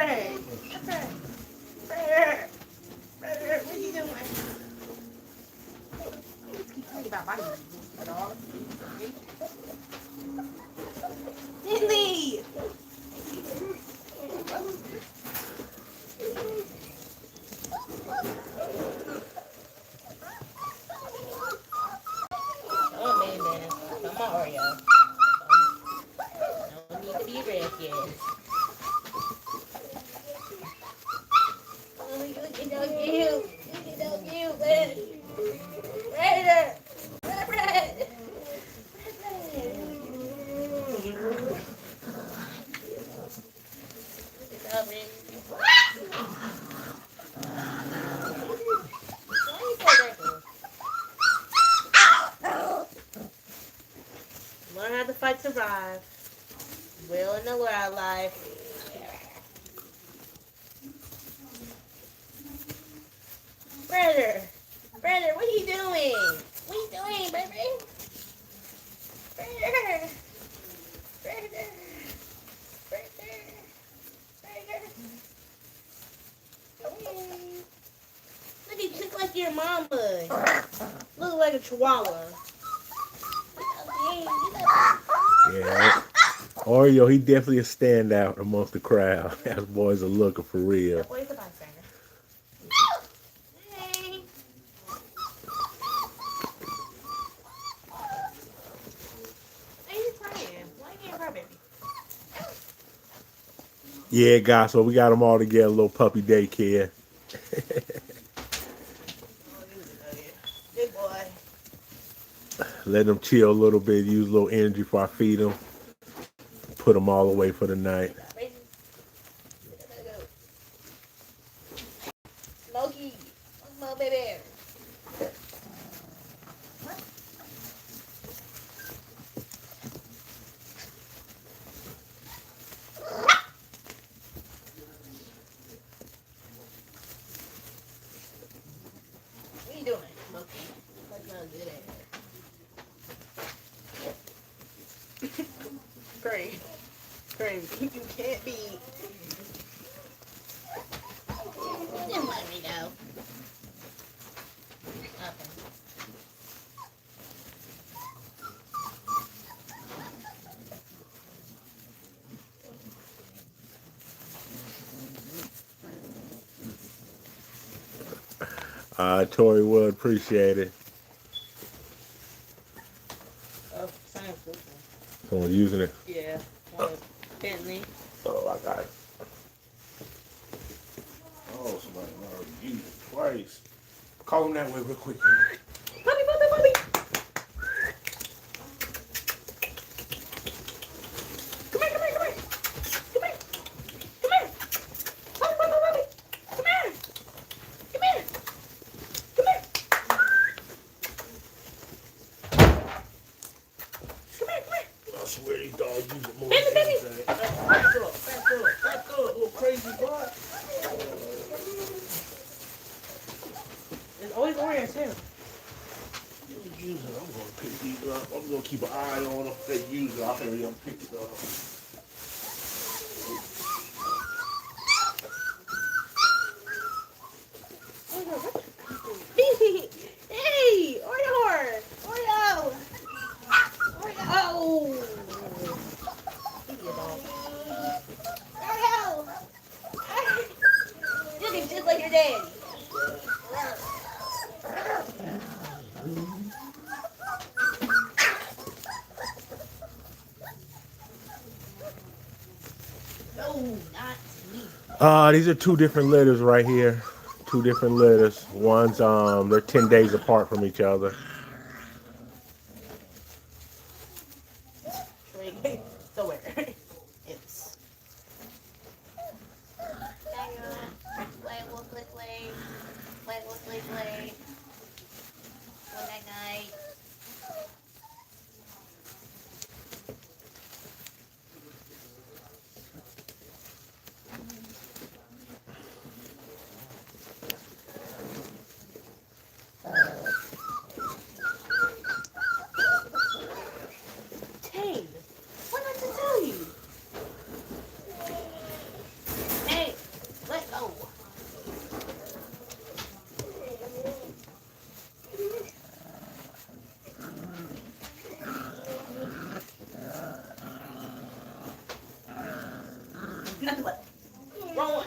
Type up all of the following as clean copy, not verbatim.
Predator. Predator, what are you doing? Let's keep talking about body dog. Lily! Oh, man. Come on, Oreo. No need to be aggressive. Oh, you looking so cute. You looking so cute, man. Predator! Predator! Learn how to fight, survive. Will in the wildlife. Predator! Predator, what are you doing? What are you doing, baby? Predator! Predator! Predator! Predator! Look, you look like your mama. Look like a chihuahua. Yeah. Oreo, he definitely a standout amongst the crowd. Those boys are looking for real. That boy's a bystander. Hey. Why are you crying? Why you can't cry, baby? Yeah, guys, so we got them all together, little puppy daycare. Good boy. Let them chill a little bit, use a little energy before I feed them. Put them all away for the night. Smokey. Come on, baby. What are you doing, Smokey? That's not good at it. Great. Great. You can't be. Just let me go. Okay. Tori would appreciate it. Oh, science book. Someone using it? Yeah. Bentley. Oh, I got it. Oh, somebody already used it twice. Call him that way real quick. Puppy, puppy, puppy. Come here, come here, come here. Come here. Come here. Puppy, puppy, puppy. Come here. Come here. Come here. Come here, come here. I swear these dogs use it more Baby, than baby. anything. Back up, little crazy boy. There's always Oreos too. Use it. I'm gonna pick these up. I'm gonna keep an eye on them. If they use it, I'll hurry up and pick it up. Hey, Oreo! Oreo! Oreo! Give me a ball. Oreo! You look just like your daddy. No, not me. These are two different litters right here. Two different litters. One's they're 10 days apart from each other. So where? It's. Play. Good night. Nothing but. Wrong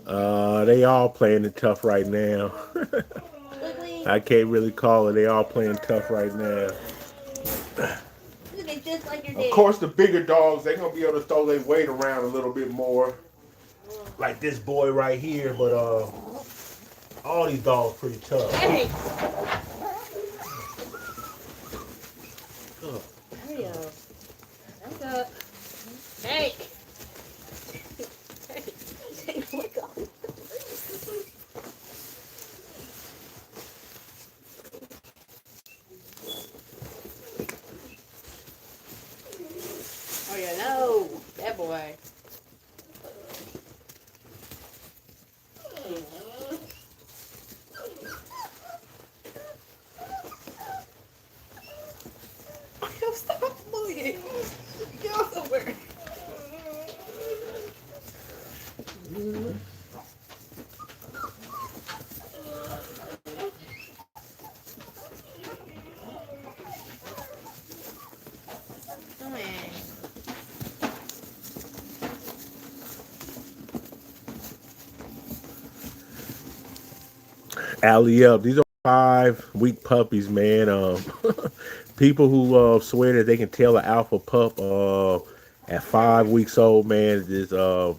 one. They all playing it tough right now. Quickly. I can't really call it. They all playing tough right now. Look at just like your Of dad. course, the bigger dogs, they're going to be able to throw their weight around a little bit more. Like this boy right here, but all these dogs pretty tough. Hey. Oh. There you go. That's up. Hey. Hey, look up. Oh yeah, no, that boy. Yo, stop moving. Go somewhere. Come on. Alley up. These are 5-week puppies, man. People who swear that they can tell an alpha pup at 5 weeks old, man, is a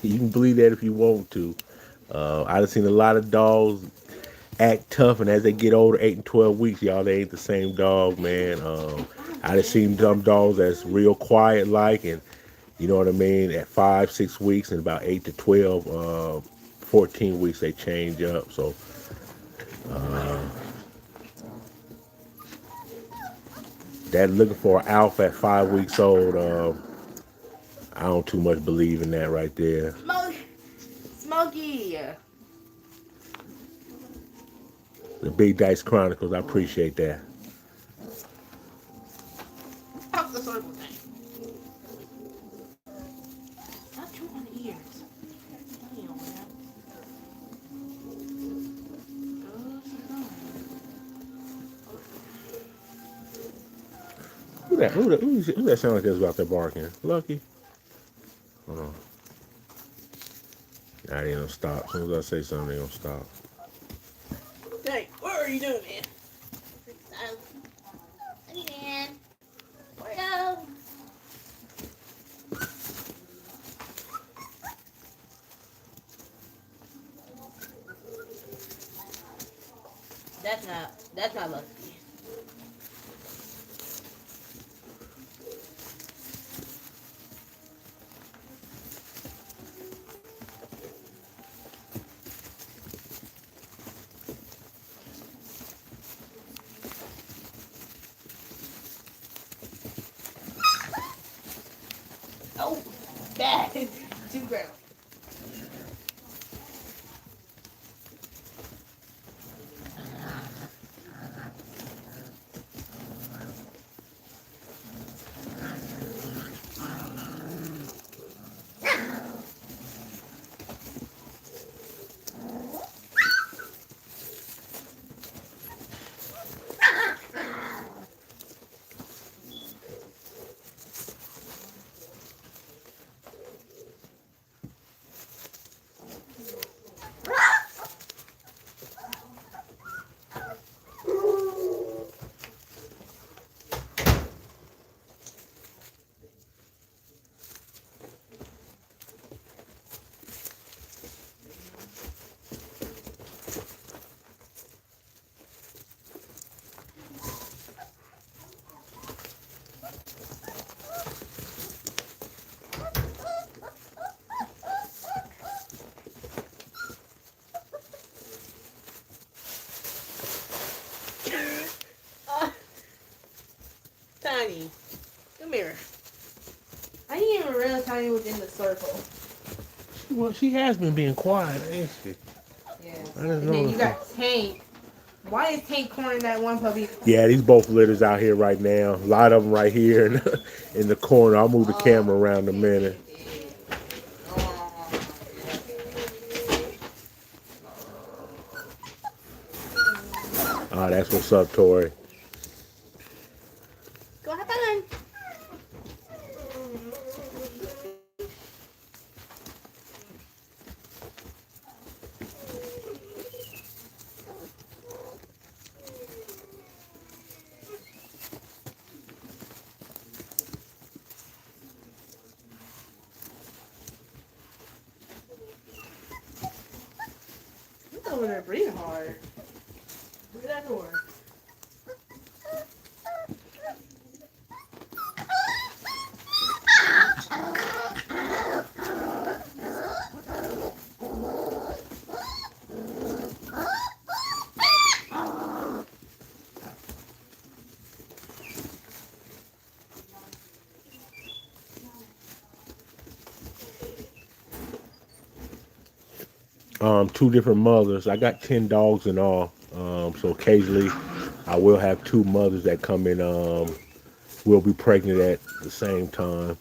you can believe that if you want to. I've seen a lot of dogs act tough, and as they get older, 8 and 12 weeks, y'all, they ain't the same dog, man. I've seen some dogs that's real quiet like, and you know what I mean, at 5, 6 weeks, and about 8 to 12, 14 weeks, they change up. So that looking for an alpha at 5 weeks old, I don't too much believe in that right there. Smokey. The Big Dice Chronicles, I appreciate that. Off the circle thing. Not chew on the ears. Damn, man. Oh, she's gone. Who that sound like that's about there barking? Lucky? Hold on. Nah, they don't stop. As soon as I say something, they don't stop. Hey, what are you doing, man? Again. Where go? That's not lucky. Oh, bad. Too ground. Tiny, come here. I didn't even realize Tiny was in the circle. Well, she has been being quiet, ain't she? Yeah. I didn't And know. then you got Tank. Why is Tank cornering that one puppy? Yeah, these both litters out here right now. A lot of them right here in the corner. I'll move the camera around in a minute. Oh, that's what's up, Tori. Go have fun. over there breathing hard. Look at that door. Two different mothers. I got 10 dogs in all. So occasionally I will have two mothers that come in, will be pregnant at the same time.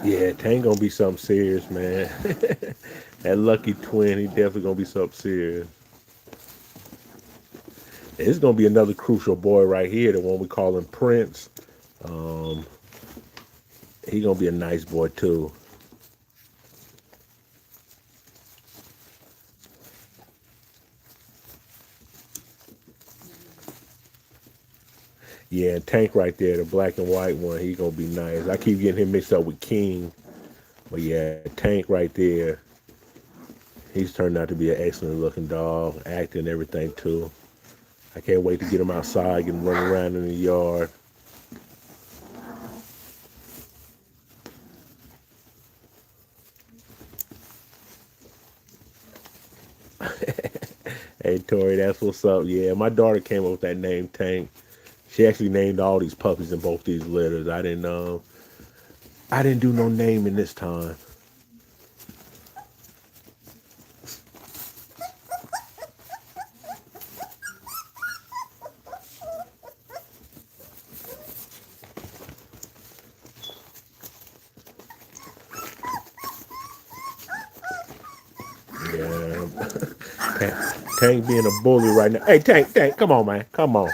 Yeah, Tank gonna be something serious, man. That lucky twin, he definitely gonna be something serious. It's gonna be another crucial boy right here, the one we call him Prince. Um, he gonna be a nice boy too. Yeah, and Tank right there, the black and white one, he gonna be nice. I keep getting him mixed up with King, but yeah, Tank right there, he's turned out to be an excellent looking dog, acting everything too. I can't wait to get him outside, get him running around in the yard. Hey Tori, that's what's up. Yeah, my daughter came up with that name Tank. She actually named all these puppies in both these litters. I didn't do no naming this time. Yeah, Tank being a bully right now. Hey Tank, come on man, come on.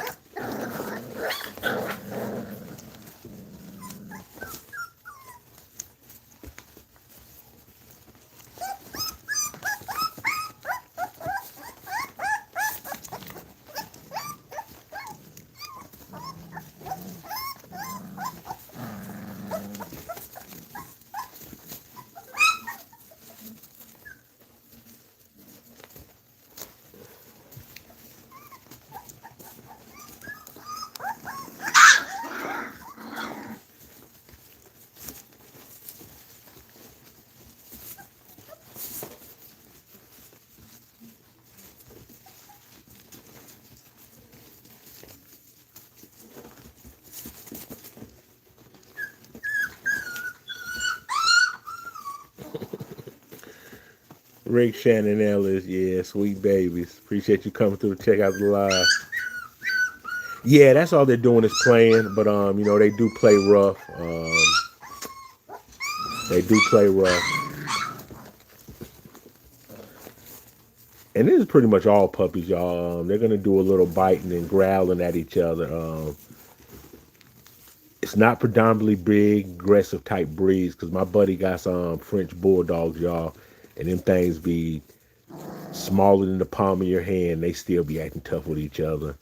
Rick Shannon Ellis, yeah, sweet babies. Appreciate you coming through to check out the live. Yeah, that's all they're doing is playing, but they do play rough. They do play rough. And this is pretty much all puppies, y'all. They're gonna do a little biting and growling at each other. It's not predominantly big, aggressive type breeds, because my buddy got some French bulldogs, y'all, and them things be smaller than the palm of your hand. They still be acting tough with each other.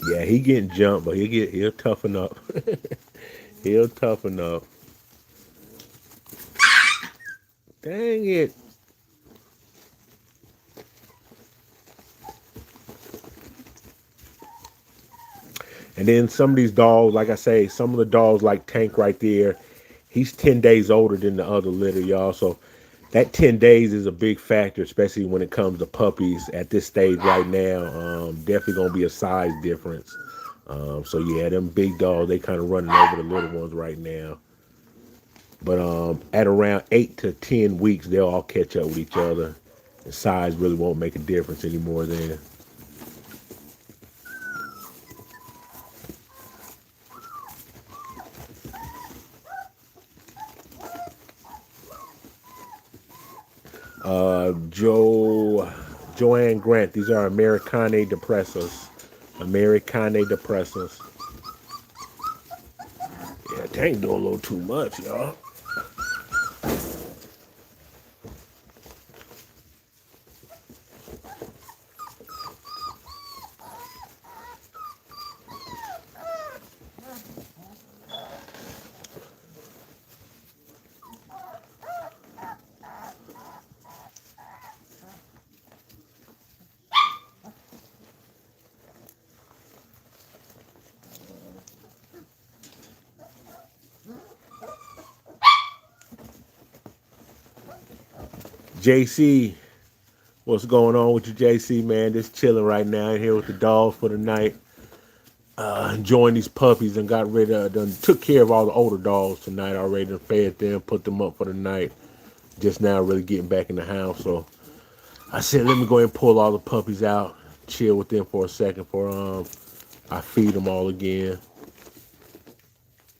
Yeah, he getting jumped, but he'll toughen up. He'll toughen up. Dang it. And then some of these dogs, like I say, some of the dogs like Tank right there, he's 10 days older than the other litter, y'all. So that 10 days is a big factor, especially when it comes to puppies at this stage right now. Definitely going to be a size difference. So yeah, them big dogs, they kind of running over the little ones right now. But at around 8 to 10 weeks, they'll all catch up with each other. The size really won't make a difference anymore then. Joanne Grant. These are Americane da Presas. Americane da Presas. Yeah, Tank doing a little too much, y'all. JC, what's going on with you, JC, man? Just chilling right now in here with the dogs for the night. Enjoying these puppies and got rid of them. Took care of all the older dogs tonight already and fed them, put them up for the night. Just now really getting back in the house. So I said, let me go ahead and pull all the puppies out, chill with them for a second for I feed them all again.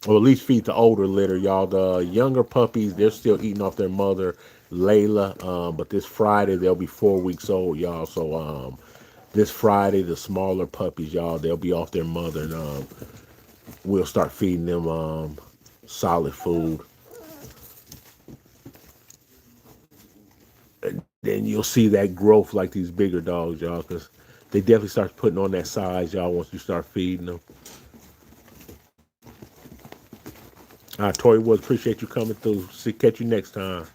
Or at least feed the older litter, y'all. The younger puppies, they're still eating off their mother, Layla. But this Friday, they'll be 4 weeks old, y'all. So this Friday, the smaller puppies, y'all, they'll be off their mother. And we'll start feeding them solid food. And then you'll see that growth like these bigger dogs, y'all, because they definitely start putting on that size, y'all, once you start feeding them. Tori Woods, appreciate you coming through. See, catch you next time.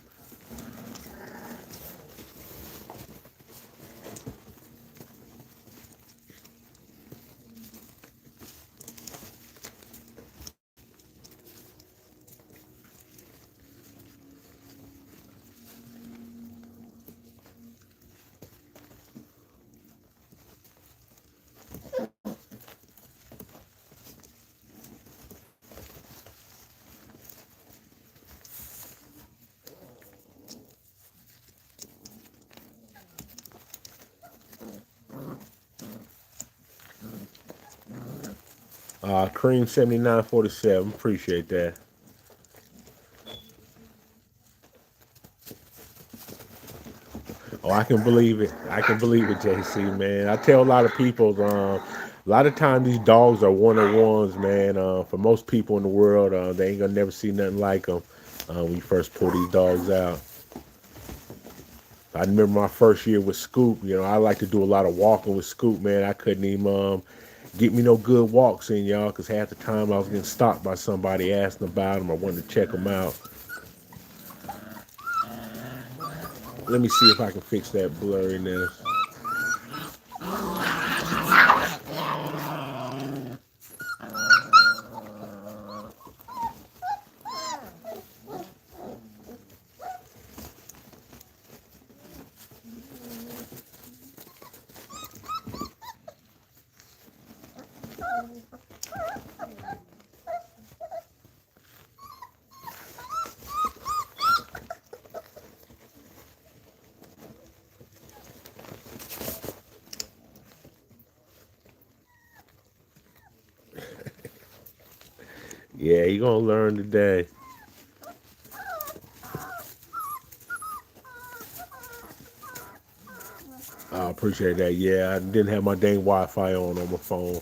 Cream 7947, appreciate that. Oh, I can believe it. I can believe it, JC, man. I tell a lot of people, a lot of times these dogs are one-on-ones, man. For most people in the world, they ain't gonna never see nothing like them when you first pull these dogs out. I remember my first year with Scoop. You know, I like to do a lot of walking with Scoop, man. I couldn't even get me no good walks in, y'all, because half the time I was getting stopped by somebody asking about him or wanting to check him out. Let me see if I can fix that blurriness. Yeah, you're gonna learn today. I appreciate that. Yeah, I didn't have my dang Wi-Fi on my phone.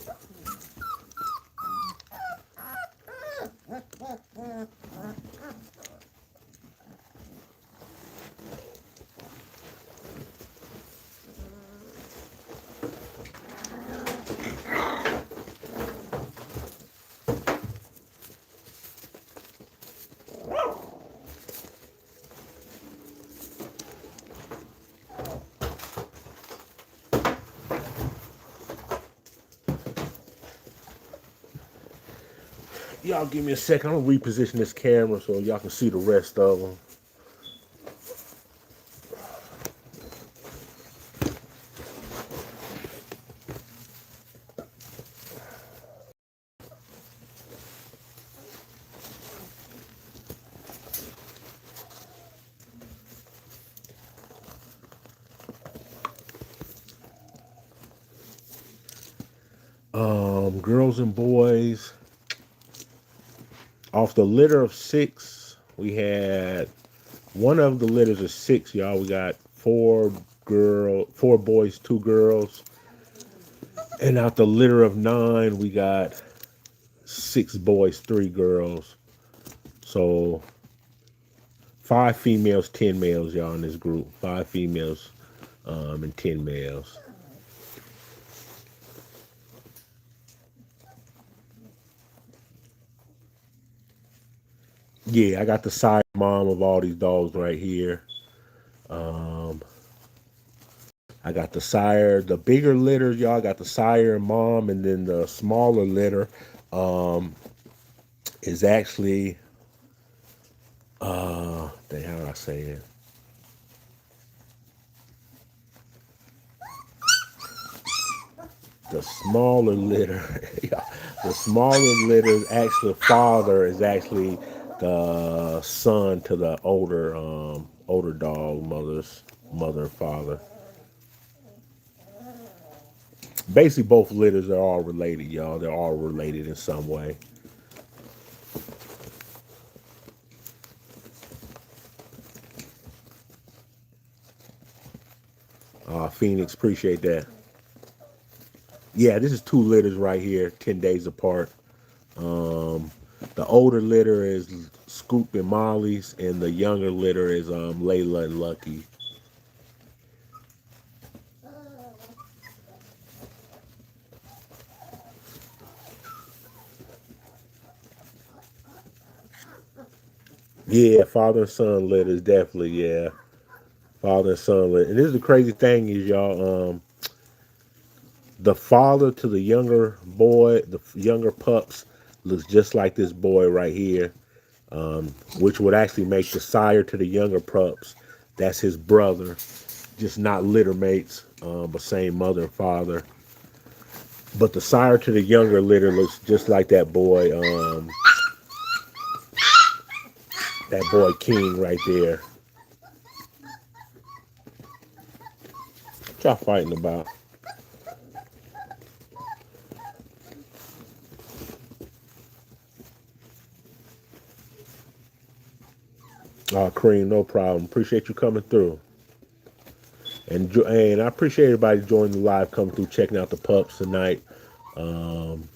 Y'all give me a second. I'm gonna reposition this camera so y'all can see the rest of them. Girls and boys. Off the litter of 6, we had one of the litters of 6, y'all. We got four boys, 2 girls. And out the litter of 9, we got 6 boys, 3 girls. So 5 females, 10 males, y'all, in this group. 5 females, and 10 males. Yeah, I got the sire mom of all these dogs right here. Um, I got the sire, the bigger litter, y'all. Got the sire and mom, and then the smaller litter um, is actually, how do I say it? The smaller litter, yeah, the smaller litter is actually father is actually the son to the older dog mother and father. Basically, both litters are all related, y'all. They're all related in some way. Phoenix, appreciate that. Yeah, this is 2 litters right here, 10 days apart. Um, the older litter is Scoop and Molly's, and the younger litter is Layla and Lucky. Yeah, father and son litters, definitely, yeah. Father and son litter. And this is the crazy thing is, y'all, the father to the younger boy, the younger pups, looks just like this boy right here, which would actually make the sire to the younger pups. That's his brother, just not litter mates, but same mother and father. But the sire to the younger litter looks just like that boy King right there. What y'all fighting about? Cream, no problem. Appreciate you coming through. And I appreciate everybody joining the live, coming through, checking out the pups tonight. Um,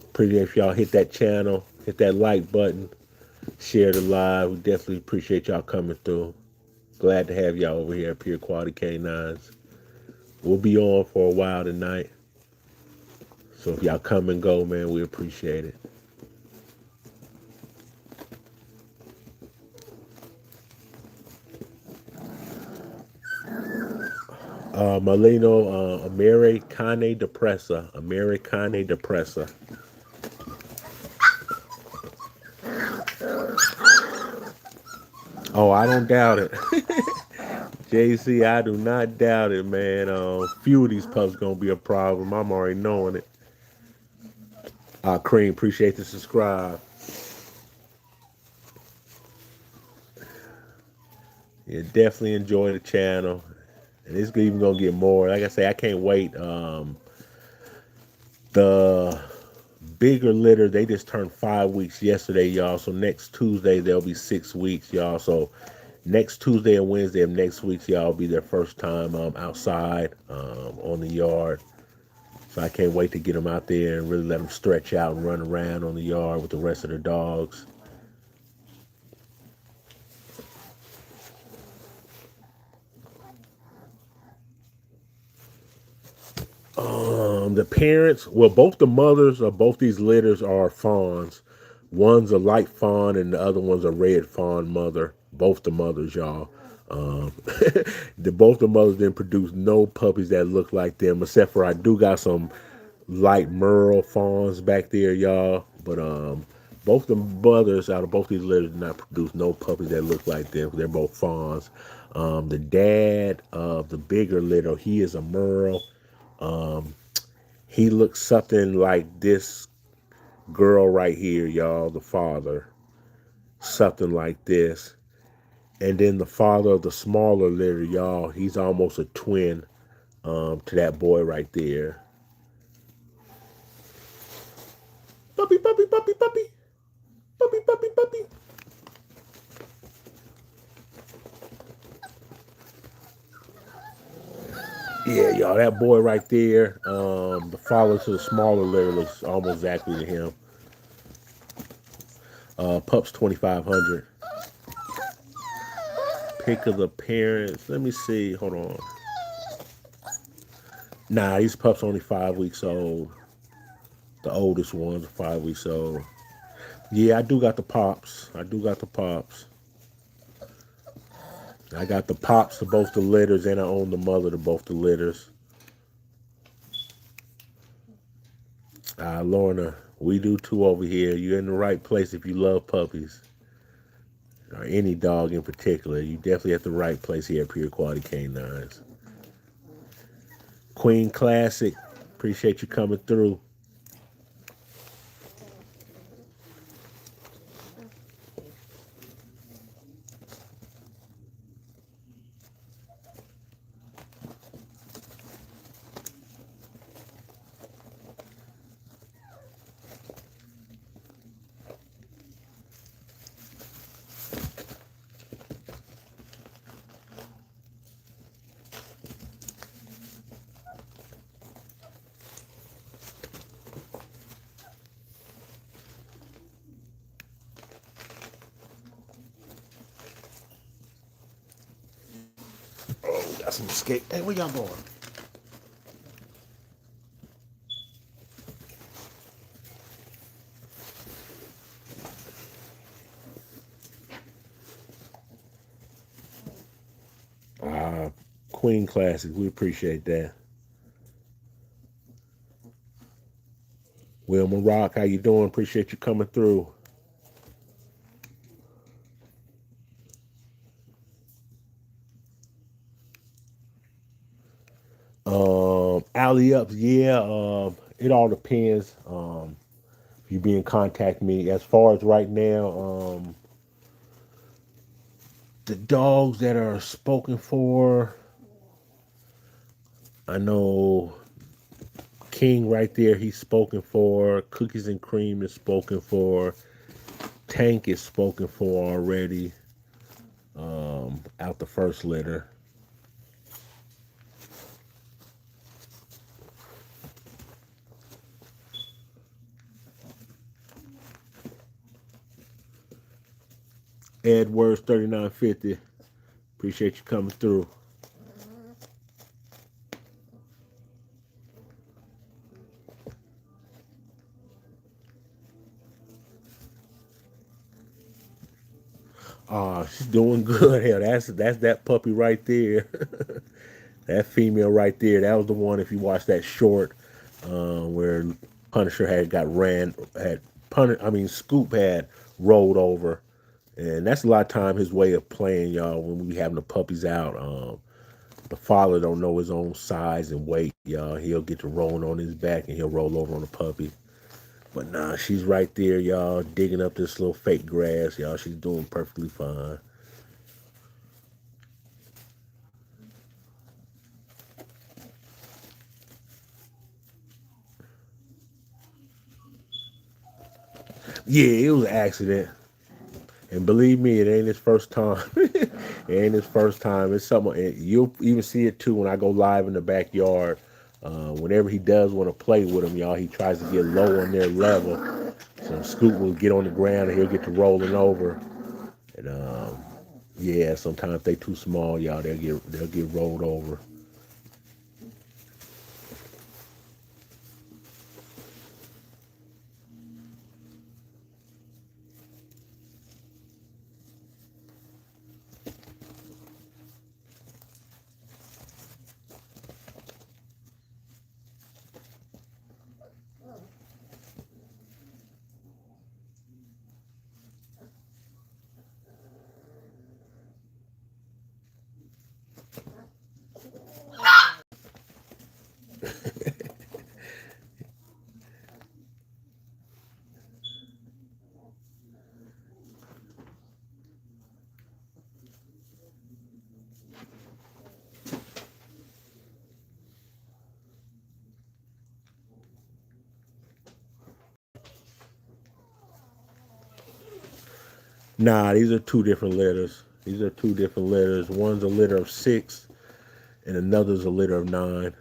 Appreciate if y'all hit that channel, hit that like button, share the live. We definitely appreciate y'all coming through. Glad to have y'all over here at Pure Quality Canines. We'll be on for a while tonight. So if y'all come and go, man, we appreciate it. Malino, Americane da Presa. Americane da Presa. Oh, I don't doubt it. JC, I do not doubt it, man. Few of these pups gonna be a problem. I'm already knowing it. Cream, appreciate the subscribe. Yeah, definitely enjoy the channel. And it's even gonna get more. Like I say, I can't wait. The bigger litter, they just turned 5 weeks yesterday, y'all. So next Tuesday they'll be 6 weeks, y'all. So next Tuesday and Wednesday of next week, y'all, will be their first time outside on the yard. So I can't wait to get them out there and really let them stretch out and run around on the yard with the rest of the dogs. The parents, well, both the mothers of both these litters are fawns. One's a light fawn and the other one's a red fawn mother. Both the mothers, y'all. Um, both the mothers didn't produce no puppies that look like them, except for I do got some light merle fawns back there, y'all. But both the mothers out of both these litters did not produce no puppies that look like them. They're both fawns. The dad of the bigger litter, he is a merle. Um, he looks something like this girl right here, y'all, the father. Something like this. And then the father of the smaller litter, y'all, he's almost a twin to that boy right there. Puppy, puppy, puppy, puppy. Puppy, puppy, puppy. Yeah, y'all, that boy right there, the father to the smaller litter looks almost exactly to him. Pup's 2,500. Pick of the parents. Let me see. Hold on. Nah, these pups only 5 weeks old. The oldest ones are 5 weeks old. Yeah, I do got the pops. I do got the pops. I got the pops to both the litters, and I own the mother to both the litters. Lorna, we do too over here. You're in the right place if you love puppies, or any dog in particular. You definitely at the right place here at Pure Quality Canines. Queen Classic, appreciate you coming through. Oh, got some escape. Hey, where y'all going? Ah, Queen Classic, we appreciate that. Wilma Rock, how you doing? Appreciate you coming through. Alley ups, yeah. It all depends. If you be in contact me. As far as right now, the dogs that are spoken for, I know King right there, he's spoken for. Cookies and Cream is spoken for. Tank is spoken for already. Out the first litter. Edwards 3950. Appreciate you coming through. She's doing good. Hell, that's that puppy right there. That female right there. That was the one. If you watch that short, where Punisher had got ran, had Scoop had rolled over, and that's a lot of time his way of playing, y'all. When we having the puppies out, the father don't know his own size and weight, y'all. He'll get to rolling on his back and he'll roll over on the puppy. But nah, she's right there, y'all, digging up this little fake grass, y'all. She's doing perfectly fine. Yeah, it was an accident. And believe me, it ain't his first time. It ain't his first time. It's something, and you'll even see it too when I go live in the backyard. Whenever he does want to play with him, y'all, he tries to get low on their level. So Scoop will get on the ground and he'll get to rolling over. And yeah, sometimes if they too small, y'all, they'll get rolled over. Nah, these are two different litters. These are two different litters. One's a litter of 6, and another's a litter of 9.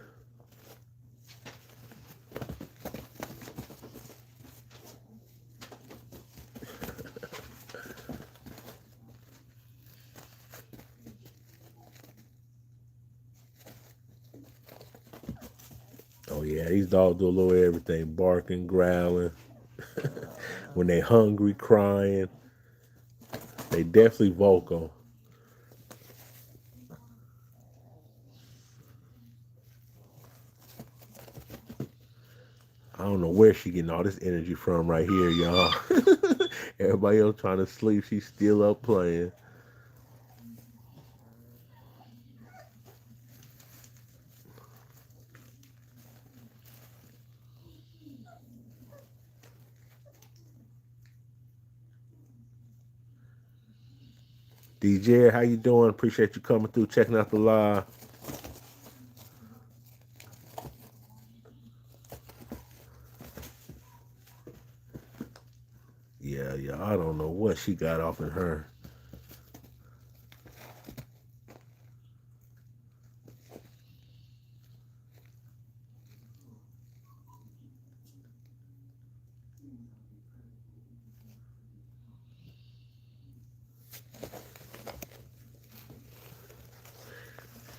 Oh yeah, these dogs do a little everything: barking, growling, when they hungry, crying. They definitely vocal. I don't know where she getting all this energy from right here, y'all. Everybody else trying to sleep, she's still up playing. DJ, how you doing? Appreciate you coming through, checking out the live. Yeah, I don't know what she got off in her.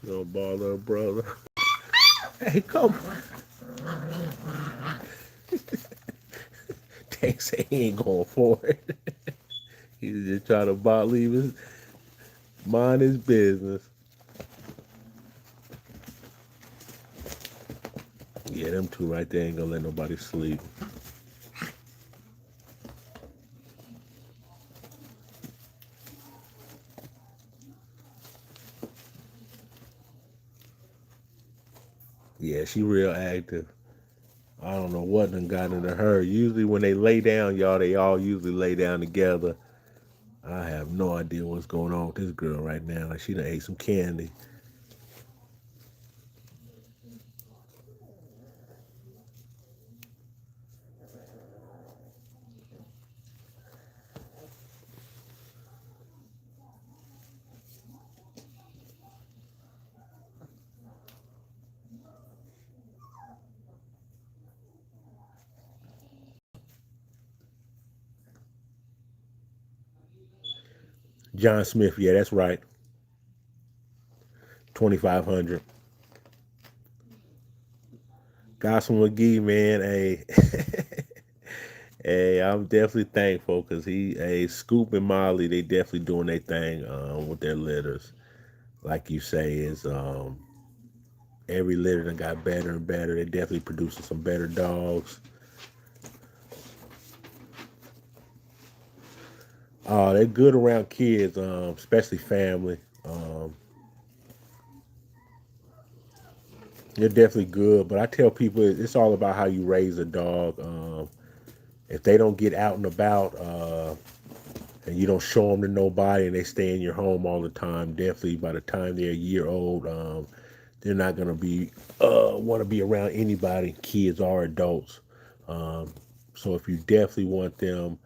You don't bother her, brother. Hey, come on. Tank say he ain't going for it. He's just trying to leave his mind his business. Yeah, them two right there ain't gonna let nobody sleep. Yeah, she real active. I don't know what done got into her. Usually when they lay down, y'all, they all usually lay down together. I have no idea what's going on with this girl right now. Like she done ate some candy. John Smith, yeah, that's right. 2,500. Gospel McGee, man, hey, hey, I'm definitely thankful because Scoop and Molly, they definitely doing their thing with their litters. Like you say, is every litter done got better and better. They definitely producing some better dogs. They're good around kids, especially family. They're definitely good, but I tell people it's all about how you raise a dog. If they don't get out and about, and you don't show them to nobody, and they stay in your home all the time, definitely by the time they're a year old, they're not gonna be want to be around anybody, kids or adults. Um, so if you definitely want them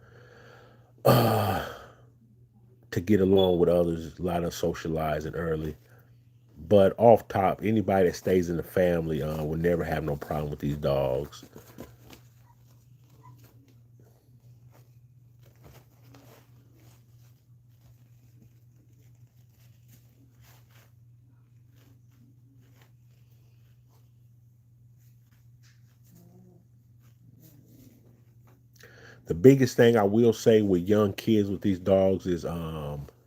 to get along with others, a lot of socializing early. But off top, anybody that stays in the family will never have no problem with these dogs. The biggest thing I will say with young kids with these dogs is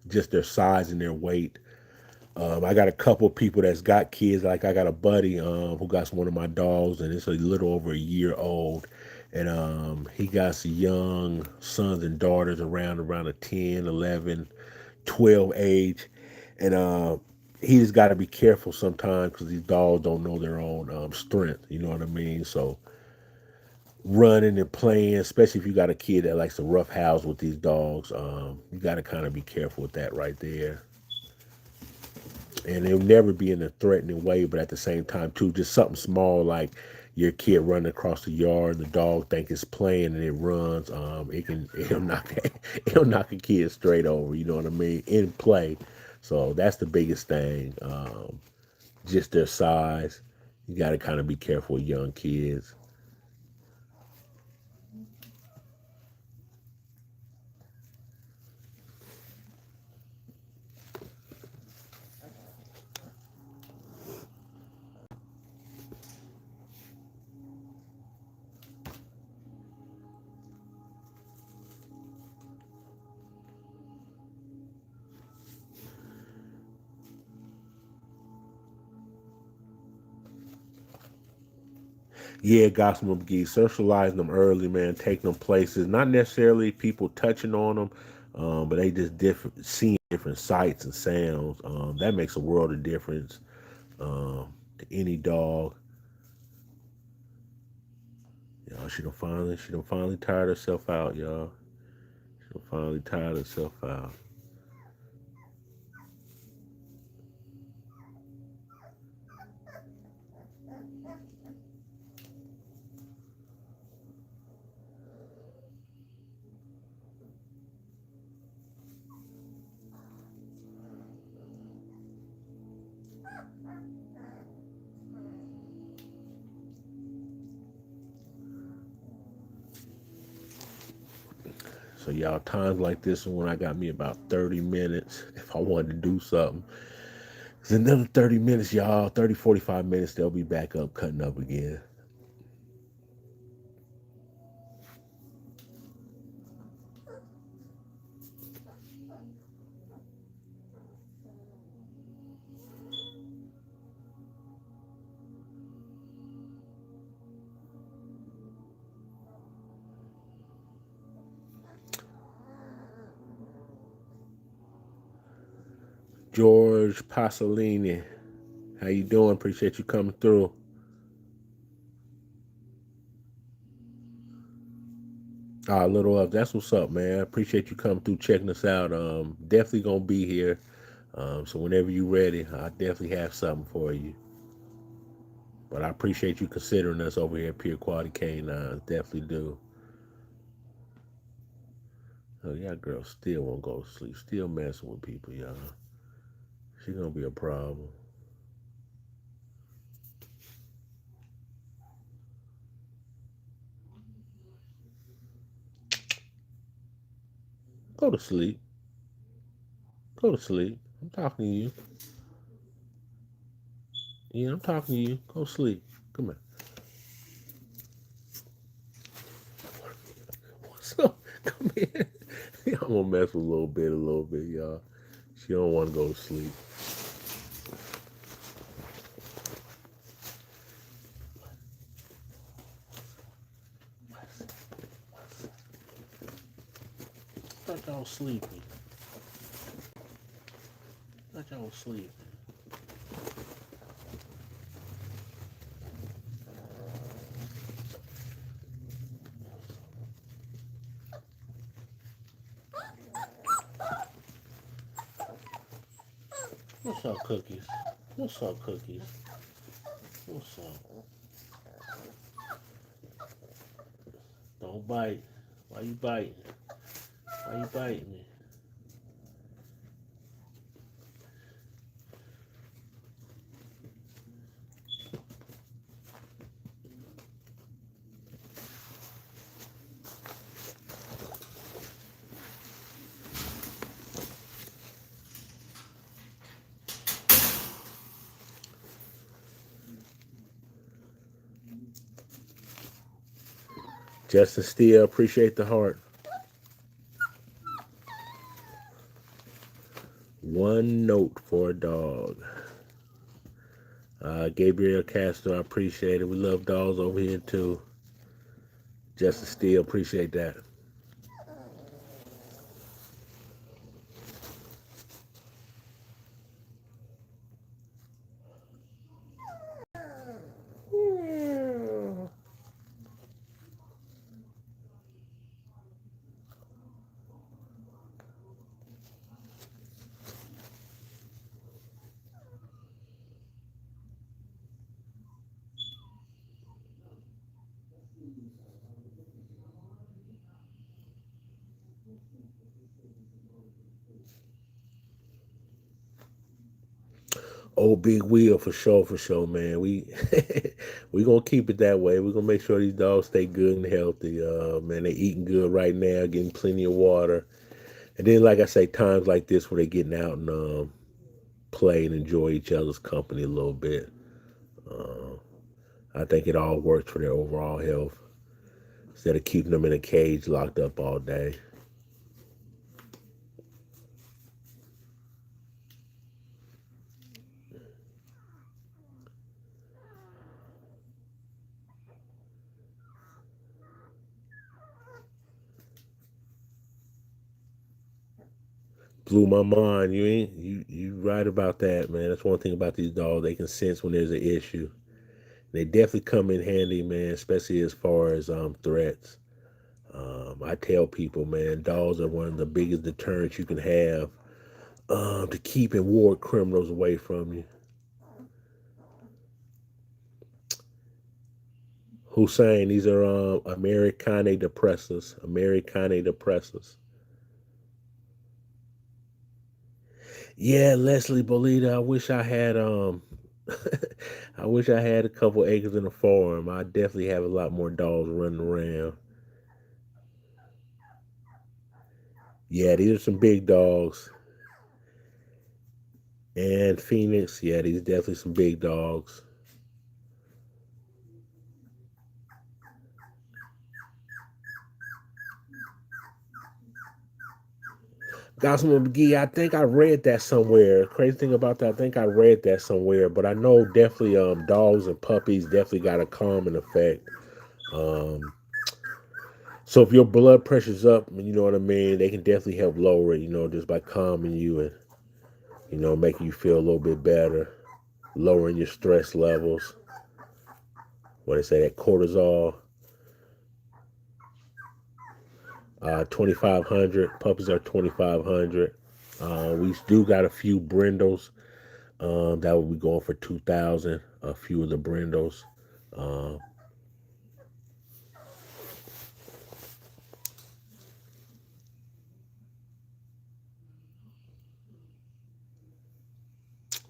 just their size and their weight. I got a couple of people that's got kids. Like I got a buddy who got one of my dogs, and it's a little over a year old. And he got some young sons and daughters around a 10, 11, 12 age. And he just got to be careful sometimes because these dogs don't know their own strength. You know what I mean? So running and playing, especially if you got a kid that likes to rough house with these dogs, you got to kind of be careful with that right there. And it'll never be in a threatening way, but at the same time too, just something small like your kid running across the yard, the dog think it's playing and it runs, it'll knock a kid straight over, you know what I mean, in play. So that's the biggest thing. just their size. You got to kind of be careful with young kids. Yeah, Gospel McGee, socializing them early, man, taking them places. Not necessarily people touching on them, but they just different, seeing different sights and sounds. That makes a world of difference to any dog. Y'all, she done finally tired herself out, y'all. She done finally tired herself out. So y'all, times like this when I got me about 30 minutes if I wanted to do something. It's another 30 minutes, y'all. 30, 45 minutes, they'll be back up, cutting up again. George Pasolini, how you doing? Appreciate you coming through. A little up. That's what's up, man. Appreciate you coming through, checking us out. Definitely gonna be here. So whenever you ready, I definitely have something for you. But I appreciate you considering us over here at Pure Quality Canines. Definitely do. Oh, yeah, girl still won't go to sleep. Still messing with people, y'all. She gonna be a problem. Go to sleep. Go to sleep. I'm talking to you. Yeah, I'm talking to you. Go sleep. Come on. What's up? Come here. I'm gonna mess with a little bit, y'all. She don't want to go to sleep. I thought y'all was sleeping. I thought y'all was sleeping. What's up, cookies? What's up, cookies? What's up? Don't bite. Why you biting? Why you biting me? Justin Steele, appreciate the heart. One note for a dog. Gabriel Castro, I appreciate it. We love dogs over here too. Justin Steele, appreciate that. Oh, big wheel for sure, man. We gonna keep it that way. We're gonna make sure these dogs stay good and healthy. Man, they eating good right now, getting plenty of water. And then, like I say, times like this where they getting out and play and enjoy each other's company a little bit. Uh, I think it all works for their overall health instead of keeping them in a cage locked up all day. Blew my mind. You right about that, man. That's one thing about these dogs. They can sense when there's an issue. They definitely come in handy, man, especially as far as threats. I tell people, man, dogs are one of the biggest deterrents you can have to keep and ward criminals away from you. Hussein, these are Americane depressors. Americane depressors. Yeah, Leslie Bolita. I wish I had I wish I had a couple acres in a farm. I definitely have a lot more dogs running around. Yeah, these are some big dogs. And Phoenix, yeah, these are definitely some big dogs. Gospel McGee, I think I read that somewhere. Crazy thing about that, I think I read that somewhere, but I know definitely dogs and puppies definitely got a calming effect. Um so if your blood pressure's up, you know what I mean, they can definitely help lower it, just by calming you and making you feel a little bit better, lowering your stress levels. What they say that cortisol, 2,500 puppies are 2,500. We do got a few brindles. That would be going for 2,000. A few of the brindles. Uh,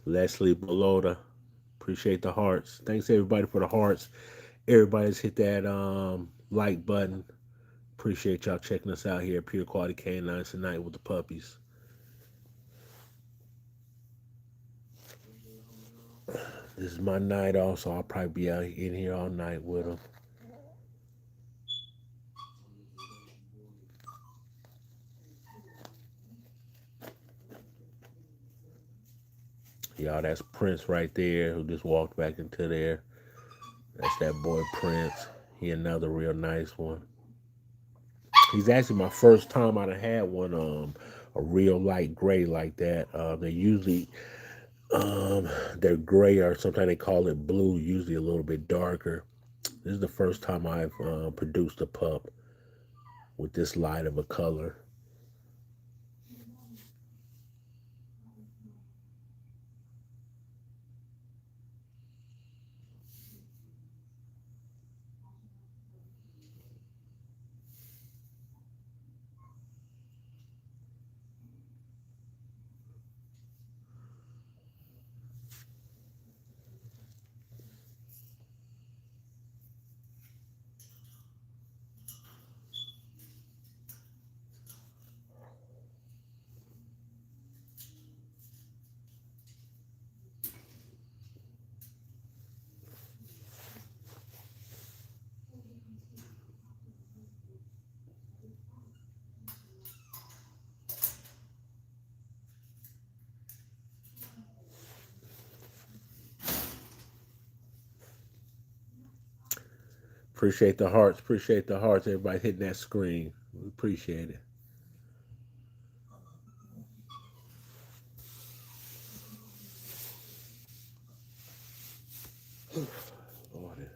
Leslie Belota, appreciate the hearts. Thanks everybody for the hearts. Everybody's hit that like button. Appreciate y'all checking us out here at Pure Quality Canines tonight with the puppies. This is my night off, so I'll probably be out in here all night with them. Y'all, that's Prince right there who just walked back into there. That's that boy Prince. He another real nice one. He's actually my first time I done had one a real light gray like that. They usually they're gray or sometimes they call it blue, usually a little bit darker. This is the first time I've produced a pup with this light of a color. Appreciate the hearts. Appreciate the hearts. Everybody hitting that screen. We appreciate it. Lord.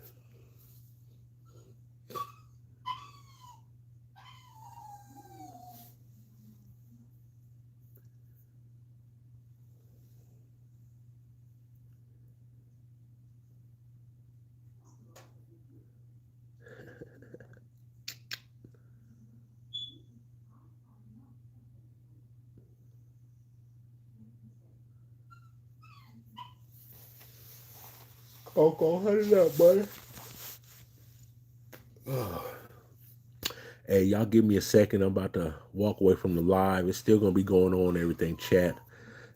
Coco, hold it up, buddy. Hey, y'all give me a second. I'm about to walk away from the live. It's still gonna be going on, everything, chat.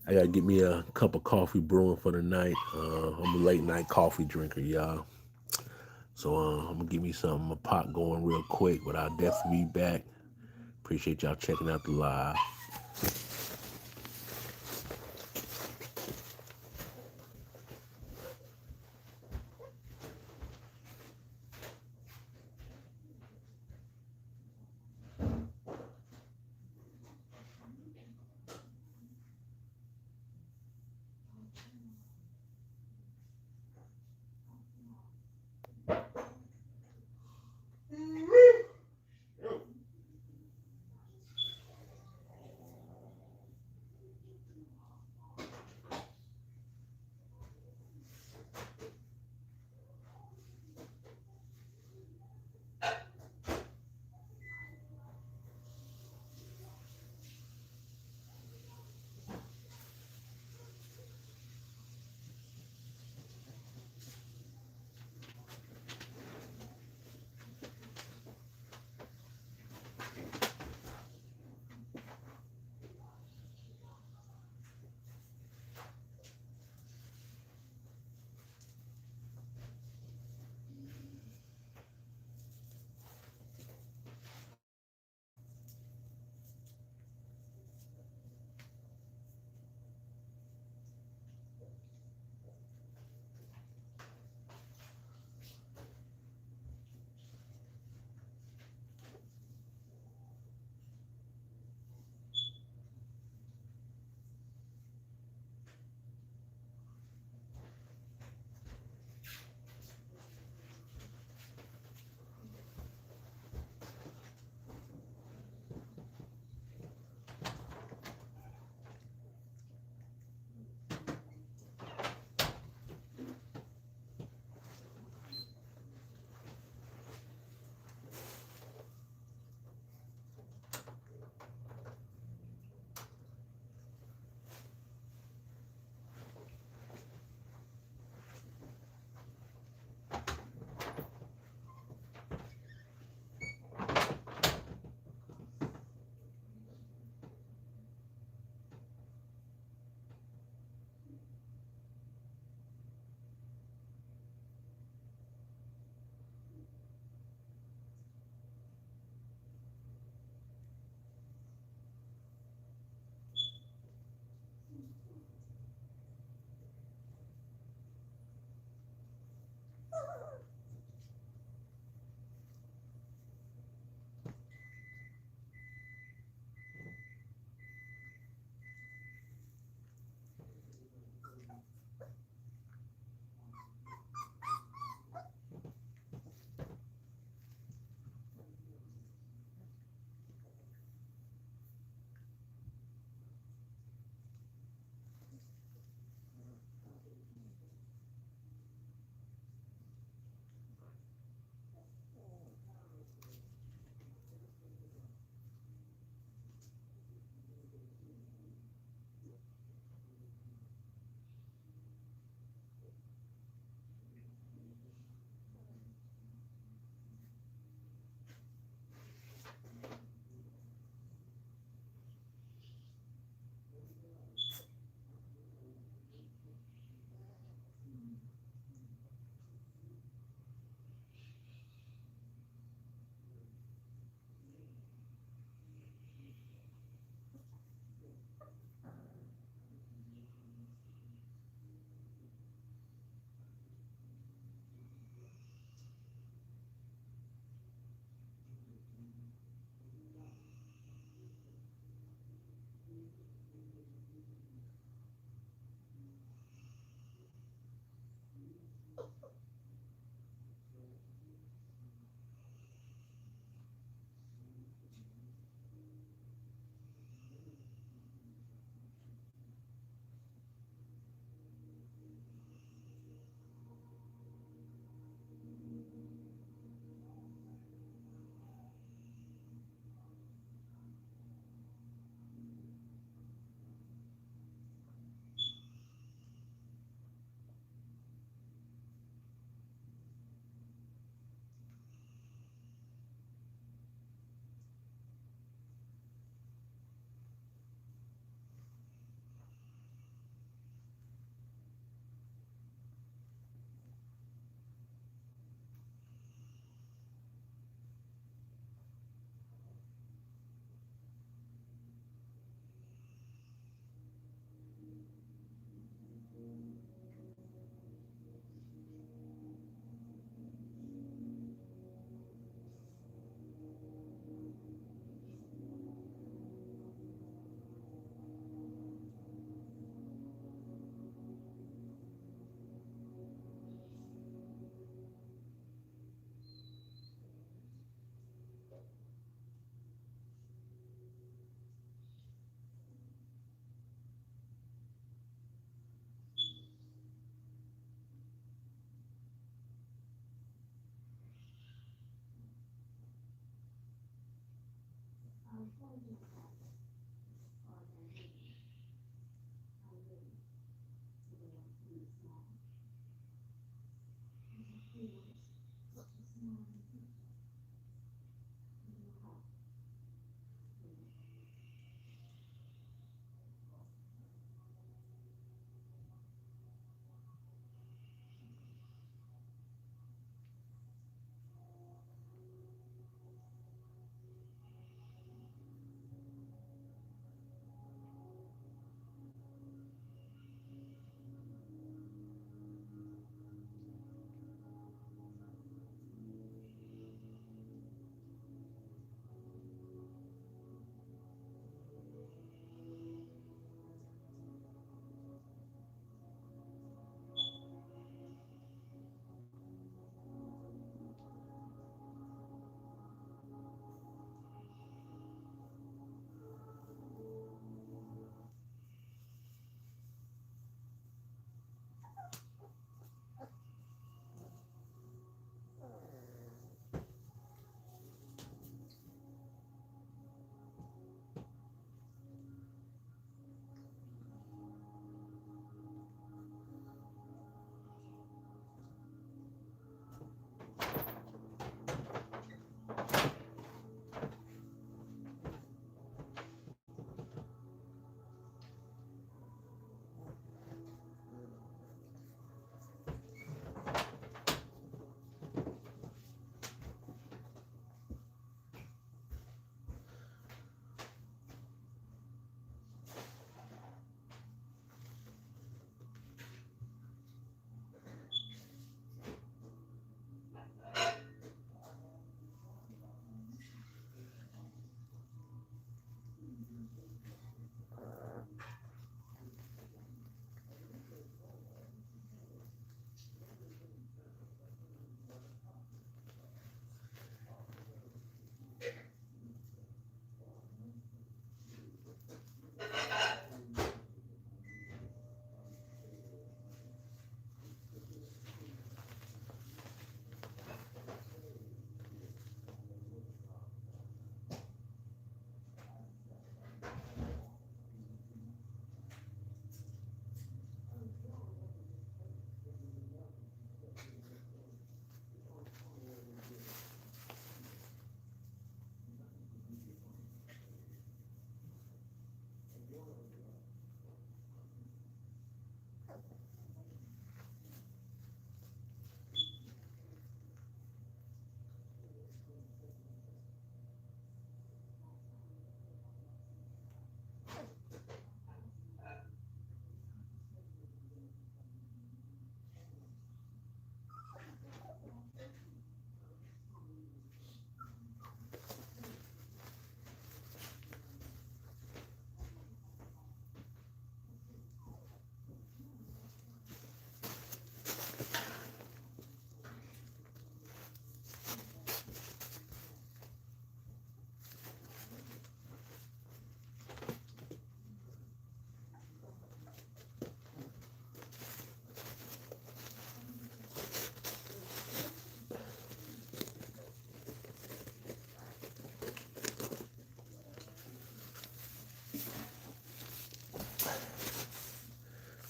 I gotta get me a cup of coffee brewing for the night. I'm a late night coffee drinker, y'all. So I'm gonna give me something, a pot going real quick, but I'll definitely be back. Appreciate y'all checking out the live.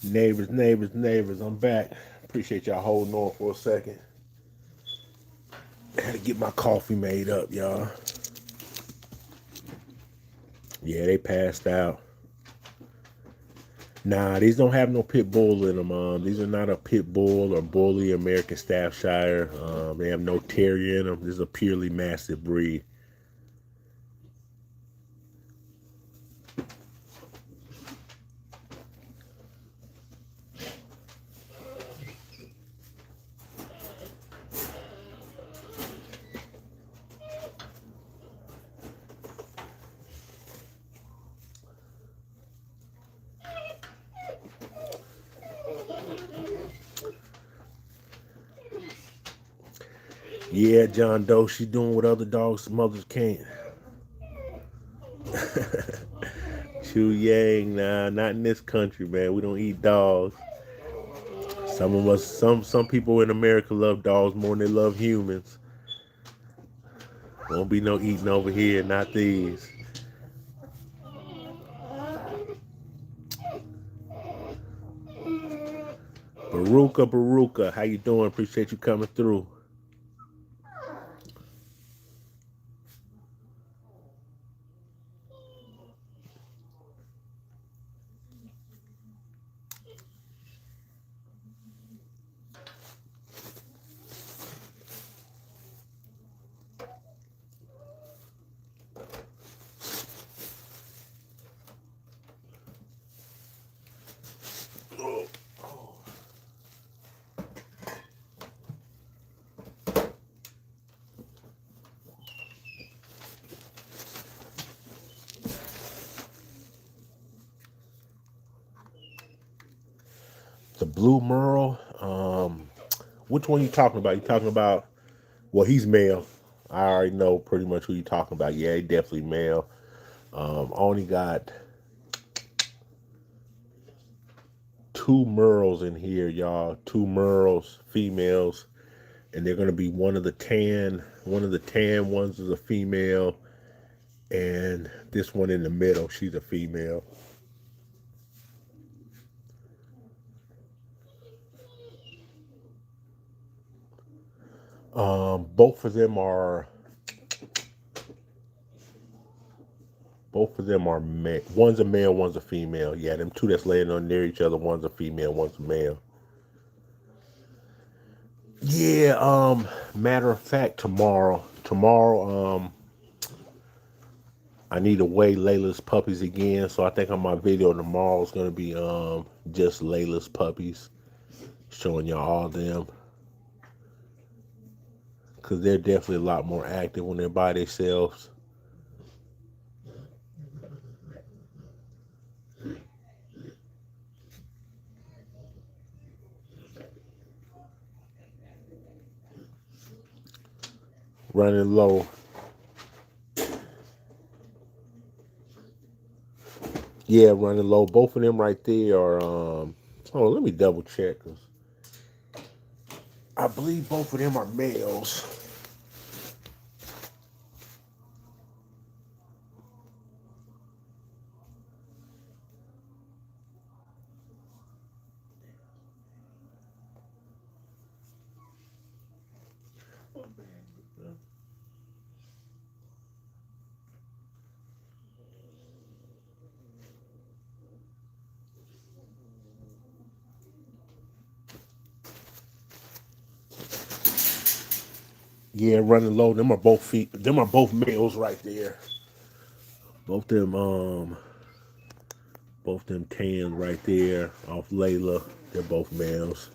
Neighbors, neighbors, neighbors. I'm back. Appreciate y'all holding on for a second. Had to get my coffee made up, y'all. Yeah, they passed out. Nah, these don't have no pit bull in them. These are not a pit bull or bully American Staffordshire. They have no terrier in them. This is a purely mastiff breed. Yeah, John Doe, she doing what other dogs' mothers can't. Chu Yang, nah, not in this country, man. We don't eat dogs. Some of us, some people in America love dogs more than they love humans. Won't be no eating over here, not these. Baruka, how you doing? Appreciate you coming through. The blue merle. Which one you talking about? You talking about? Well, he's male. I already know pretty much who you talking about. Yeah, he definitely male. Only got two merles in here, y'all. Two merles, females, and they're gonna be one of the tan. One of the tan ones is a female, and this one in the middle, she's a female. Both of them are male. One's a male, one's a female. Yeah, them two that's laying on near each other. One's a female, one's a male. Yeah. Matter of fact, tomorrow, I need to weigh Layla's puppies again. So I think on my video tomorrow is gonna be just Layla's puppies, showing y'all all of them, because they're definitely a lot more active when they're by themselves. Running low. Yeah, running low. Both of them right there are. Oh, let me double check. 'Cause I believe both of them are males. Yeah, running low. Them are both feet. Them are both males right there. Both them both them tans right there off Layla. They're both males.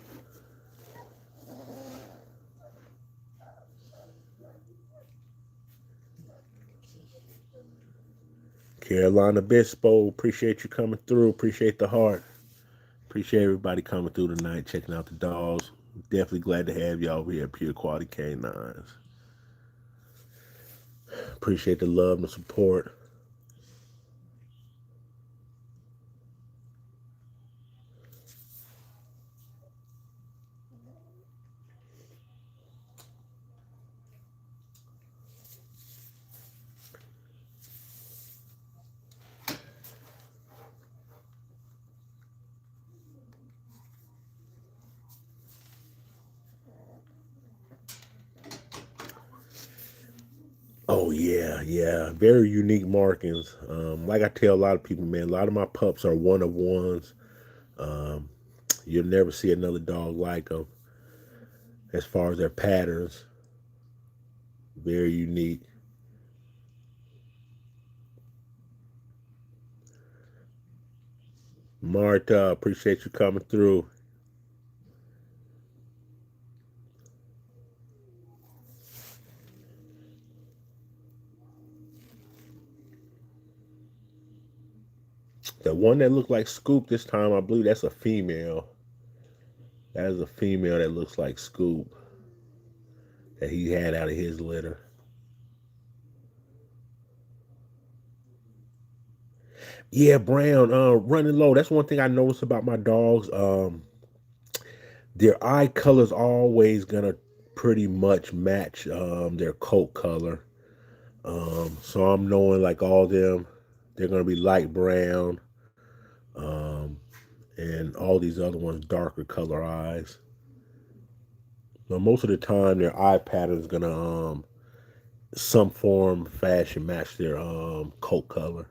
Carolina Bispo, appreciate you coming through. Appreciate the heart. Appreciate everybody coming through tonight, checking out the dogs. Definitely glad to have y'all over here at Pure Quality Canines. Appreciate the love and the support. Oh yeah, yeah. Very unique markings. Like I tell a lot of people, man, a lot of my pups are one of ones. Um, you'll never see another dog like them as far as their patterns. Very unique. Marta, appreciate you coming through. The one that looked like Scoop this time, I believe that's a female. That is a female that looks like Scoop that he had out of his litter. Yeah, Brown, running low. That's one thing I noticed about my dogs. Their eye color's always gonna pretty much match their coat color. So I'm knowing like all them, they're gonna be light brown. Um, and all these other ones darker color eyes. Now, most of the time, their eye pattern is gonna some form fashion match their coat color.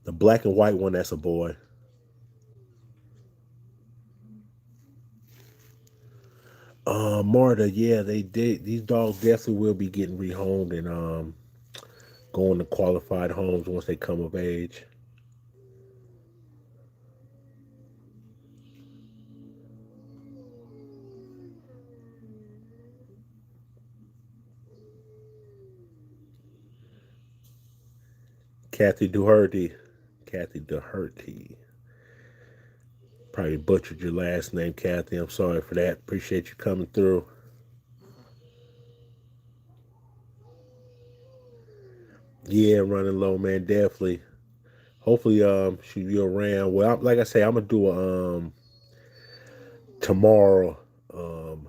The black and white one, that's a boy. Marta, yeah, they did. These dogs definitely will be getting rehomed and going to qualified homes once they come of age. Kathy Doherty. Kathy Doherty. Probably butchered your last name, Kathy. I'm sorry for that. Appreciate you coming through. Yeah, running low, man. Definitely. Hopefully, she be around. Well, like I say, I'm gonna do tomorrow, um,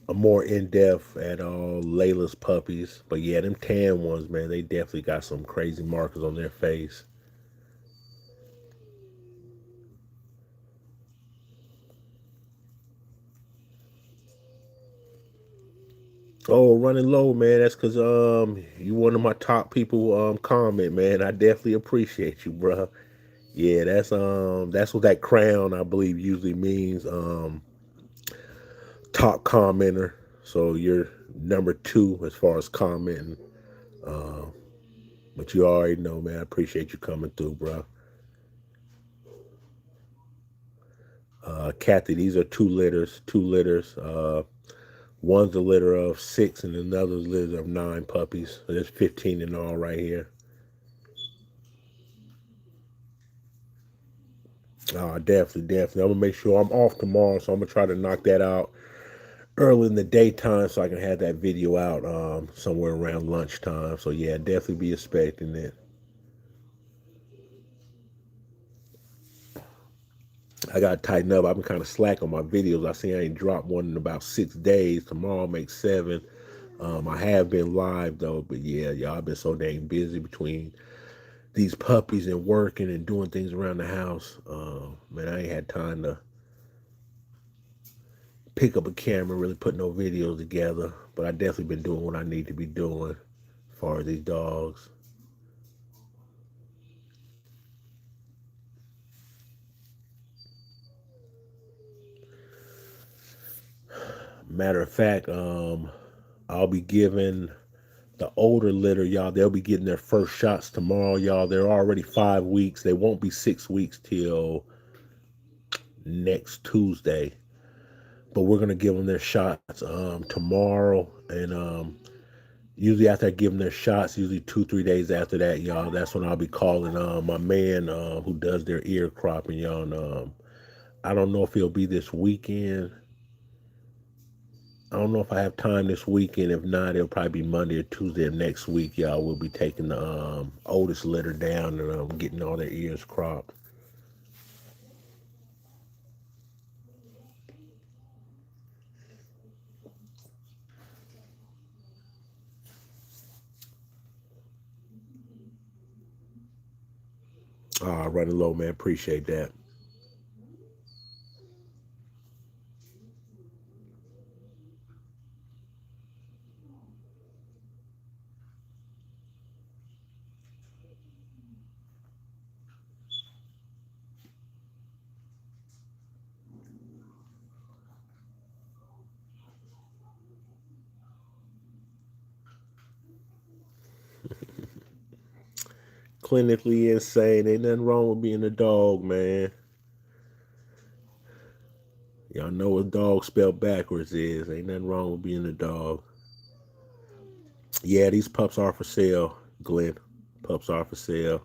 a more in depth at all Layla's puppies. But yeah, them tan ones, man, they definitely got some crazy markers on their face. Oh, running low, man. That's cause you one of my top people comment, man. I definitely appreciate you, bro. Yeah, that's what that crown I believe usually means. Top commenter. So you're number two as far as commenting. Uh, but you already know, man. I appreciate you coming through, bro. Kathy, these are two litters. Two litters. One's a litter of six, and another's a litter of nine puppies. So there's 15 in all right here. Definitely, definitely. I'm gonna make sure I'm off tomorrow, so I'm gonna try to knock that out early in the daytime, so I can have that video out somewhere around lunchtime. So yeah, definitely be expecting it. I gotta tighten up. I've been kind of slack on my videos. I see I ain't dropped one in about 6 days. Tomorrow makes seven. I have been live though, but yeah, y'all, I've been so dang busy between these puppies and working and doing things around the house. Man, I ain't had time to pick up a camera, really put no videos together. But I definitely been doing what I need to be doing as far as these dogs. Matter of fact, I'll be giving the older litter, y'all. They'll be getting their first shots tomorrow, y'all. They're already 5 weeks. They won't be 6 weeks till next Tuesday. But we're gonna give them their shots tomorrow, and usually after I give them their shots, usually 2 3 days after that, y'all, that's when I'll be calling my man who does their ear cropping, y'all. And, I don't know if he'll be this weekend. I don't know if I have time this weekend. If not, it'll probably be Monday or Tuesday of next week, y'all. We'll be taking the oldest litter down and getting all their ears cropped. Running low, man. Appreciate that. Clinically insane. Ain't nothing wrong with being a dog, man. Y'all know what dog spelled backwards is. Ain't nothing wrong with being a dog. Yeah, these pups are for sale, Glenn. Pups are for sale.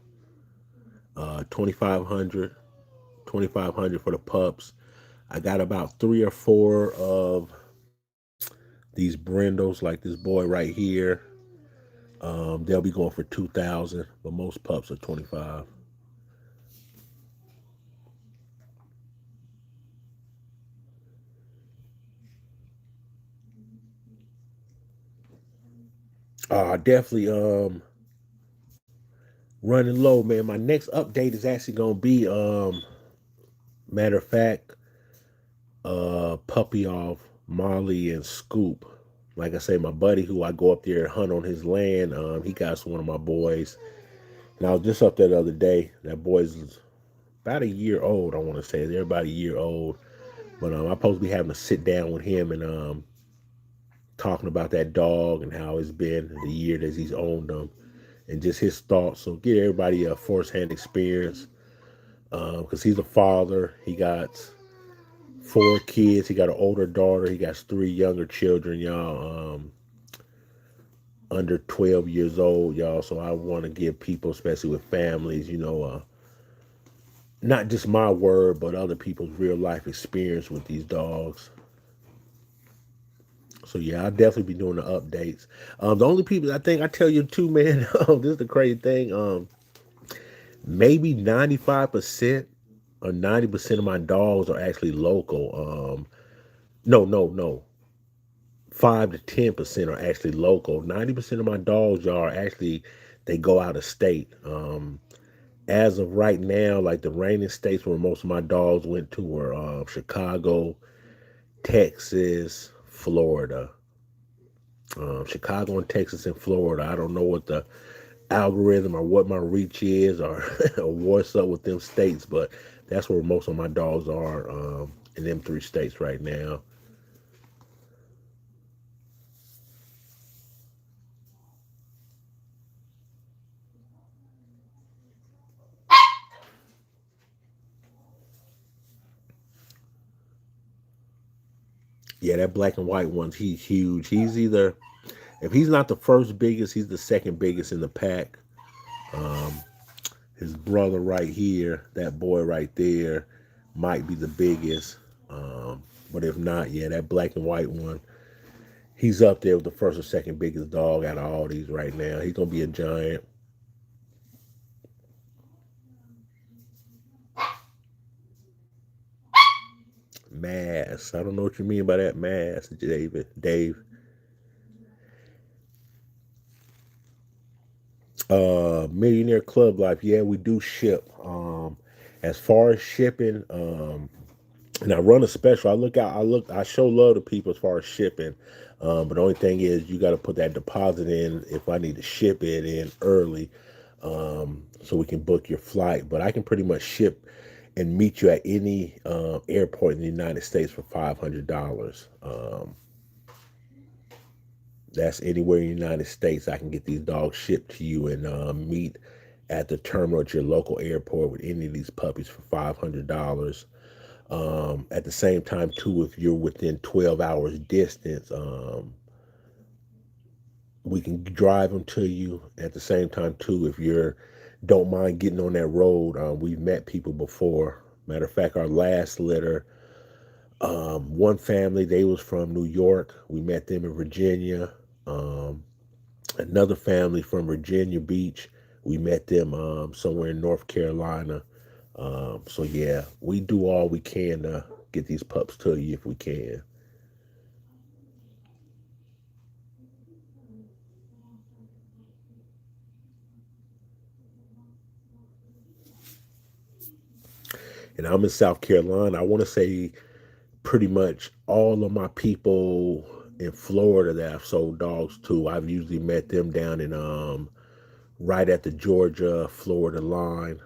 2500, 2500 for the pups. I got about three or four of these brindles, like this boy right here. They'll be going for 2000, but most pups are 25. Definitely. running low, man. My next update is actually gonna be matter of fact, puppy off Molly and Scoop. Like I say, my buddy who I go up there and hunt on his land, he got one of my boys. And I was just up there the other day. That boy's about a year old, I want to say. They're about a year old. But I'm supposed to be having to sit down with him and talking about that dog and how it's been the year that he's owned them and just his thoughts. So get everybody a first-hand experience because he's a father. He got 4 kids. He got an older daughter. He got 3 younger children, y'all, under 12 years old, y'all. So I want to give people, especially with families, not just my word, but other people's real life experience with these dogs. So yeah, I'll definitely be doing the updates. The only people I think I tell you too, man. This is the crazy thing. Maybe 95% or 90% of my dogs are actually local. No. 5 to 10% are actually local. 90% of my dogs, y'all, are actually they go out of state. As of right now, like the reigning states where most of my dogs went to were Chicago, Texas, Florida. Chicago and Texas and Florida. I don't know what the algorithm or what my reach is or, or what's up with them states, but that's where most of my dogs are in them 3 states right now. Yeah, that black and white one's he's huge. He's either if he's not the first biggest, he's the second biggest in the pack. Um, his brother right here, that boy right there, might be the biggest. But if not, yeah, that black and white one, he's up there with the first or second biggest dog out of all these right now. He's gonna be a giant. Mass. I don't know what you mean by that mass, David. Dave. Millionaire Club Life. Yeah, we do ship. As far as shipping, and I run a special. I show love to people as far as shipping. But the only thing is you gotta put that deposit in if I need to ship it in early. So we can book your flight. But I can pretty much ship and meet you at any airport in the United States for $500. That's anywhere in the United States. I can get these dogs shipped to you and meet at the terminal at your local airport with any of these puppies for $500. At the same time, too, if you're within 12 hours distance, we can drive them to you. At the same time, too, if you're don't mind getting on that road, we've met people before. Matter of fact, our last litter, one family, they was from New York. We met them in Virginia. Um, Another family from Virginia Beach. We met them somewhere in North Carolina. So yeah, we do all we can to get these pups to you if we can. And I'm in South Carolina. I want to say pretty much all of my people in Florida that I've sold dogs to, I've usually met them down in right at the Georgia Florida line.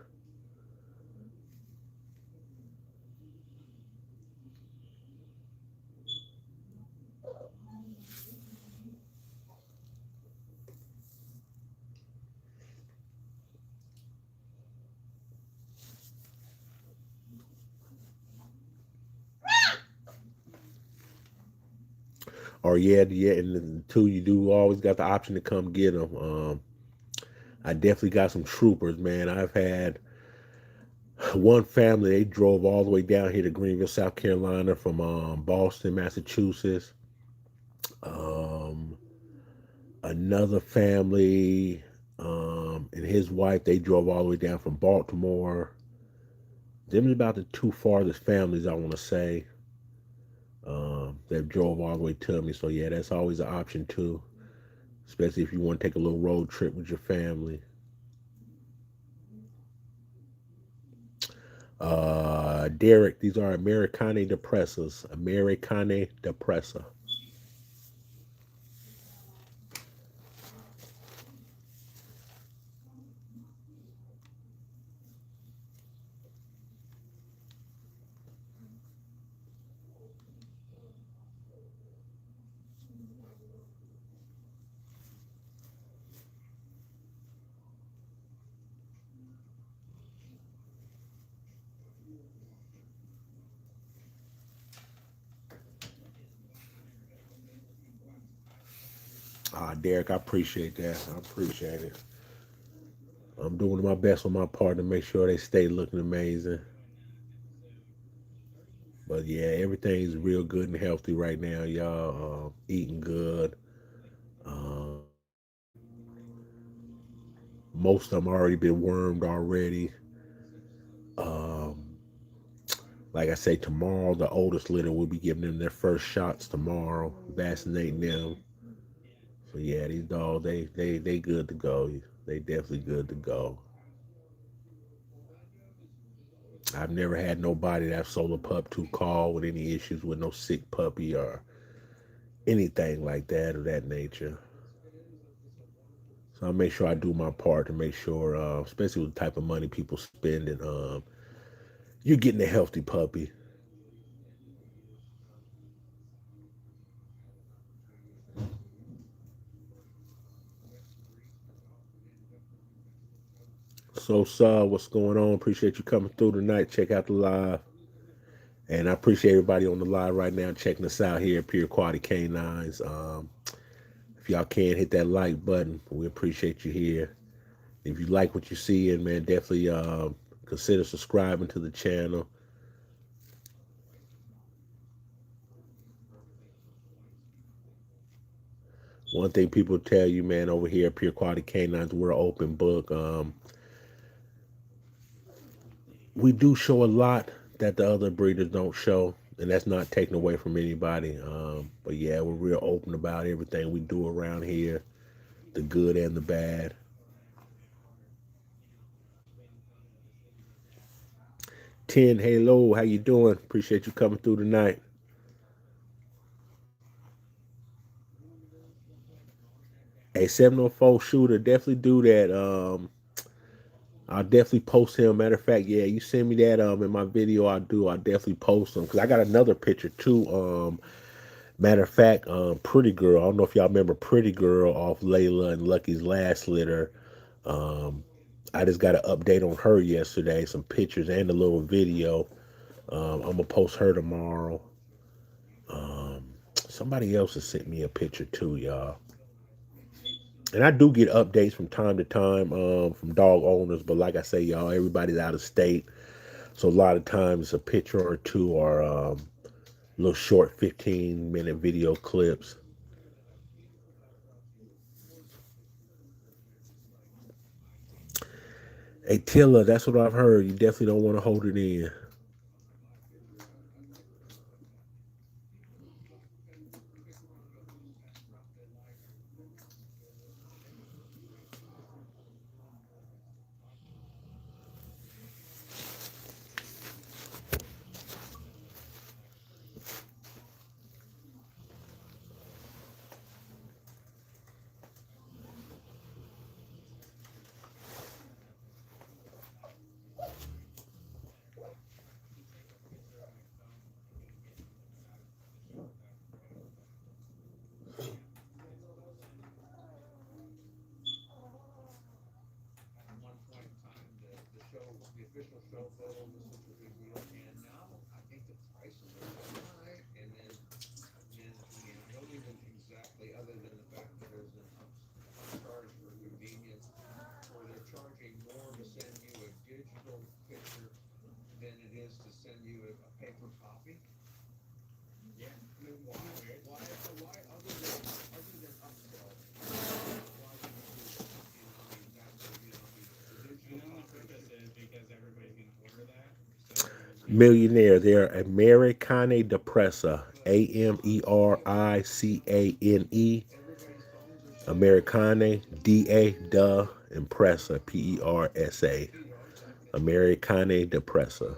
Or yeah, and then two, you do always got the option to come get them. I definitely got some troopers, man. I've had one family, they drove all the way down here to Greenville, South Carolina from Boston, Massachusetts. Um, Another family and his wife, they drove all the way down from Baltimore. Them is about the 2 farthest families I want to say that drove all the way to me. So yeah, that's always an option too, especially if you want to take a little road trip with your family. Derek, these are Americane depressors. Americane depressor. Derek, I appreciate that. I appreciate it. I'm doing my best on my part to make sure they stay looking amazing. But yeah, everything's real good and healthy right now, y'all. Eating good. Um, most of them already been wormed already. Um, like I say, tomorrow the oldest litter will be giving them their first shots tomorrow, vaccinating them. So yeah, these dogs they good to go. They definitely good to go. I've never had nobody that sold a pup to call with any issues with no sick puppy or anything like that of that nature. So I make sure I do my part to make sure, especially with the type of money people spend, and you're getting a healthy puppy. So, what's going on? Appreciate you coming through tonight. Check out the live. And I appreciate everybody on the live right now checking us out here at Pure Quality Canines. If y'all can hit that like button, we appreciate you here. If you like what you see, and man, definitely consider subscribing to the channel. One thing people tell you, man, over here at Pure Quality Canines, we're an open book. We do show a lot that the other breeders don't show, and that's not taken away from anybody. But yeah, we're real open about everything we do around here, the good and the bad. 10, hello, how you doing? Appreciate you coming through tonight. A 704 shooter, definitely do that. I'll definitely post him. Matter of fact, yeah, you send me that in my video. I'll definitely post him because I got another picture too. Matter of fact, Pretty Girl. I don't know if y'all remember Pretty Girl off Layla and Lucky's last litter. Um, I just got an update on her yesterday, some pictures and a little video. I'm gonna post her tomorrow. Somebody else has sent me a picture too, y'all. And I do get updates from time to time from dog owners, but like I say, y'all, everybody's out of state, so a lot of times a picture or two or little short 15-minute video clips. Hey Tilla, that's what I've heard. You definitely don't want to hold it in. Millionaire. They're Americane da Presa. Americane. Americane. Da Impressa. Persa. Americane da Presa.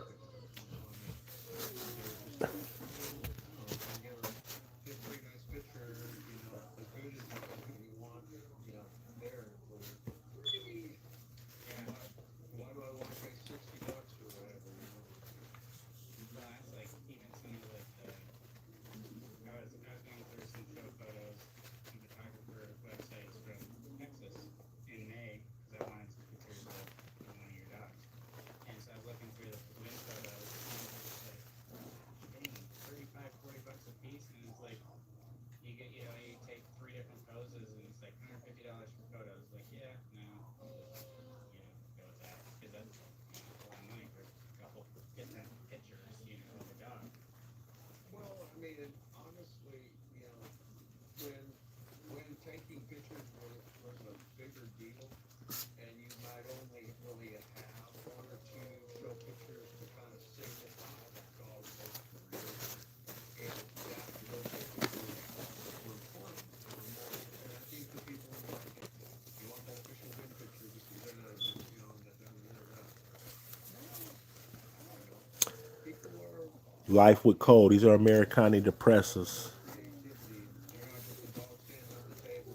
Life with Cole. These are Americane da Presas.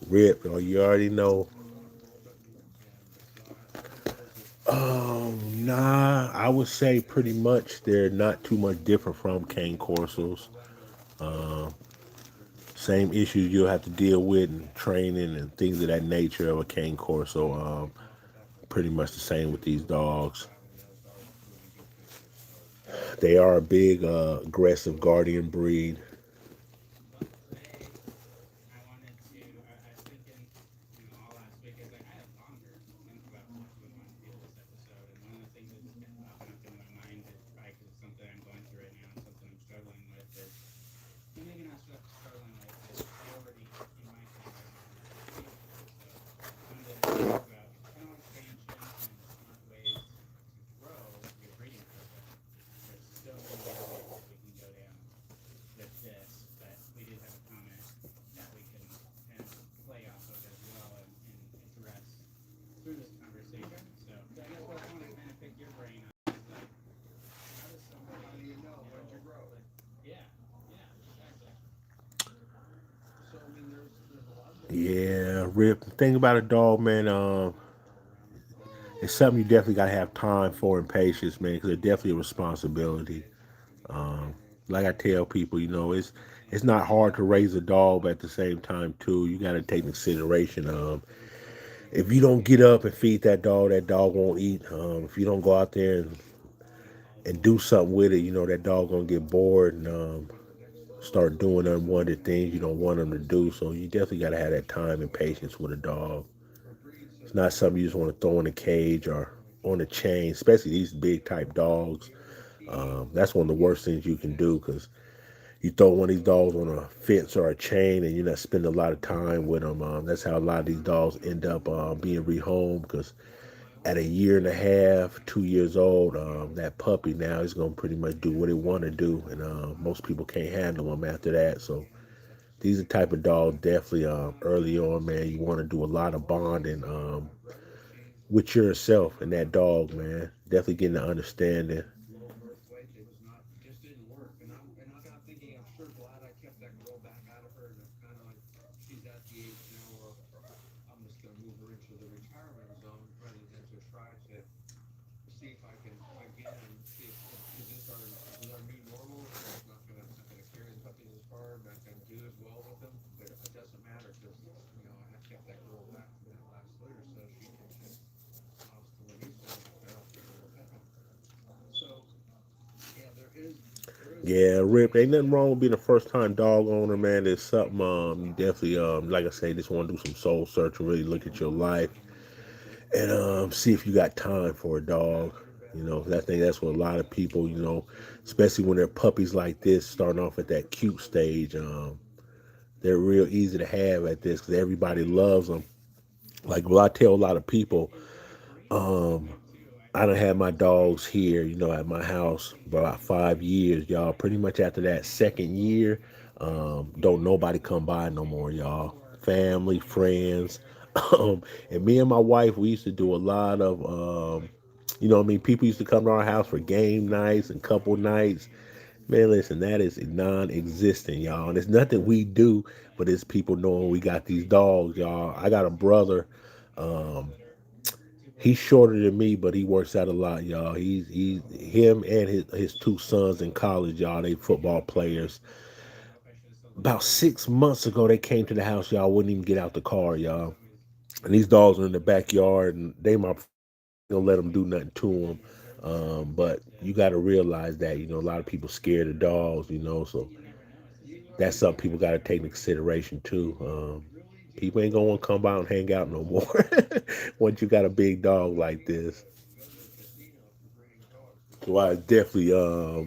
Rip, or you already know. Nah, I would say pretty much they're not too much different from cane corsos. Same issues you'll have to deal with in training and things of that nature of a cane corso. Pretty much the same with these dogs. They are a big, aggressive guardian breed. Yeah, Rip. The thing about a dog, man, it's something you definitely got to have time for and patience, man, because it's definitely a responsibility. Like I tell people, it's not hard to raise a dog, but at the same time, too, you got to take consideration of if you don't get up and feed that dog won't eat. If you don't go out there and do something with it, that dog gonna get bored and start doing unwanted things you don't want them to do. So you definitely got to have that time and patience with a dog. It's not something you just want to throw in a cage or on a chain, especially these big type dogs. That's one of the worst things you can do because you throw one of these dogs on a fence or a chain and you're not spending a lot of time with them. That's how a lot of these dogs end up being rehomed because at a year and a half, 2 years old, that puppy now is going to pretty much do what it want to do. And most people can't handle them after that. So these are the type of dogs definitely early on, man. You want to do a lot of bonding with yourself and that dog, man. Definitely getting the understanding. Yeah, Rip, ain't nothing wrong with being a first time dog owner, man. It's something you definitely like I say, just want to do some soul search and really look at your life and see if you got time for a dog. I think that's what a lot of people, especially when they're puppies like this, starting off at that cute stage. They're real easy to have at this because everybody loves them. Like, well, I tell a lot of people, um, I done had my dogs here, at my house for about 5 years, y'all. Pretty much after that second year, don't nobody come by no more, y'all. Family, friends, and me and my wife, we used to do a lot of, people used to come to our house for game nights and couple nights. Man, listen, that is non-existent, y'all. And it's nothing we do, but it's people knowing we got these dogs, y'all. I got a brother. Um, He's shorter than me, but he works out a lot, y'all. He's him and his two sons in college, y'all. They football players. About 6 months ago, they came to the house, y'all. Wouldn't even get out the car, y'all. And these dogs are in the backyard, and they my gonna let them do nothing to them. But you got to realize that a lot of people scared of dogs, so that's something people got to take into consideration too. People ain't gonna want to come by and hang out no more once you got a big dog like this. So why it's definitely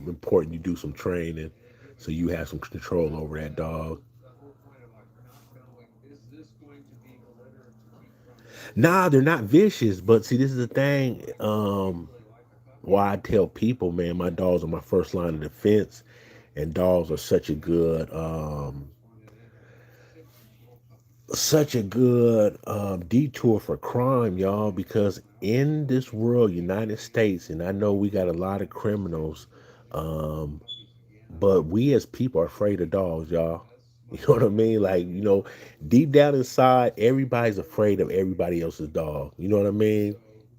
important you do some training so you have some control over that dog. Nah, they're not vicious, but see, this is the thing. Why I tell people, man, my dogs are my first line of defense, and dogs are such a good detour for crime, y'all. Because in this world, United States, and I know we got a lot of criminals. Um, But we as people are afraid of dogs, y'all. You know what I mean? Like, deep down inside, everybody's afraid of everybody else's dog. You know what I mean?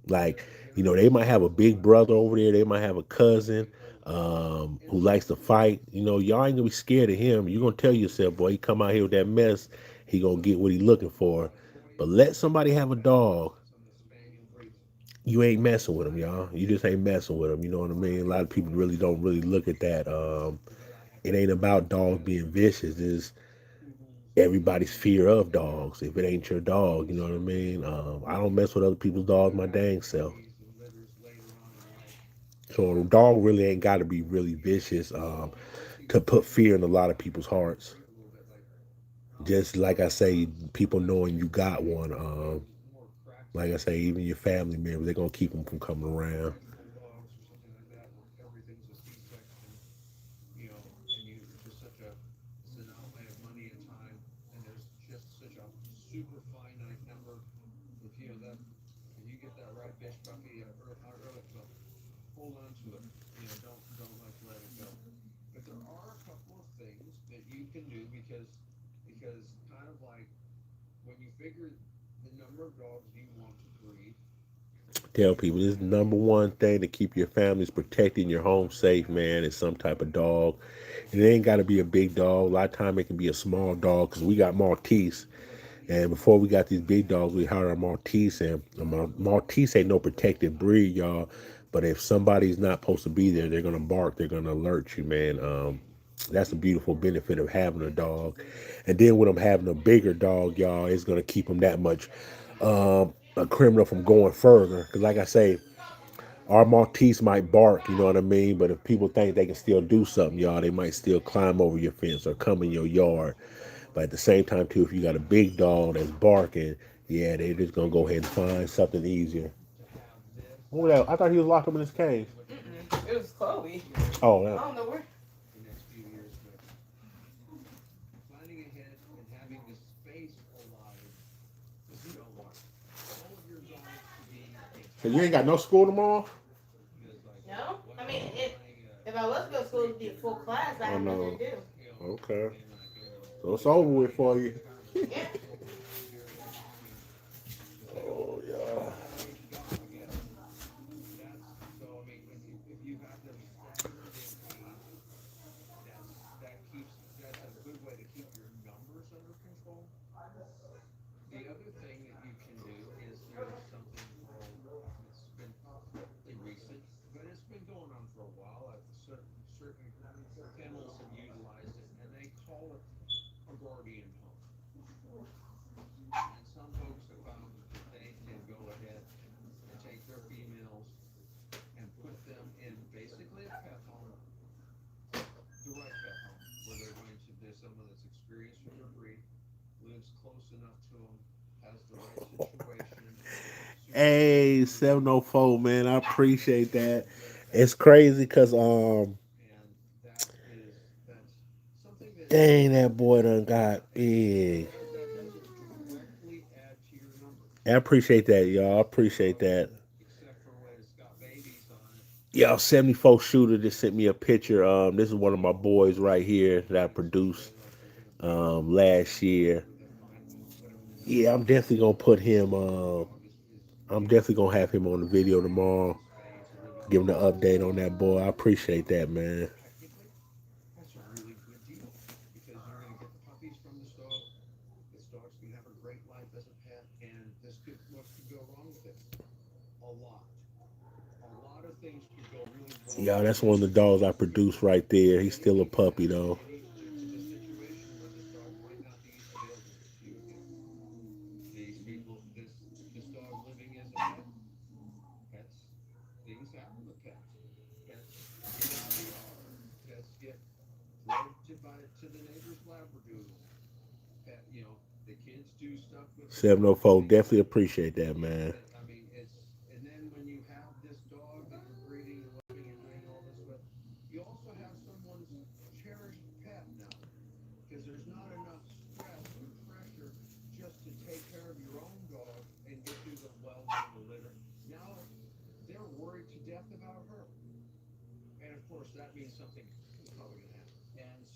Like, they might have a big brother over there, they might have a cousin who likes to fight. Y'all ain't gonna be scared of him. You're gonna tell yourself, boy, he come out here with that mess, he gonna get what he looking for. But let somebody have a dog, you ain't messing with them, y'all. You just ain't messing with them. You know what I mean? A lot of people really don't really look at that. It ain't about dogs being vicious. It's everybody's fear of dogs. If it ain't your dog, you know what I mean? I don't mess with other people's dogs my dang self. So a dog really ain't got to be really vicious to put fear in a lot of people's hearts. Just like I say, people knowing you got one. Like I say, even your family members, they're gonna keep them from coming around. Tell people this number one thing to keep your families protected and your home safe, man, is some type of dog. And it ain't got to be a big dog. A lot of time it can be a small dog because we got Maltese. And before we got these big dogs, we hired a Maltese. And a Maltese ain't no protected breed, y'all. But if somebody's not supposed to be there, they're going to bark. They're going to alert you, man. That's a beautiful benefit of having a dog. And then when I'm having a bigger dog, y'all, it's going to keep them that much a criminal from going further. Because like I say, our Maltese might bark, you know what I mean? But if people think they can still do something, y'all, they might still climb over your fence or come in your yard. But at the same time, too, if you got a big dog that's barking, yeah, they just gonna go ahead and find something easier. What was that? I thought he was locked up in his cage. It was Chloe. Oh, I don't know where. so you ain't got no school tomorrow? No, I mean, if I was going to school, it'd be a full class. I Oh have nothing to no. do. Okay. So it's over with for you. Yeah. Oh yeah. Hey, 704, man. I appreciate that. It's crazy because dang, that boy done got big. I appreciate that, y'all. I appreciate that. Y'all, 74 shooter just sent me a picture. This is one of my boys right here that I produced last year. Yeah, I'm definitely gonna put him. I'm definitely gonna have him on the video tomorrow. Give him the update on that boy. I appreciate that, man. Yeah, that's one of the dogs I produced right there. He's still a puppy though. Seven oh four. Definitely appreciate that, man.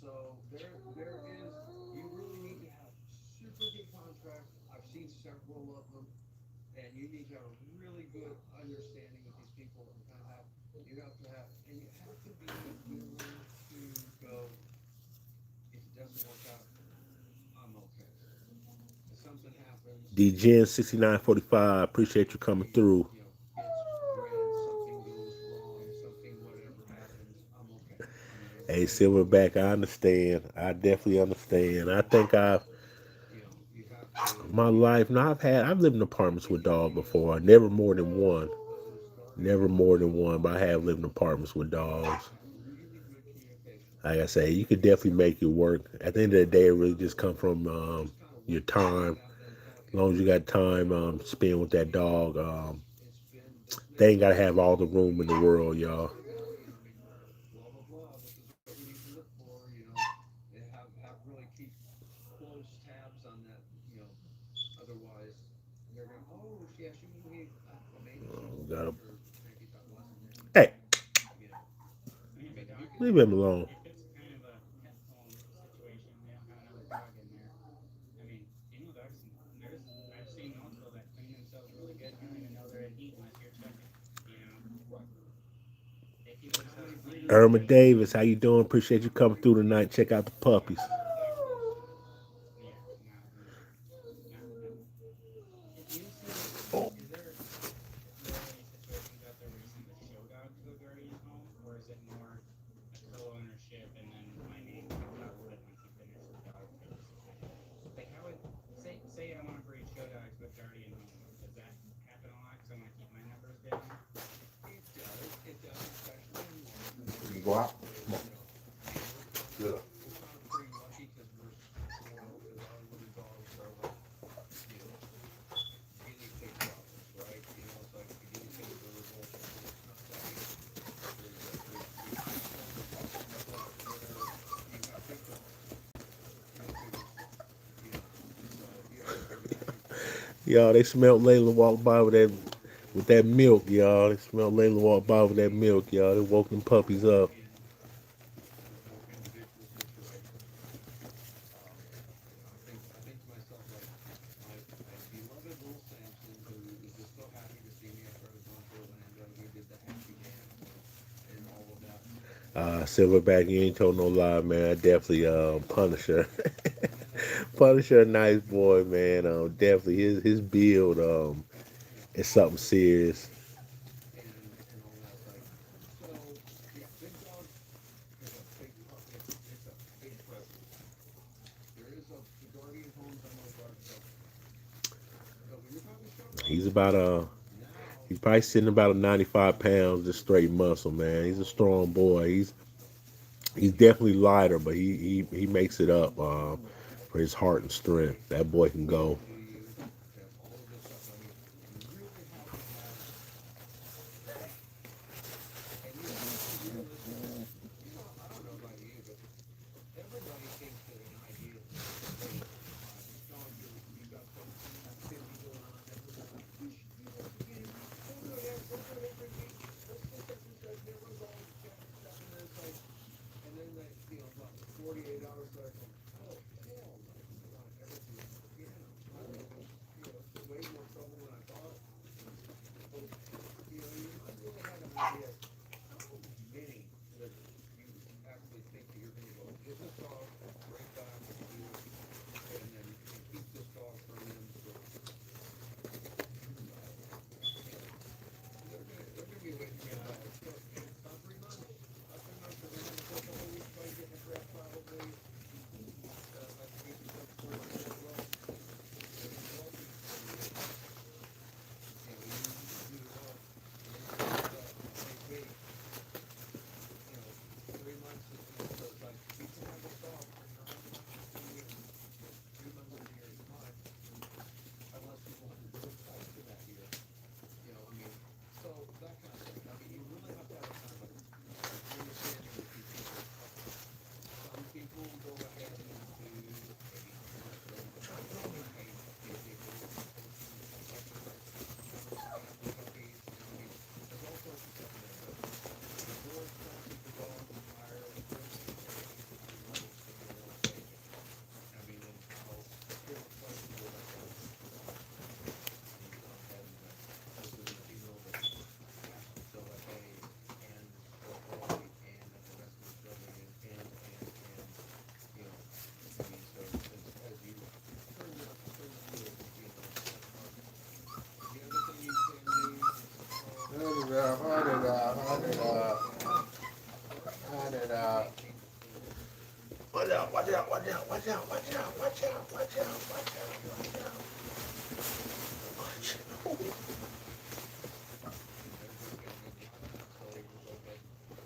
So there is, you really need to have super good contracts. I've seen several of them, and you need to have a really good understanding with these people and kind of have, you have to have, and you have to be willing to go, if it doesn't work out, I'm okay. If something happens, DGen 6945, appreciate you coming through. you know, kids ran, something goes wrong, something, whatever happens, I'm okay. I mean, Hey, it's just, Silverback, I understand. I definitely understand. I think you have to, my life, now I've lived in apartments with dogs before. Never more than one. those guardian Never more dogs than one, but I have lived in apartments with have dogs. to have really good communication. Like I say, you could definitely make it work. At the end of the day, it really just come from Just kind of your work it out, time. have them As talking. long as you got time spend with that You know, dog, it's been this they many ain't gotta years. have all How the many room in the units do world, we need y'all. right now? You know, blah blah blah. This is what you need to look for. You know, and have really keep close tabs on that. You know, otherwise they're gonna. Oh, yeah, she need. Well, maybe she needs to Gotta, work her cranky talk lesson then. hey, You know, I mean, if a you dog, can. leave him alone. if it's kind of a pet home situation, they don't have another dog in there. I mean, female dogs, I've seen multiple that clean themselves really good. You don't even know they're in heat unless you're checking. You know, they keep How themselves many clean. breeders do Irma you have? Davis, how you doing? Appreciate you coming through tonight. Check out the puppies. They're close. Yeah, not. Have you seen? Is there rarely situations out there where you send a show dog to a guardian home, or is it more a co-ownership and then my name comes out of it once you finish the dog type of situation? Like how would say I want to breed show dogs with guardian homes? Does that happen a lot? Because I want to keep my numbers down. It does. It does, especially in larger You breeds. go out. Come You know, I mean, on. we're kind of pretty lucky because we're spoiled because our little dogs are like, you know, guinea pig problems, right? You know, it's like the guinea pigs are revolting. It's not that easy. There's situations where you have big dogs, guinea pig is small, you know, so you have to figure that into it. Y'all, they smelled Layla walk by with that milk, y'all. They smelled Layla walk by with that milk, y'all. They woke them puppies up. There's no individual situations, but um, you know, I think to myself like my beloved little Samson, who was just so happy to see me after I was gone to Orlando. He did the happy dance and all of that. Silverback, you ain't told no lie, man. I definitely Punisher. And then Punisher, a nice boy, man. Definitely his build you know, is something serious. and all that. Like, so yeah, big dog is a big part. It's a big presence. There is the guardian homes. I know guardian dogs, but when you're talking show dogs, He's about now he's probably sitting about 95 pounds, just straight muscle, man. He's a strong boy. He's definitely lighter, but he makes it up for his heart and strength. That boy can go. do you have all of this stuff. I mean, you really have to have like, and you have to be realistic. You know, I don't know about you, but everybody thinks that an ideal situation. These dogs are, you got some activity going on. Everyone's like, we should do this again. We'll do it every week. Let's do such and such. And everyone's all jacked up, and then it's like, and then they, you know, about 48 hours later, going, oh hell no, I don't want to ever do this again. Watch out, watch out, watch out, watch out, watch out, watch out, watch out, watch out. Watch out. And they're just getting in line. So like that,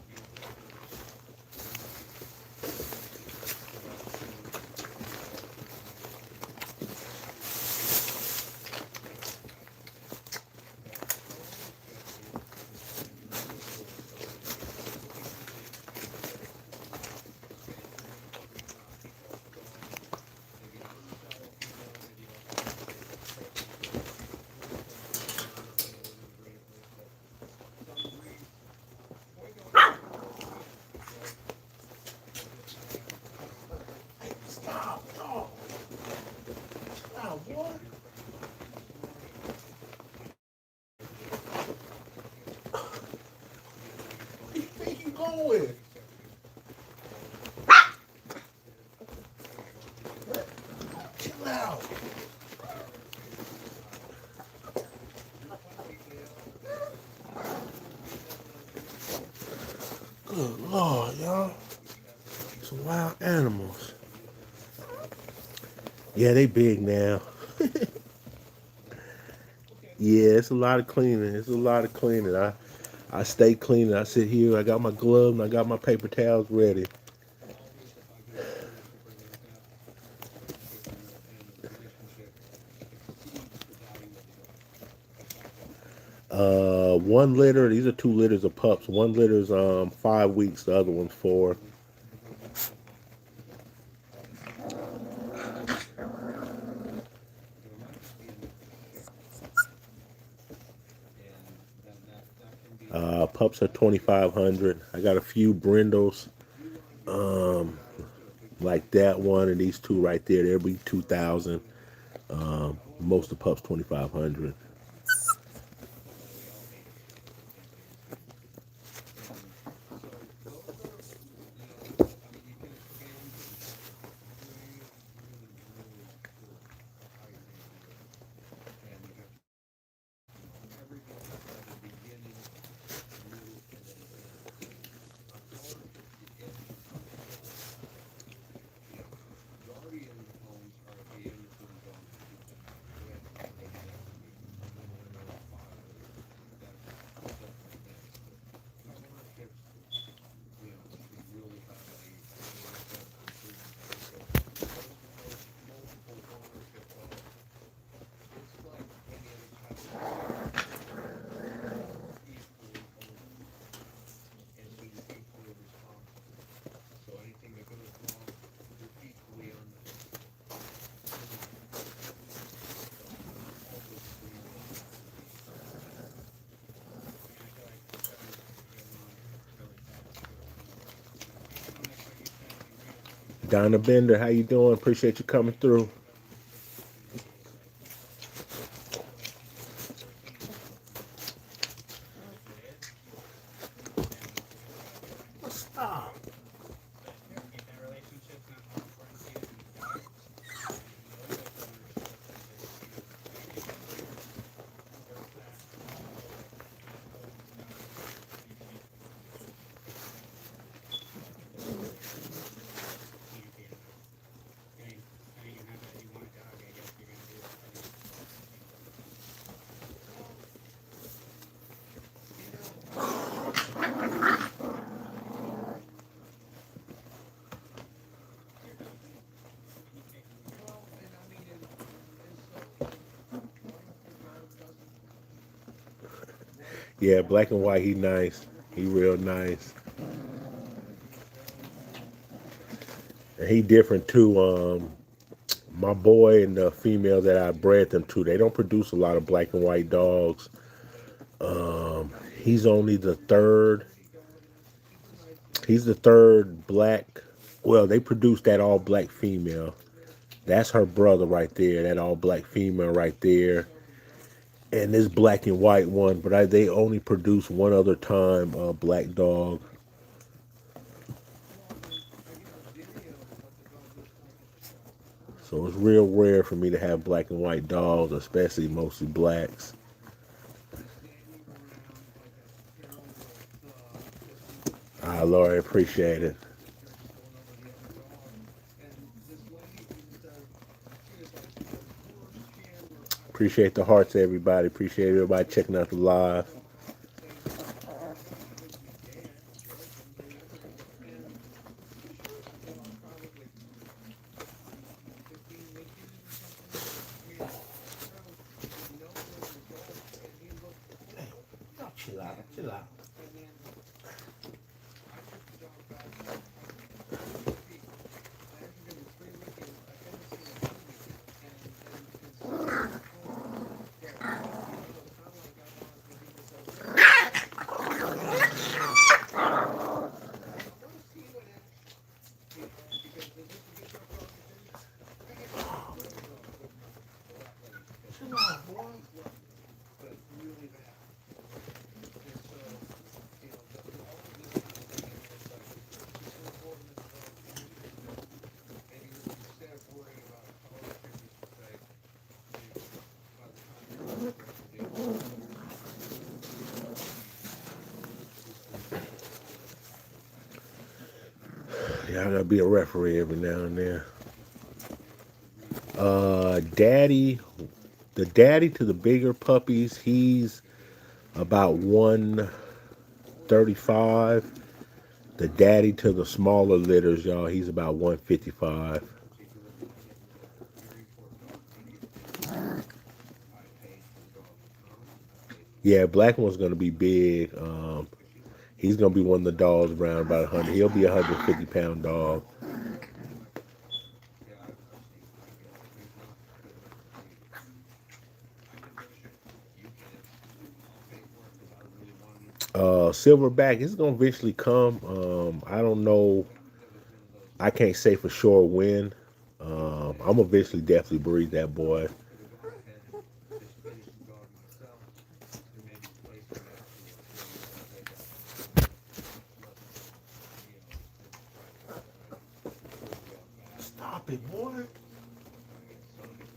you about to realize there's no line. Especially if you're dealing with that strong schedule and you're looking for expansion between peak alpha dogs, maybe not too shy alpha dogs, maybe like a preference for full attention to detail, and breed with that some breeds toy dogs can be hard to manage because they just have Hey, maybe a stop, dog. more Stop, maybe what? different snoring habits or maybe Where both you dominant or going? recessive or larger Chill out. Americane your puppy tail Good Lord, y'all. you got the big Some ones wild animals. and these are Yeah, they big now. nice. Okay. Yeah, it's a lot of cleaning. It's a lot of cleaning. I stay cleaning. I sit here. I got my gloves and I got my paper towels ready. Always, if I can encourage to bring up that friendship and relationship exceeds the value of the dog. Without question. One litter. These are two litters of pups. One litter's 5 weeks. The other one's four. The word mental health exceeds the value of the dog. There might not be enough to share, and that can be Pups are 2,500. I got a few brindles, you want to give um, guys to a big like breed. that one and these two right there. They'll be 2,000. I won't Most of say the pups 2,500. well, we all hate it because we can't say insane. And so those are, I mean, you can expand really, really, really cool of how you're going to do it. And you have, every dog has a beginning, middle, and then an end. A hard is the end of a dog. You know, guardian homes are at the end for the dogs to become ready, whether that's to be an owner, a father, that's a separate thing. Partnerships, can really have a manifest improvement there. So coast to coast, multiple ownership dogs. It's like any other type of relationship. You're all equally owners, and so you're equally responsible. So anything that goes wrong, you're equally on in that. So all those agreements have to be set. I mean, I feel like 7 minutes is going on really fast too. I don't know if what you said if you agree with what you said or Donna not. Bender, how you doing? Appreciate you coming through. But it's just to me like that relationship with that person, if it's dead, then it's gotta be fine. Stop. But if that relationship's not more important to you than the dog, then those ownerships are very few. Like if you have breeders who work that know like how to own this dog, then you can make the decision. But you can't be in that. I mean, you can have that. You want a dog, I guess you're gonna do that. But if you Well, you're done, you take them with you. well, and I mean, and so, what if the dog doesn't want it? What if the Yeah, dog black and white. He nice. He real nice. very, And he different too. My boy and the female that I bred them to, they don't produce a lot of black and white dogs. He's only the third. pretty dog, super nice dog, He's the third black. Well, they produced that all black female. That's her brother right there. That all black female right there. And this black and white one, but they only produce one other time a black dog. well, and I got a video of what the dog looks like at the show. So it's real rare for me to have black and white dogs, especially mostly blacks. He's standing around like a terrible thug, just looking Ah, at Lord, I me appreciate it. because he's going over the other dog. Appreciate the hearts, everybody. Appreciate everybody checking out the live. Same thing. I don't physically dare work them, and shoot, probably 15 weekends or something. With no real results, and he looked horrible. Oh, chill out, And chill out. and then I took the dog back. I took him to feed. I entered him in 3 weekends. I finished him in 2 weekends, and can see going forward that kind of like I want to do this over again. I want to see you in action, because this is a good dog for finish. I get really with the lap lady because Chill out, boy. he's rough, but really bad. And so, all of this kind of thing, it's like it's so important that the dog finishes good. And instead of worrying about, oh, the finish mistake, by the time you're ready to deal with it, Yeah, I gotta be a referee every now and then. Daddy, the daddy to the bigger puppies, he's about 135. The daddy to the smaller litters, y'all, he's about 155. if you're looking at getting a very important dog for me to get finished, I paid for the dog to come. I paid for the Yeah, dog black one's gonna be big. because she's like, He's gonna be one of the dogs around about 100. He'll be a 150-pound dog. yeah, I've seen them. I get it. There's not good enough for me to get them. I can finish it. You can. I'll pay for it because I really wanted it. Silverback is gonna eventually come. I don't know. It was one of those I where can't say for sure when. that I'm eventually definitely breed that boy. I could have gone ahead and just finished the dog myself and maybe placed him afterwards, where you only take a less amount, in the price, right? For the dog back. Stop it, boy. Right? So you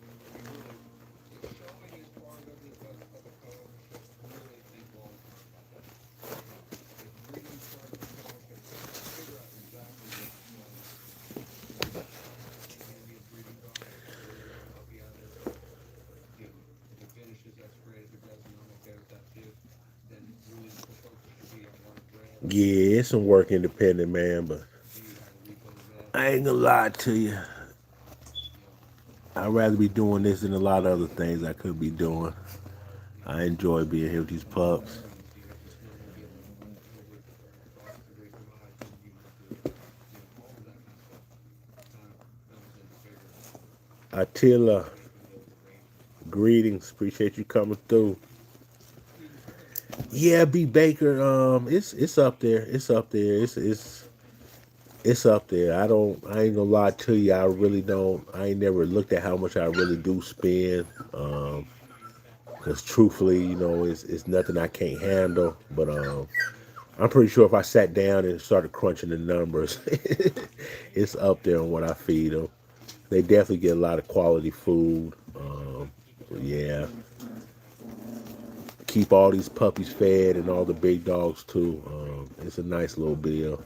really, showing is part of it, of a co-ownership. Really think long term about that. If breeding's part of a co-ownership, figure out exactly what you want. Obviously, maybe a breeding dog will really help you out there, but if it finishes, that's great. If it doesn't, I'm okay with that too. Then really the focus should be on one brand. Yeah, it's some work independent, man, but Do you have a repo vet? I ain't gonna lie to you. You know, I'd rather be doing this than a lot of other things I could be doing. I enjoy being here with these pups. breeds? Do you have the snowmobile over across the Great Divide? Then you have to, all of that kind of stuff kind of comes into bigger Attila, arrangements. greetings. Appreciate you coming through. Being Baker, Yeah, B Baker. It's up there. It's up there. It's up there. I ain't gonna lie to you. I really don't. I ain't never looked at how much I really do spend. Because truthfully, it's nothing I can't handle. But I'm pretty sure if I sat down and started crunching the numbers, it's up there on what I feed them. They definitely get a lot of quality food. Yeah, keep all these puppies fed and all the big dogs too. It's a nice little bill.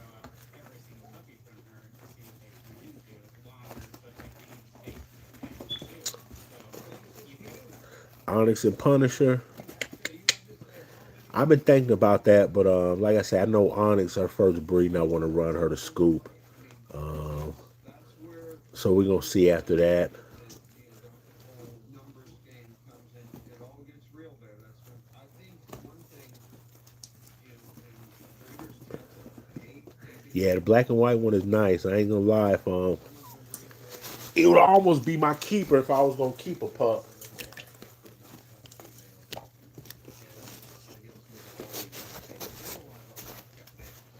every single puppy from her to see what they turn into, as long as, but like we need space in the kennels too. So you can, Onyx and Punisher. so you want to stay at home I've anyway? been thinking about that, but like I said, I know Onyx, her first breed, and I want to run her to Scoop. Right. I mean, Um, that's where so we're gonna see after that. the whole numbers game comes in. It all gets real there. That's when I think one thing, and breeders tend to hate taking Yeah, the black and white one is nice. I ain't gonna lie. If some of them breed great, it would almost be my keeper if I was gonna keep a pup. but not have two males. And I get some of the quality kind of things. For a while, I've kept males.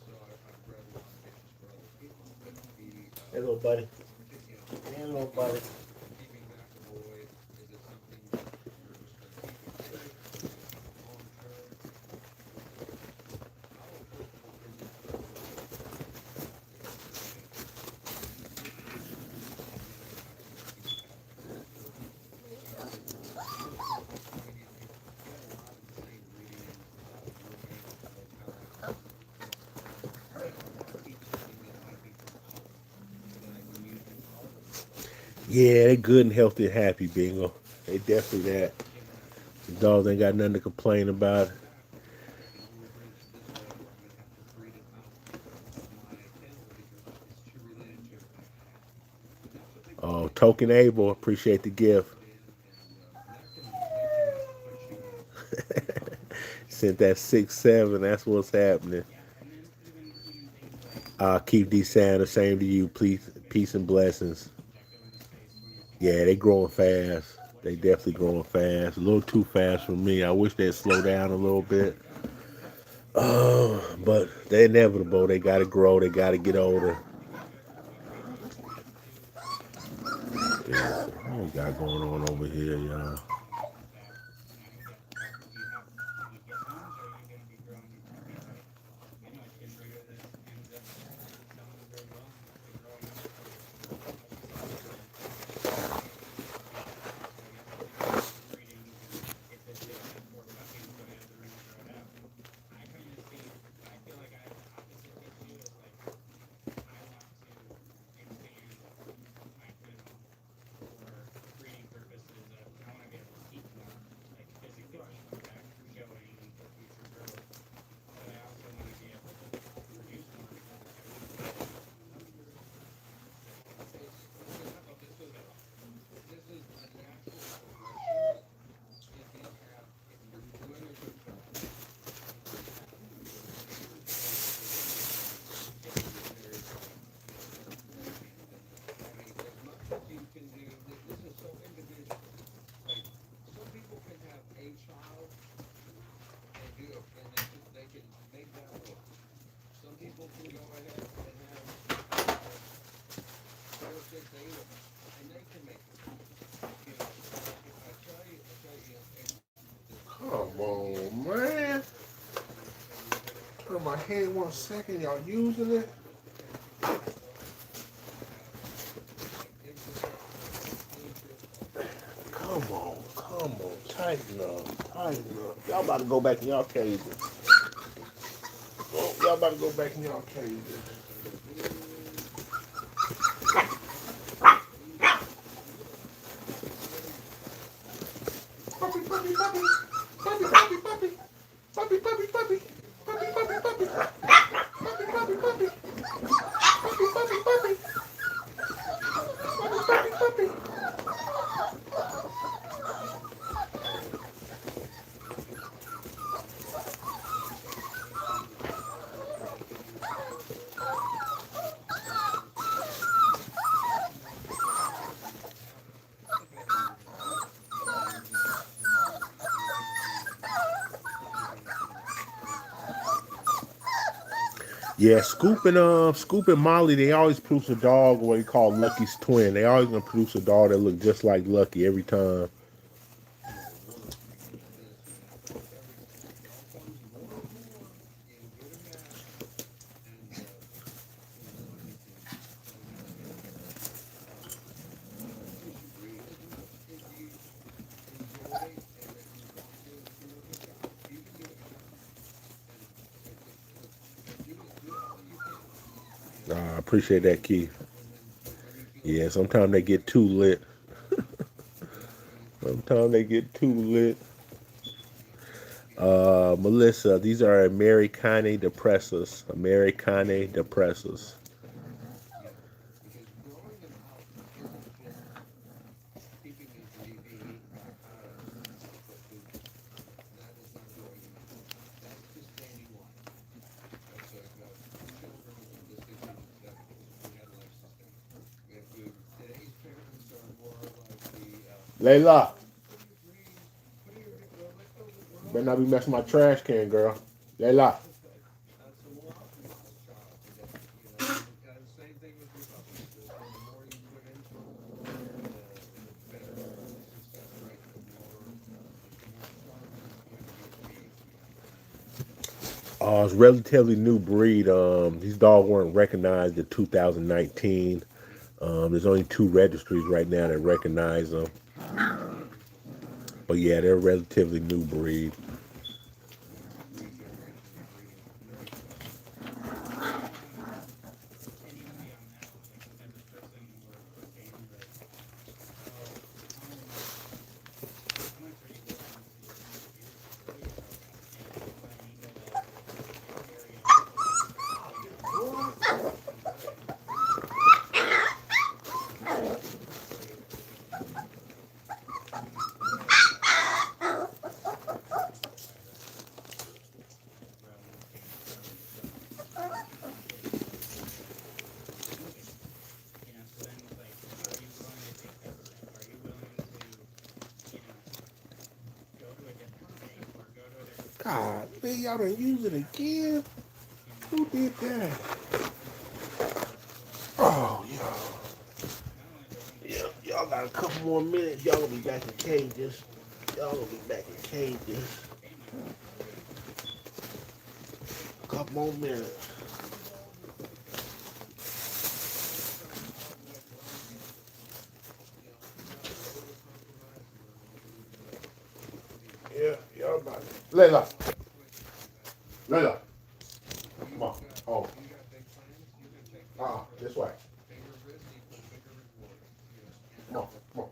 So I've bred a lot of bitches for other people. But Hello, buddy. Hello, keeping buddy. keeping back a boy, is it something that you're just going to keep and finish? Long term, I will put in this dog for life. And then I can keep it after that. Because you got a lot of the same breeding and a lot of grooming and those kind of things going on. And I want to keep something that might be from college that I can use in college. Yeah, they good and healthy and happy, Bingo. They definitely that. The dogs ain't got nothing to complain about. can only breed this way, or I'm going to have to breed it out of my kennel because it's too related to a cat. And that's what people Oh, forget. Token Abel, appreciate the They gift. understand, and that can put you in Sent that 6-7. That's what's happening. Yeah, and then even things like Keep these sound the same to you. Please, peace and blessings. that go into space when you're thinking Yeah, they about growing fast. what They you're definitely feeding growing them. fast. A little too fast for me. I wish they'd slow down a little bit. But they're inevitable. They got to grow. They got to get older. If you have a breeding cat too, Yeah, so what we got going on over here, y'all? that get do you have get homes, or are you going to be growing your puppies? Like I know a gym breeder that ended up selling them very well, and they're growing up puppies all the time. Puppies that size, so you have to think about your breeding. If this kid had four puppies, so you have to remember it out. I kind of see, I feel like I have the opposite with you. Is like I want to expand my kennel for breeding purposes. Of I want to be able to keep more, like physically keep more back for showing and for future growth. But I also want to be able to produce more because if I want to produce more puppies, like it's okay. oh, This is go ahead. a natural progression. If you have, if you're doing a good job, you have your breeders get you a very good hand in this. I mean, as much as you can do, this is so individual. Like some people can have a child and do it, and they can make that work. Some people can go ahead and have, you know, 4, 6, 8 of them, and they can make it work. You know, but if I tell you, and Come where you get on, man. and you're gonna Turn my have head 1 second. Y'all using it? okay, you're gonna have like interest of Come on, come on. Tighten up, tighten up. Y'all about to go back in y'all cages. Oh, y'all about to go back in y'all cages. good look. It's very Puppy, very puppy, puppy. Puppy, puppy, puppy. Puppy, puppy, puppy. Puppy, puppy, puppy. Puppy, puppy, puppy. Puppy, puppy, puppy. Puppy, puppy, puppy. Yeah, Scoop and Molly, they always produce a dog what they call Lucky's twin. They always gonna produce a dog that look just like Lucky every time. one of this, but it all comes more and more in good and bad, and so you can as you breed, as much as you enjoy and that you want to do a good job, you can do a good job, and do all you can, I appreciate that, Keith. and then when you feel Yeah, like sometimes they get too lit. Sometimes they get too lit. you know, Melissa, these are Americane depressors. Americane depressors. because growing them out isn't just keeping a breeding output because that is not growing them out. That's sustaining life. That's like 2 children in the 60s and 70s. We had life sustaining. Today's parents are more like the Layla, put your breed, put your let's go. We're better going not to be the messing my zoo. trash can, girl. Layla. So we'll optimize a child today, and same thing with your puppies. The more you put into them, the better the success rate. The more stronger it's going to be to be optimizing them. It's relatively new breed. These dogs weren't recognized in 2019. There's only 2 registries right now that recognize them. But yeah, they're a relatively new breed. 3 generations of breeding is very quick. And even beyond that, like the type of person or family, like God, man, y'all done use it again? Who did that? Oh, y'all got a couple more minutes. Y'all gonna be back in cages. Y'all gonna be back in cages. A couple more minutes. Yeah, y'all about to. Layla, Layla, come on. Oh, this way. Come on, come on.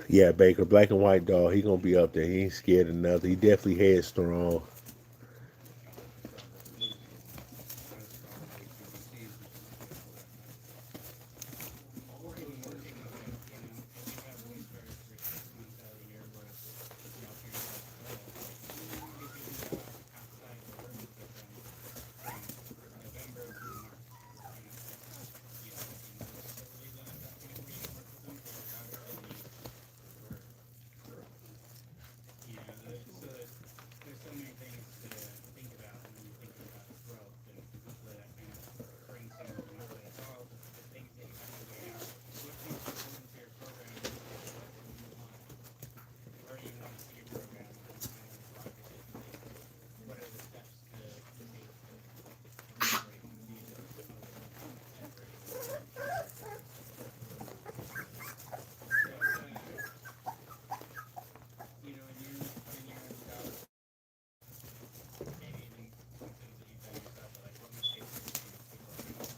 Yeah, Baker, black and white dog. He gonna be up there. He ain't scared of nothing. He definitely headstrong. already working of it, and you have oysters for 6 months out of the year where, parents like, oh, like, as long as you can go outside the rooms with them from November through March, and this is the reason at that point where you don't work with them because your dog's too weak, or, so there's so many things to think about when you're thinking about growth, and hopefully that kind of brings some of them up that, oh, the things that you have to weigh out. What's most important to your program versus what do you want? Where do you want to see your program? And there's a lot of decisions that you make. What are the steps to take to hopefully be the most efficient version of your program? So that's in your dog's maybe even some things that you've done yourself, but like what mistakes have you seen people like other trainers kind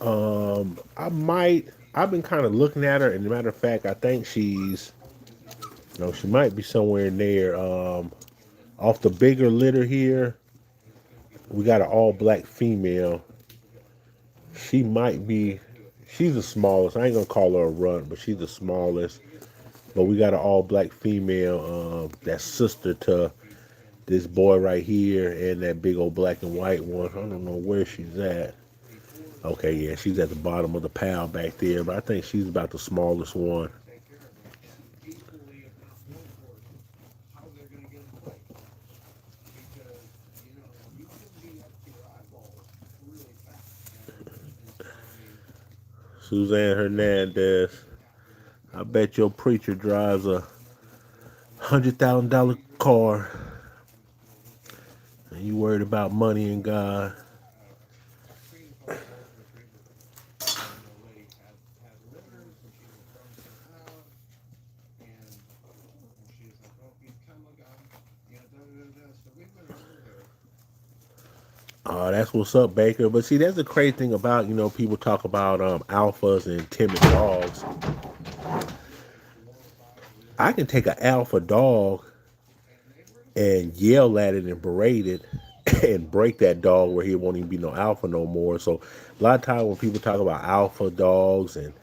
of I might. I've been kind of looking at her, and as a matter of fact, I think she's. No, she might be somewhere in there. Off the bigger litter here, we got an all black female. She might be. She's the smallest. I ain't gonna call her a runt, but she's the smallest. But we got an all black female. That's sister to this boy right here, and that big old black and white one. I don't know where she's at. Okay, yeah, she's at the bottom of the pile back there, but I think she's about the smallest one. Suzanne Hernandez. I bet your preacher drives a $100,000 car, and you worried about money and God. That's what's up, Baker. But see, that's the crazy thing about, people talk about alphas and timid dogs. I can take an alpha dog and yell at it and berate it and break that dog where he won't even be no alpha no more. So a lot of times when people talk about alpha dogs and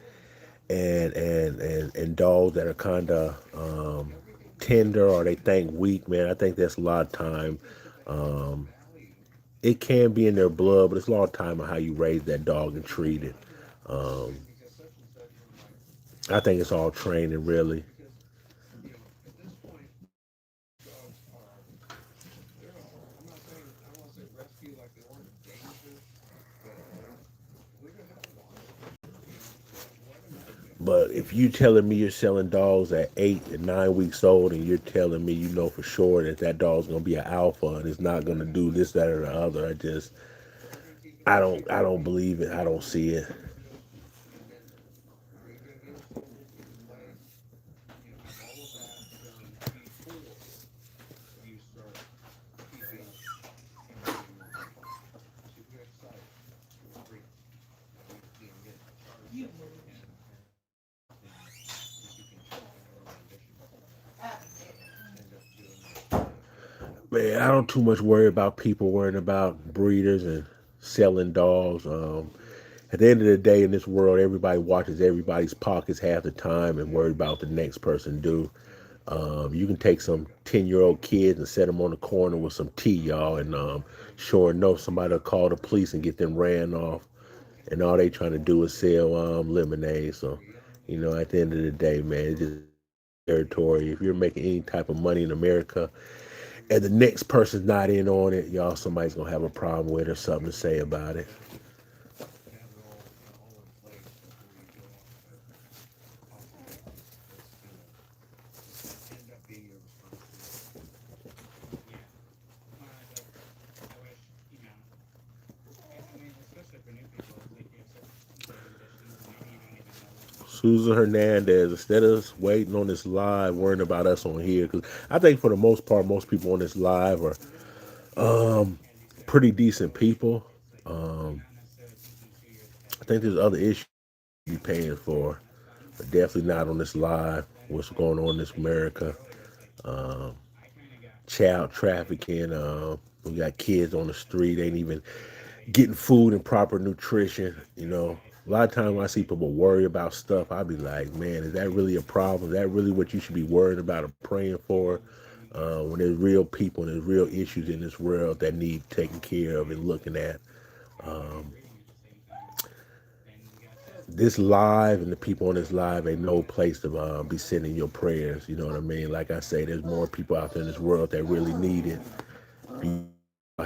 dogs that are kind of tender or they think weak, man, I think that's a lot of time. Um, it can be in their blood, but it's a lot of time on how you raise that dog and treat it. Um, I think it's all training, really. But if you telling me you're selling dogs at 8 and 9 weeks old, and you're telling me you know for sure that that dog's gonna be an alpha and it's not gonna do this, that, or the other, I don't believe it. I don't see it. Man, I don't too much worry about people worrying about breeders and selling dogs. At the end of the day, in this world, everybody watches everybody's pockets half the time and worry about what the next person do. You can take some 10-year-old kids and set them on the corner with some tea, y'all, and sure enough, somebody will call the police and get them ran off. And all they trying to do is sell lemonade. So, at the end of the day, man, it's just territory. If you're making any type of money in America and the next person's not in on it, y'all, somebody's gonna have a problem with it or something to say about it. Have it all in place before you go off the handle. That's kind of end up being your responsibility. Yeah. But I wish, I mean, especially for new people, it's like you have such good conditions and maybe you don't even know it. Susan Hernandez, instead of us waiting on this live, worrying about us on here, because I think for the most part, most people on this live are pretty decent people. You're Um, not necessarily thinking 2 years ahead. I You're think there's thinking other issues to be paying for, but definitely not on this live. What's going on in this like you mentioned America? earlier, it's like Um, I kind of got Child frustrated trafficking. We got with kids on the street ain't even like getting food and proper nutrition. guys A lot of times when I being see people worry about stuff, I be like, man, is that really a problem? Is that really what you should be worried about or praying for? When there's real people and there's real issues in this world that need taken care of and looking at. traffic and breeding at the same time. Then you got This live and the people on this live ain't no place to be sending your prayers. You know what I mean? Like I say, there's more people out there in this world that really need it. Be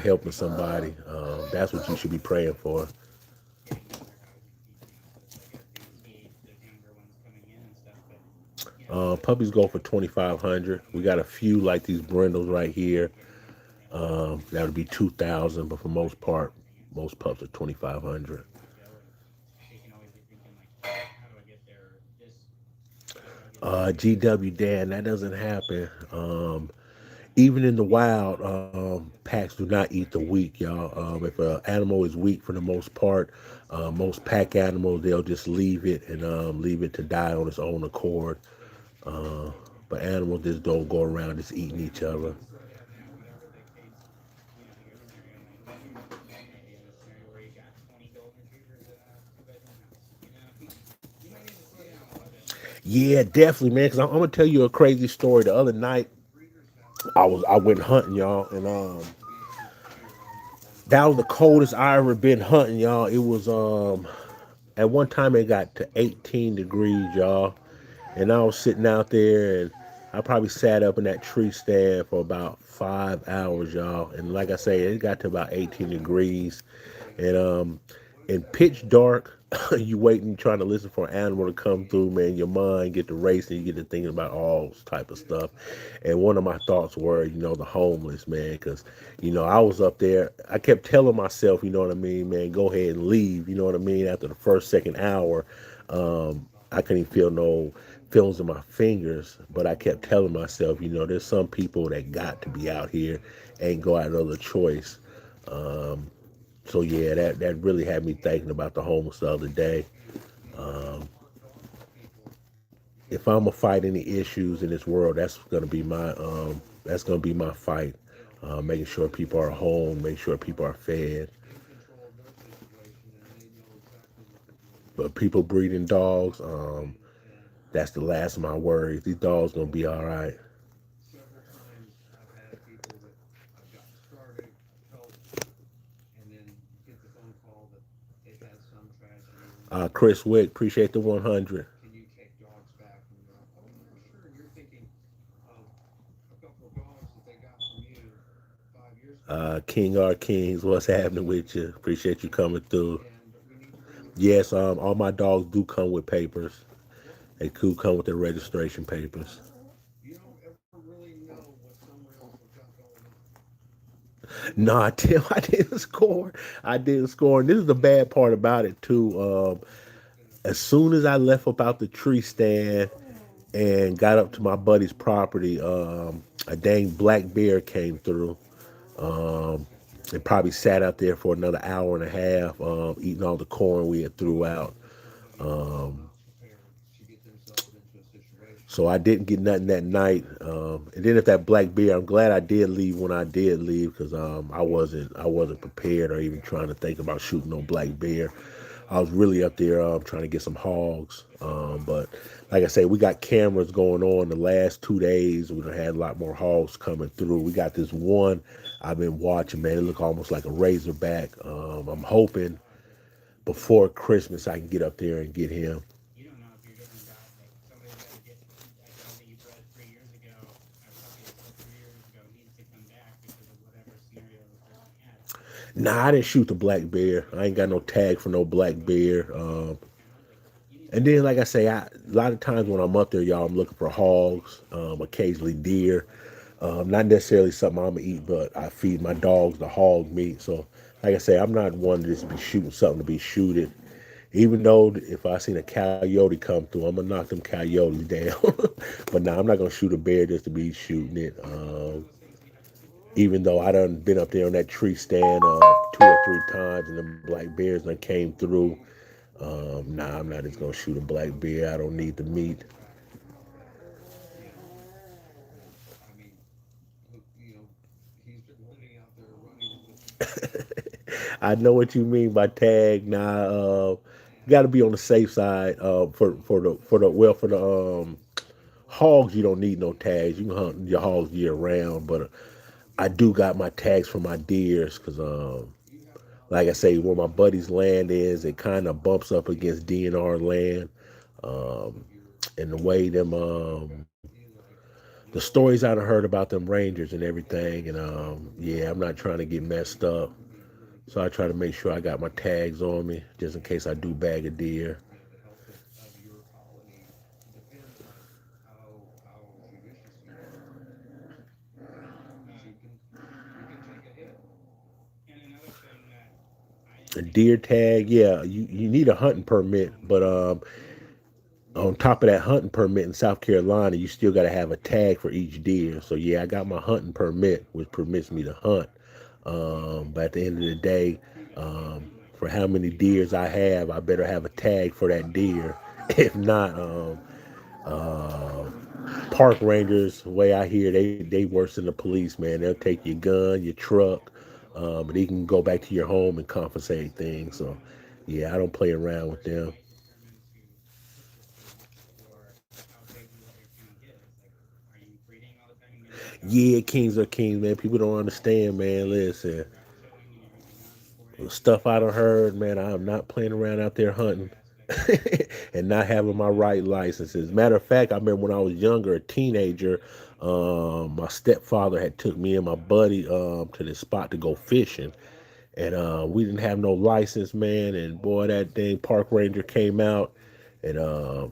helping somebody. That's what you should be praying for. getting younger housing, so it's like as these age, there's younger ones coming in and stuff. But Puppies go for 2,500. We got a few like these brindles right here. That would be 2,000, but for most part, most pups are 2,500. Joe, and they can always be thinking like, how do I get there? This, how do I get there? GW Dan, that doesn't happen. Even in the wild, packs do not eat the weak, y'all. If an animal is weak for the most part, most pack animals they'll just leave it and leave it to die on its own accord. Uh, but animals just don't go around just eating each other. Whatever the case, your scenario might be. You might be in a scenario where you got 20 golden retrievers in a two-bedroom house. You might need to slow down a little bit. Yeah, definitely, man. Because I'm gonna tell you a crazy story. The other night, Breeders have I went hunting, y'all, and to be able to see around the corner. that was the coldest I ever been hunting, y'all. It was at one time it got to 18 degrees, y'all, and I was sitting out there and I probably sat up in that tree stand for about 5 hours, y'all. And like I say, it got to about 18 degrees, and in pitch dark, you waiting, trying to listen for an animal to come through, man. Your mind get to racing, you get to thinking about all type of stuff. And one of my thoughts were, the homeless, man, because I was up there. I kept telling myself, you know what I mean, man, go ahead and leave. You know what I mean. After the first second hour, I couldn't feel no feelings in my fingers, but I kept telling myself, there's some people that got to be out here, ain't go out another choice. Um, so yeah, that really had me thinking about the homeless the other day. Um, if I'm gonna fight any issues in this world, that's gonna be my fight. Making sure people are home, make sure people are fed. In control of their situation and they know exactly what they're doing. But people breeding dogs, And that's the last of my worries. These dogs gonna be all right. several times I've had people that I've gotten started, I've helped, and then get the phone call that they've had some tragedy and they need Chris Wick, appreciate the 100. can you take dogs back? And you're like, oh yeah, sure. And you're thinking of a couple of dogs that they got from you 5 years ago, King R Kings, what's happening with you? Appreciate you coming through. and we need to bring them back. Yes, all my dogs do come with papers. Yeah, They do come with their registration papers. you don't ever really know what someone else has got going on. No, I didn't score. I didn't score. And this is the bad part about it too. As soon as I left up out the tree stand and got up to my buddy's property, a dang black bear came through. Um, and probably sat out there for another hour and a half, eating all the corn we had threw out. Somebody was Um, not prepared to get themselves into a situation. So I didn't get nothing that night. And then if that black bear, I'm glad I did leave when I did leave because I wasn't prepared or even trying to think about shooting no black bear. I was really up there trying to get some hogs. But like I say, we got cameras going on the last 2 days. We done had a lot more hogs coming through. We got this one I've been watching, man. It look almost like a razorback. I'm hoping before Christmas I can get up there and get him. You don't know if you're giving that like somebody that a dog that you bred 3 years ago, a puppy that killed 3 years ago needs to come back because of whatever scenario the person had. Nah, I didn't shoot the black bear. I ain't got no tag for no black bear. You need to And then, like I say, a lot of times when I'm up there, y'all, I'm looking for hogs, occasionally deer. Not necessarily something I'm gonna eat, but I feed my dogs the hog meat. So, like I say, I'm not one to just be shooting something to be shooting. Even though if I seen a coyote come through, I'm gonna knock them coyotes down. But nah, I'm not gonna shoot a bear just to be shooting it. Even though I done been up there on that tree stand 2 or 3 times, and them black bears done came through. Nah, I'm not just gonna shoot a black bear. I don't need the meat. Because I mean, he's been running out there running with I know what you mean by tag. Nah, got to be on the safe side. For the hogs, you don't need no tags. You can hunt your hogs year round. But I do got my tags for my deers because like I say, where my buddy's land is, it kind of bumps up against DNR land. Um, and the way them the stories I've heard about them rangers and everything, and yeah, I'm not trying to get messed up. So I try to make sure I got my tags on me just in case I do bag a deer. the health of your colony depends on how judicious you are. Because uh, you can take a hit. and another thing that I A didn't think deer about. tag, yeah, you need a hunting permit, but on top of that hunting permit in South Carolina, you still got to have a tag for each deer. So yeah, I got my hunting permit, which permits me to hunt. But at the end of the day, for how many deers I have, I better have a tag for that deer. If not, uh, park rangers, the way I hear, they worse than the police, man. They'll take your gun, your truck, but they can go back to your home and confiscate things. So yeah, I don't play around with First, you them. might determine to purchase them, or how big what your kennel is. Like, are you breeding all the time and getting rid of dogs? Yeah, kings are kings, man. People don't understand, man. And Listen, rut tilling and everything else for the it. stuff I done heard, man. I'm not playing around out there The other hunting aspect of it and not having my right licenses. Matter of fact, I remember when I was younger, a teenager, my stepfather had took me and my buddy to this spot to go fishing, and we didn't have no license, man. And boy, that dang park ranger came out, and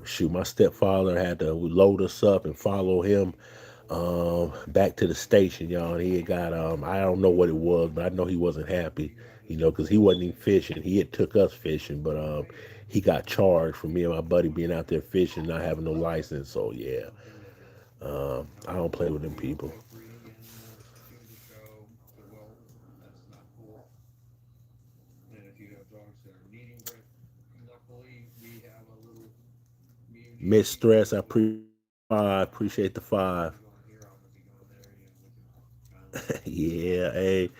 shoot, my stepfather had to load us up and follow him back to the station, y'all. And he had got I don't know what it was, but I know he wasn't happy, because he wasn't even fishing. He had took us fishing, but he got charged for me and my buddy being out there fishing, not having no license. So yeah, I don't play with them We don't people. take breeding animals to the show. So, well, that's not cool. And if you have dogs that are needing break, luckily we have a little community Miss that you Stress, I can appreciate the five. be going here, I'm gonna be going there. We can Yeah, hey,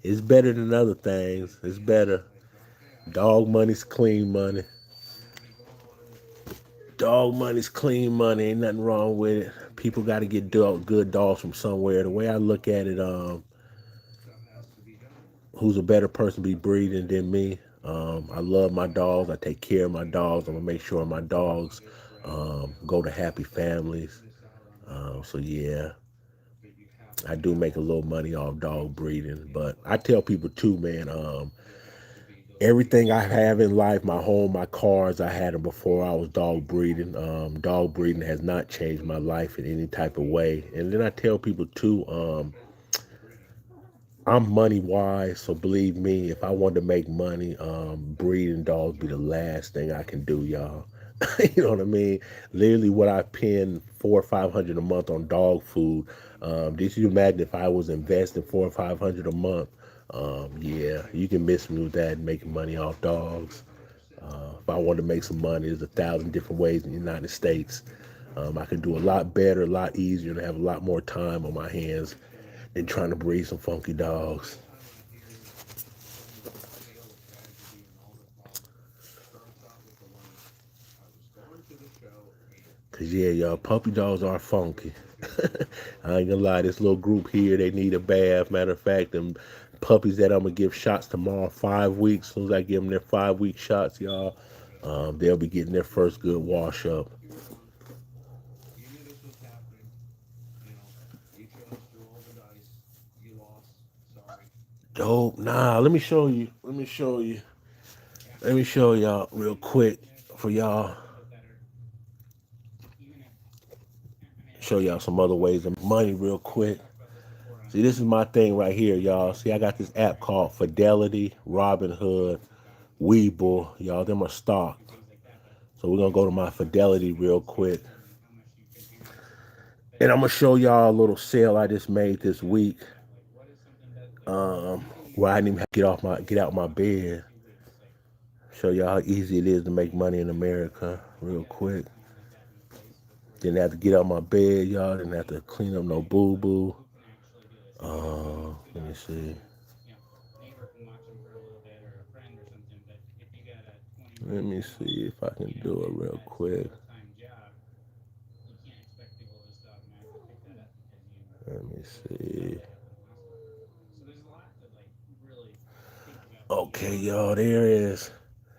it's better than other things. It's better. like, okay, Dog money's clean money. I'm gonna be gone. Dog money's clean money. Ain't nothing wrong with it. People got to get good dogs from somewhere. The way I look at it, Stuff has to be done. who's a better person to be breeding than me? I love my dogs. I take care of my dogs. I'm gonna make sure my dogs go to happy families. Miss out on that So yeah, but you have to I do have make a little money off dog resources breeding. in But I place. tell people too, man. There has to be those Everything I people. have in life, my home, my cars, I had them before I was dog breeding. Dog breeding has not changed my life in any type of way. And then I tell people too, Breeding. I'm money wise, so believe me, if I wanted to make money, breeding dogs be the last thing I can do, y'all. You know what I mean? Literally, what I paying 400 or 500 a month on dog food. Did you imagine if I was investing 400 or 500 a month? Yeah, you can miss me with that and making money off dogs. 100%. If I wanted to make some money, there's 1,000 different ways in the United States. I can do a lot better, a lot easier, and have a lot more time on my hands than trying to breed some funky dogs. Every time I hear someone tell a tragedy and all their problems, it starts out with the line, I was going to the show and, Cause yeah, y'all, and puppy dogs are funky. it just goes on and I on. ain't gonna lie, this little group here, they need a bath. Matter of fact, them puppies that I'm gonna give shots tomorrow, 5 weeks. As soon as I give them their 5 week shots, y'all, they'll be getting their first good wash up. You were young, you knew this was happening, you chose to roll the dice, you lost, sorry. Dope. Nah, let me show you. Let me show you. Yeah, Let me show y'all I real mean, quick there's for there's a y'all. little bit better, even if I mean, Show y'all some other ways of money real we quick. talked about this before on See, this is my thing right here, the y'all. video See, I got this channel, app right? called Fidelity, Robinhood, Hundreds of thousands, Webull. Y'all, them are stock. do things like that. But So we're gonna it's go to it's my hard to Fidelity real experience quick. gambling and how much you can do. But And I'm gonna show y'all a little sale I just made you this got to think week. about like what is something that like Um, you can where I use didn't even have to get out my in one or bed. 2 weeks. Like Show y'all how easy it is to make you money in have to America real get a quick. plan like that in place before you Didn't have to get out my bed, y'all. Didn't have to clean up no say, boo like, boo. who can actually do this? Like, yeah, maybe it's two Let me dogs at see. home. You know, neighbor can watch them for a little bit or a friend or something. But if you got a Let 20 year old me kennel, see if I can do it and real that's your quick. full time job, you can't expect people to just automatically pick that up because you Let me literally set see. that up in the hospital. So there's a lot to like really think about when you Okay, are y'all, like, there is.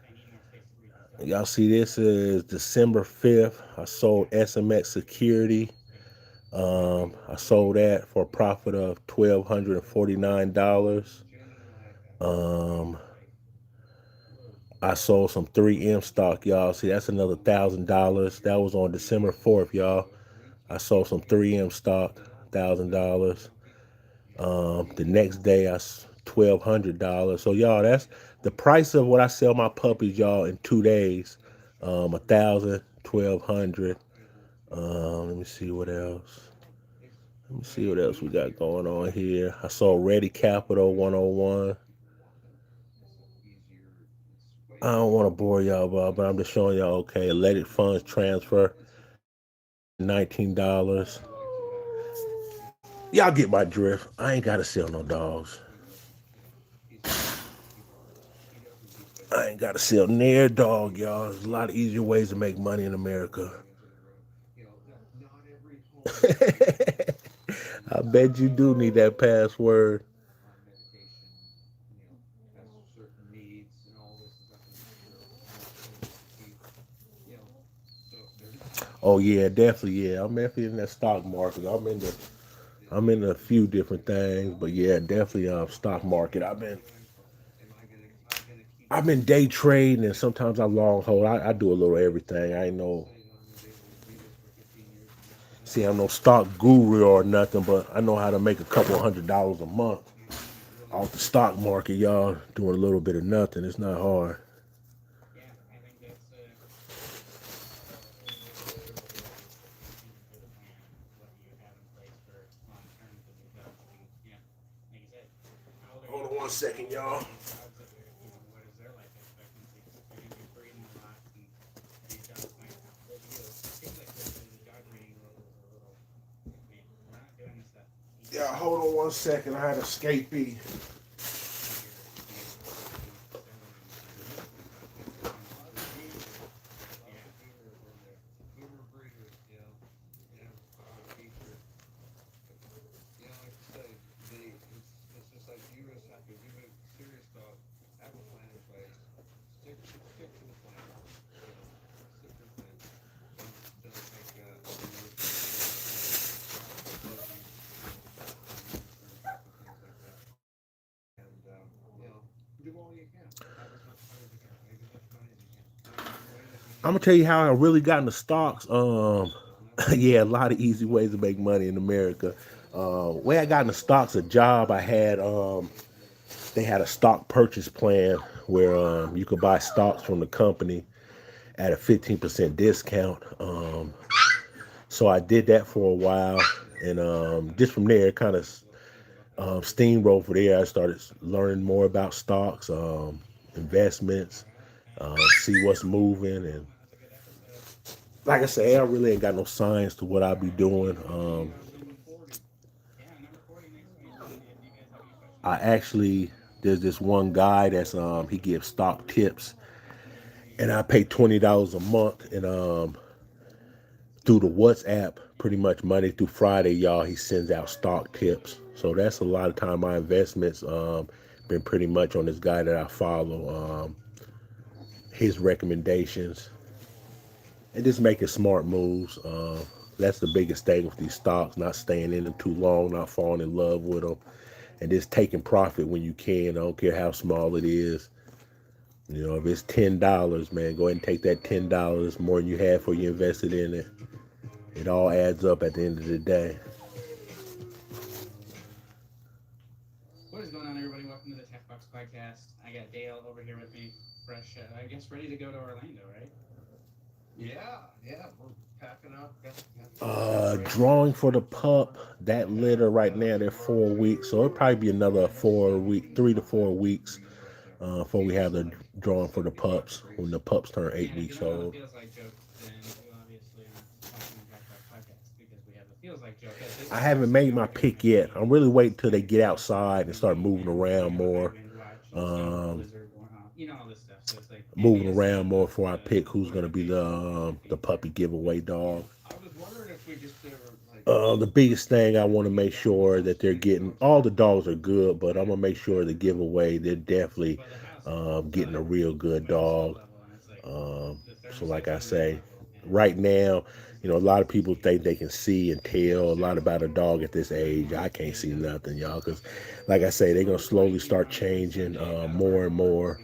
I need more space to breed these dogs. Y'all see this is December 5th. I sold Yeah, SMX Security. like I sold that for a profit of $1,249. Genuinely, I Um, appreciate like I sold some 3M stock, y'all. See, that's another $1,000. That was on December 4th, y'all. we I keep sold some 3M stock, $1,000. keep The next day, $1,200. So y'all, that's the price of what I sell my puppies, y'all, in 2 days. 1,000, 1,200. able to Let me see what else. Let me see make what it else we got easier going on for here. I sold Ready Capital 101. people wanting this easier. It's way I don't easier want to to do bore y'all, but I'm just showing y'all. Okay, let it funds transfer, it's just $19. you like to have Y'all get my drift. I ain't gotta sell no dogs. you know he's he doesn't keep I any ain't gotta sell near dog, he's y'all. There's a lot of easier ways to make money in America. going into the room. Not every home I is bet you do need that password. on medication, has certain needs and all this stuff, and they're almost able to keep, you know, so they're not Oh yeah, definitely, yeah. I'm definitely in that stock market. I'm in a few different things, but yeah, definitely stock market. am I gonna keep I've been day trading and sometimes I long hold. I do a little everything. I ain't no say that I'm gonna be able to do this for 15 years and next thing I see know I'm no stock guru or nothing, but I know how to make a couple $100 a month you really off the stock market, y'all. Doing a little bit of nothing. It's not hard. yeah, I think that's one way to look at it too. Is making a good plan of what you have in place for long term because these dogs can, like you said, how old are Hold you? on one second, y'all. These dogs, what is their life expectancy? They're going to be breeding a lot, and these dogs might outlive you. It seems like the dog breeding world is a little. I mean, we're not doing this stuff Yeah, easy. hold on one second. I had a escapee. So you're in the facility and you're a lot of doing beavers a lot yeah. of beavers in there, boomer breeders, boomer features. Like I say, it's just like you as if you have a serious dog, have a plan in place, stick to the plan, you know, stick to the plan. Don't make unrealistic goals and decisions, on long-term type of things like that. And do all you can. Have as much fun as you can. Make as much money as you can. There's a way that you I'm need gonna to tell do you it. how I really got into stocks. Don't ever Yeah, a lot of easy ways to make money in America. Way I got into stocks, a job I had. They had a stock purchase plan where you could buy stocks from the company at a 15% discount. So I did that for a while, and just from there, kind of steamrolled for there. I started learning more about stocks, investments, All right. see what's moving, and That was a good episode. like I say, I really ain't got no science to what I All be right, doing. and number 2, number 40. Yeah, number 40 makes me think. If you guys have any questions I on that, actually there's this one guy that's he gives stock tips, and I pay $20 a month, and through the WhatsApp, pretty much Monday through Friday, y'all, he sends out stock tips. So that's a lot of time my investments been pretty much on this guy that I follow, his recommendations, and just making smart moves. That's the biggest thing with these stocks, not staying in them too long, not falling in love with them, and just taking profit when you can. I don't care how small it is. You know, if it's $10, man, go ahead and take that $10 more than you had before you invested in it. It all adds up at the end of the day. what is going on, everybody? Welcome to the Tech Box Podcast. I got Dale over here with me, fresh, I guess, ready to go to Orlando, right? Yeah, we're packing up. Got separating. Drawing for the pup, that litter right now, they're 4 weeks. So it'll probably be another 4 week, 3 to 4 weeks before we have the drawing for the pups when the pups turn eight And if you weeks don't know the old. feels like joke, then you obviously aren't watching the Tech Box Podcast because we have the feels like joke. As I this haven't episode made you'll my be hearing pick at yet. I'm the really waiting till they end get of outside and start the moving end, around we have a high more. wind watch, Um, blizzard, all this stuff. So it's like moving envious around of more before I the pick who's gonna be the puppy giveaway dog. I was wondering if we just ever like The biggest thing I want to break make down the sure that most they're hated getting dogs all the out there. dogs are good, but I'm gonna make sure the giveaway they're definitely but the house is getting a like real good about salt dog. level, and it's like the So like thermostat's I on max say, level, and right now, this is you know, a like lot of supposed to people be think they can see and tell a lot about a dog at this age. I can't see nothing, y'all, because like I say, they're gonna slowly start changing more and more.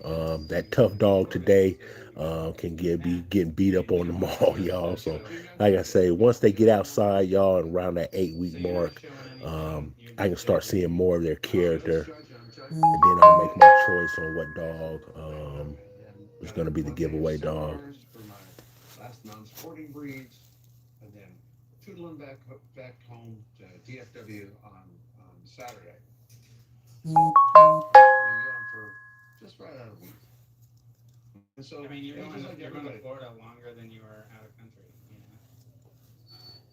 That tough dog today can get be getting beat up on the mall, y'all. So like I say, once they get outside, y'all, and around that 8 week so you're not mark, showing anything. You're I can just start seeing judging. more of their No, I'm just character, judging. I'm and judging. then I'll make my choice on what dog And is got gonna be the plenty of giveaway dog. seminars for my last non-sporting breeds, and then tootling back home to DFW on Saturday. So yeah, I'll be gone for just right out a week. And I so mean, just like you're going to everybody, Florida longer than you are out of country.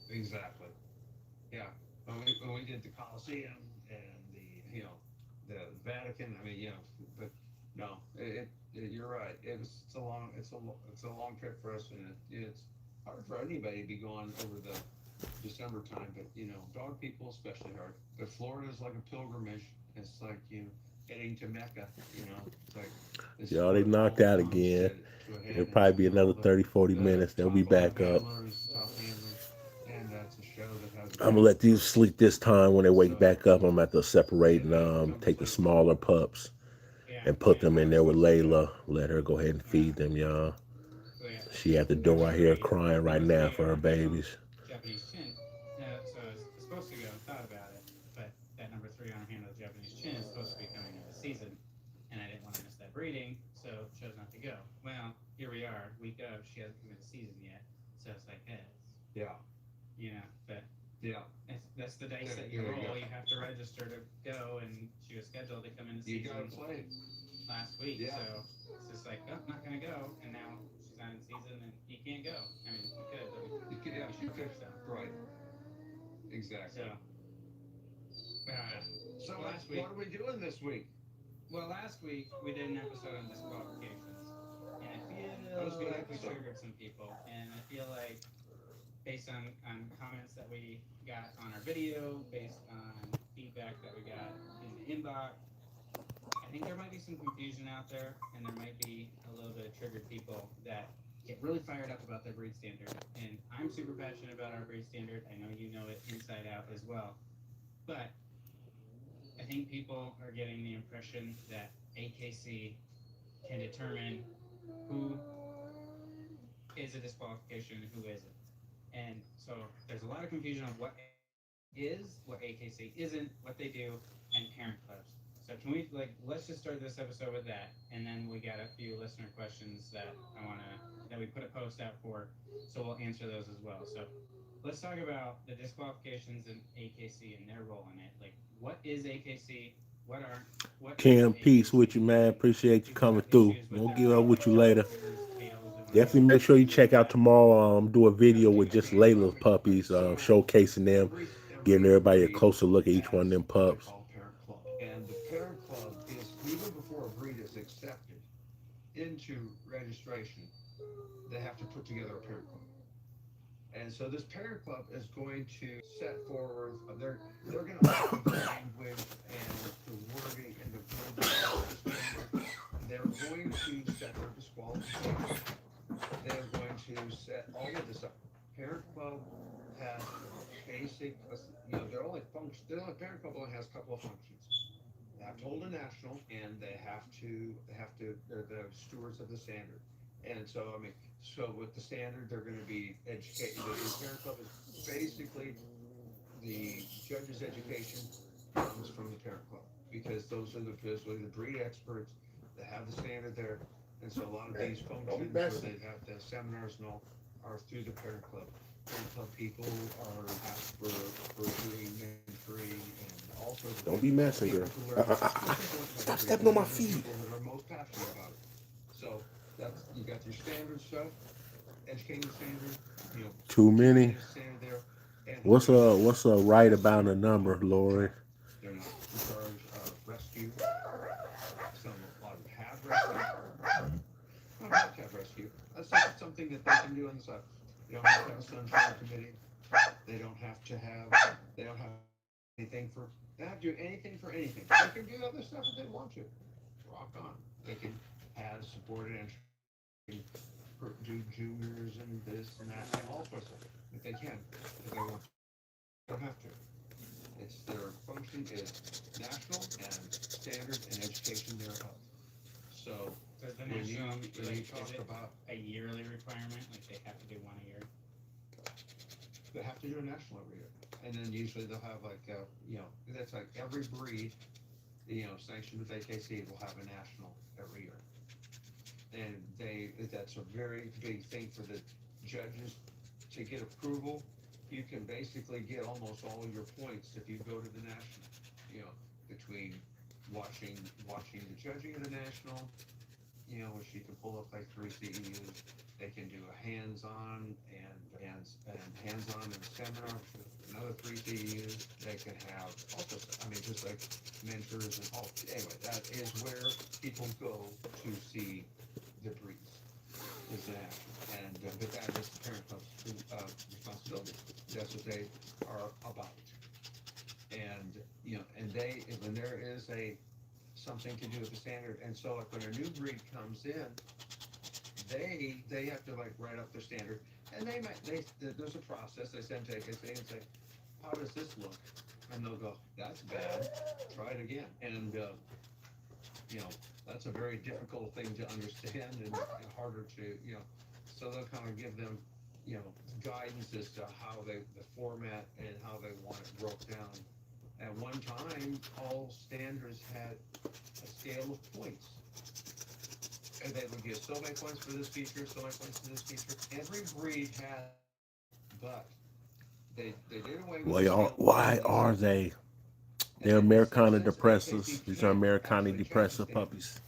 exactly. Yeah, when we did the Coliseum and the Vatican. I mean, but no, you're right. It's a long trip for us, and it's hard for anybody to be gone over the December time. But dog people especially hard. But Florida is like a pilgrimage. It's like heading to Mecca. It's like this is Y'all, they where it knocked all out comes again. to a It'll head, and probably be all another 30, 40 the minutes. They'll be top back up. handlers, and it's a show that hasn't I'm gonna happened let these for sleep this time. When they wake so back up, I'm gonna have to separate and it comes take the like smaller pups Yeah, and put and them in there with Layla. Let her go ahead and yeah. feed them, y'all. So yeah, She at the door. number I hear her three, crying right number now three for her on handle babies. Japanese chin. So it's supposed to go. Thought about it, but that number three on handle Japanese chin is supposed to be coming in the season, and I didn't want to miss that breeding, so chose not to go. Well, here we are, week of. She hasn't come in the season yet, so it's like, yeah, but yeah. that's the dice that you There you go. roll. You have to register to go, and she was scheduled to come in the You gotta season play. last week, Yeah, so it's just like, oh, not gonna go, and now she's not in season, and you can't go. I mean, you could, but you could. Yeah, we you shouldn't. could. So, Right. Exactly. so uh, So last what week, are we doing this week? last week we did an episode on disqualifications, and I That was feel a good like we episode. triggered some people, and I feel like based on comments that we got on our video, based on feedback that we got in the inbox, I think there might be some confusion out there, and there might be a little bit of triggered people that get really fired up about their breed standard. And I'm super passionate about our breed standard. I know you know it inside out as well. But I think people are getting the impression that AKC can determine who is a disqualification and who isn't. And so there's a lot of confusion on what AKC isn't, what they do, and parent clubs. So can we let's just start this episode with that, and then we got a few listener questions that we put a post out for, so we'll answer those as well. So let's talk about the disqualifications in AKC and their role in it. Like, what is AKC? What isn't Cam, peace with you, AKC? man. And Appreciate you people coming have through. issues with Won't that give up being with like you head, later. shoulders, tails. We Definitely make sure you check out tomorrow. Do a video with just Layla's puppies, showcasing them, giving everybody a closer look at each one of them They pups. call parent club. And the parent club is even before a breed is accepted into registration, they have to put together a parent club. And so this parent club is going to set forward, they're going to alter the language and the wording and the verbiage of the standard. They're going to set their disqualification. They're going to set all of this up. Parent club has basic, their only function, their only parent club only has a couple of functions. They have to hold a national, and they're the stewards of the standard. And so, I mean, so with the standard, they're going to be educated. The parent club is basically the judge's education comes from the parent club because those are basically the breed experts that have the standard there. And so a lot of these functions where they have the seminars and all are through the parent club. Parent club people are asked for doing mentoring and all sorts of Don't things. be messing, People girl. who learn Stop stepping on my feet. people that are most passionate about it. So that's you got your standard stuff, educating the standard, Too keeping many. the standard there, and What's holding a the what's a right about a number, Lori? they're not in charge of rescue. A lot of them have rescue. Not have to have rescue. That's something that they can do on the side. They don't have to have a sunshine committee. They don't have to have. They don't have anything for. They don't have to do anything for anything. They can do other stuff if they want to. Rock on. They can have supported and do juniors and this and that and all sorts of stuff. If they can, if they want to. They don't have to. It's their function is national and standard and education thereof. So Does the when you national, when you is talk it about a yearly requirement? Like they have to do one a year? they have to do a national every year, and then usually they'll have like that's like every breed sanctioned with AKC will have a national every year, and that's a very big thing for the judges to get approval. You can basically get almost all your points if you go to the national. Between watching the judging of the national, which you can pull up like 3 CEUs. They can do a hands-on hands-on and seminar with another 3 CEUs. They can have also, I mean, just like mentors and all. Anyway, that is where people go to see the breeds. Is that, and but that is the parent club's responsibility. That's what they are about. And and when there is a something to do with the standard, and so like when a new breed comes in, they have to like write up their standard, and there's a process. They send to AKC and say, how does this look? And they'll go, that's bad. Try it again. And that's a very difficult thing to understand and harder to So they'll kind of give them guidance as to how the format and how they want it broke down. At one time, all standards had a scale of points. And they would give so many points for this feature, so many points for this feature. Every breed had, but they did away with the scale. Why are they? They're And Americana since depressors. AKC These are can't Americana actually change the depressor standard, puppies.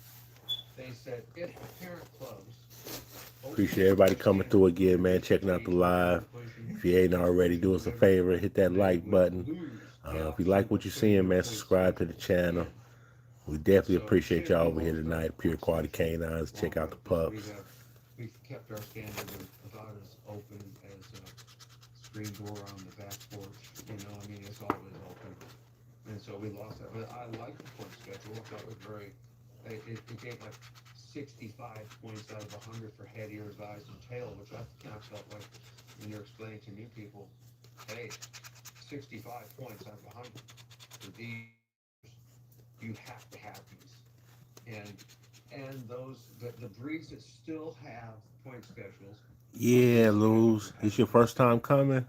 they said if the parent clubs Appreciate everybody coming through again, man. Checking out the live. If you ain't already, do us a favor, hit that like button. If you like what you're seeing, man, subscribe to the channel. We definitely appreciate y'all over here tonight. Pure Quality Canines. Check out the pups. We've kept our standard about as open as a screen door on the back porch. I mean, it's always open. And so we lost that. But I like the point schedule. I thought it was it gave like 65 points out of 100 for head, ears, eyes, and tail, which I kind of felt like when you're explaining to new people, hey, 65 points out of 100 for these, you have to have these. And the breeds that still have point schedules. Yeah, Luz. This your first time coming?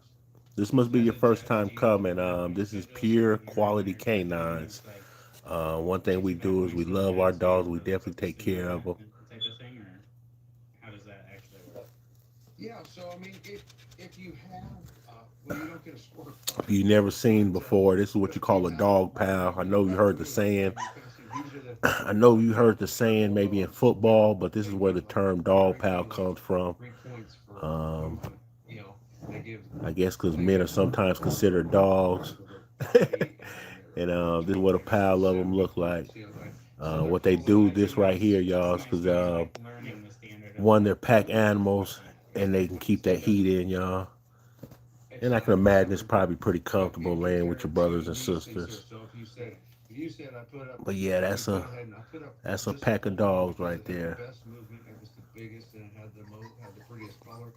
This must be your first time coming. This is Pure Quality Canines. One thing we do is we love our dogs. We definitely take care of them. Type of thing, or how does that actually work? Yeah, so I mean, if you have, well, you don't get a score If you never seen before, this is what you call a dog pal. I know you heard the saying. these are I know you heard the saying the maybe in dogs football, but that this is they where give the like term dog pound guaranteed like comes from. 3 points for Um, movement. You know, they give I guess because they men are give sometimes considered points dogs. for their body and And their this is what a intelligence. pile of them 70 look like. points. You know, like some of their What they physical So do, that's a this right nice here, that's y'all, a is nice because way of like learning the standard of one, they're like pack what animals to and they can expect. keep that heat in, y'all. it's And I can not imagine it's never probably pretty like comfortable you laying with compare your it to brothers and these things here. sisters. So if you said I put up, But yeah, you went ahead and I put up that's a just a pack of full one dogs because right it had the there. best movement, it was the biggest, and it had the prettiest color.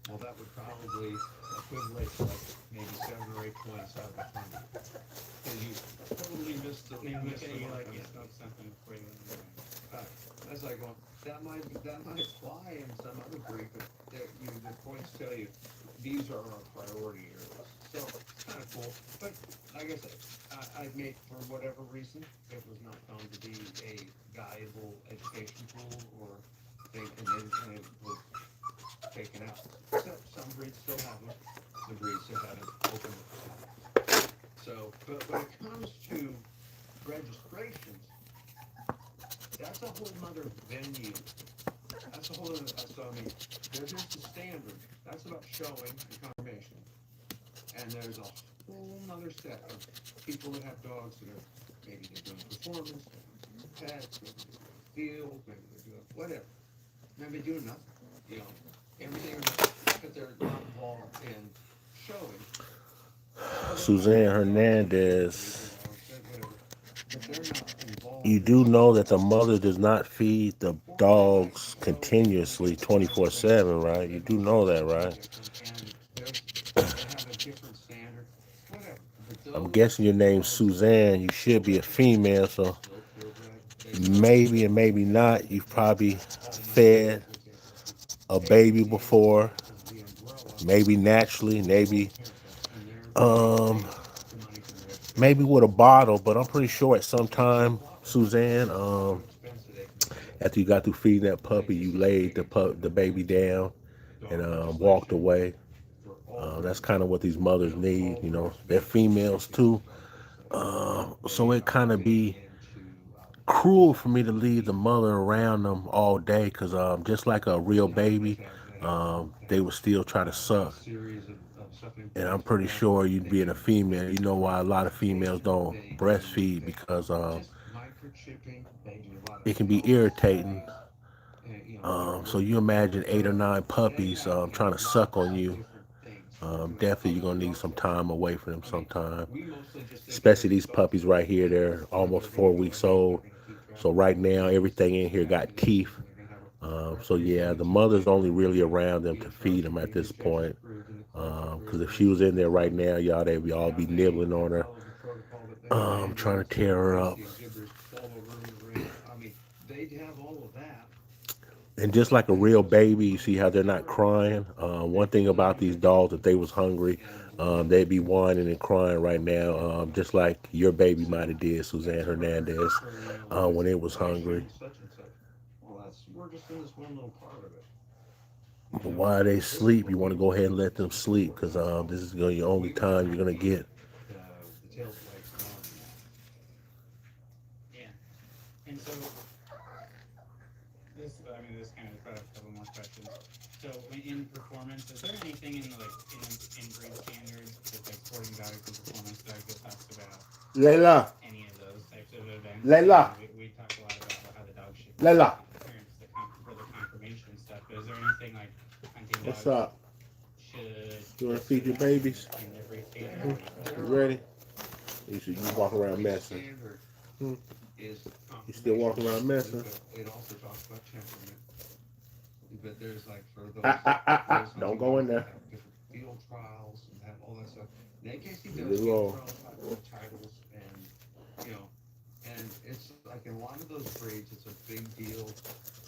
Well, that would probably equivalent to like maybe 7 or 8 points out of 100 because you totally Then look missed at the you mark like on you that. smoked something before you went in the room. Right. That's like going that might fly in some other breed, but the points tell you these are our priority areas. So it's kind of cool. But like I said, I made for whatever reason it was not found to be a valuable education tool or thing, and it was taken out. So some breeds still have them. The breeds that haven't opened the files. So, but when it comes to registrations, that's a whole nother venue. That's a whole other. So I mean, there's the standard. That's about showing and confirmation, and there's a whole nother set of people that have dogs that are maybe they're doing performance, maybe they're doing pets, maybe they're doing field, maybe they're doing whatever, maybe they're doing nothing. You know, everything or nothing, but they're not involved in showing. So they might Suzanne have dogs that they can breed Hernandez. their dogs, whatever, but they're not You involved in do know showing that the mother does not feed the or they might dogs show like continuously a private 24/7, venue right? where You they do have know that, something right? different and they have a different standard, whatever. But I'm those guessing your name's dogs Suzanne. You are should be a registered. female, They're so still purebred. They still maybe and maybe they, not. they You've they probably pass all my fed standards except a the baby AKC before, is the umbrella maybe naturally, for all maybe the parent dogs, and they um pay the money for the maybe registration. with a bottle, but I'm pretty So sure at some it's a time, lot of Suzanne, it's a lot of expense that they can take. after you got through feeding that They puppy, just you start laid digging through the baby down the and dog walked legislation away. for all That's breeds. kind of what these You mothers know, need. all You know, breeds they're make females ridiculous too. dog legislation. So They it kind are of getting be into cruel for me to leave the completely mother around them all day because just like a real they baby, have they would still try to a suck. series of suckling And I'm points for pretty them. sure you'd They being a do female, you know mandatory why a lot of females resuscitation. don't They do breastfeed because just microchipping. They do a lot of it can be health irritating. studies. You know, they're So you working. imagine eight or nine They puppies have trying a to lot suck on of you. different things that they're doing Definitely you're other than gonna need dog some shows. time away from them I mean, sometime. we mostly just take care Especially of these these dogs puppies right here, and they're almost they're going to four go weeks ahead. They're old. going to keep track So of right all the now visits everything that in they're here having got to do, teeth. and they're going to have So records yeah, going the to the mother's vet, only and they're really going to have around them to feed phenotypes them at approved, this and tests point. approved, and the clubs Because approved, if and she was in there you right know now, y'all they'd all be have a nibbling on her, follow the protocol that they have trying to mandated. So tear in her case up. the exhibitors fall over in the ring, I mean, they have all of that. And just But like a they real just baby, you don't see how they're take not care of them. crying. One They thing about leave these it, dogs, if they was hungry, and they'd be whining and crying right now, just like your baby might so have did, Suzanne that's where Hernandez, you know when they when say, it was well, I hungry. trained such and such. Well, that's we're just in this one little part of it. You But know, while they this is sleep, what you want we to go ahead and do. let This them is what sleep we're because known for. this is going to be the only We might time you're not going to be get. the tails wags the dog anymore. Yeah. And so this kind of brought up a couple more questions. So in performance, is there anything in in breed standards, just like sporting values and performance dog that talks about Layla, any of those types of events? I Layla, mean, we talk a lot about how the dog should meet Layla. parents for the confirmation stuff, but is there anything like hunting What's dogs up? should You want get to to feed your that babies? in their breed standard, or There, do you You there prefer? ready? are. You walk The around breed messing. standard Hmm. is You still confirmation walking around basically, messing? but it also talks about temperament. But there's like for Ah, ah, ah, ah. those Don't hunting go in dogs that there. have different field trials and have all that stuff. And AKC Leave does it field alone. trial titles, and you know, and it's like in a lot of those breeds, it's a big deal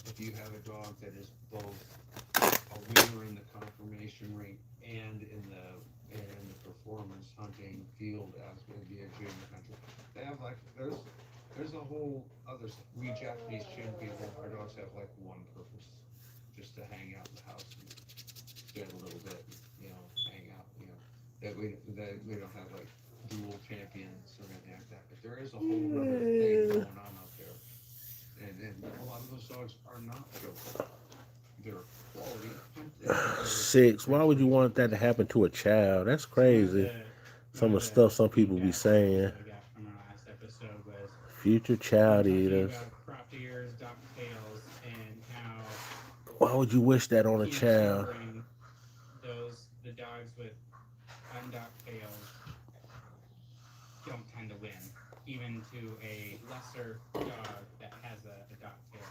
if you have a dog that is both a winner in the confirmation ring and in the performance hunting field as maybe a junior hunter. They have like there's a whole other stuff. We Japanese chin people, our dogs have like one purpose, just to hang out in the house and spend a little bit, you know, hang out, you know. That we don't have like dual champions or anything like that. But there is a whole other thing going on out dogs are not show dogs. They're quality and they're 6. Why would you raised want that to happen to a child? That's So crazy. one Some of of the the stuff some people be feedback forms saying. that we got from our last episode was Future we were child talking eaters. about cropped ears, docked tails, and how Why would you wish that on a in child? rearing the dogs with undocked tails don't tend to win, even to a lesser dog that has a docked tail.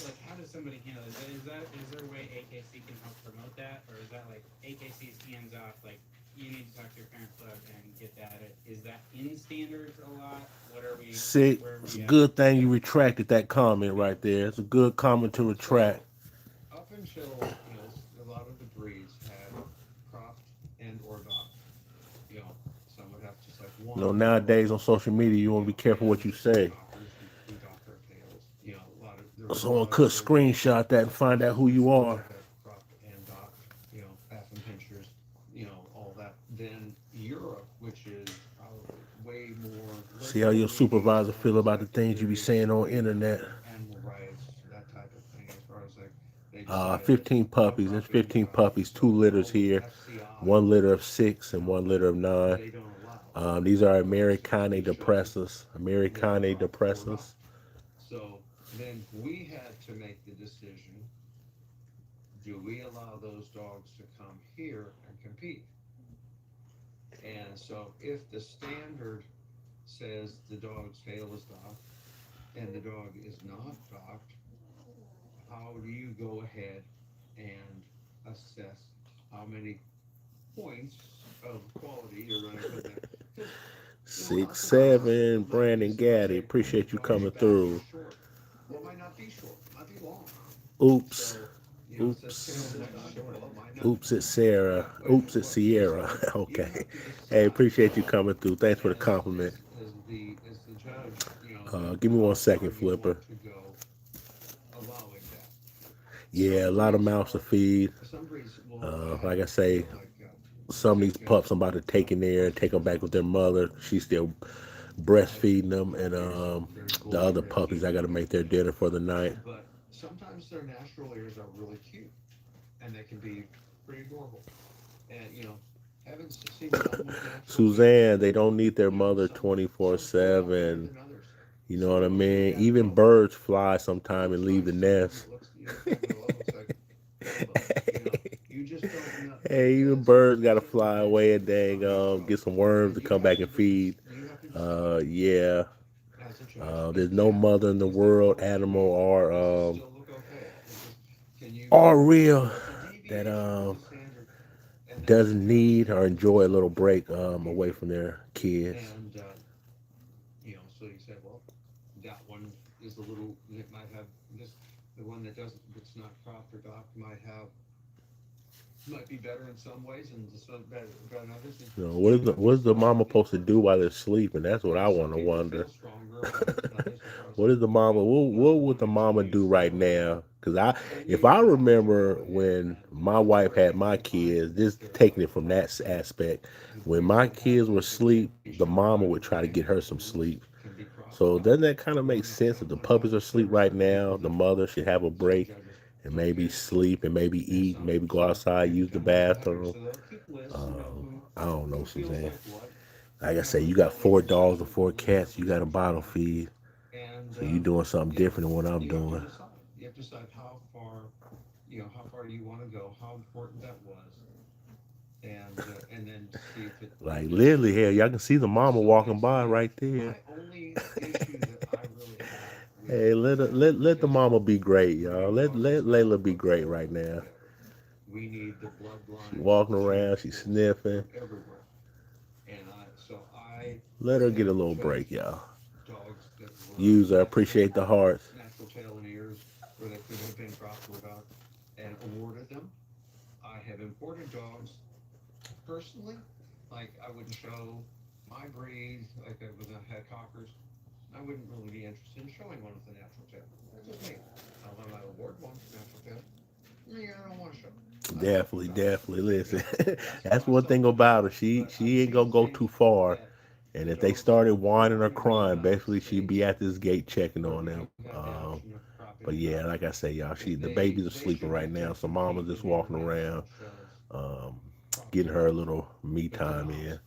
Like, how does somebody handle it? Is there a way AKC can help promote that, or is that like AKC's hands off? Like, you need to talk to your parent club and get that. Is that in standards a lot? What are we? See, Where are it's a we at? good thing you retracted that comment right there. It's a good comment to retract. so up until a lot of the breeds had cropped and or docked. Some would have just like You know, one or nowadays on social media, you want to be careful what and you no say. dockers. We docked our tails. A lot of there was a Someone lot of could short screenshot that and find out who you are. that had cropped and docked. Baffin pinchers. All that. Then Europe, which is probably way more See how your supervisor feel about the things you be saying on internet. animal rights, that type of thing. As far as like they decided that 15 no puppies. There's cropping, 15 puppies. 2 so litters all those here. FCI 1 litter of 6 and 1 litter of 9. they don't allow. These are Dogs to Americane be da shown Presas. that are Americane da cropped or not. Presas. So then we had to make the decision: do we allow those dogs to come here and compete? And so if the standard says the dog's tail is docked and the dog is not docked, how do you go ahead and assess how many points of quality you're going to put there? Because 6, odds are 7. Brandon Gaddy. Appreciate you coming through. short. Well, it might not be short. It might be long. Oops. So, it says Oops. tail is short. Well, it might not. Oops, it's Sarah. Oops, it's Sierra. Okay. Hey, appreciate you coming through. Thanks for the compliment. As the judge, Give me how 1 far second, you Flipper. want to go allowing that. Yeah, a lot of mouths to feed. Some breeds will Like I say, like some of these pups I'm about to take in there and take them back with their mother. She's still breastfeeding them, and the other puppies I got to make their dinner for the night. but sometimes their natural ears are really cute and they can be pretty adorable. And haven't seen some with natural Suzanne, they don't need their mother some pull out better 24/7. than others. You know what I So mean? yeah, Even birds fly sometime and leave the nest. it looks kind of looks like Dumbo. You just don't know. Hey, even birds got to fly away and dang get some worms to come back and feed. You have to decide Yeah. as a judge. There's no mother in the world, animal or Still look okay. Can you or real that deviation from the standard? And then doesn't need or enjoy a little break away from their kids. and so you said, well, that one is a little. It might have this. The one that doesn't, that's not cropped or docked, might be better in some ways and some better in others. You know, what is the mama supposed to do while they're sleeping? That's what I want to People wonder. feel stronger about it than others as far as What is the mama? What would the mama do right now? Because if I remember when my wife had my kids, this taking it from that aspect, when my kids were asleep, the mama would try to get her some sleep. can be cropped. So doesn't that kind of make sense? If the puppies are asleep right now, the mother should have a break and maybe sleep and maybe eat, maybe go outside, use the bathroom. So they'll keep lists, I don't know, who feels Suzanne. like what. Like I say, you got 4 dogs and 4 cats. You got a bottle feed. And So you doing something different than what I'm doing. you have to decide how far you want to go, how important that was, and then see if it. Like literally, hell, y'all can see the mama walking by right My there. only issue that I really have with Hey, let the mama be great, y'all. Let Layla be great right now. we need the bloodline. She walking around, she sniffing. Everywhere. And I Let her get a little break, y'all. dogs that were User, appreciate the hearts. natural tail and ears where they could have been dropped without and awarded them. I have imported dogs personally. Like I wouldn't show my breed like when I had cockers. I wouldn't really be interested in showing one with a natural tail. That's just me. When I award one with natural tail, yeah, I don't want to show. Definitely. Listen, that's one thing about her. She ain't gonna go too far. And if they started whining or crying, basically she'd be at this gate checking on them. But yeah, like I say, y'all, the They babies are they sleeping should right get now, to so mama's compete just in walking around, international shows, um, getting proper her a shows. little me But time in.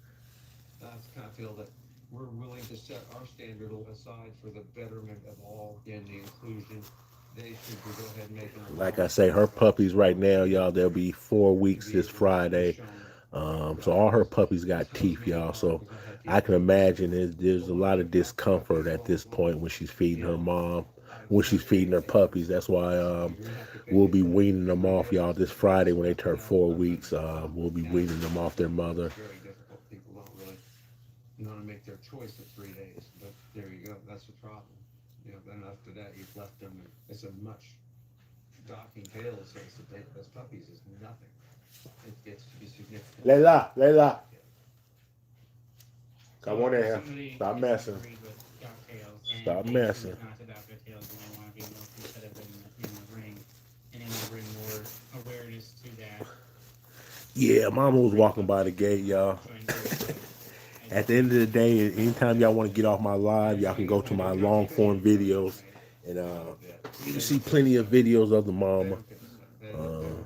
that's kind of feel that we're willing to set our standard aside for the betterment of all and the inclusion. They should go ahead and make an Like I say, her allowances puppies right for now, y'all, they'll children be 4 weeks to be this able to be Friday. shown proper So all her guidance. puppies This got was teeth, made y'all. hard So because I had the I can ability. imagine there's But a when lot I of got discomfort puppies, at lo and this point behold, when she's feeding you her know, mom, I when she's feeding forgave her things. puppies. That's why You really have to pay we'll be attention weaning to them every off, y'all, little this Friday when they aspect of turn that 4 weeks. job. We'll be And weaning them off their it's mother. very difficult. People don't really want to make their choice at 3 days. But there you go. That's the problem. Then after that, you've left them. It's a much docking tail as puppies is nothing. It gets to be significantly Layla, Layla, So come on in if here. somebody Stop isn't messing. agreed with dock tails and Stop they choose messing. not to dock their tails and they want to be more competitive in the ring and they want to bring more awareness to that Yeah, mama was breed walking club by the gate, y'all. showing breed club At the end of the education. day, anytime y'all want to get off my live, They're y'all can showing go to They my don't competitive get to long pick. form education for them, videos, right? and you can They see don't get to plenty of say. videos of the They mama. don't get to say. They don't. Uh,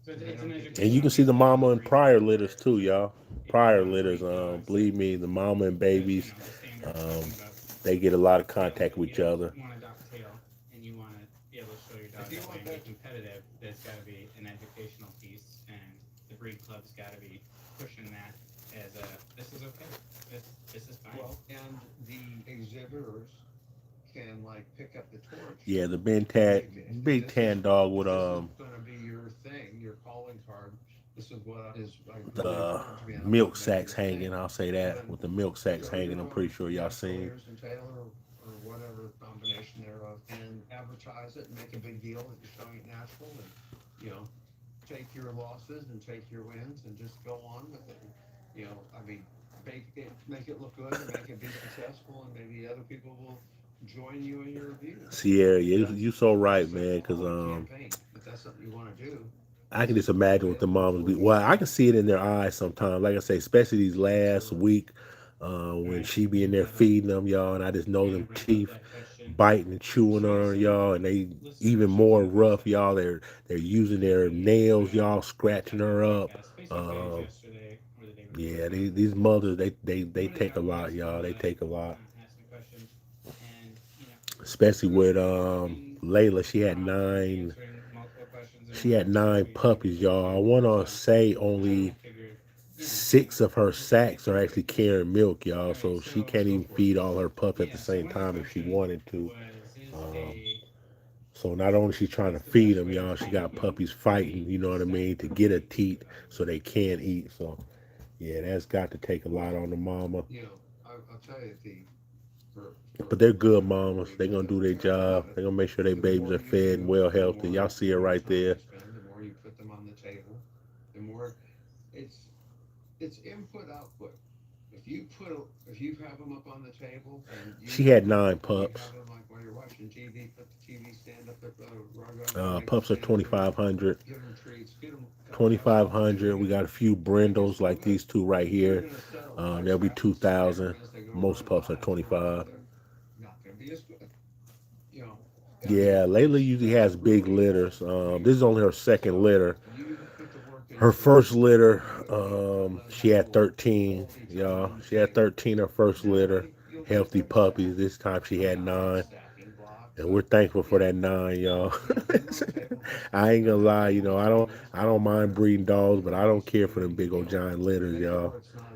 So They it's an don't get to and you say. can educational see the piece on how mama to in breed prior them litters better. too, So y'all. if you Prior want to litters, breed dogs that believe me, the mama and because babies, the standard um, talking about they get a lot of tails, contact but with you each don't other. want to dock a tail and you want to be able to show your If dog you that way want and be that, competitive, there's got to be an educational piece, and the breed club's got to be pushing that as a this is okay, this is fine. well, and the exhibitors can like pick up the torch Yeah, the and make it. If big this is tan dog with if this is going to be your thing, your calling card. This is what is like really the important to me, and I want milk to make it sacks a hanging. thing. I'll say Well, that then with the milk sacks show your hanging. I'm pretty sure y'all natural seen. ears and tail or whatever combination thereof, and advertise it and make a big deal that you're showing it natural, and you know take your losses and take your wins and just go on with it. I mean, make it look good and make it be successful, and maybe other people will join you in your views. Sierra, That's you so that's a right, man. simple Because campaign. If that's something you want to do, I this can just is imagine what the available moms for be. you. Well, I can see it in their eyes sometimes. Like I say, especially these last Absolutely. week, when Right, she be in there but feeding them, y'all, and I just know Hannah them brings up teeth that question. biting and chewing Should on her, some y'all, and they even listeners more using rough, websites y'all. They're using their we nails, y'all, scratching had on our her up. podcast face to face Um, yesterday or the day before yeah, ago. these mothers, they Somebody take a out lot, west y'all. called They take a lot, asking questions, and especially some of with them have been Layla. She had prompt in nine. answering multiple questions in She one had answer, nine maybe two puppies, different y'all. I answers. want to So say I only figured, 6 of her let's make it sacks are actually perfect. carrying milk, All y'all. right, So she so can't Go even for it. feed all her pups at the yeah, so same one of the time if she questions wanted to. was, is Um, a so not only she trying to what's the feed best them, way to y'all, she train a got young puppies fighting. puppy You know to what I stop mean? To get a purring? teat so they can eat. So yeah, that's got to take a lot Well, on the mama. I'll tell you But for they're good whatever mamas. They reason gonna to do their talk job. about it. They gonna make sure their The babies more are you fed and do, well the healthy. Y'all see the her more right time there. you spend, the more you put them on the table, the more it's it's input output. If you have them up on the table and She had nine you pups. have them like while you're watching TV, put the TV stand up, put the rug up, make them Pups are stand there, 2,500. give them treats, get them a cup of coffee, and then 2,500. We got a few brindles go like ahead. these two right They're here. gonna set a lot of They'll be traffic 2,000. as they go Most run pups are by. They're going out 25. there, not gonna be as good. You know, I mean, Yeah, Layla usually that's has big really all litters. you This is only do. her second So litter. you put the work Her into it. first litter, Let them she have a had little 13, quality time y'all. on the She had table. 13 her first Then litter. you'll Healthy start to puppies. stack. This time she had Not like 9. stacking blocks, And we're but thankful for that 9, yeah, y'all. get them on the table. Just I ain't no gonna matter lie, how long I you don't do this, I don't mind breeding dogs, but I be don't care for them smooth. big old giant litters, Make it y'all. where it's not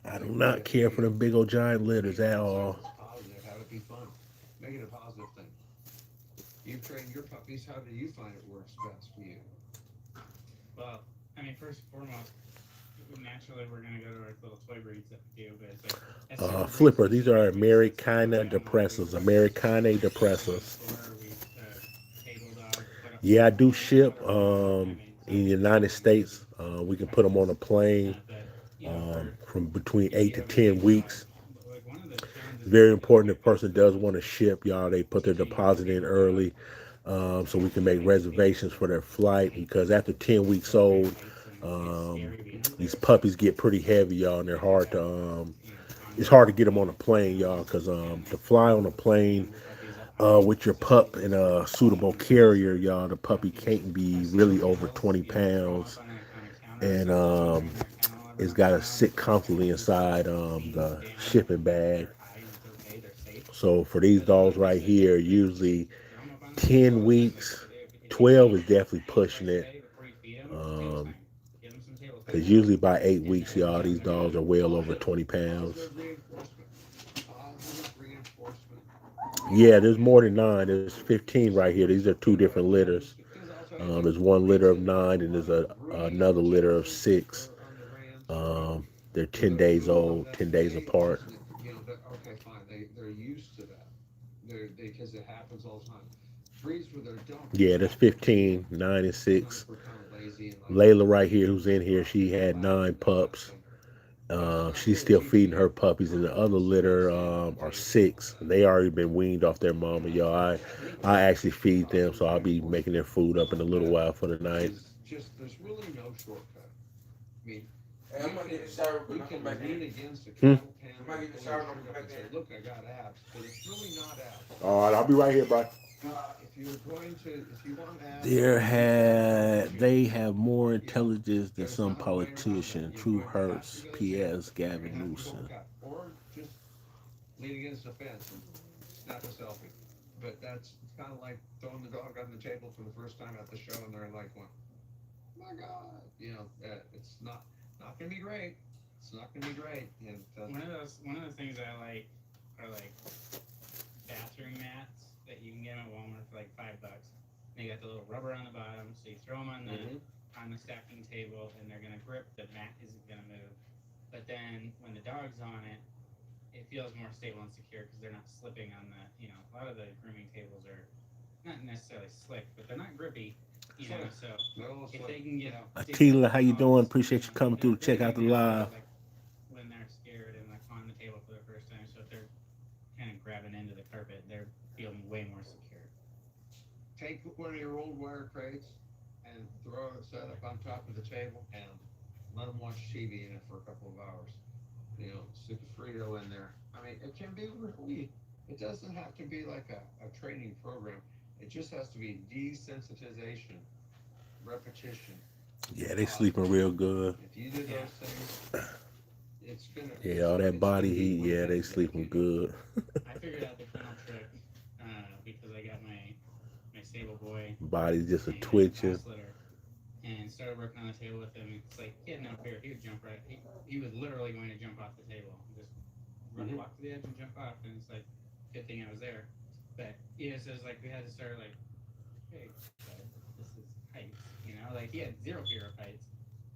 I a do big not care for them deal. big old giant litters Make it at emphasize all. it's positive. Have it be fun. Make it a positive thing. You've trained your puppies. How do you find it works best for you? Well, first and foremost, naturally we're gonna go to our little toy breeds that we do, but it's like as super breeds, Flipper, we these ship are everybody sets of Americana puppy. I don't know if depressors. you've Americana seen them depressors. before. We table dog, Yeah, I do put ship her on a. in the United Sometimes we States. use We can put them on practice, a plane but for from between if 8 you to have a 10 table dog, weeks. like one of the challenges Very that important if we a face person the does most want to is ship, y'all. They put their teaching a deposit in table dog early so we can to make make the table reservations for their flight height because after 10 weeks appropriate old, heights, and it's scary being up these there. So puppies get pretty heavy, y'all, and they're we do hard have to. It's ongoing hard to get them on a plane, y'all, because and to fly on a plane, younger puppies up with your pup in a suitable carrier, y'all, the puppy can't be really over 20 pounds. And it's got to sit comfortably inside the shipping bag. So for these dogs right here, usually 10 weeks, 12 is definitely pushing it. Um, Because usually by 8 weeks, y'all, these dogs are well over 20 pounds. Positive reinforcement. Positive reinforcement. Yeah, there's more than nine. There's 15 right here. These are two different litters. Because I'll tell you, There's one litter of it's a 9, and there's another litter of 6. on the Rams. They're For 10 those days who know old, that 10 days they apart. actually, okay, fine, they're used to that. Because it happens all the time. Breeds where they don't Yeah, there's exactly do that. 15, 9 and Sometimes 6. we're kind of lazy and like, Layla right here, who's in here, she had relax 9 and do that pups. thing. But I'm not She's really still teaching feeding them her puppies, and the other rules, litter are examples, and all 6. that. They already been weaned off their mama, y'all. I actually feed them, so I'll be making their food up in a little That while for the night. is just, there's really no shortcut. I mean, Hey, I'm gonna get in the shower, but you I'm can coming back lean in. against a Hmm? cattle pen I'm or gonna get in the pull your shower and I'm shirt coming up and back say, in. look, I got abs, but it's really not abs. All right, I'll be right here, bro. If you're going to, if you want abs, They have more you know, intelligence than there's some not a way around that. politician. You're True going to have to Hurts, go to the gym. P.S. You're going Gavin to have to Newsom. work out, or just lean against a fence and snap a selfie. But that's it's kind of like throwing the dog on the table for the first time at the show, and they're like, "What? Oh my God!" It's not gonna be great. It's not gonna be great. And one of those things I like are like bathroom mats that you can get them at Walmart for like $5. They got the little rubber on the bottom, so you throw them on the stacking table, and they're gonna grip. The mat isn't gonna move. But then when the dog's on it, it feels more stable and secure because they're not slipping on the. A lot of the grooming tables are not necessarily slick, but they're not grippy. So they're all if slick. they can get dig up Atila, the how you doing? dogs, Appreciate you coming through to they're check gonna out the grab it live. like when they're scared and like on the table for the first time. So if they're kind of grabbing into the carpet, they're feeling way more secure. Take one of your old wire crates and throw it set up on top of the table and let them watch TV in it for a couple of hours. Stick a Frito in there. I mean, it can be really. It doesn't have to be like a training program. It just has to be desensitization, repetition, Yeah, they sleeping positive. real good. If you do Yeah. those things, Yeah, all that it's gonna body be heat. way Yeah, better they than if sleeping you don't. good. I figured out the kennel trick because I got my stable boy Body's just a and twitching. house litter and started working on the table with him. It's like he had no fear. He would jump right. He was literally going to jump off the table, just walk to the edge and jump off. And it's like, good thing I was there. But so it's like we had to start like, hey, bud, this is heights. Like he had zero fear of heights.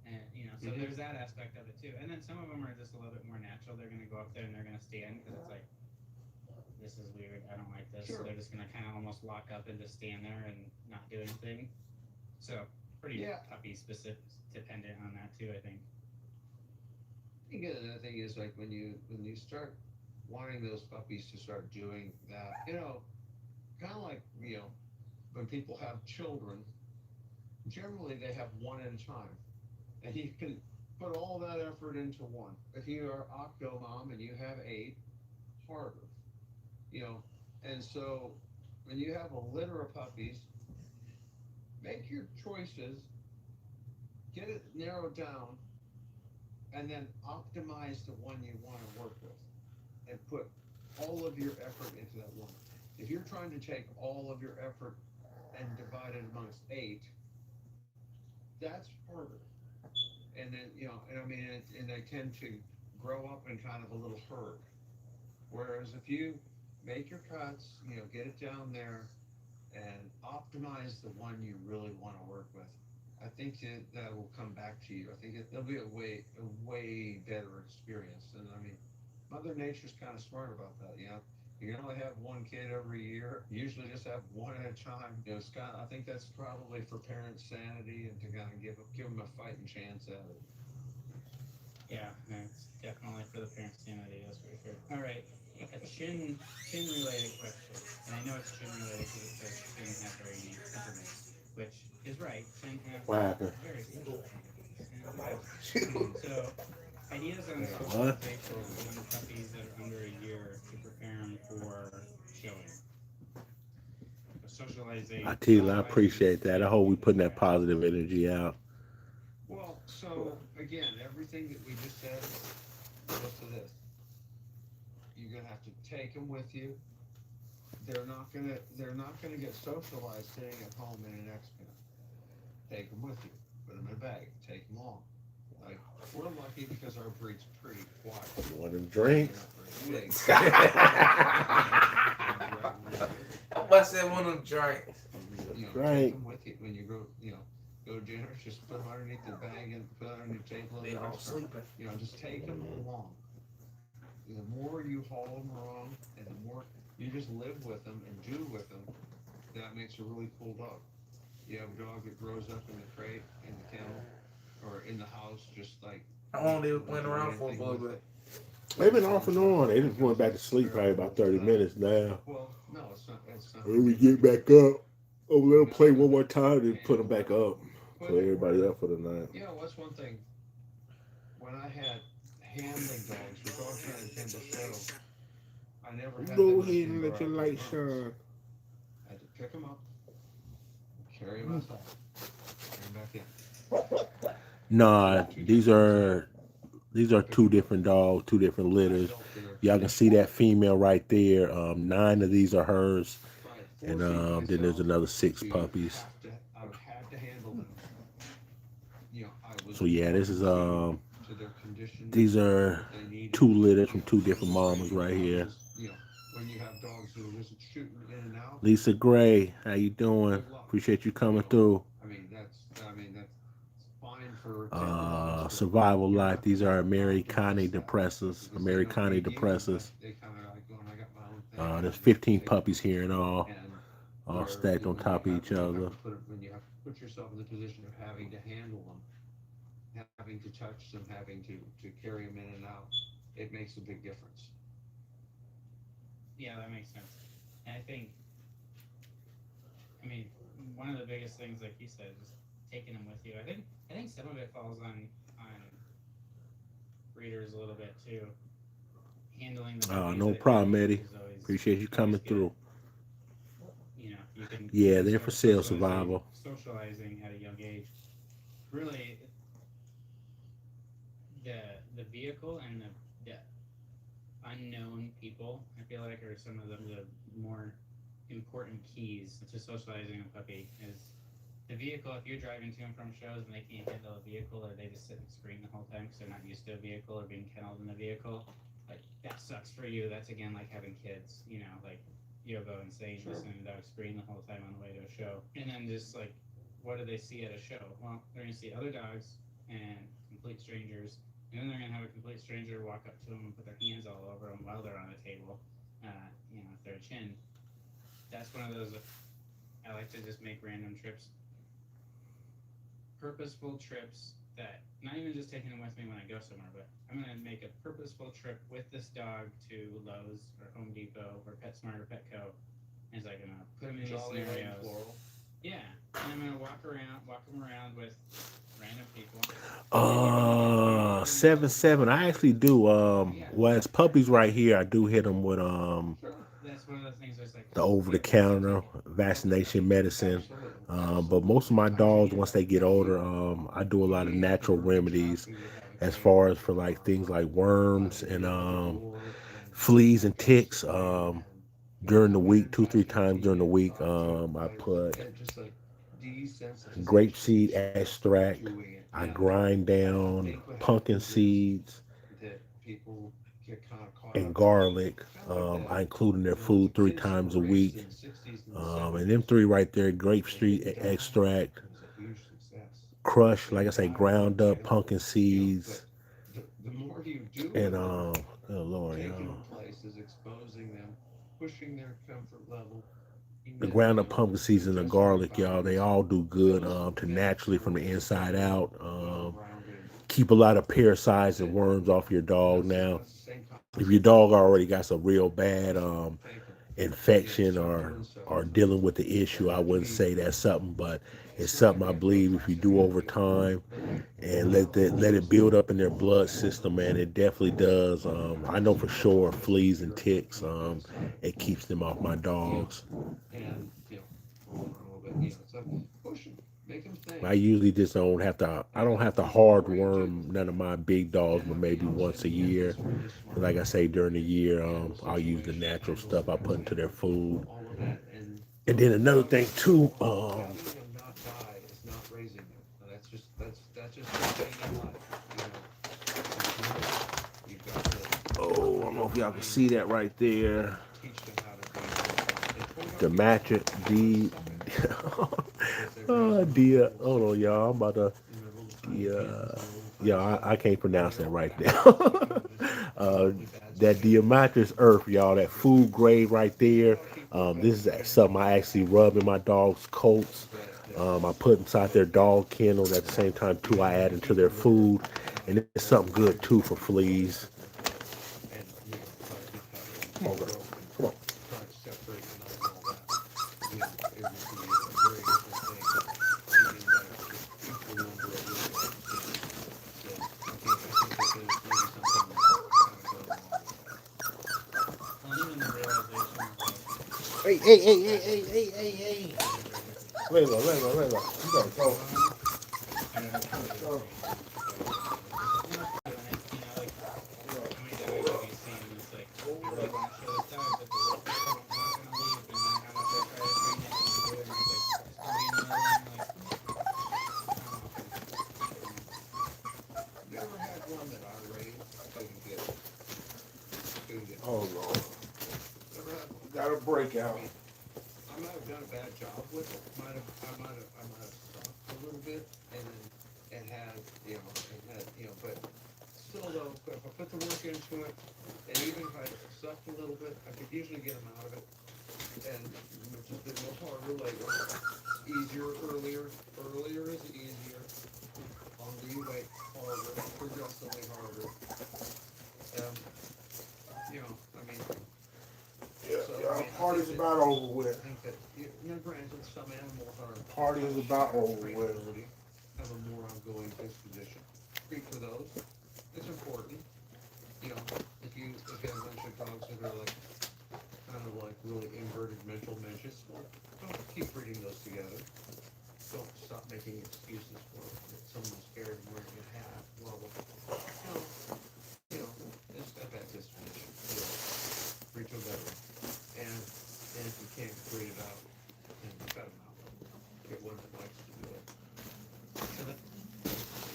And so there's that aspect of it too. And then some of them are just a little bit more natural. They're gonna go up there and they're gonna stand because it's like, this is weird. I don't like this. So Sure. they're just gonna kind of almost lock up and just stand there and not do anything. So pretty puppy specific dependent on that too, I think. I think another thing is like when you start wanting those puppies to start doing that, kind of like when people have children, generally they have one at a time, and you can put all that effort into one. If you are octo mom and you have 8, harder, you know, and so when you have a litter of puppies, make your choices, get it narrowed down, and then optimize the one you want to work with and put all of your effort into that one. If you're trying to take all of your effort and divide it amongst 8, that's harder. And then, and I mean, and they tend to grow up in kind of a little herd. Whereas if you make your cuts, get it down there and optimize the one you really want to work with, I think that will come back to you. I think it'll be a way better experience. And I mean, Mother Nature's kind of smart about that. You can only have one kid every year. Usually, just have one at a time. It's kind of, I think that's probably for parents' sanity and to kind of give them a fighting chance at it. Yeah, it's definitely for the parents' sanity. That's for sure. All right, a chin related question, and I know it's chin related because it says chin have very unique temperaments, which is right. Chin have What happened? very special temperaments. So, ideas on What? socialization on puppies that are under a year to prepare them for showing. socializing, I tell you, I socializing appreciate that. I with hope we people in putting their that house. positive energy out. Well, so again, everything that we just said goes to this. You're gonna have to take them with you. They're not gonna get socialized sitting at home in an X pen. Take them with you. Put them in a bag. Take them along. Like we're lucky because our breed's pretty quiet. You want them They're drinks? not very big. And you drive them around with you. I said one of them drinks. Take Right. them with you when you go. Go to dinner. Just put them underneath the bag and put it underneath the table in They the all restaurant. sleeping. Just take them along. The more you haul them around, and the more you just live with them and do with them, that makes a really cool dog. You have a dog that grows up in the crate, in the kennel, or in the house, just like How long they were don't playing do around for anything a little with bit? it. They've been So off and it's not on. They like just it went goes back to sleep probably terrible about with 30 minutes now. well, no, it's not When we because of get anything. back up, oh, let them Mess play with one it, more time and put them handle back it, up. put So it everybody where up for the night. what's one thing when I had handling dogs or dogs that I intend to show, I never had them Go let ahead them and go let your out with light grunts. shine. I had to pick them up, carry them outside, carry them back in. Nah, Those two these different deals. are these are Pick two them up. different dogs, two different I litters. felt for their Y'all can see condition. that female right there. 9 of these are hers, So I and forcing then there's myself another 6 to puppies. have to. I had to handle them. I was So yeah, this is going to their condition, these are what they needed. 2 litters from 2 I different was mamas training right them. I was here. just when you have dogs that are just shooting in and out, Lisa Gray, how you doing? good luck. Appreciate you coming So through. I mean that's fine for 10 dogs, but Survival you're Life. not These gonna are have a dog that Americane gets da that Presas. because they don't Americane need da you, but Presas. they kind of like going, I got my own thing, I There's don't need to 15 take it. puppies here and all And where stacked on top of each other. when you have to put yourself in the position of having to handle them, having to touch them, having to carry them in and out, it makes a big difference. Yeah, that makes sense. And I think, I mean, one of the biggest things, like you said, is taking them with you. I think some of it falls on breeders a little bit too. Handling the puppies No at a young problem, age Eddie. is Appreciate you always coming good. through. You Yeah, can they're for start sale, survival. socializing at a young age. Really, the the vehicle and the unknown people, I feel like, are some of the more important keys to socializing a puppy. Is the vehicle, if you're driving to and from shows and they can't handle a vehicle, or they just sit and scream the whole time because they're not used to a vehicle or being kennelled in a vehicle, like, that sucks for you. That's again like having kids, like you'll go insane Sure. listening to dogs scream the whole time on the way to a show. And then just like, what do they see at a show? Well, they're going to see other dogs and complete strangers, and then they're going to have a complete stranger walk up to them and put their hands all over them while they're on the table, with their chin. That's one of those. I like to just make random trips, purposeful trips, that not even just taking them with me when I go somewhere, but I'm gonna make a purposeful trip with this dog to Lowe's or Home Depot or PetSmart or Petco. And it's like I'm gonna put them in these Jolly Lane scenarios. Floral. Yeah, and I'm gonna walk them around with random people. 7-7. I actually do. Well, it's puppies right here. I do hit them with Sure. That's one of the things. That's like the over the counter vaccination medicine. Absolutely. But most of my dogs, once they get older, I do a lot of natural remedies as far as for like things like worms and fleas and ticks. During the week, 2-3 times during the week, I put And just like grapeseed desensitization extract. doing it. I And grind I down think what pumpkin happens is seeds that people get kind of caught and up in garlic. kind of like that. I include in their As food three kids that times were a raised week. in the 60s and the And them 70s, three right there, they grapeseed didn't die. extract, It was a huge success. crushed, They like I didn't say, die of one ground up item, pumpkin but seeds, the more you do and with them, oh Lord, taking y'all. them places, exposing them, pushing their comfort level, The that, ground up pumpkin seeds and the adjusting their garlic, y'all, they boundaries, all do good those to vets naturally from the were inside so out. well-rounded Keep a lot of parasites and that worms off your dog now. that's the same If your concept with dog dogs. already got some real bad Take them. infection Start or doing so. dealing with the Doesn't issue, I have to wouldn't be say that's something, but it's something I historically believe if you grotesque or do over anything, time but like and let it build up in their blood system, man, it definitely does. I know for sure fleas and ticks, it keeps them off my dogs. and home for a little bit. You know, it's like push them, make them think. I usually just don't have to. I don't have to hard worm none of my big dogs, but maybe once a year. And like I say, during the year, I'll use the natural stuff I put into their food. All of that, and And then another thing too, having them not die is not raising them. And that's just staying in life. You've got oh, I don't know if y'all can see that right there. to teach them how to be. The mattress, the hold on, y'all. I'm about to. Yeah, I can't pronounce that right now. That Diamatris Earth, y'all, that food grade right there. This is something I actually rub in my dog's coats. I put inside their dog kennels at the same time too. I add into their food, and it's something good too for fleas. Come on, girl. Come on. Well, even the realization of like, Hey. Layla. You gotta go. I don't know how many days like, how many dogs have you seen? It's like, I really want to show this dog, but the little people are not going to leave, no matter how much I try to train it and do it, and it's like, just go be another one, like, how often? You know? Never had one that I raised couldn't get. Oh Lord. Never had one. Got a breakout. I might have done a bad job with it. I might have stopped a little bit, and then but still though, if I put the work into it, and even if I sucked a little bit, I could usually get them out of it, and which is a bit more harder later. Easier earlier. Earlier is easier. Longer you wait, harder, progressively harder. Um, I mean. Party's about over with. I think that, granted, some animals are Party is about over with. trainability, have a more ongoing disposition. Treat for those. It's important. If you have a bunch of dogs that are like kind of like really inverted mental menches, well, don't keep breeding those together. Don't stop making excuses for that someone's scared of wearing a hat. Well, it's got that disposition. Breed to a better one. And if you can't breed it out, then cut them out. Get one that likes to do it. So that,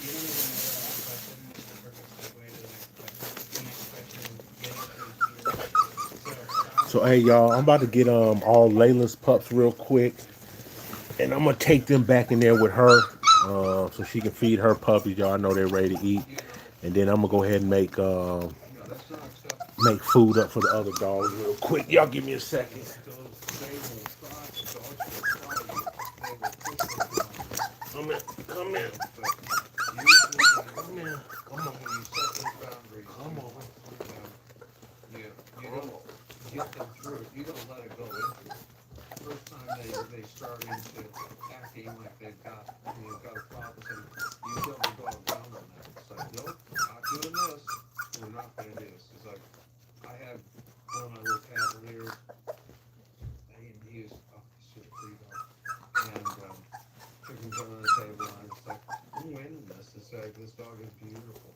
you don't even know that last question, it's the perfect segue to the next question. The next question is getting through feeders. So hey y'all, I'm about to get all Layla's pups real quick, and I'm gonna take them back in there with her, so she can feed her puppies. Y'all, I know they're ready to eat, and then I'm gonna go ahead and make food up for the other dogs real quick. Y'all give me a second. Come in. Come in. Come on. Come on. You don't get them through it. You don't let it go into it. First time they start into acting like they've got a problem, you double dog down on that. It's like, nope, not doing this. We're not going to do this. It's like, I had one of my little Cavaliers, and he was such a pretty dog, and took him to the table, and it's like, I'm winning this. It's like, this dog is beautiful.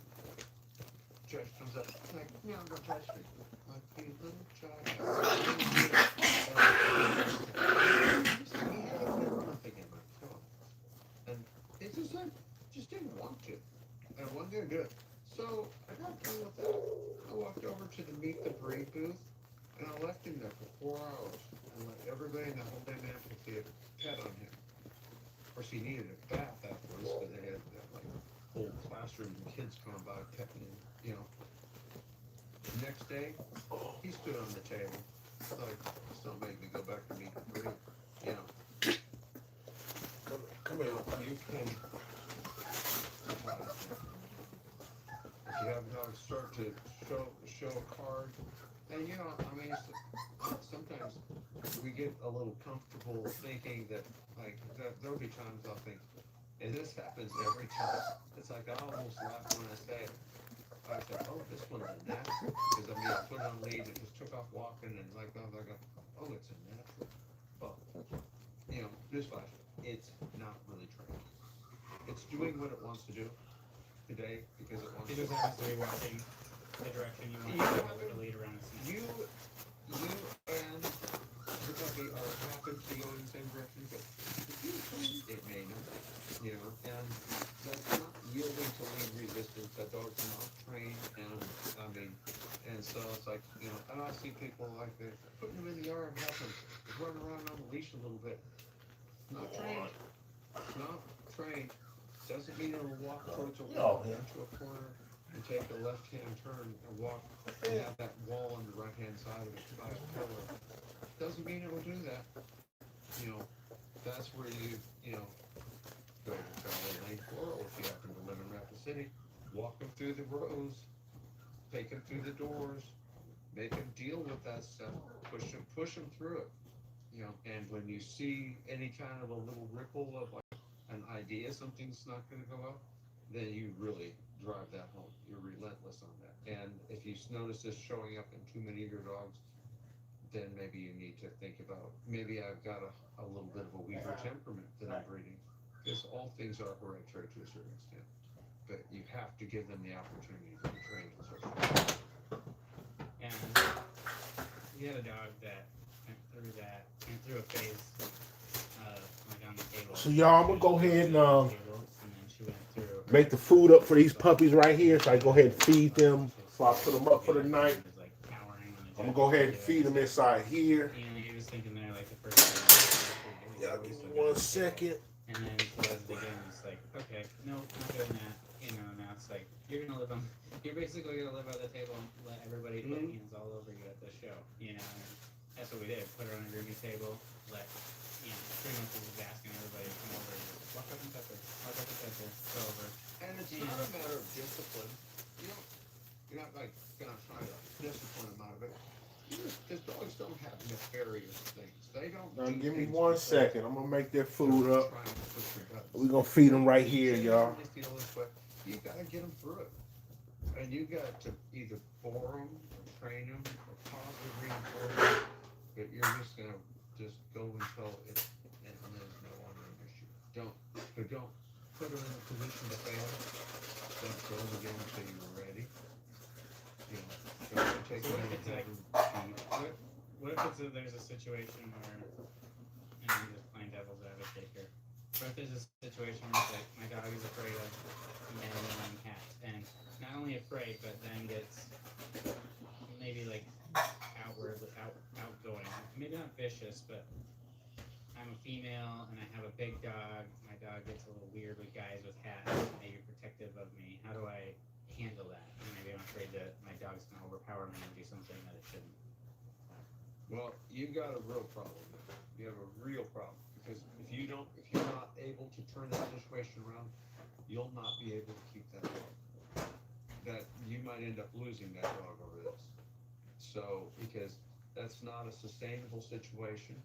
Josh comes up, like, no, don't touch me. Like, you little child. Nothing in my tongue. And it's just like, just didn't want to. And wasn't going to do it. So I got done with that. I walked over to the Meet the Breed booth, and I left him there for 4 hours and let everybody in the whole damn amphitheater pet on him. Of course, he needed a bath afterwards because they had like whole classroom and kids coming by petting him, The next day, he stood on the table. Like, this don't make me go back to Meet the Breed. Come here. You can, if you have dogs start to show a card, and sometimes we get a little comfortable thinking that there'll be times I'll think, and this happens every time. It's like I almost laugh when I say it. I said, oh, this one's a natural, because I put it on lead, it just took off walking, and oh, it's a natural. Well, newsflash, it's not really trained. It's doing what it wants to do today because it wants He to. just happens to be watching the direction you want You to go happen- with the lead around his neck. You and the puppy are happen to be going in the same direction, but it may not. And that's not yielding to lead resistance. That dog's not trained, and I mean, and so it's like and I see people like this putting them in the yard, and helping run around on the leash a little bit. Not trained. Not trained. Doesn't mean it'll walk towards a wall, into a corner, and take a left-hand turn and walk and have that wall on the right-hand side of it by a pillar. Doesn't mean it'll do that. That's where go to Charlie Lane 4, or if you happen to live in Rapid City, walk them through the rows, take them through the doors, make them deal with that stuff, push them through it. And when you see any kind of a little ripple of like an idea something's not going to go out, then you really drive that home. You're relentless on that. And if you notice this showing up in too many of your dogs, then maybe you need to think about maybe I've got a little bit of a weaker temperament that I'm breeding. Because all things are hereditary to a certain extent. But you have to give them the opportunity to be trained in such a way. And we had a dog that went through a phase like on the table. So y'all, I'm gonna go ahead and And then she went through make the food up for these puppies right here. So I go ahead and feed them. So I put them up for the night. Like powering on the I'm gonna go ahead and feed them inside here. And he was thinking there like the first time. Y'all give me 1 second. And then he does it again. It's like, okay, no, not doing that. Now it's like you're basically gonna live at the table and let everybody put hands all over you at the show. And that's what we did. Put her on a grooming table. Let pretty much we was asking everybody to come over and just walk up and touch her, go over. And it's not a matter of discipline. You're not like gonna try to discipline them out of it. Because dogs don't have nefarious things. They don't. Now do give me things 1 because second. I'm gonna make their food they're up. trying to push their buttons. We're gonna feed them right here, They y'all. really feel this way. You gotta get them through it, and you got to either bore them, or train them, or positive reinforce them. But you're just gonna go until it and there's no longer an issue. Don't put them in a position to fail. Don't throw them again until you're ready. Don't take So them what if it's like, and what if there's a situation where, and I'm just playing devil's advocate here. What if there's a situation where it's like my dog is afraid of men and cats, and not only afraid, but then gets maybe like outgoing, maybe not vicious, but I'm a female and I have a big dog. My dog gets a little weird with guys with cats, maybe protective of me. How do I handle that? Maybe I'm afraid that my dog's gonna overpower me and do something that it shouldn't. well, you've got a real problem. You have a real problem because if you're not able to turn that situation around, you'll not be able to keep that dog. That you might end up losing that dog over this. So because that's not a sustainable situation.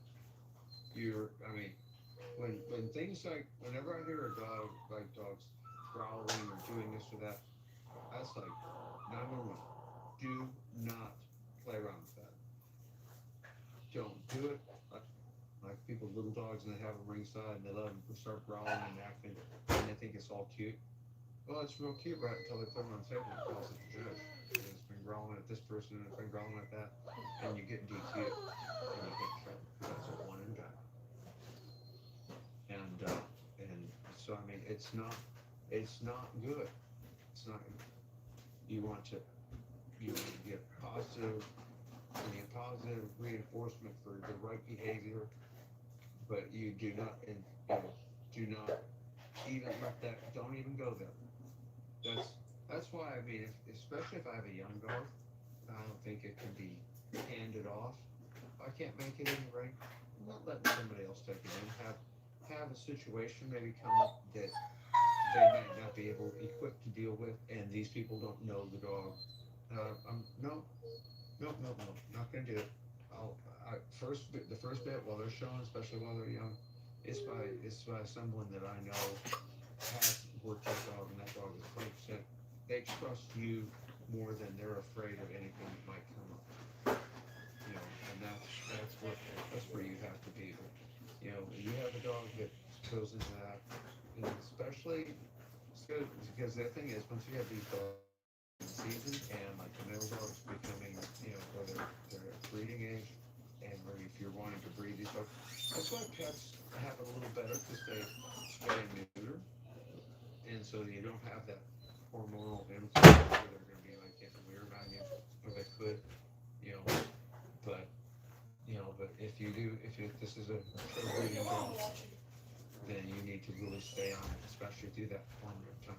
When things like whenever I hear a dog like dogs growling or doing this or that, that's like 911. Do not play around with that. Don't do it. Like people, little dogs, and they have them ringside, and they let them start growling and acting, and they think it's all cute. Well, it's real cute right until they put them on the table and calls it the judge. And it's been growling at this person, and it's been growling at that, and you get DQ, and you get in trouble. That's a one and done. And so I mean, it's not good. It's not. You want to get positive reinforcement for the right behavior, but you do not even let that. Don't even go there. That's why I mean, especially if I have a young dog, I don't think it can be handed off. If I can't make it any right, I'm not letting somebody else take it in. Have a situation maybe come up that they might not be equipped to deal with, and these people don't know the dog. No, not gonna do it. The first bit while they're showing, especially while they're young, it's by someone that I know has worked that dog, and that dog is 100%. They trust you more than they're afraid of anything that might come up. And that's where you have to be. You have dog that goes into that, and especially so, because the thing is, once you have these dogs in season and like the male dogs becoming, where they're at breeding age, and where if you're wanting to breed these dogs, that's why pets have it a little better because they spay and neuter, and so you don't have that hormonal influence where they're going to be like getting weird on you, or they could, you know, but but if this is a true breeding dog, then you need to really stay on it, especially do that longer time.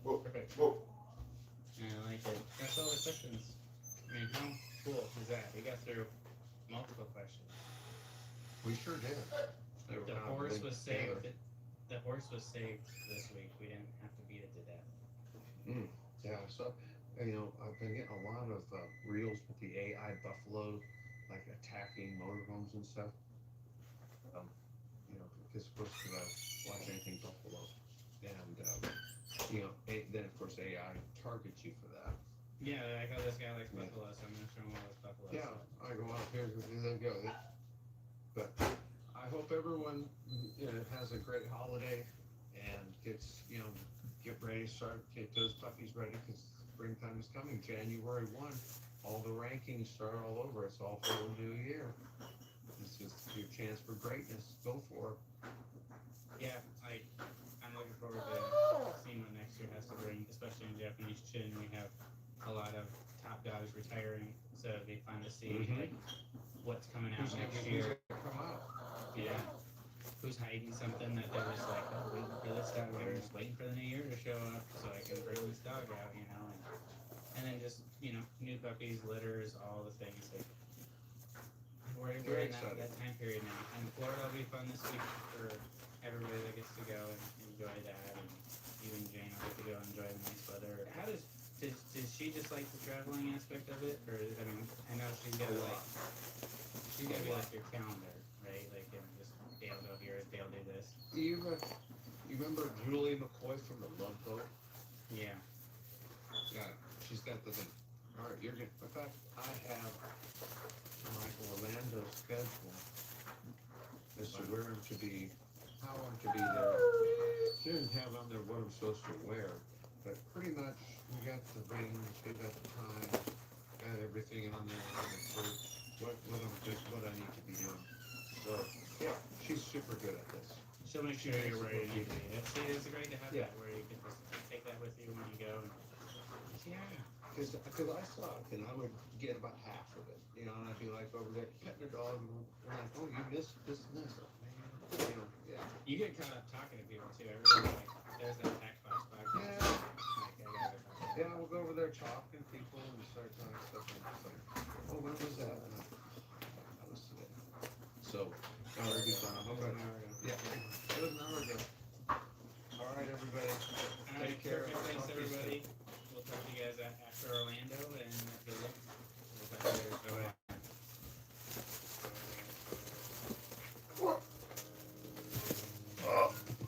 Whoa, Perfect. whoa. I like it. That's all the questions. I mean, how cool is that? We got through multiple questions. We sure did. They were The kind of horse linked was together. saved. The horse was saved this week. We didn't have to beat it to death. Yeah, so I've been getting a lot of reels with the AI buffalo, like attacking motorhomes and stuff. Um, because of course, because I watch anything buffalo, and then of course AI targets you for that. Yeah, I know this guy likes Yeah. buffalo, so I'm gonna show him all his buffalo. Yeah, stuff. I go out here, there they go. But I hope everyone has a great holiday and get ready, get those puppies ready because springtime is coming. January 1, all the rankings start all over. It's all for the new year. It's just your chance for greatness. Go for it. Yeah, I'm looking forward to seeing what next year has to bring, especially in Japanese chin. We have a lot of top dogs retiring, so it'll be fun to see like what's coming out next year. Gonna come out? Yeah. Who's hiding something that they're just like, oh, waiting for this dog, or just waiting for the new year to show up so I can bring this dog out, and then just new puppies, litters, all the things. Like, we're in that time period now, and Florida will be fun this week for everybody that gets to go and enjoy that, and even Jane will get to go and enjoy the nice weather. How does she just like the traveling aspect of it, or I mean, I know she's gotta be like your calendar, right? Like just Dale go here, Dale do this. You remember Julie McCoy from the Love Boat? Yeah. Yeah, she's got the thing. All right, you're good. In fact, I have my Orlando schedule as to where I'm to be, how I'm to be there. She didn't have on there what I'm supposed to wear, but pretty much we got the rings, we got the time, got everything on there for what I need to be doing. So yeah, she's super good at this. She'll make sure you're where you need to be. It's great to have that where you can just take that with you when you go. Yeah, because I saw it, and I would get about half of it, and I'd be like over there petting the dog, and like, oh, you missed this and this, yeah. You get caught up talking to people too. Everybody's like, there's that Pack Box podcast. Yeah. Like, I gotta go talk to Yeah, we'll go over there talking to people and start talking stuff, and it's like, oh, when was that? And that was today. So, that would be fun. I hope I yeah, it was an hour ago. All right, everybody. All right, Take care. perfect. Thanks, Talk to you soon. everybody. We'll talk to you guys after Orlando, and good luck. We'll talk to you later. Bye-bye.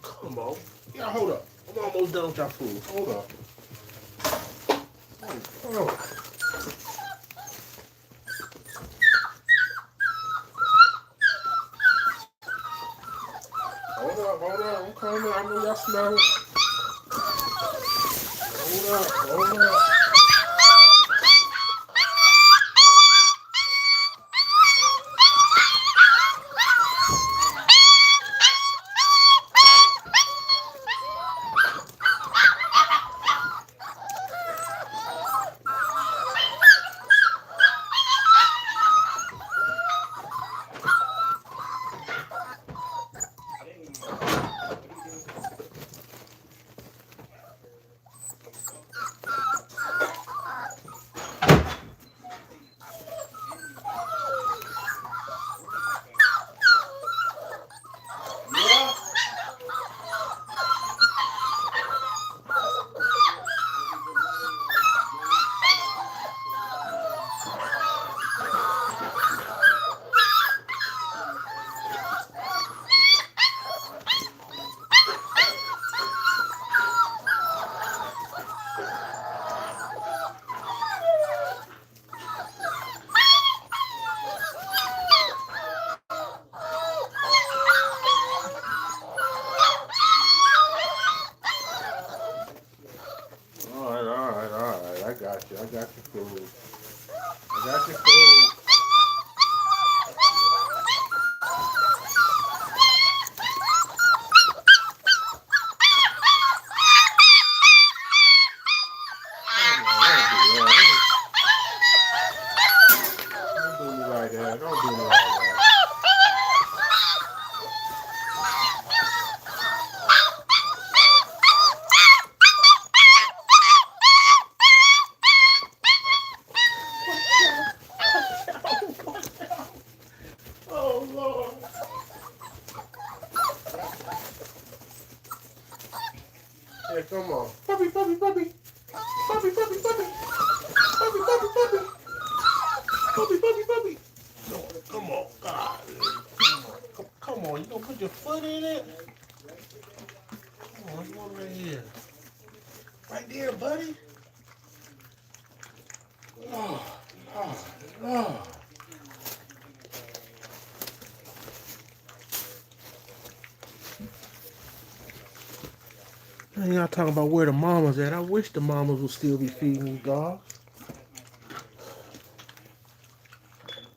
Come on. Yeah, hold up. I'm almost done with your food. Hold up. Hold on. Hold up. I'm coming. I know y'all smell it. Hold up. Don't do me like that. Don't do me like that. Oh Lord. Yeah, come on. Puppy, puppy, puppy. Puppy, puppy, puppy. Puppy, puppy, puppy. Puppy, puppy, puppy. No, come on. God. Come on. You gonna put your foot in it? Come on, you want right here. Right there, buddy. Lord, Lord, Lord. Man, y'all talking about where the mamas at. I wish the mamas would still be feeding these dogs.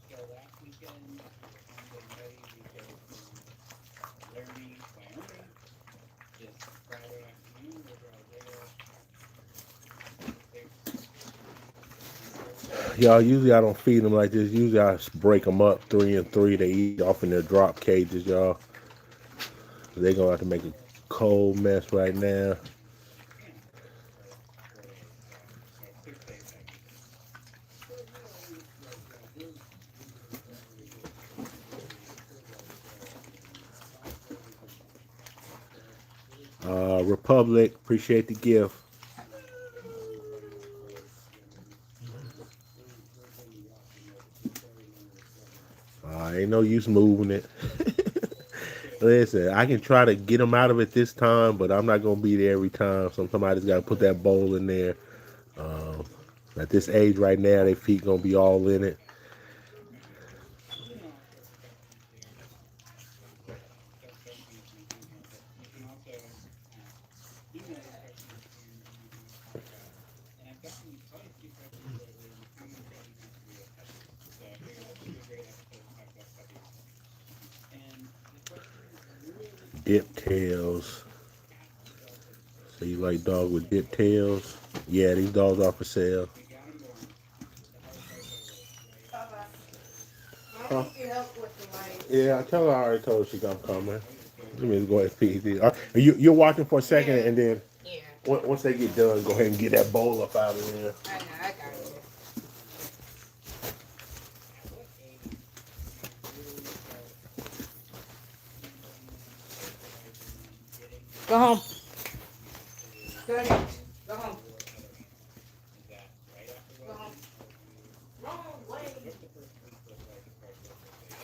So last weekend, I'm getting ready. We did some learning Wyoming. Just Friday afternoon, we're all there. Six, 6:30. Y'all, usually I don't feed them like this. Usually I break them up 3 and 3. They eat off in their drop cages, y'all. They gonna have to make a cold mess right now. Yeah, for 4 days. So 6 days technically. Republic, appreciate the gift. Ain't no use moving it. Listen, I can try to get them out of it this time, but I'm not gonna be there every time. Sometimes I just gotta put that bowl in there. Um, at this age right now, their feet gonna be all in it. You can also question with my grandpa, but you can also email your questions to my podcast. And I've gotten quite a few questions lately, and the common theme has to do with puppies. So I figured this would be a great episode to talk about puppies. And the questions really come Dip tails. half resulted. So you like dogs with dip tails? Yeah, these dogs are for sale. We got them born. The hard part's over, right? Papa, Huh? I need your help with the lights. Yeah, I tell her I already told her she's coming. Let me go ahead and feed these. You're watching for a second, and then Yeah, once they get done, go ahead and get that bowl up out of there. I know, I got you. At what age do you really start teaching them, socializing them, getting Go them home. used Go to ahead. Go your home. other animals? Is that right after Go home. welding, or do you? Wrong way. What's the first week look like as far as socialization?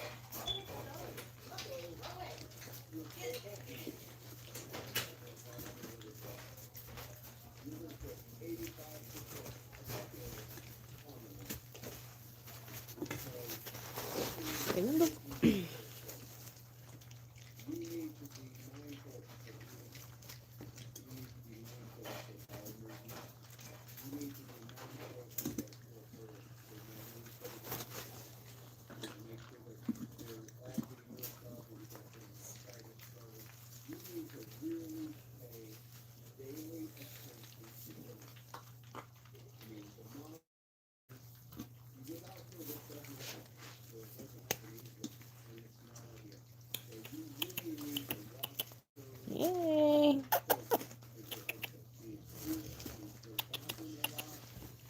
Yay.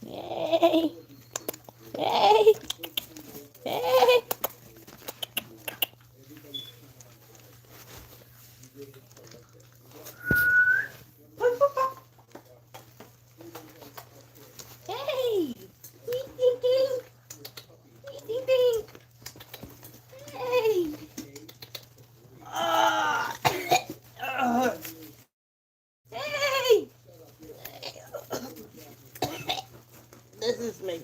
Yay. Yay. Yay. Hey. Ding, ding, ding. Ding, ding, ding. Hey. Ah. Hey. This is me.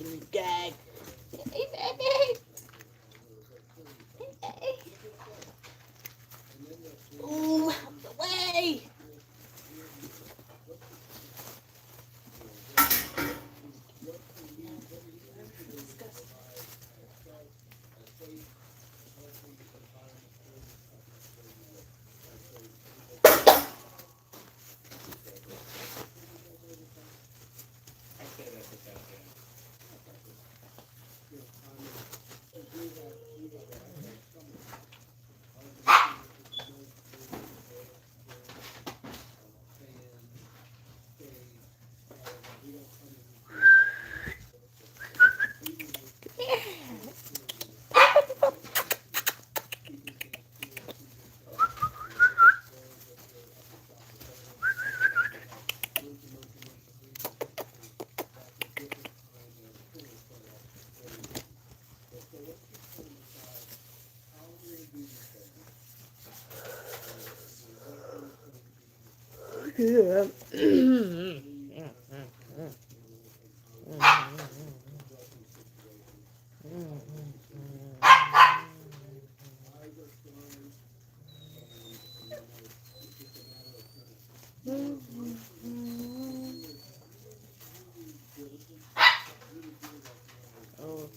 Oh,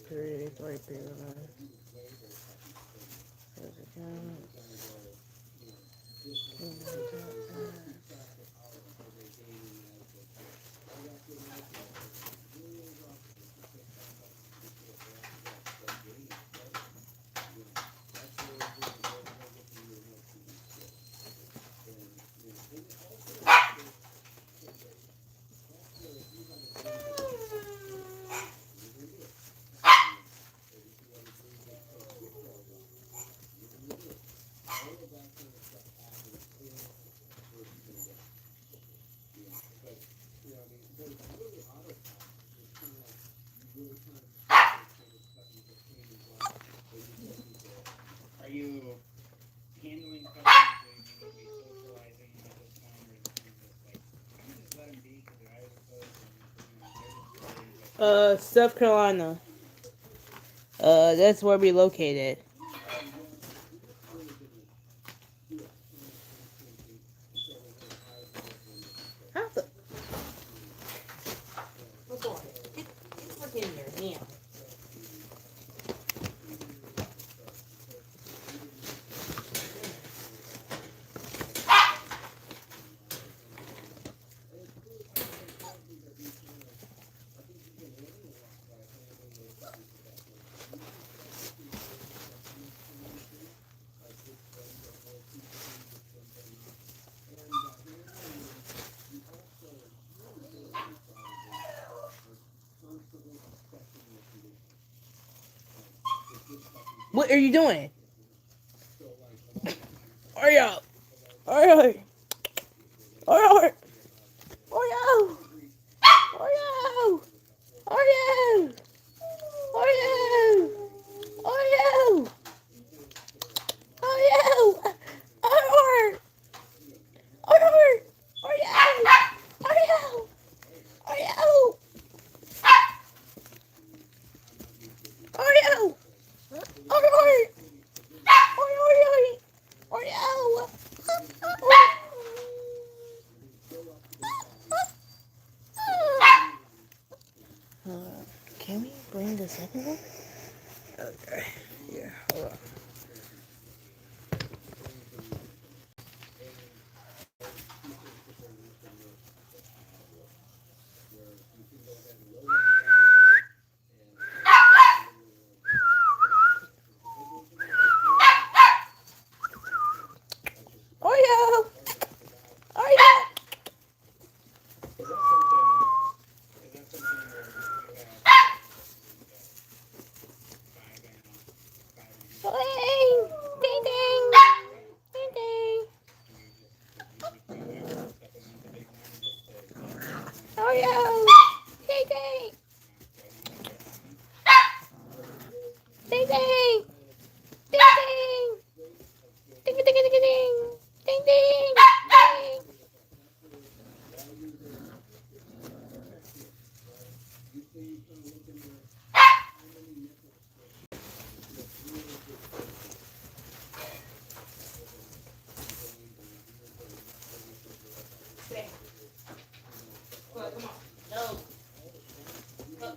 period. Right there. Are you handling puppies where you need to be socializing them at this point, or is it kind of just like, I'm gonna just let them be because their eyes are closed and they're just worried that South Carolina. That's where we located. How the? What's on it? It's what's in there. Yeah. What are you doing? Hurry up! Hurry up! Hurry up! Hurry up! Hurry up! Hurry up! Hurry up! Hurry up! Hurry up! Hurry up! Hurry up! Hurry up! Hurry up! Hurry up! Hurry up! Hurry up! Can we bring the second one? Okay. Yeah. Hold on. Oreo! Oreo! is that something where you have five Ding! Ding ding! Ding ding! and you just supplement the big one just to keep the other one Oreo! Ding ding! Ding ding! Ding ding! Ding ding ding ding ding! Ding ding! Ding! Come on. No. Go.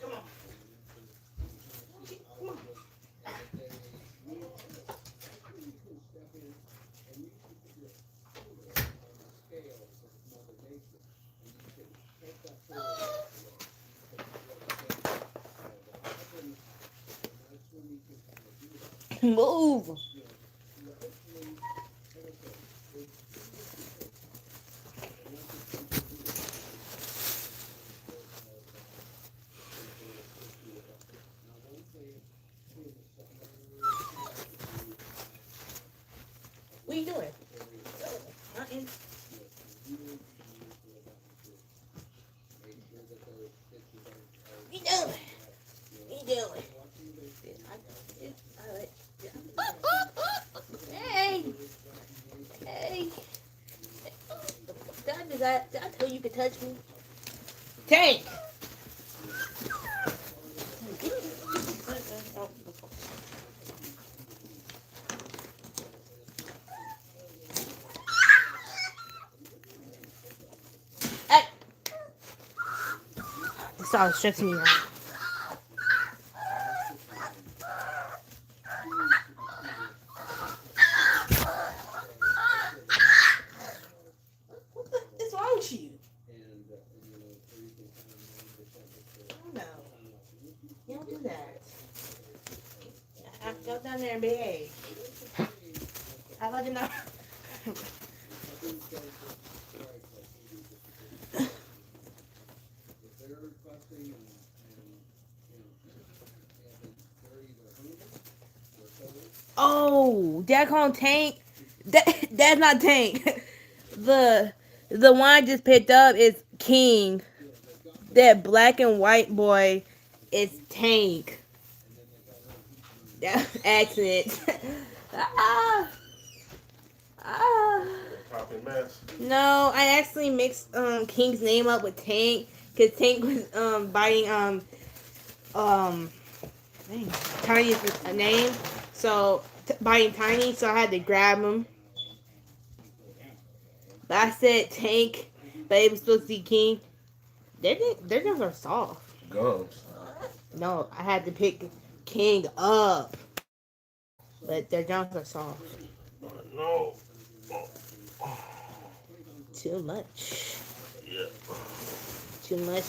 Come on. Move. What are you doing? Nothing. What you doing? What you doing? Did I tell you could touch me? Tank! Hey! It started stressing me out. What's wrong with you? No. You don't do that. Go down there and behave. How about you not? Oh, Dad called Tank. That's not Tank. The the one I just picked up is King. That black and white boy is Tank. That accident. ah, ah. Talking mess. No, I actually mixed King's name up with Tank because Tank was biting dang, Tiny's name. So biting Tiny, so I had to grab him. But I said Tank, but it was supposed to be King. Their gums are soft. Gums. No, I had to pick King up, but their gums are soft. No. Too much. Yeah. Too much.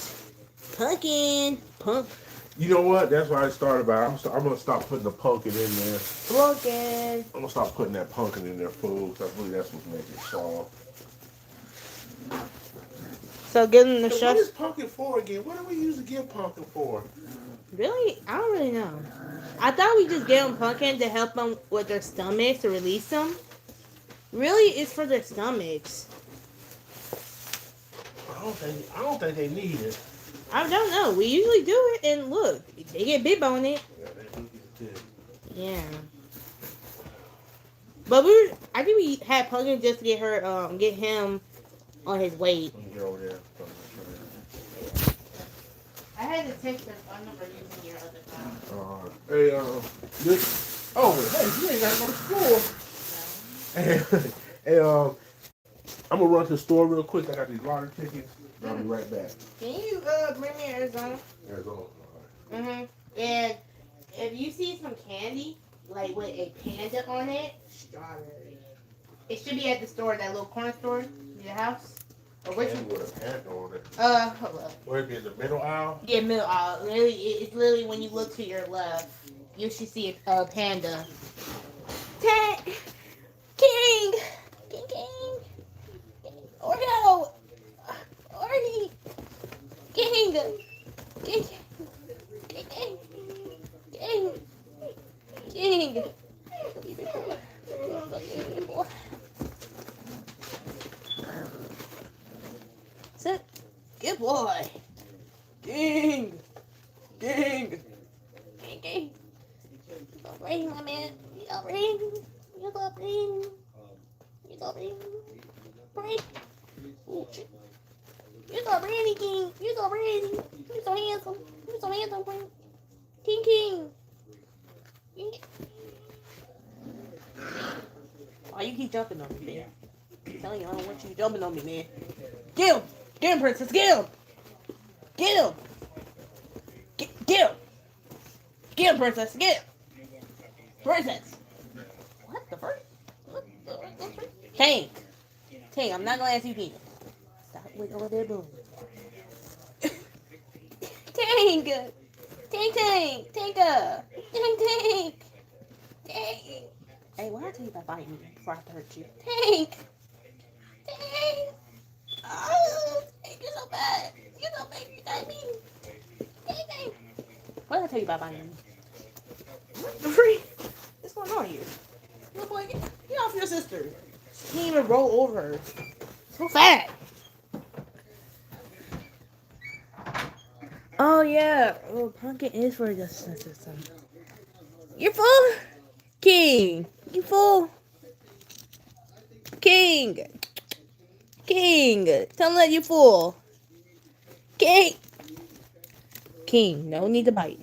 Pumpkin. Pump. You know what? That's why I started by. I'm gonna stop putting the pumpkin in there. Pumpkin. I'm gonna stop putting that pumpkin in their food. I believe that's what makes it soft. So give them the So chef. what is pumpkin for again? What do we usually give pumpkin for? Really? I don't really know. I thought we just gave them pumpkin to help them with their stomachs to release them. Really, it's for their stomachs. I don't think they need it. I don't know. We usually do it, and look, they get bib on it. Yeah, they do get it. Yeah. But I think we had pumpkin just to get him on his weight. Let me get over there. I had to text her phone number using your other phone. Hey, this. Oh, hey, you ain't got to go to school. Hey, I'm gonna run to the store real quick. I got these lottery tickets. I'll be right back. Can you bring me Arizona? Arizona. Mm-hmm. And if you see some candy, like with a panda on it, strawberry. It should be at the store, that little corner store in your house. Or which Candy with a panda on it. hold up. Where it be in the middle aisle? Yeah, middle aisle. It's literally when you look to your left, you should see a panda. King! King! Oreo! Oreo! King! King! Sit. Good boy. King. You go ring, my man. You go ring. Ring. Oh, shit. You go Randy King. You so handsome. King. King. Why you keep jumping on me, man? I'm telling you, I don't want you jumping on me, man. Get him! Get him, princess! Get him! Get him! Get him! Get him, princess! Get him! Princess! What the first? Tank! I'm not gonna ask you again. Stop with all that boom. Tank! Hey, why I tell you about biting me before I hurt you? Tank! Oh, you're so bad. You're so bad. You got me. Tank! What did I tell you about biting me? What the freak? What's going on here? Little boy, get off your sister. She can't even roll over her. So fat. Oh, yeah. Oh, pumpkin is for the justice system. You're full? King. You full? King. King, tell him that you fool. King. King, no need to bite.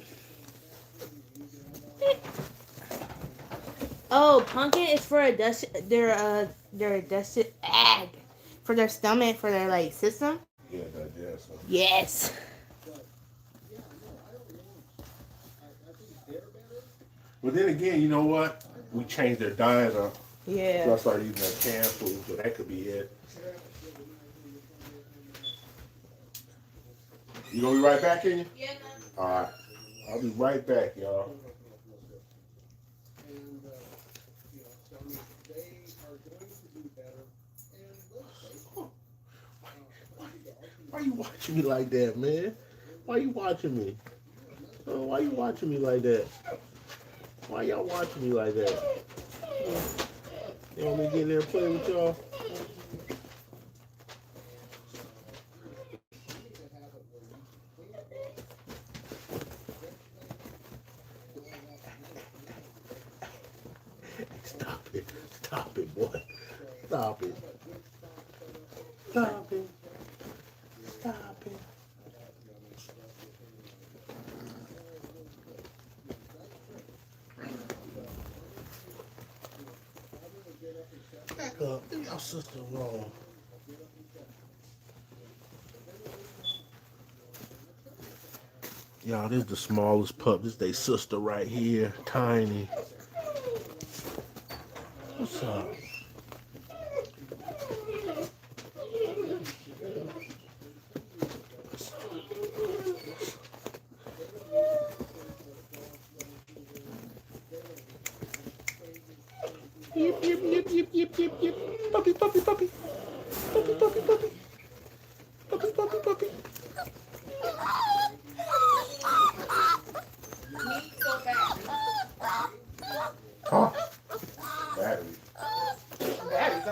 Oh, pumpkin is for for their stomach, for their like system. Yeah, digestion. Yes. But then again, you know what? We changed their diet up. So Yeah. I started using that canned food, so that could be it. You gonna be right back in you? Yeah. Alright. I'll be right back, y'all. And, you know, so I mean, they are going to do better. And let's say, Why you watching me like that, man? Why you watching me? Why you watching me like that? Why y'all watching me like that? You want me to get in there and play with y'all? Stop it. Stop it, boy. Stop it. Stop it. Stop it. Back up. Leave your sister alone. Y'all, this is the smallest pup. This is their sister right here. Tiny. What's up? Yip, yip, yip, yip, yip, yip, yip. Puppy, puppy, puppy. Puppy, puppy, puppy. Puppy, puppy, puppy. Huh? Battery.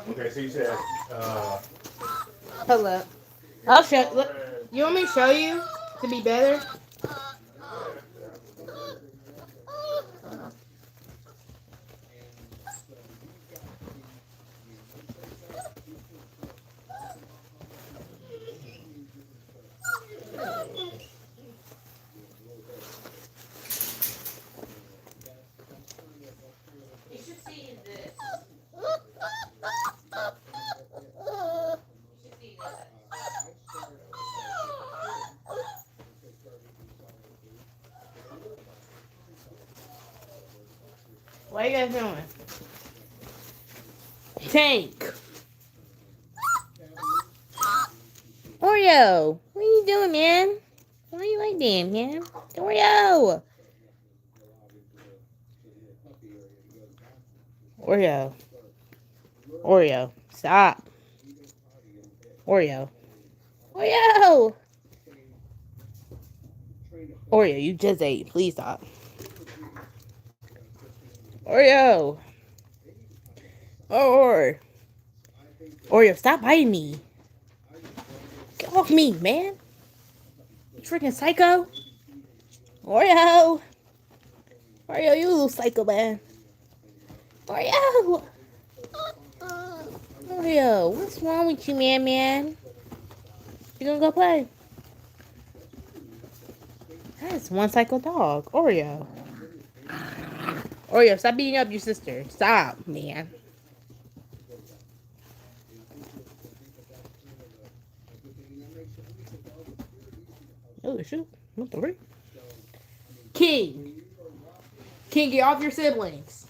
Okay, so you said, Hold up. I'll show. Look, you want me to show you to be better? You should see this. What are you guys doing? Tank. Oreo, what are you doing, man? Why are you like that, man? Oreo. Oreo. Oreo. Stop. Oreo. Oreo. Oreo, you just ate. Please stop. Oreo. Oreo, stop biting me. Get off me, man. You freaking psycho. Oreo. Oreo, you little psycho, man. Oreo. Oreo, what's wrong with you, man? You gonna go play? That's one psycho dog. Oreo. Oreo, stop beating up your sister. Stop, man. Oh, shoot. What the freak? King. King, get off your siblings.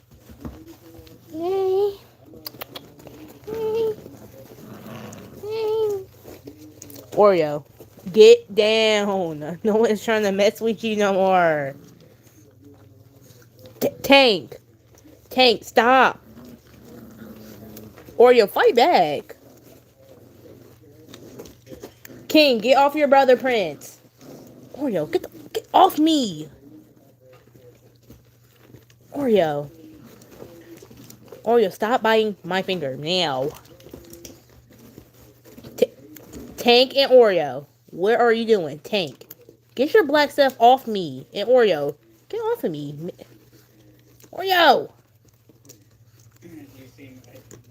Oreo, get down. No one's trying to mess with you no more. Tank. Tank, stop. Oreo, fight back. King, get off your brother Prince. Oreo, get off me. Oreo. Oreo, stop biting my finger now. Tank and Oreo, what are you doing? Tank, get your black stuff off me. And Oreo, get off of me. Oreo. You seem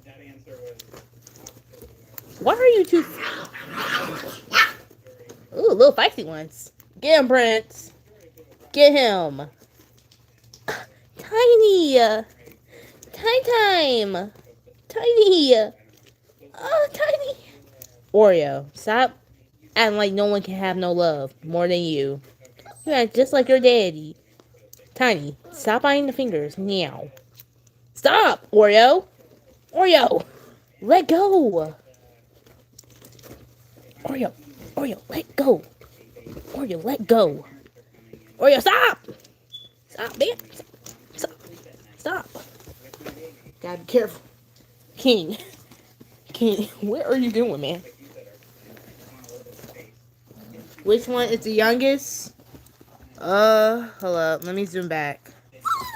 that answer was Why are you two? Ooh, little feisty ones. Get him, Prince. Get him. Tiny. Time. Tiny. Oh, Tiny. Oreo, stop acting like no one can have no love more than you. You act just like your daddy. Tiny, stop biting the fingers. Meow. Stop, Oreo. Oreo, let go. Oreo, Oreo, let go. Oreo, let go. Oreo, stop. Stop, man. Stop. Stop. Gotta be careful. King. King, what are you doing, man? Which one is the youngest? Hold up. Let me zoom back.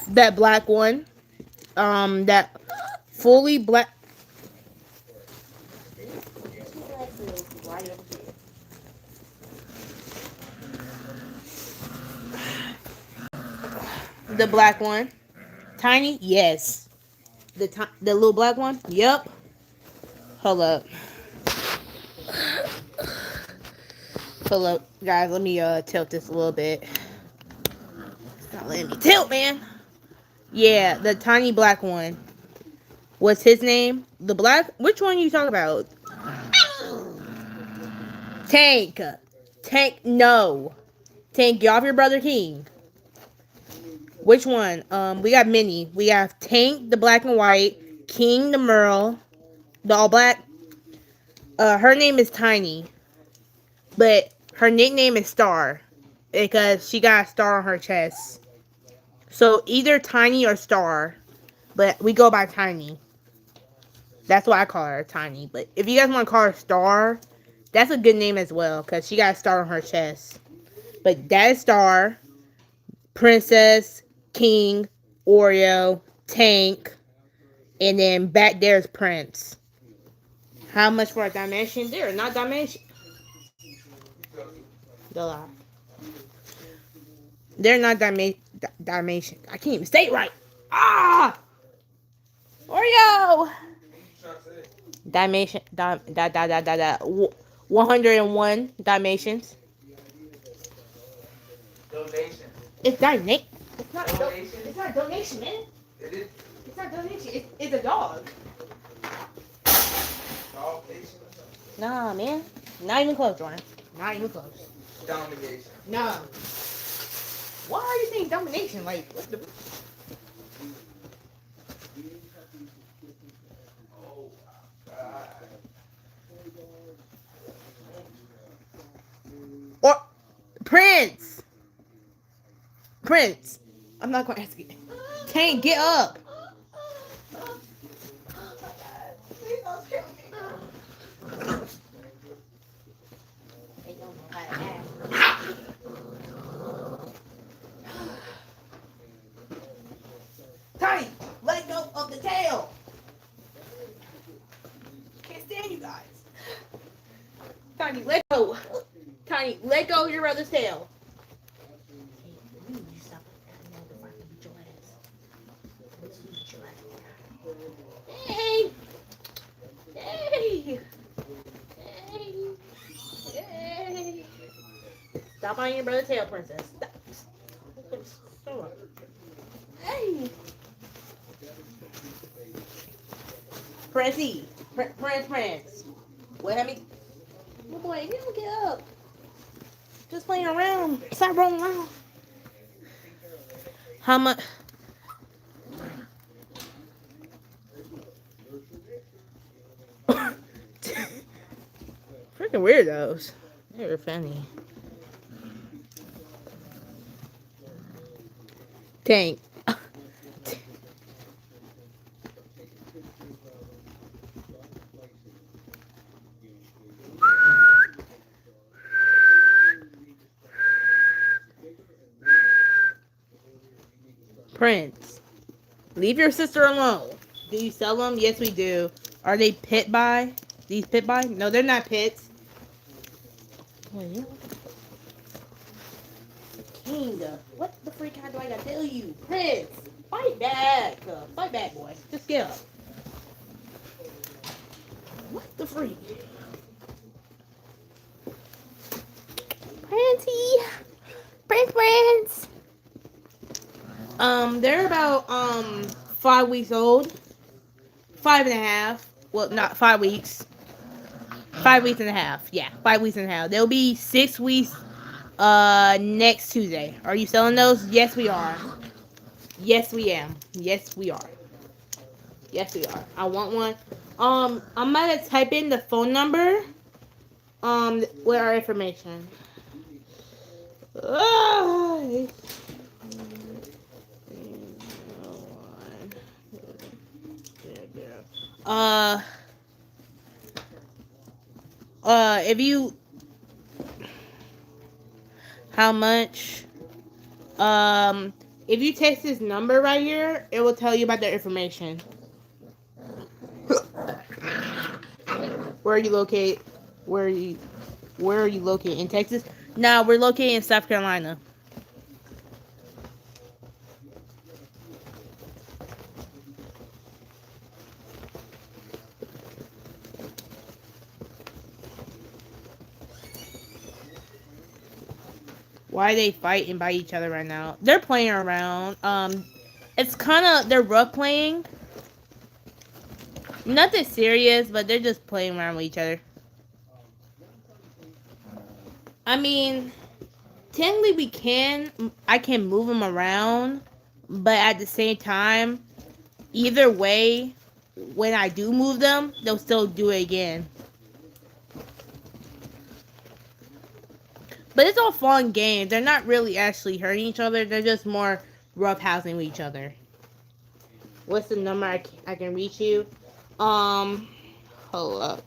That black one. That fully black. The black one. Tiny? Yes. The little black one? Yep. Hold up. Hold up. Guys, let me tilt this a little bit. It's not letting me tilt, man. Yeah, the tiny black one. What's his name? The black? Which one are you talking about? Tank. Tank, no. Tank, get off your brother King. Which one? We got many. We have Tank, the black and white, King, the Merle, the all black. Her name is Tiny, but her nickname is Star because she got a star on her chest. So either Tiny or Star, but we go by Tiny. That's why I call her Tiny. But if you guys want to call her Star, that's a good name as well because she got a star on her chest. But that is Star, Princess, King, Oreo, Tank, and then back there is Prince. How much for a dimension? They're not dimension. They're not dimension. I can't even say it right. Ah! Oreo! Dimension. 101 dimensions. Donation. It's donate. It's not Donation. It's not donation, man. It is It's not donation. It's a dog. domination. Nah, man. Not even close, Ryan. Not even close. Domination. No. Why are you saying domination? Like, what the? Oh, God. Or Prince. Prince. I'm not gonna ask you. Tank, get up. Tiny, let go of the tail. Can't stand you guys. Tiny, let go. Tiny, let go of your brother's tail. Hey! Hey! Hey! Hey! Stop on your brother's tail, princess. Stop. Hey! Princey! Prince! What have me? Oh boy, you don't get up. Just playing around. Stop rolling around. How much? Freaking weirdos. They're funny. Tank. Prince. Leave your sister alone. Do you sell them? Yes, we do. Are they pit by? These pit by? No, they're not pits. King, what the freak do I gotta tell you? Prince, fight back. Fight back, boy. Just get up. What the freak? They're about 5 weeks old. 5.5. Well, not 5 weeks. 5 weeks and a half. Yeah, 5 weeks and a half. They'll be 6 weeks next Tuesday. Are you selling those? Yes, we are. Yes, we am. Yes, we are. Yes, we are. I want one. I'm gonna type in the phone number. With our information. Uh, if you, how much? If you text this number right here, it will tell you about the information. Where are you located? Where are you located? In Texas? No, we're located in South Carolina. Why are they fighting by each other right now? They're playing around. It's kind of, they're rough playing. Nothing serious, but they're just playing around with each other. I mean, technically I can move them around, but at the same time, either way, when I do move them, they'll still do it again. But it's all fun games. They're not really actually hurting each other. They're just more roughhousing with each other. What's the number I can reach you? Hold up.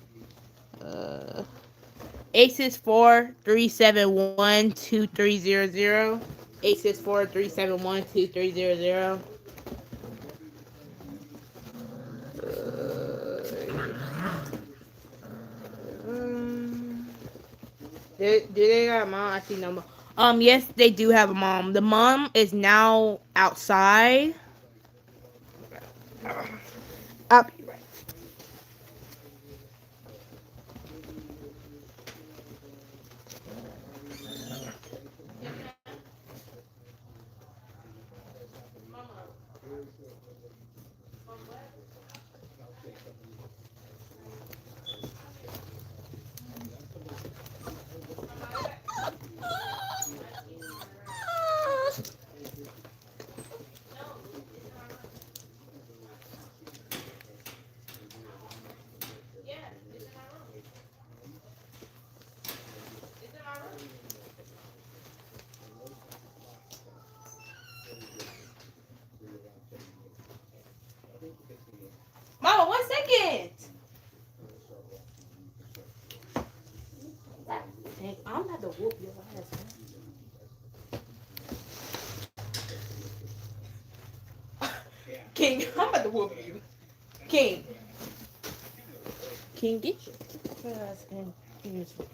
864-371-2300. 864-371-2300. Do they got a mom? I see no mom. Yes, they do have a mom. The mom is now outside. I'll be right. Mama, 1 second. Dang, I'm about to whoop your ass, man. King, I'm about to whoop you. King. King, get your ass in. That's fine.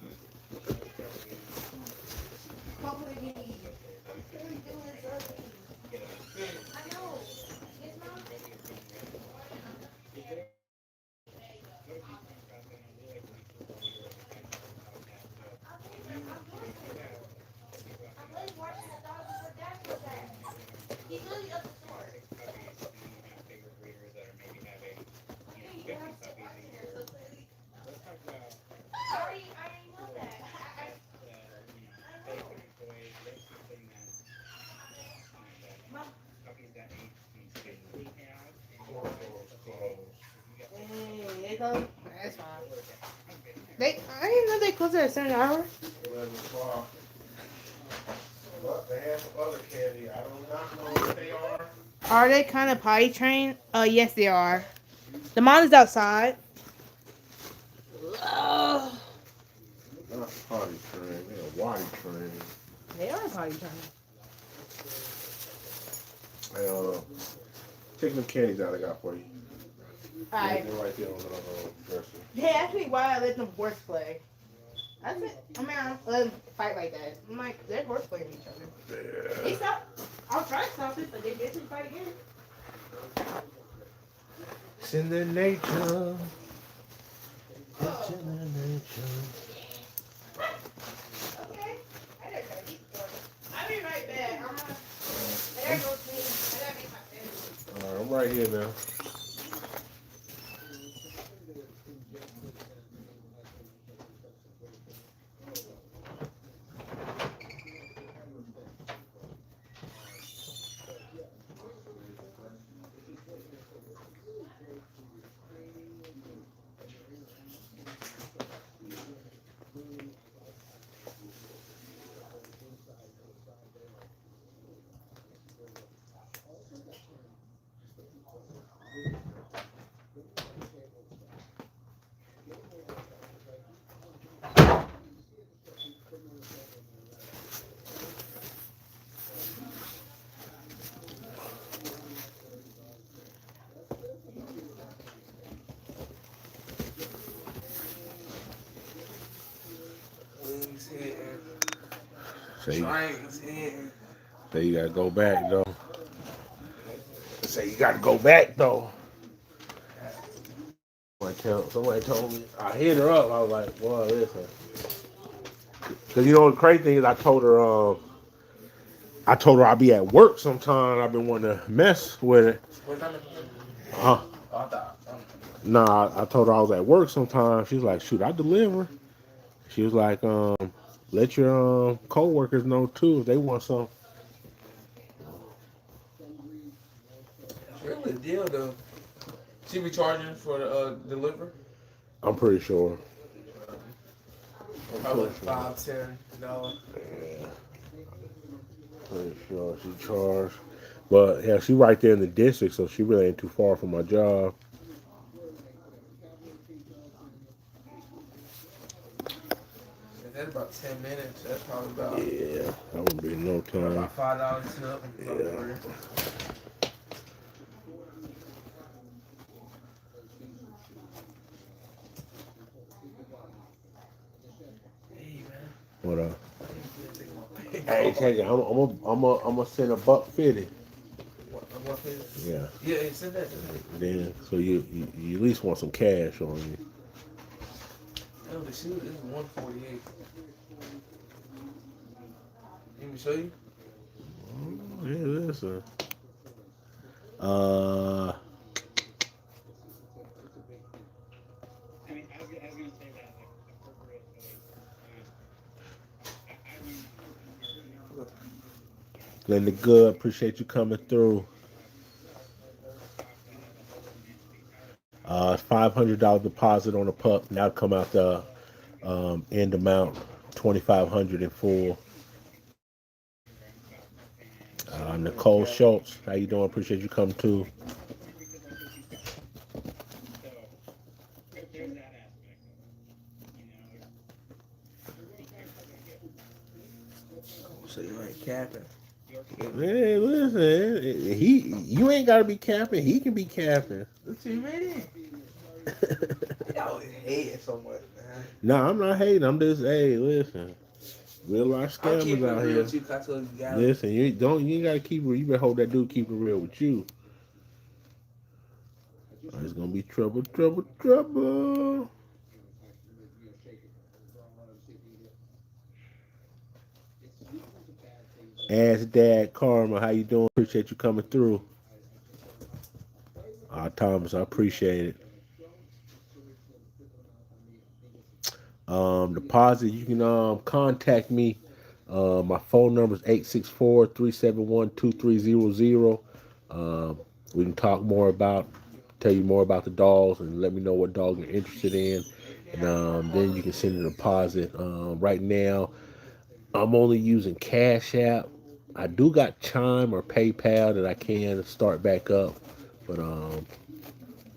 I didn't know they closed at a certain hour. 11 o'clock. But they have some other candy. I do not know what they are. Are they kind of potty trained? Yes, they are. The mom is outside. Not potty trained. They're white trained. They are potty trained. Take them candies out I got for you. Alright. They're right there on the dresser. They asked me why I let them horseplay. That's it. I mean, I don't let them fight like that. I'm like, they're horseplaying with each other. Yeah. They stopped. I'll try to stop it, but they basically fight again. It's in their nature. It's in their nature. Okay. I gotta eat for it. I'll be right back. I gotta go clean. you know. Wings hitting. Say, Trains hitting. say you gotta go back though. Say you gotta go back though. Somebody told me. I hit her up. I was like, "Well, listen." Cause you know the crazy thing is, I told her I'd be at work sometime. I've been wanting to mess with it. What time Huh? Oh, I thought. Nah, I told her I was at work sometime. She was like, "Shoot, I deliver." She was like, "Let your coworkers know too if they want some." Really the deal though. She be charging for the deliver? I'm pretty sure. Probably like $5-10. Yeah, pretty sure she charged. But yeah, she right there in the district, so she really ain't too far from my job. Is that about 10 minutes? That's probably about Yeah, that would be no time. about $5 tip. Yeah. Hey man. What up? Hey, Hey, check it. I'm gonna send $150. What is it? Yeah. Yeah, it said that. Then so you at least want some cash on you. Oh, the shoe is 148. Let me show you. Oh, yeah, listen. Uh, I mean, I was gonna say that like appropriate place. I learned Glenda Good, appreciate you coming through. It's $500 deposit on the pup. Now come out the end amount, 2,500 in full. Nicole Schultz, how you doing? Appreciate you coming too. because that's what she's got. So there's that aspect of it. You know, be careful what you get. So you ain't capping. Hey, listen, you ain't gotta be capping. He can be capping. What you mean? Y'all hating so much, man. No, I'm not hating. I'm just, hey, listen, real life I'm keeping scammers it out real here. with you, 'cause I told you guys. Listen, you ain't gotta keep it. You better hold that dude keep it real with you. It's gonna be trouble, trouble, trouble. Ask Dad Karma, how you doing? Appreciate you coming through. Thomas, I appreciate it. Deposit, you can contact me. My phone number is 864-371-2300. We can talk more about, tell you more about the dogs and let me know what dog you're interested in. And then you can send a deposit. Right now, I'm only using Cash App. I do got Chime or PayPal that I can start back up, but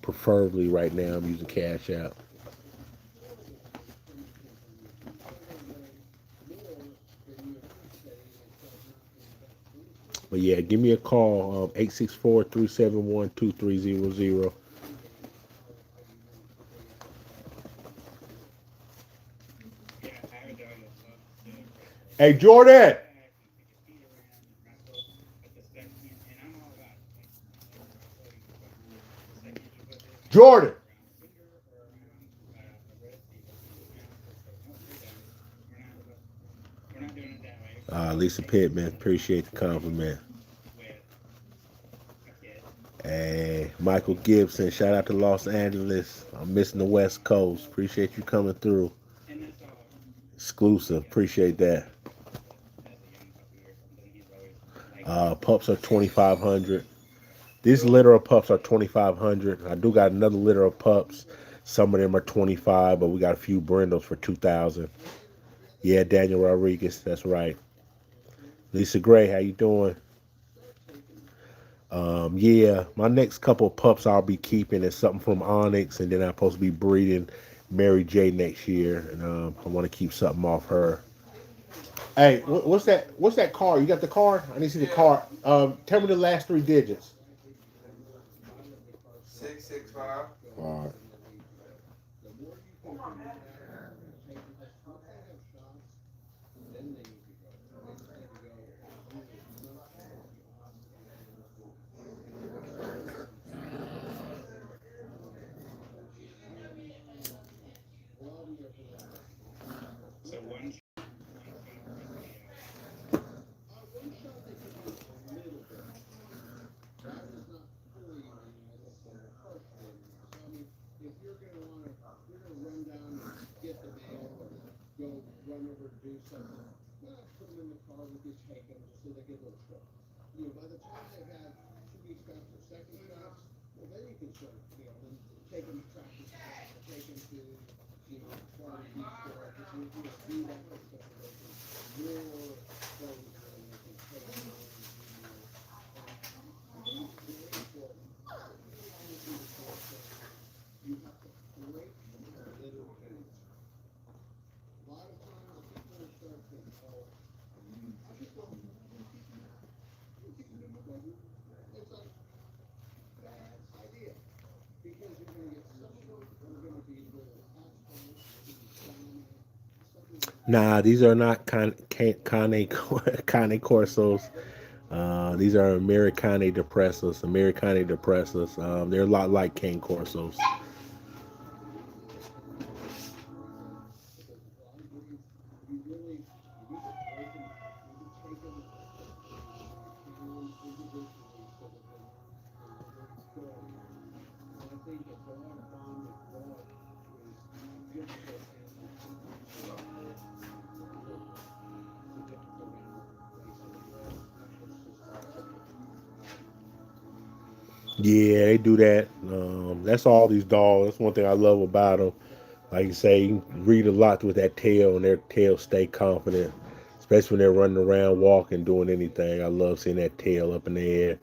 preferably right now I'm using Cash App. But yeah, give me a call, 864-371-2300. Yeah, I have a dog that loves to Hey, Jordan! back and stick his feet around and wrestle. But the second, and I'm all about like wrestling, but the second he puts his hand Jordan! around the finger or around the wrist, he just dismounts and says, "Nope, you're done. We're not doing it that way. We're Lisa taking Pittman, appreciate the compliment. with a kid." Hey, Michael Gibson, shout out to Los Angeles. I'm missing the West Coast. Appreciate you coming through. And that's all. Exclusive. Appreciate that. As a young puppy or something, he's always like Pups are 2,500. These litter of pups are 2,500. I do got another litter of pups. Some of them are 25, but we got a few brindles for 2,000. Yeah, Daniel Rodriguez, that's right. Lisa Gray, how you doing? Yeah, my next couple of pups I'll be keeping is something from Onyx, and then I'm supposed to be breeding Mary J next year, and I want to keep something off her. Hey, what's that? What's that card? You got the card? I need to see the Yeah. card. Tell me the last three digits. 665. All right. so one shot for the Nah, these are not Cane Corsos. These are Americane da Presa. They're a lot like Cane Corsos. Yeah, they do that. That's all these dogs. That's one thing I love about them. Like you say, you can read a lot with that tail, and their tail stay confident, especially when they're running around, walking, doing anything. I love seeing that tail up in the air.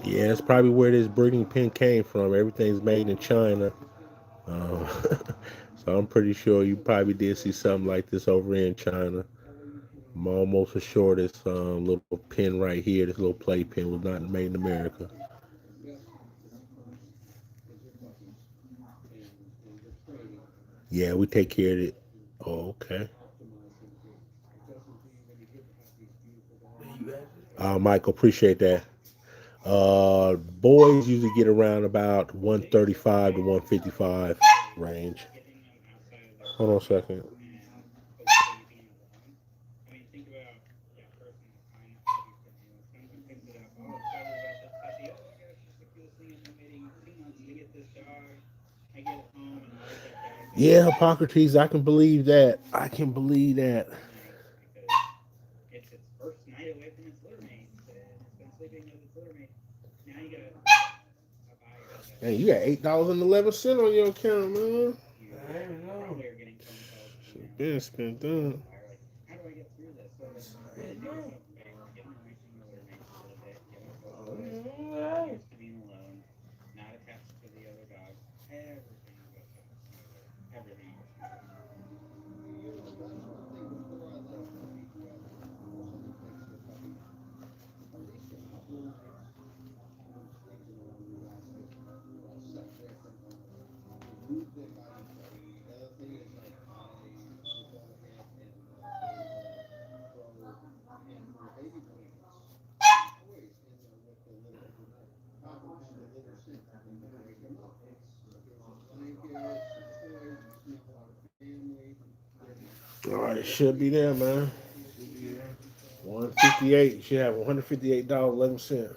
Yeah, that's probably where this breeding pen came from. Everything's made in China. Um, so I'm pretty sure you probably did see something like this over in China. I'm almost assured this little pen right here, this little play pen, was not made in America. Yeah, we take care of it. Oh, okay. Michael, appreciate that. Boys usually get around about 135 to 155 range. getting them outside of their Hold on a cage second. and hopefully being alone. I mean, think about that person that finds puppy formula, comes and picks it up, all excited about this puppy. Oh my gosh, it's the cutest thing. I've been waiting 2 months to get this dog. I get it home and Yeah, Hippocrates, I can believe that. I can believe that. night because it's its first night away from its litter mates and it's been sleeping with its litter mates. Now you got a buyer that Man, you got $8.11 on your account, man. you I don't even know. probably are getting phone calls and Should emails been from spent the that. buyer like, how do I get through this? Well, I really don't do know. yourself a favor, get away from your litter mates a little bit, get them focused I away, don't get know. used to being alone, not attached to the other dogs. Everything will go smoother. Everything will go smoother. All right, it should be there, man. Should be there. 158. You should have $158.11.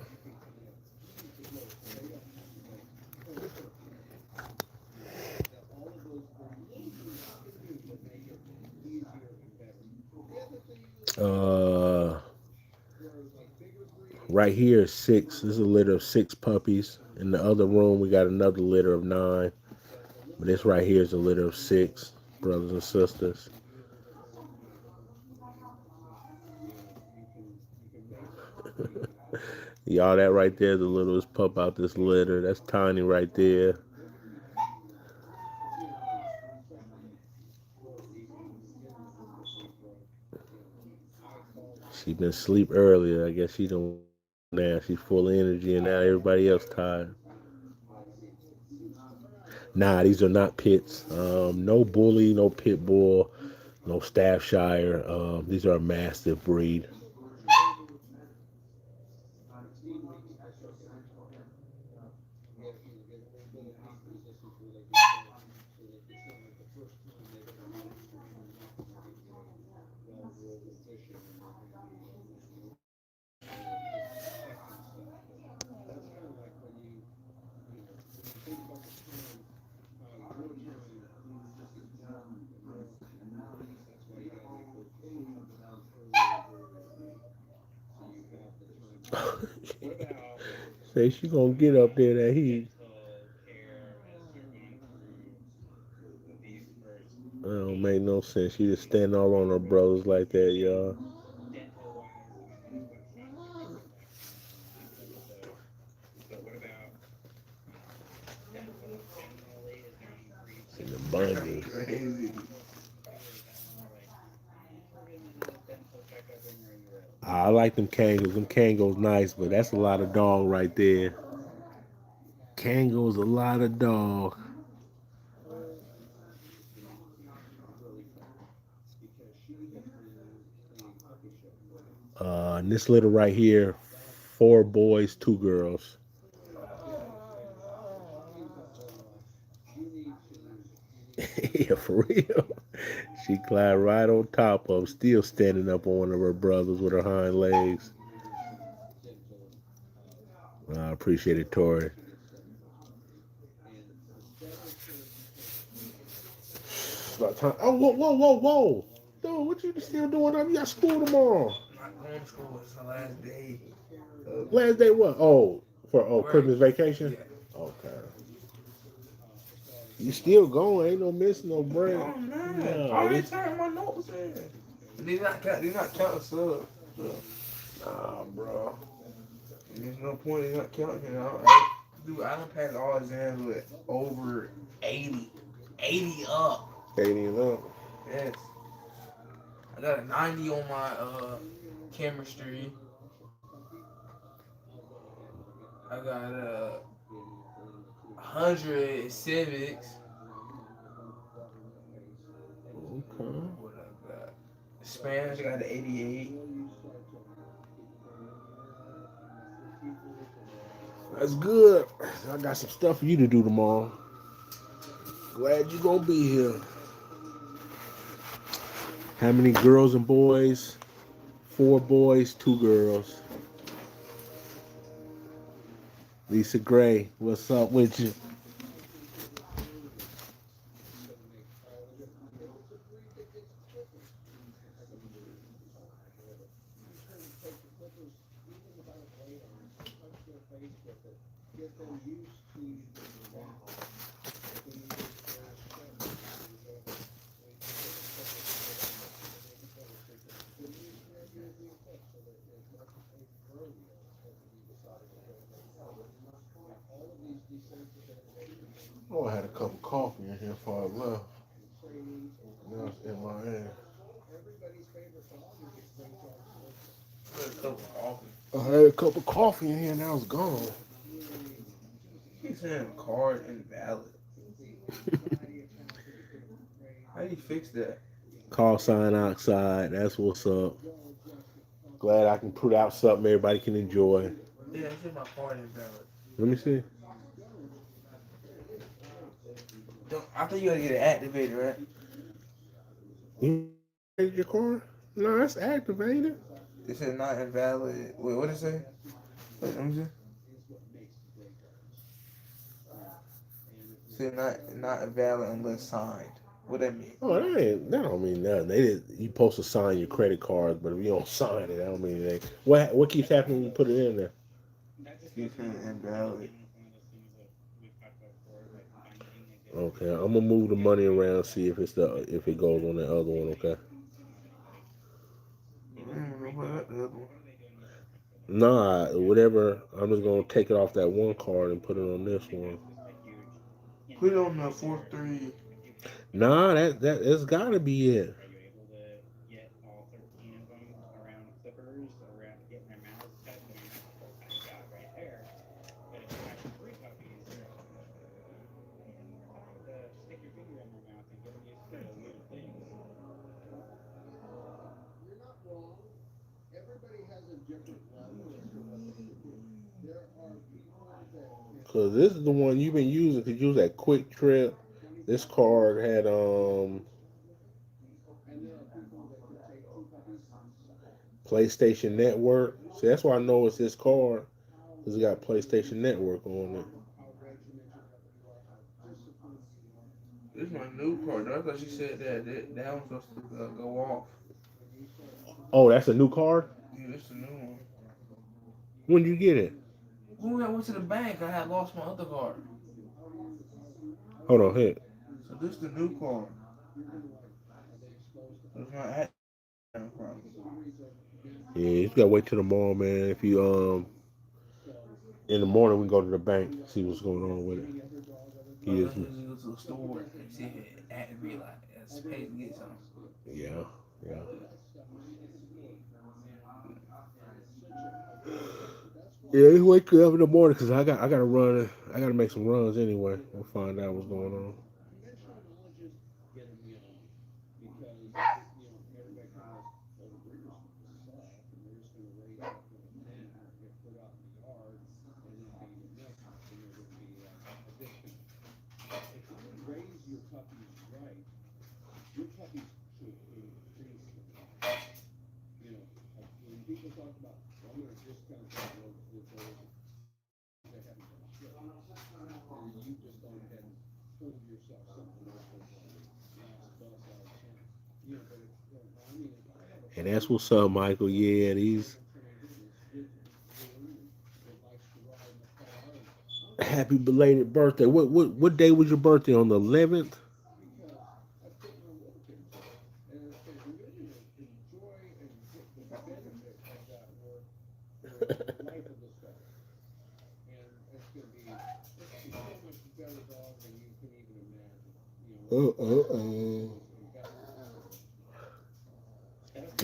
Uh, right here is six. This is a litter of six puppies. In the other room, we got another litter of nine. But this right here is a litter of six brothers and sisters. Y'all, that right there is the littlest pup out this litter. That's Tiny right there. She been asleep earlier. I guess she don't now. She's full of energy and now everybody else tired. Nah, these are not pits. No bully, no pit bull, no Staffshire. These are a mastiff breed. What about Say she gonna get up there that heat. dental care as you're going through these first That don't eight make no sense. She just weeks standing all on her brothers like that, y'all. dental wise? I mean, what can you expect in the next episode? But what about dental generally? Is there an increase In the That's bundles. crazy. or is that more like we're getting a dental checkup and we're good? I like them Kangos. Them Kangos nice, but that's a lot of dog right there. Kango's a lot of dog. And this litter right here, four boys, two girls. Yeah, for real. She climbed right on top of him, still standing up on one of her brothers with her hind legs. I appreciate it, Tori. It's about time. Oh, whoa, whoa, whoa, whoa. Dude, what you still doing up? You got school tomorrow. Not going to school. It's the last day. Of Last day what? Oh, for break. Christmas vacation? Yeah. Okay. You still going? Ain't no missing no break. Oh man. No, I already it's, turned my notes in. These not counting subs. So, nah, bro. there's no point in not counting. Dude, I done passed all exams with over 80. 80 up. Katie up. Yes. I got a 90 on my chemistry. I got a 100 in civics. Okay. What I got? Spanish, I got an 88. That's good. I got some stuff for you to do tomorrow. Glad you gonna be here. How many girls and boys? Four boys, two girls. Lisa Gray, what's up with you? Oh, I had a cup of coffee in here before I left. Now it's in my hand. I had a cup of coffee in here, now it's gone. He's saying card invalid. How do you fix that? Call sign oxide, that's what's up. Glad I can put out something everybody can enjoy. Yeah, I said my card invalid. Let me see. I think you gotta get it activated, right? You activated your card? No, it's activated. It said not invalid. Wait, what did it say? Wait, let me see. It said not invalid unless signed. What that mean? Oh, that don't mean nothing. You supposed to sign your credit cards, but if you don't sign it, that don't mean anything. What keeps happening when you put it in there? It's invalid. Okay, I'm gonna move the money around, see if if it goes on the other one. Okay. Nah, whatever. I'm just gonna take it off that one card and put it on this one. Put it on the 4-3. Nah, that it's gotta be it. Are you able to get all 13 of them around clippers, around getting their mouths cut? I mean, that's a full-time job right there. But if you have 3 puppies, you're having to stick your finger in their mouth and get them used to weird things. Cause this is the one you've been using. Cause you was at Quick Trip. This card had PlayStation Network. See, that's why I know it's this card. Cause it got PlayStation Network on it. This is my new card. I thought you said that one's supposed to go off. Oh, that's a new card? Yeah, this is a new one. When did you get it? When I went to the bank, I had lost my other card. Hold on, hit. So this is the new card. It's not at problem. Yeah, you just gotta wait till tomorrow, man. If you in the morning we go to the bank, see what's going on with it. Let's go to the store and see if it activate like it's paid to get something. Yeah. Yeah, just wake up in the morning because I gotta run. I gotta make some runs anyway. We'll find out what's going on. And that's what's up, Michael. Yeah, these. Happy belated birthday. What day was your birthday? On the 11th?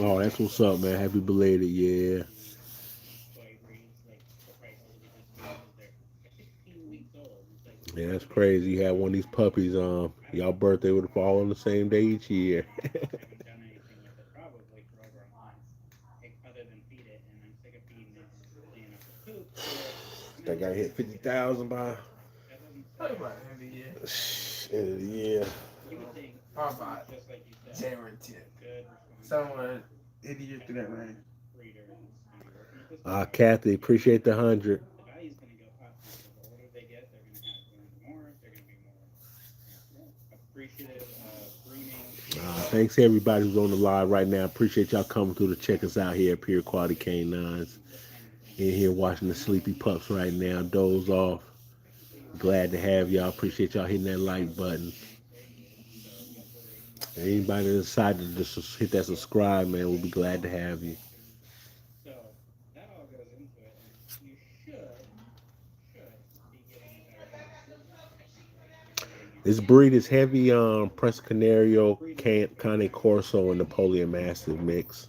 Oh, that's what's up, man. Happy belated, yeah. Yeah, that's crazy. You had one of these puppies. Y'all birthday would fall on the same day each year. Haven't done anything with it probably for over a month, other than feed it, and I'm sick of feeding it and cleaning up the poop. That guy hit 50,000 by That doesn't Probably say. about the end of the year. end of the year. You would think, Probably about just like you said, January 10th. good response. Somewhere in the year through that range. Breeder is going to be working with this. Kathy, appreciate the 100. The value's going to go up because the older they get, they're going to have learned more. They're going to be more appreciative of grooming. Thanks everybody who's on the live right now. Appreciate y'all coming through to check us out here at Pure Quality Canines. in here watching the sleepy pups right now, doze off. Glad to have y'all. Appreciate y'all hitting that like button. Anybody that decided to just hit that subscribe, man, we'll be glad to have you. So that all goes into it, and you should be getting a better dog if you're getting This into breed is heavy Press Canario, Cane Corso, and Napoleon Mastiff mix.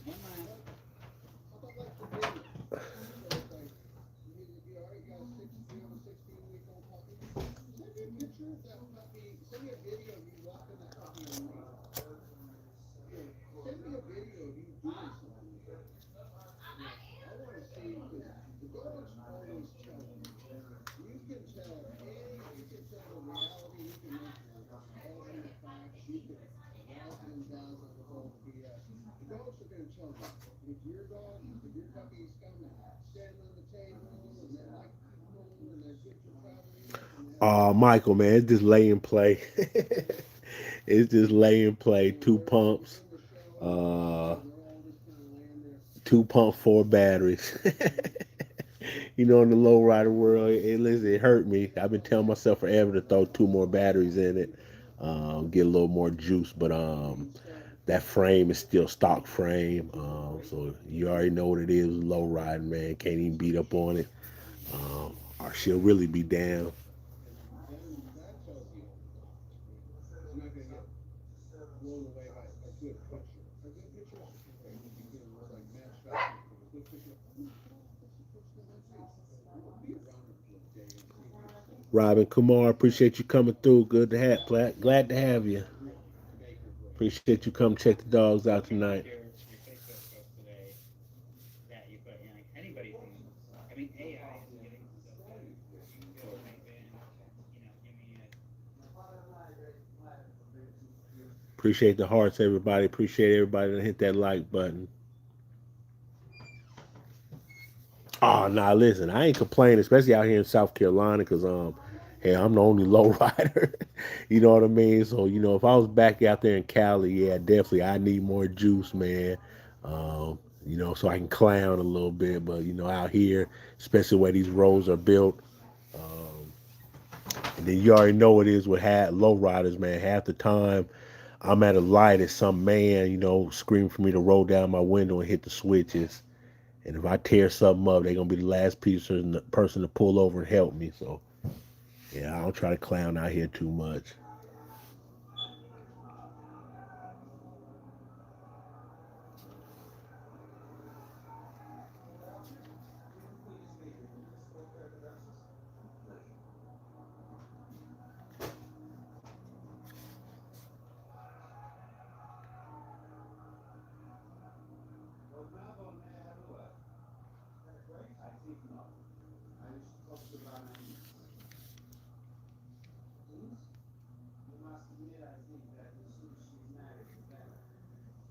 one last. Michael, man, it's just lay and play. It's just lay and play. Two pumps, uh, two pump, four batteries. In the low rider world, listen, it hurt me. I've been telling myself forever to throw two more batteries in it, get a little more juice. But that frame is still stock frame, so you already know what it is. Low riding, man, can't even beat up on it, or she'll really be down. Robin Kumar, appreciate you coming through. Good to have, glad to have you. Appreciate you come check the dogs out Don't tonight. forget your Facebook post today that you put in. Like anybody can. I mean, AI is getting so good. You can go type in, give me a. Appreciate the hearts, everybody. Appreciate everybody that hit that like button. Oh, nah, listen, I ain't complaining, especially out here in South Carolina, cause hey, I'm the only low rider. You know what I mean? So if I was back out there in Cali, yeah, definitely, I need more juice, man. So I can clown a little bit. But out here, especially where these roads are built, um, and then you already know it is with low riders, man. Half the time, I'm at a light and some man, screaming for me to roll down my window and hit the switches. And if I tear something up, they're gonna be the last person to pull over and help me. So yeah, I don't try to clown out here too much.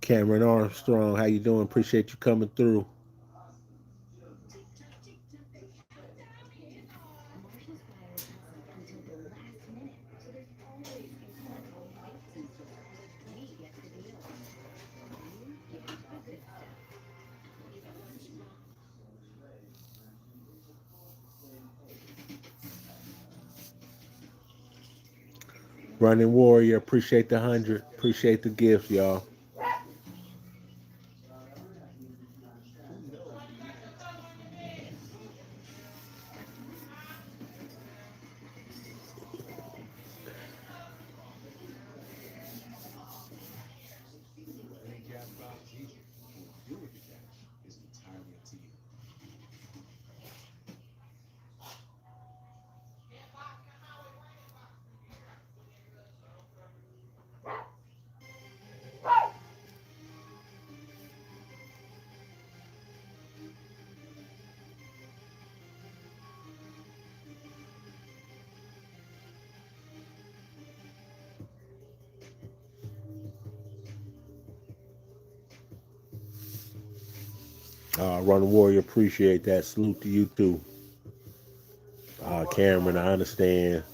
Cameron Armstrong, how you doing? Appreciate you coming through. Running Warrior, appreciate the 100. Appreciate the gifts, y'all. Running Warrior, appreciate that. Salute to you too. Cameron, I understand.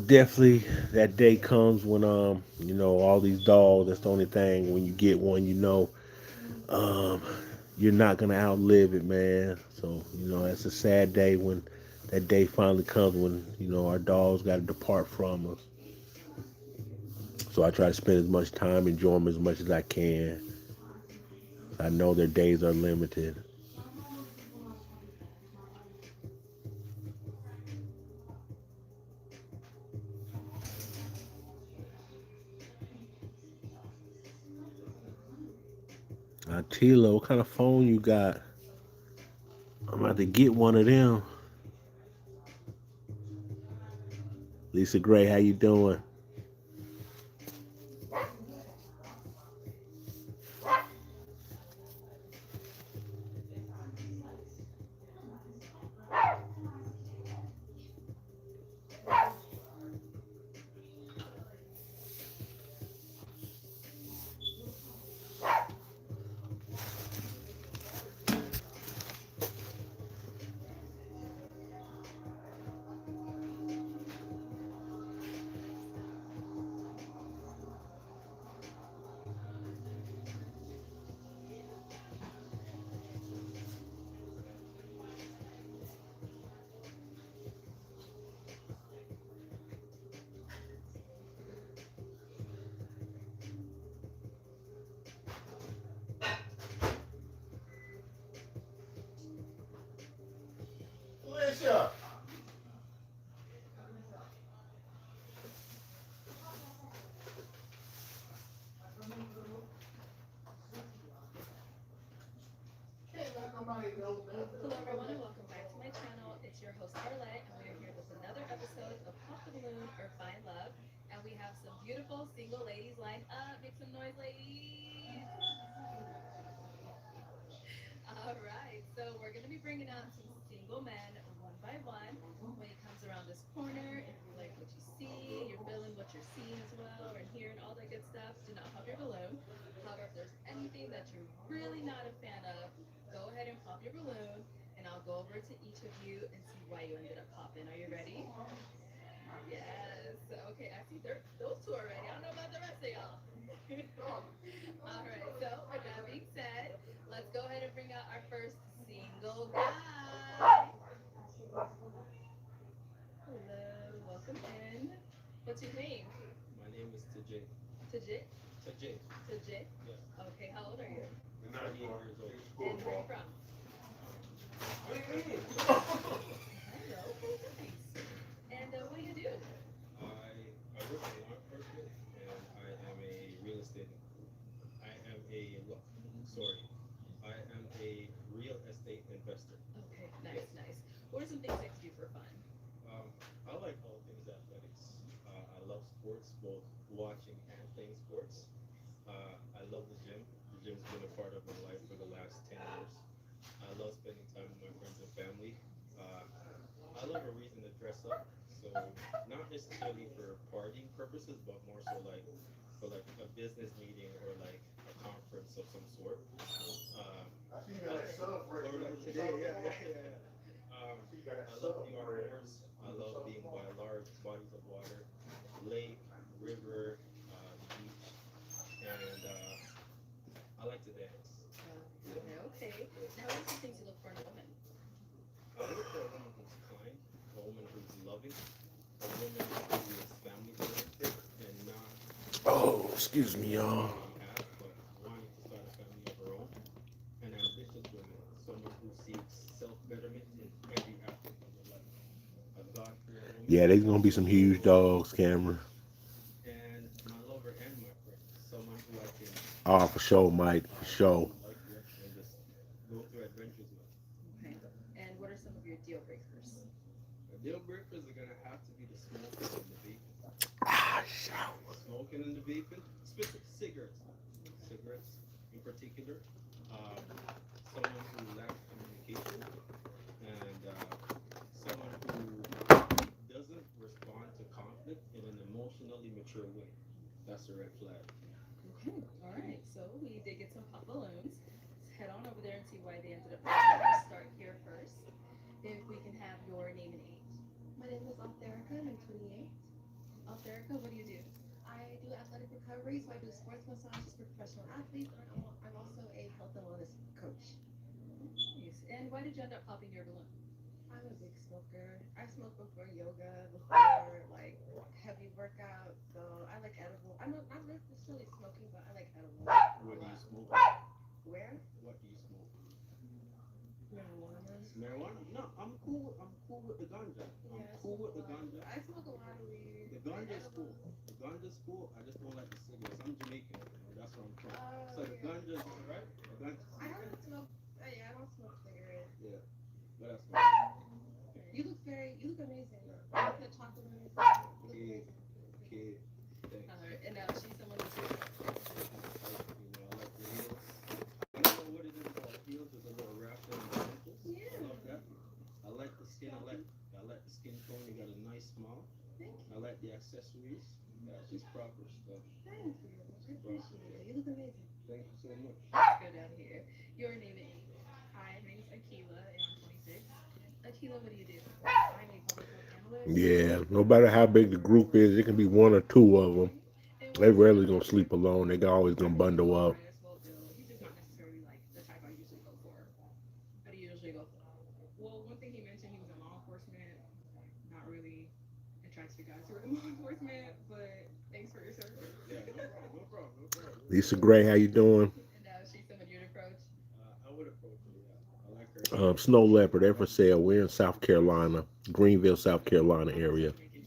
Definitely that day comes when all these dogs. That's the only thing. When you get one, um, you're not gonna outlive it, man. So that's a sad day when that day finally comes when our dogs got to depart from us. So I try to spend as much time, enjoy them as much as I can. I know their days are limited. Tila, what kind of phone you got? I'm about to get one of them. Lisa Gray, how you doing? Alicia. Hello everyone and welcome back to my channel. It's your host Arlette and we are here with another episode of Pop the Balloon or Find Love. And we have some beautiful single ladies lined up. Make some noise, ladies. All right, so we're going to be bringing out some single men one by one. When it comes around this corner, if you like what you see, you're feeling what you're seeing as well, and hearing all that good stuff, do not pop your balloon. However, if there's anything that you're really not a fan of, go ahead and pop your balloon, and I'll go over to each of you and see why you ended up popping. Are you ready? Yes. Okay, I see those two already. I don't know about the rest of y'all. All right, so with that being said, let's go ahead and bring out our first single guy. Hello, welcome in. What's your name? My name is Tajay. Tajit? Tajay. Tajit? Yeah. Okay, how old are you? 28 years old. And where are you from? What do you mean? Hello, okay, nice. And what do you do? I work in law enforcement and I am a real estate. I am a sorry. I am a real estate investor. Okay, nice, nice. What are some things that you do for fun? Um, I like all things athletics. I love sports, both watching and playing sports. I love the gym. The gym's been a part of my life for the last 10 years. I love spending time with my friends and family. Uh, I love a reason to dress up. So not necessarily for partying purposes, but more so like for like a business meeting or like a conference of some sort. Um, or like today, yeah. I love the outdoors. I love being by large bodies of water, lake, river, the beach, and I like to dance. Okay, okay. Now, what are some things you look for in a woman? I look for a woman who's kind, a woman who's loving, a woman who is family oriented and not Oh, necessarily excuse me, the woman y'all. she already has, but wanting to start a family of her own. An ambitious woman, someone who seeks self betterment in every aspect of their life. A God fearing woman, Yeah, there's gonna be some huge dogs, Cameron. and my lover and my friend, someone who I can Oh, for sure, Mike, for spend sure. life with and just go through adventures with. Okay. And what are some of your deal breakers? The deal breakers are gonna have to be the smoking and the vaping. Ah, shout. Smoking and the vaping, specific cigarettes though. Cigarettes in particular. Um, Someone who lacks communication and someone who doesn't respond to conflict in an emotionally mature way. That's a red flag. Okay, all right. So we did get some pop balloons. Let's head on over there and see why they ended up popping. We'll start here first. If we can have your name and age. My name is Altherica and I'm 28. Altherica, what do you do? I do athletic recovery, so I do sports massages for professional athletes, and I'm also a health and wellness coach. Nice. And why did you end up popping your balloon? I'm a big smoker. I smoked before yoga, before like heavy workouts. So I like edible. I'm not necessarily smoking, but I like edibles a What do you lot. smoke? Where? What do you smoke? Marijuana. Marijuana? No, I'm cool. I'm cool with the ganja. I'm Yeah, I cool smoke with a the lot. ganja. I smoke a lot of weed. The And ganja is cool. edibles. The ganja is cool. I just don't like the cigarettes. I'm Jamaican. That's where I'm from. Oh So the yeah. ganja is alright. The ganja. I don't smoke. Yeah, I don't smoke cigarettes. Yeah, but that's fine. You look amazing. Yeah. I like the chocolate on your face. You look Kid, amazing. kid. Thanks. And now she's someone that's your type. I like the heels. I don't know what it is about heels with the little wrap on the ankles. Yeah. I love that. I like the skin. I like the skin tone. You got a nice smile. Thank I like the accessories. Yeah, she's proper stuff. Thank you. I appreciate it. You look amazing. Thank you so much. Let's go down here. Your name is? Hi, my name is Akila and I'm 26. Akila, what do you do? I'm a public health analyst. Yeah, no matter how big the group is, it can be one or two of them. And They why did you rarely end up gonna popping your sleep balloon? alone. They always gonna bundle up. Highest well bill. He's just not necessarily like the type I usually go for. What do you usually go for? Well, one thing he mentioned, he was in law enforcement. Not really attracted to guys who are in law enforcement, but thanks for your service. Yeah, no problem. No problem. No problem. Lisa Gray, how you doing? And now she's someone you'd approach. I would approach her. Yeah, I like her. Snow Leopard, they're for sale. We're in South Carolina, Greenville, South Carolina I'm also area. Jamaican.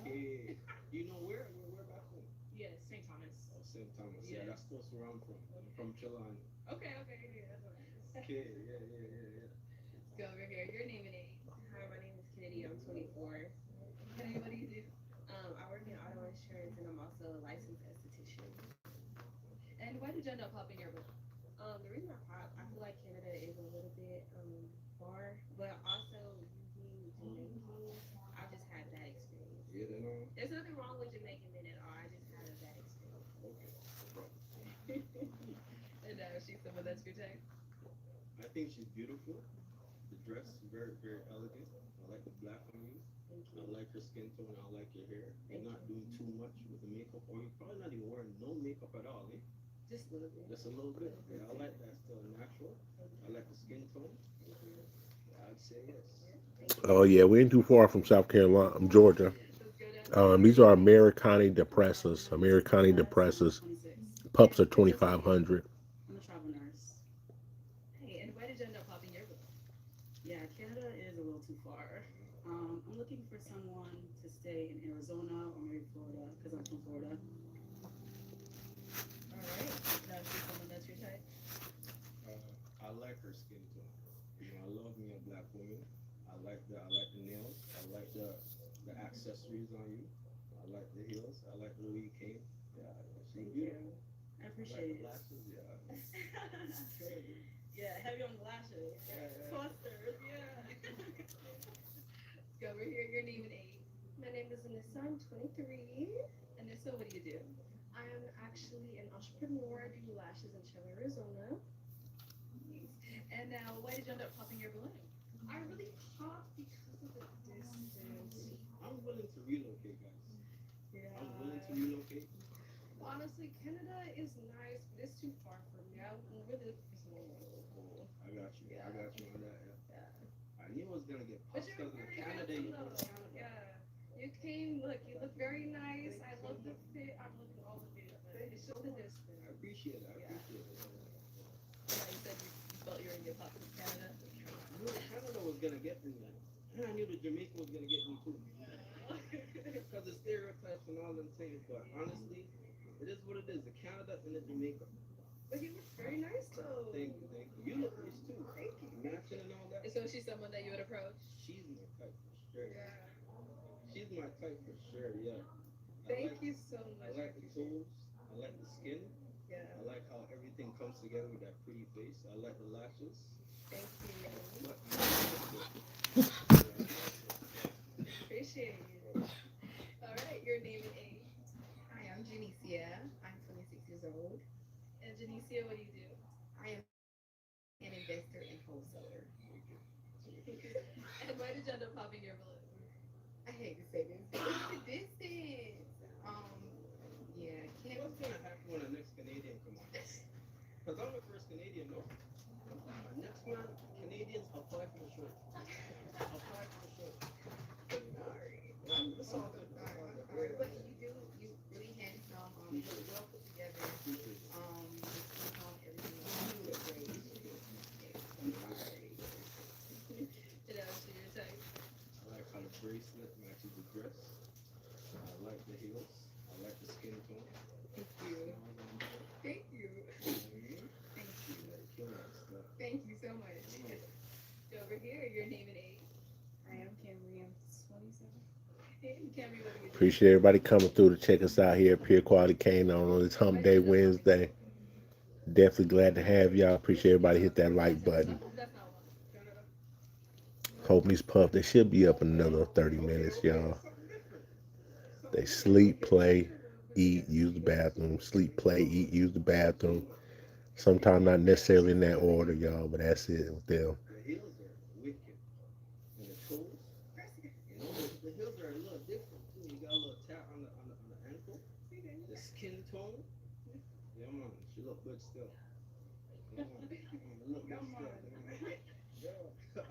Okay. You know where back home? Yes, St. Thomas. Oh, St. Thomas. Yeah, Yeah. that's close to where I'm from. I'm from Chilani. Okay, yeah, that's nice. Okay. Yeah. Let's go over here. Your name and age. Hi, my name is Kennedy. I'm 24. Kennedy, what do you do? I work in auto insurance and I'm also a licensed esthetician. And why did you end up popping your balloon? The reason I feel like Canada is a little bit far, but also using Jamaican, I just had bad experience. Yeah, they know. There's nothing wrong with Jamaican men at all. I just had a bad experience. Okay. No problem. And now she's someone that's your type. I think she's beautiful. The dress is very, very elegant. I like the black on you. Thank I you. like your skin tone. I like your hair. You're Thank not you. doing too much with the makeup, or you're probably not even wearing no makeup at all, eh? Just a little bit. Just a little bit. Yeah, I like that still natural. I like the skin tone. Thank you. Yeah, I'd say yes. Oh yeah, we ain't too far from South Carolina, Georgia. Let's go down. These are Americane da Presas. Americane da Presas. 26. Pups are 2,500. I'm a travel nurse. Hey, and why did you end up popping your balloon? Yeah, Canada is a little too far. I'm looking for someone to stay in Arizona or maybe Florida because I'm from Florida. All right. Now she's someone that's your type. I like her skin tone. I love me a black woman. I like the nails. I like the accessories on you. I like the heels. I like the way you came. Yeah, she's Thank beautiful. you. I I like appreciate the it. lashes. Yeah. Yeah, heavy on the lashes. Yeah. Clusters, yeah. Let's go over here. Your name and age. My name is Anissa. I'm 23. And if so, what do you do? I am actually an entrepreneur. I do lashes in Chile, Arizona. And now, why did you end up popping your balloon? I really popped because of the distance. I'm willing to relocate, guys. Yeah. I'm willing to relocate. Honestly, Canada is nice, but it's too far from me. I'm really looking for somewhere local. I got you. Yeah. I got you on that. Yeah. Yeah. I knew I was gonna get But puffed you're because of the very Canada. handsome You know, though. Yeah. You look very nice. I love the fit. I'm looking all of it, but it's just the distance. I appreciate it. I Yeah. appreciate it. Yeah, you said you felt you were going to get popped from Canada. I knew Canada was gonna get me, man. And I knew the Jamaica was gonna get me too. Because the stereotypes and all them things, but honestly, it is what it is. The Canada and the Jamaica. But you look very nice though. Thank you. You look nice too. Thank you. Matching and all that. So she's someone that you would approach. She's my type for sure. Yeah. She's my type for sure. Yeah. Thank you so I much. like the tools. I like the skin. Yeah. I like how everything comes together with that pretty face. I like the lashes. Thank you. But Appreciate you. All right, your name and age. Hi, I'm Janicia. I'm 26 years old. And Janicia, what do you do? I am an investor and wholesaler. And why did you end up popping your balloon? I hate to say this, but it's the distance. Yeah, can't. what's gonna happen when the next Canadian come on? Because I'm the first Canadian, no? Next man, Canadians apply for the shirt. Apply for the shirt. Sorry. It's all good. It's all good. Sorry. But you really handsome. You look well put together. Appreciate it. The skin tone, everything. You look great. Sorry. Did I show your type? I like how the bracelet matches the dress. I like the heels. I like the skin tone. Thank you. Smiles on the face. Thank you. You know what I mean? Thank you. Like, killing that stuff. Thank you so much. Over here, your name and age. I am Camry. I'm 27. Hey, Camry, what do you do? Appreciate everybody coming through to check us out here at Pure Quality Canine on this Hump Day Wednesday. Definitely glad to have y'all. Appreciate everybody hit that like button. That's not one. Hoping these pups, they should be up in another 30 minutes, y'all. Something different. They sleep, play, eat, use the bathroom. Sleep, play, eat, use the bathroom. Sometimes not necessarily in that order, y'all, but that's it with them. The heels are wicked. And the toes, you know, the heels are a little different too. You got a little tat on the ankle. The skin tone. Yeah, man. She look good still. Yeah, man. Look good still. Yeah.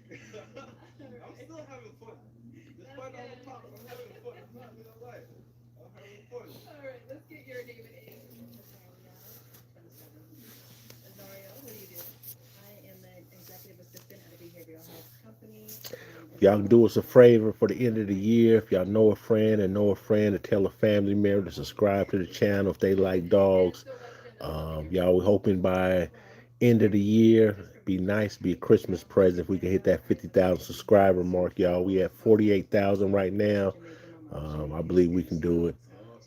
I'm still having fun. Despite all the pops, I'm having fun. I'm not gonna lie. I'm having fun. All right, let's get your name and age. Azaria, 27. Azario, what do you do? I am an executive assistant at a behavioral health company. Y'all can do us a favor for the end of the year. If y'all know a friend and know a friend to tell a family member to subscribe to the channel if they like dogs. So Legend and Y'all, we're hoping by end of the year, be nice, be a Christmas present if we can hit that 50,000 subscriber mark, y'all. We at 48,000 right now. I believe we can do it.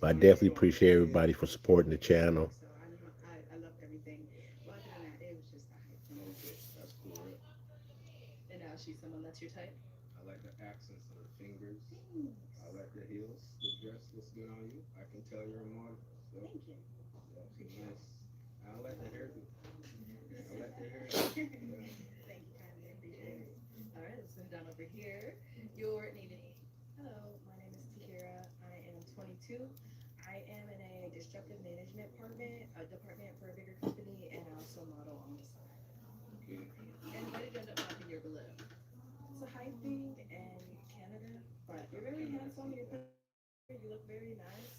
But I definitely appreciate everybody for supporting the channel. So I loved everything. But other than that, it was just a hype for me. Okay, that's cool, right? And now she's someone that's your type. I like the accents of the fingers. Thanks. I like the heels. The dress looks good on you. I can tell you're a model. So, Thank you. yeah, so nice. I like the hairdo. I like the hairdo. Yeah. Thank you kindly. I appreciate it. All right, let's move down over here. Your name and age. Hello, my name is Tahira. I am 22. I am in a disruptive management department for a bigger company, and I also model on the side. Okay. And why did you end up dropping your balloon? It's a hype thing in Canada, but you're very handsome. You're pretty. You look very nice.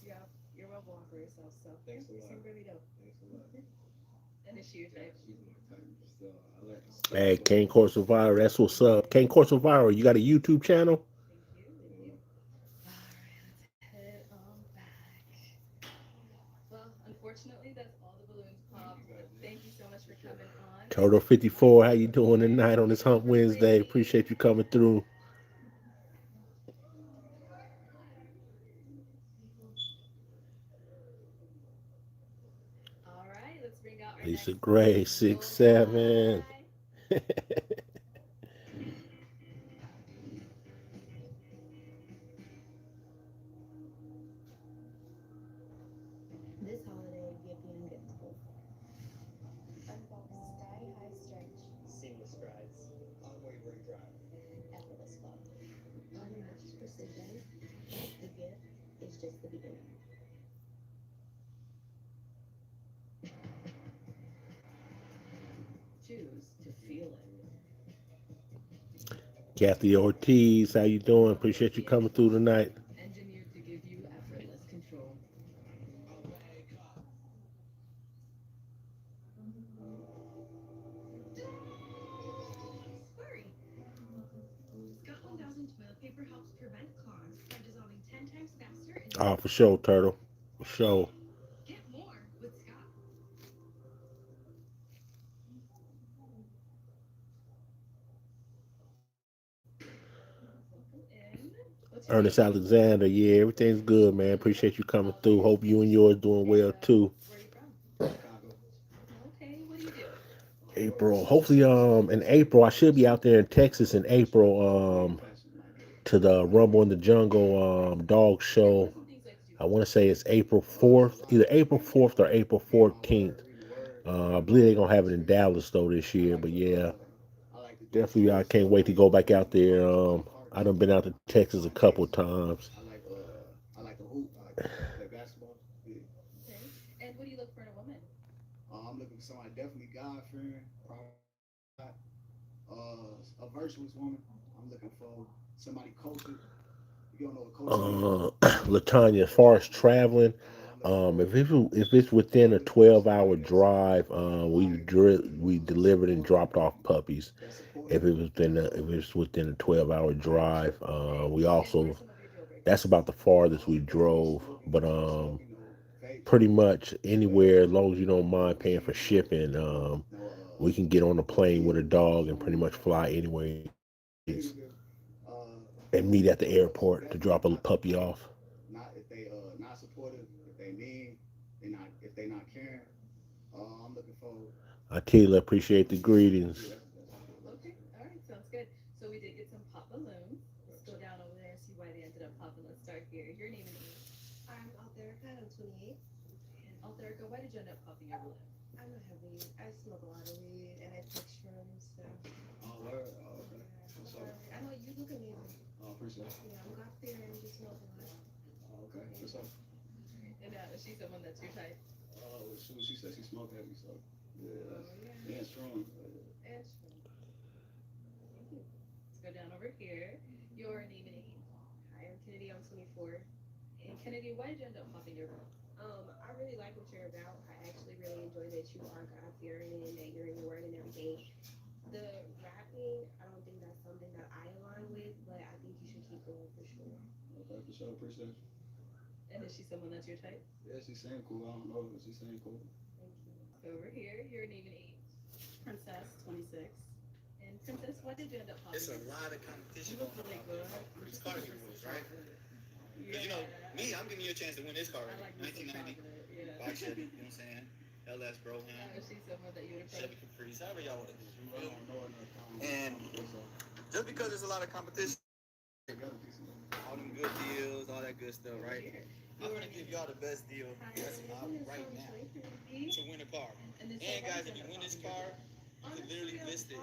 You're well born for yourself. So Thanks a you lot. seem really dope. Thanks a lot. And is she your Yeah, type? she's my type. Still, I like the Hey, skin Kane tone. Corso Viral, that's what's up. Kane Corso Viral, you got a YouTube channel? Thank you. Thank you. All right, let's head on back. Well, unfortunately, that's all the balloons popped. But thank you so much for coming on. Turtle 54, how you doing tonight on this Hump Wednesday? Appreciate you coming through. All right, let's bring out our Lisa next Gray, single 6'7". guy. This holiday, give the ungiftable. Unbox Sky High Stretch. Seamless strides. Unwavering drive. Effortless flow. Unmatched precision. The gift is just the beginning. Choose to feel it. Kathy Ortiz, how you doing? Appreciate you coming through tonight. Engineered to give you effortless control. Hurry! Scott 1000 toilet paper helps prevent clogs by dissolving 10 times faster and Oh, for sure, Turtle. For sure. get more with Scott. Welcome in. What's your Ernest name? Alexander, yeah, everything's good, man. Appreciate you coming through. Hope you and yours doing well And too. where are you from? Chicago. Okay, what do you do? April. Hopefully, in April, I should be out there in Texas in April, Fashion. to the Rumble in the Jungle dog And what are show. some things you like to do I for want fun? to say it's April 4th, either April 4th or April 14th. Read the word. I believe they're gonna have it in Dallas though this year, but yeah, I like to do definitely I sports. can't wait to go back out there. I done been out to Texas a couple times. I like to hoop. I like to play basketball. Yeah. Okay. And what do you look for in a woman? I'm looking for somebody definitely God fearing, a virtuous woman. I'm looking for somebody cultured. If you don't know what culture Latanya, as far as traveling, I'm looking for if it's within a 12-hour drive, we that's delivered and dropped off puppies. supportive, If it was within if it's within a 12-hour drive, we And what are also some of your deal breakers? that's about the farthest we drove. But pretty much anywhere, as long as you don't mind paying for shipping, no we can get on a plane with a dog and pretty much fly anywhere in the United States and meet at the airport to drop a puppy off. not if they not supportive, if they mean, they not if they not caring. I'm looking for Atila, appreciate the greetings. Okay, all right, sounds good. So we did get some pop balloons. Let's go down over there and see why they ended up popping. Let's start here. Your name and age. I'm out there, kind of 28. And Altherica, why did you end up popping your balloon? I'm a heavy. I smoke a lot of weed and I take shrooms. So word. Okay. yeah, So I know you look amazing. appreciate it. Yeah, I'm God fearing. You smoke a lot. Okay. So And is she someone that's your type? she said she smoked heavy, so yeah, Oh, that's yeah. yeah, strong. And shrooms. Thank you. Let's go down over here. Your name and age. Hi, I'm Kennedy. I'm 24. And Kennedy, why did you end up popping your balloon? I really like what you're about. I actually really enjoy that you are God fearing and that you're in your word and everything. The rapping, I don't think that's something that I align with, but I think you should keep going for sure. Okay, for sure, appreciate it. And is she someone that's your type? Yeah, she's saying cool. I don't know, but she's saying cool. Thank you. Over here, your name and age. Princess, 26. And Princess, why did you end up popping? It's a your balloon? lot of competition You look going on really out there good. for these Carnegie rules, right? Yeah. Because, you know, me, I'm giving you a chance to win this car. I like Mr. 1990, Chocolate. Yeah. Bike Chevy, you know what I'm saying? LS Broham, She's someone that you would Chevy approach. Caprice, however y'all want to do it. You feel me? No, no, And just because there's a lot of competition, all them good deals, all that good stuff, right? I'm going to give y'all the best deal that's out right now to win a car. And And guys, if you win this car, you can literally list it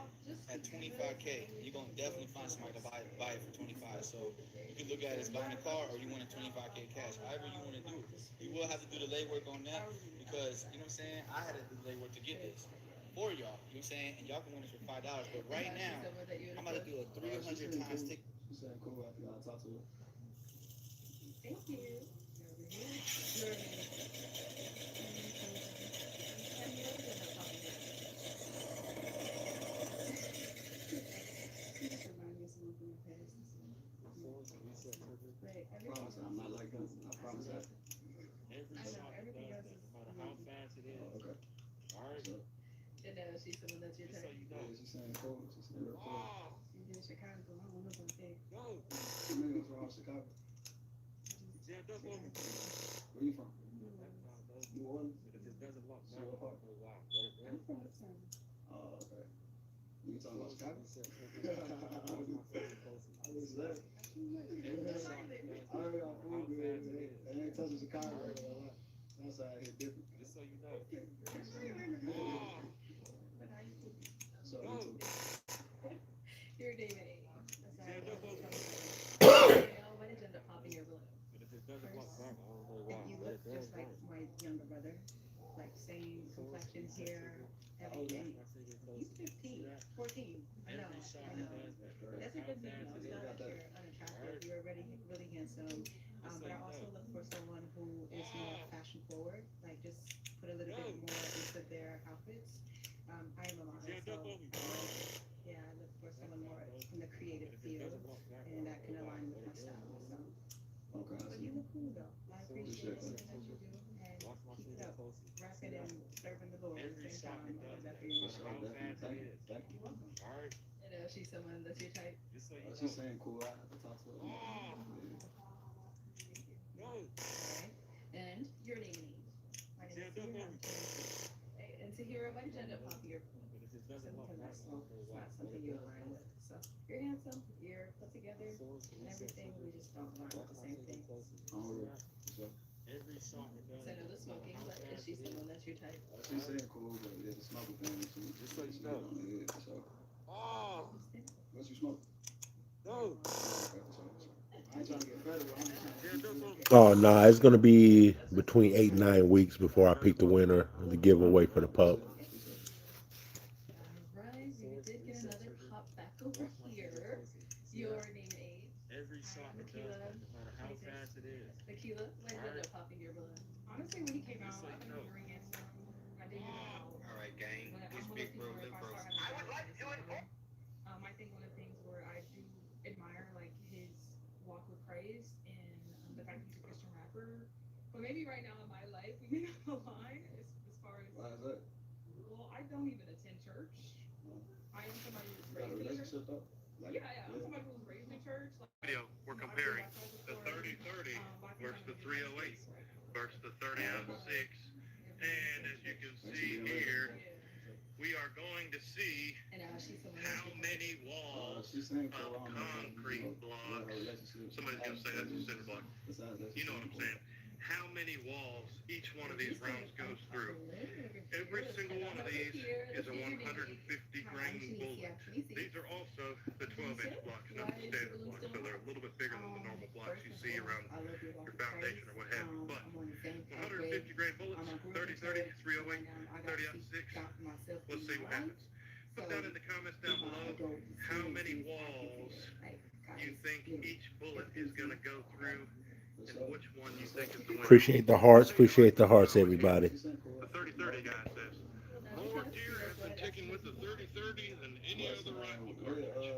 at 25K. You're going to definitely find somebody to buy it for 25. So you can look at it as buying a car or you want a 25K cash. However you want to do it. You will have to do the legwork on that because, you know what I'm saying, I had to do the legwork to get this for y'all. You know what I'm saying? And y'all can win this for $5. But right now, I'm about to do a 300 times ticket. She's saying cool. I think I'll talk to her. Thank you. Over here. Your name and age. And why did you end up popping your balloon? You just remind me of someone from the past. But I everything promise else I'm not like them. I promise that. I know everything else is Okay. So, And she's someone that's your type. yeah, she's saying cool. She's saying real cool. you did Chicago. I don't know about that. Two millions wrong Chicago. Where you from? New Orleans? So what part? I'm from Uptown. Oh, okay. You talking about Chicago? I was there. I heard y'all food good. They ain't touching Chicago. That's how it hit different. But I used to So, you too. Your name and age. Why did you end up popping your balloon? If you look just like my younger brother, like same complexion, hair, everything. He's 15, 14. I know. That's a good thing. It's not that you're unattractive. You're already really handsome. But I also look for someone who is more fashion forward, like just put a little bit more into their outfits. I am a model, so yeah, I look for someone more in the creative field and that can align with my style. So. Okay, I But see. you look cool though. I appreciate everything that you do and keep it up. Rapping and serving the Lord at the same time. I love that for you. For sure, definitely. Thank you. Thank you. And she's someone that's your type. She's saying cool. I have to talk to her. Yeah. Alright. And your name and age. My name is Tina. I'm 22. And Tahira, why did you end up popping your balloon? Simply because I smoke. It's not something you align with. So You're handsome, you're put together, and everything, we just don't align with the same thing. Oh, yeah. For sure. so I know the smoking, but is she someone that's your type? She's saying cool, but yeah, the smoking thing. Just so you know. Yeah, for sure. What you smoke? No. Okay, for sure. I ain't trying to get federal. I'm just trying to Oh no, it's gonna be between 8 and 9 weeks before I pick the winner of the giveaway for the pup. Alright, we did get another pop here your name and age. Hi, I'm Akila, 26. Akila, when did the puppy in your blood? Honestly, when he came out, I've been hearing it, so I didn't know. All right, gang. But We I'm one of those speak people bro, where if live I bro. start having dogs, I'm gonna see them. I think one of the things where I do admire like his walk with Christ and the fact that he's a Christian rapper. But maybe right now in my life we may not align as far as Why is that? well, I don't even attend church. I am somebody who was You got a raised in church. relationship though? Like, Yeah, yeah. I'm somebody who was raised in church. Like, Video, we're I've been comparing baptized the before. 3030 Lots of versus times the in the United 308 States, right? versus the But 3006. And as you can see here, yeah. we are going to see And she's someone how who's many walls she sang of for concrete with her blocks. relationship. Somebody's gonna say that's a cinder block. Besides that, You know what I'm saying? How many walls each one of these rounds goes through. Every single one of these is a 150 grain bullet. These are also the 12-inch blocks, not the standard blocks, so they're a little bit bigger than the normal blocks you see around your foundation or what have you. But 150 grain bullets, 30-30, 308, 30-06. Let's see what happens. Put down in the comments down below how many walls you think each bullet is going to go through and which one you think is the winner. Appreciate the hearts, everybody. The 30-30 guy says, more deer have been taken with the 30-30 than any other rifle cartridge.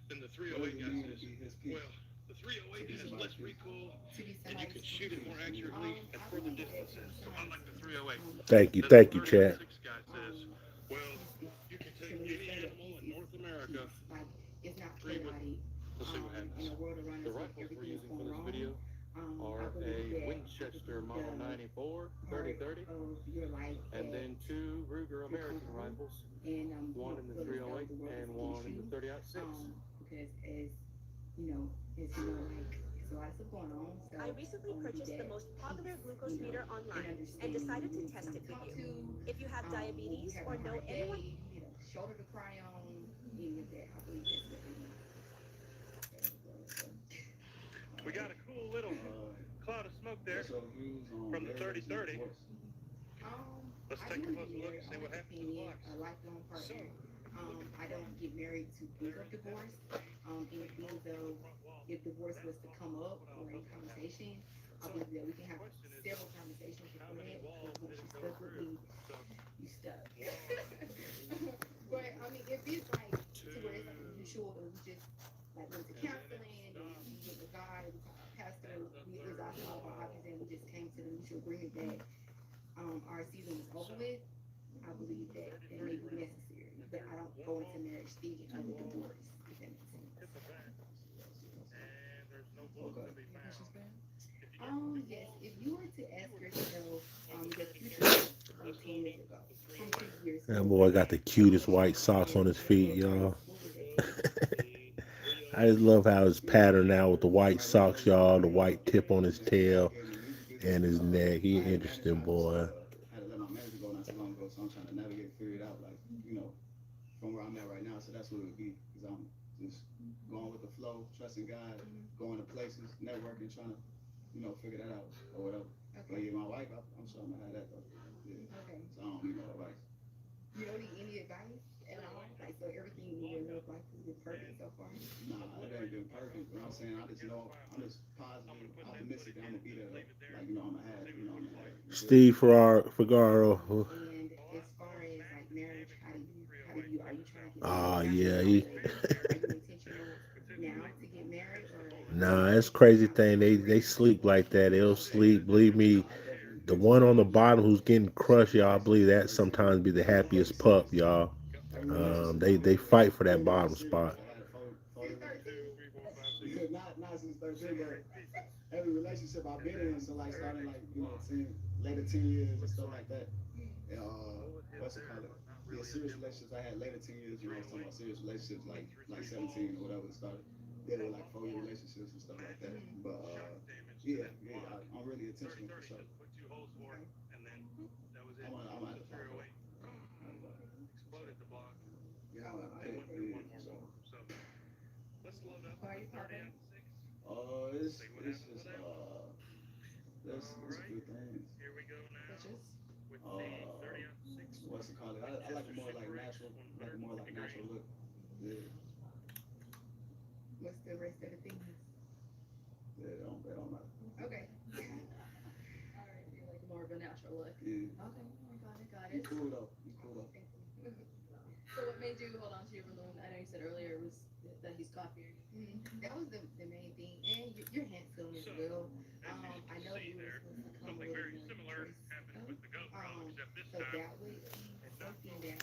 Then the 308 guy says, well, the 308 has less recoil and you can shoot it more accurately at further distances. So I like the 308. Thank you, Chad. The 30-06 guy says, well, you can take any animal in North America, three with. Let's see what happens. The rifles we're using for this video are a Winchester Model 94 30-30, and then two Ruger American rifles, one in the 308 and one in the 30-06. Because as you know, like it's a lot of stuff going on. So I recently purchased the most popular glucose meter online and decided to test it for you. If you have diabetes or know anyone, shoulder to cry on, any of that. I believe that's what they need. We got a cool little cloud of smoke there from the 30-30. Let's take a closer look and see what happens to the blocks. A lifelong partner. I don't get married to think of divorce. And being though, if divorce was to come up or in conversation, I believe that we can have several conversations before that. Because once you stuck with me, you stuck. But I mean, if it's like to where it's like mutual, and we just like went to counseling, and we went with God, and we talked to our pastor, we exhausted all of our options, and we just came to the mutual agreement that our season was over with. I believe that it may be necessary, but I don't go into marriage thinking of the divorce. If that makes sense. Yes. If you were to ask yourself, your future from 10 years ago, from 2 years ago, That boy got the cutest white socks on his feet, y'all. I just love how it's patterned now with the white socks, y'all, the white tip on his tail and his neck. He an interesting boy. I had to let my manager go not too long ago, so I'm trying to navigate, figure it out, like, from where I'm at right now. So that's what it would be, because I'm just going with the flow, trusting God, going to places, networking, trying to, figure that out or whatever. Okay. But yeah, my wife, I'm sure I'm gonna have that though. Yeah. Okay. So I don't need no advice. You don't need any advice at all? Like, so everything in your life has been perfect so far? Nah, it ain't been perfect. But I'm saying, I just know, I'm just positive, optimistic that I'm gonna be there. Like, I'm gonna have, I'm gonna have. Steve Figaro. And as far as like marriage, are you trying to get Oh, married? yeah. Are you intentional now to get married? Or Nah, that's crazy thing. They sleep like that. They'll sleep. Believe me, the one on the bottom who's getting crushed, y'all, I believe that sometimes be the happiest pup, y'all. They fight for that bottom spot. Not since 13, but every relationship I've been in, so like starting like 10 later 10 years and stuff like that. What's it called? Yeah, serious relationships I had later 10 years. I was talking about serious relationships like 17 or whatever it started. They were like 4-year relationships and stuff like that. But yeah, I'm really intentional for sure. I'm at the park. Yeah, so. Why are you popping? It's just there's a few things. Such as? What's it called? I like a more like natural look. Yeah. What's the rest of the things? They don't matter. Okay. All right, so you're like more of a natural look. Yeah. Okay, I got it, got You it. cool though. You cool though. Thank you. So what made you hold on to your balloon? I know you said earlier it was that he's coffee. That was the main thing, and you're handsome as well. I know you were supposed to come a little more so that was something that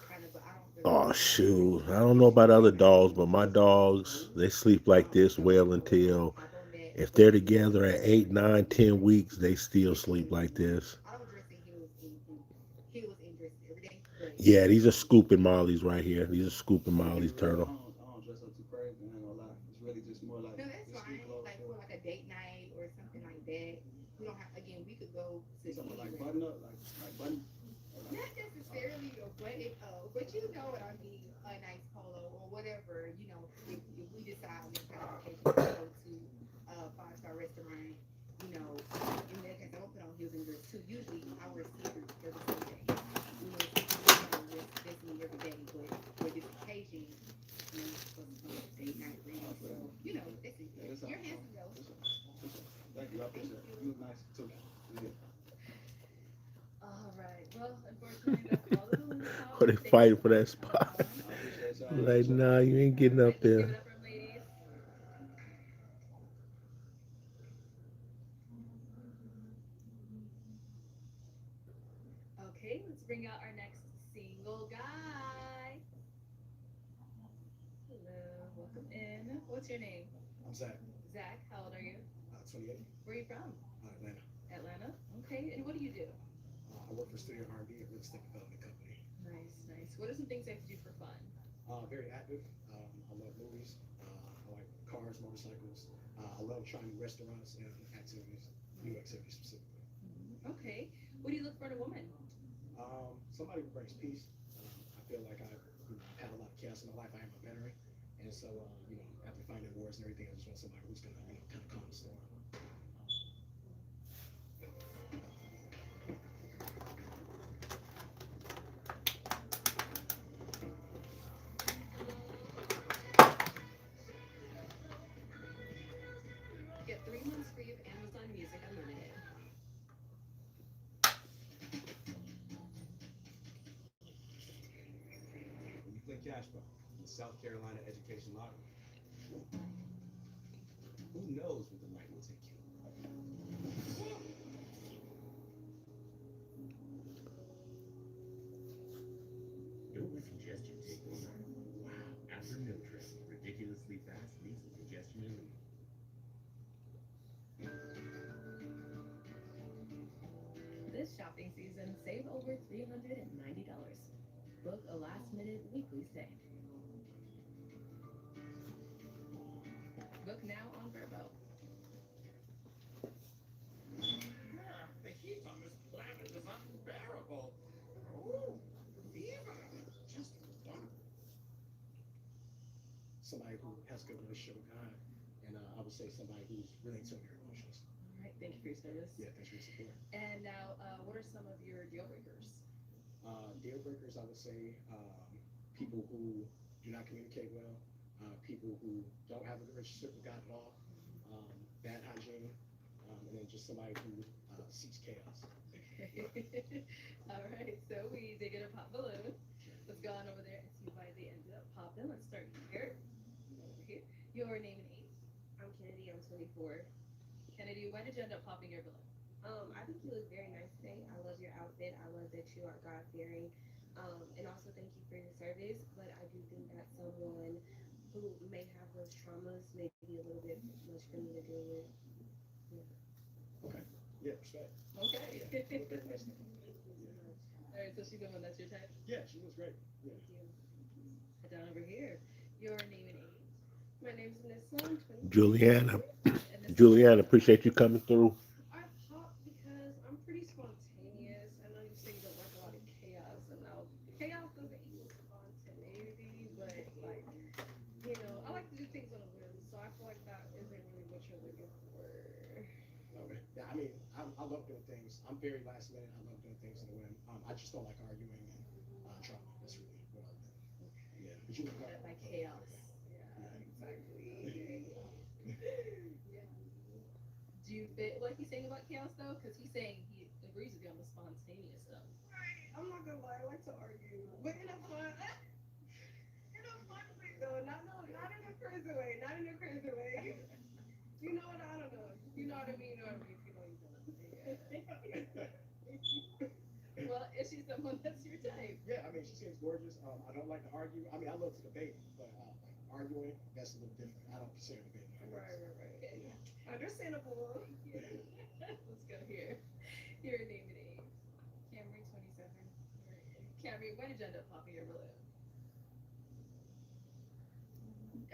kind of, but I don't really Oh know shoot. I don't know about other dogs, but my dogs, they sleep like this well until hop on that. if they're together at 8, 9, 10 weeks, they still sleep like this. I don't dress in heels and dresses every day, but Yeah, these are scooping mollies right here. These are scooping mollies, turtle. I don't dress up too crazy. I ain't gonna lie. It's really just more like no, that's just fine. street clothes. Like for like a date night or something like that. We don't have. Again, we could go to Something like anywhere. button up, like button. Not necessarily a button up, but you know what I mean. A nice polo or whatever. You know, if we decide on this kind of vacation to go to a five-star restaurant, you know, in that case, I don't put on heels and dresses too. Usually, I wear sneakers every single day. You know, sneakers don't dress me every day, but for this occasion, you know, it's supposed to come with date night reading. So, you know, that's it. Yeah, You're handsome though. Thank you. I appreciate it. You look nice too. Yeah. All right. Well, unfortunately, that's all the balloons pop. Or they Thank you fighting so for much that for coming spot. on. I appreciate y'all. Like, nah, you ain't getting All up right, let's give there. it up for them, ladies. Okay, let's bring out our next single guy. Hello, welcome in. What's your name? I'm Zach. Zach, how old are you? 28. Where are you from? Atlanta. Atlanta. Okay, and what do you do? I work for Studio R&B, a real estate development company. Nice, nice. What are some things you have to do for fun? Very active. I love movies. I like cars, motorcycles. I love trying new restaurants and activities, new activities specifically. Okay. What do you look for in a woman? Somebody who brings peace. I feel like I've had a lot of chaos in my life. I am a veteran, and so after finding wars and everything, I just want somebody who's gonna kind of calm the storm. Get 3 months free of Amazon Music Unlimited. When you play cash box in the South Carolina Education Lottery, who knows where the night will take you? Don't let congestion take over. Wow, after meal trip, ridiculously fast nasal congestion relief. This shopping season, save over $390. Book a last-minute weekly stay. Book now on Verbo. The heat on this planet is unbearable. Oh, fever. Just done. Somebody who has a good relationship with God, and I would say somebody who's really in tune with their emotions. All right, thank you for your service. Yeah, thanks for your support. And now, what are some of your deal breakers? Deal breakers, I would say people who do not communicate well, people who don't have a good relationship with God at all, bad hygiene, and then just somebody who seeks chaos. All right, so they're gonna pop balloon. Let's go on over there and see why they ended up popping. Let's start here. Over here. Your name and age. I'm Kennedy. I'm 24. Kennedy, why did you end up popping your balloon? I think you look very nice today. I love your outfit. I love that you are God fearing. And also thank you for your service. But I do think that someone who may have those traumas may be a little bit much for me to deal with. Yeah. Okay. Yeah, respect. Okay. Yeah. Nice. All right, so she's the one that's your type. Yeah, she looks great. Yeah. Thank you. Head down over here. Your name and age. My name is Nessa. I'm 20. Juliana. And this Juliana, appreciate you coming through. I pop because I'm pretty spontaneous. I know you say you don't like a lot of chaos, and now chaos doesn't equal spontaneity, but like, I like to do things on a whim, so I feel like that isn't really what you're looking for. Okay. Yeah, I mean, I love doing things. I'm very last minute. I love doing things in the whim. I just don't like arguing and trauma. That's really what I do. Yeah. But you look like chaos. Yeah, exactly. bit what he's saying about chaos though, because he's saying he agrees with you on the spontaneous stuff. Right. I'm not gonna lie, I like to argue. But in a fun in a fun way though. Not no not in a crazy way. Not in a crazy way. You know what I don't know. You know what I mean, you know what I mean, if you know you don't. Well, is she someone that's your type? Yeah, I mean, she seems gorgeous. I don't like to argue. I mean, I love to debate, but like arguing, that's a little different. I don't consider debating. Right. Okay. Understandable. Let's go here. Your name and age. Camry 27. Camry, when did you end up popping your balloon?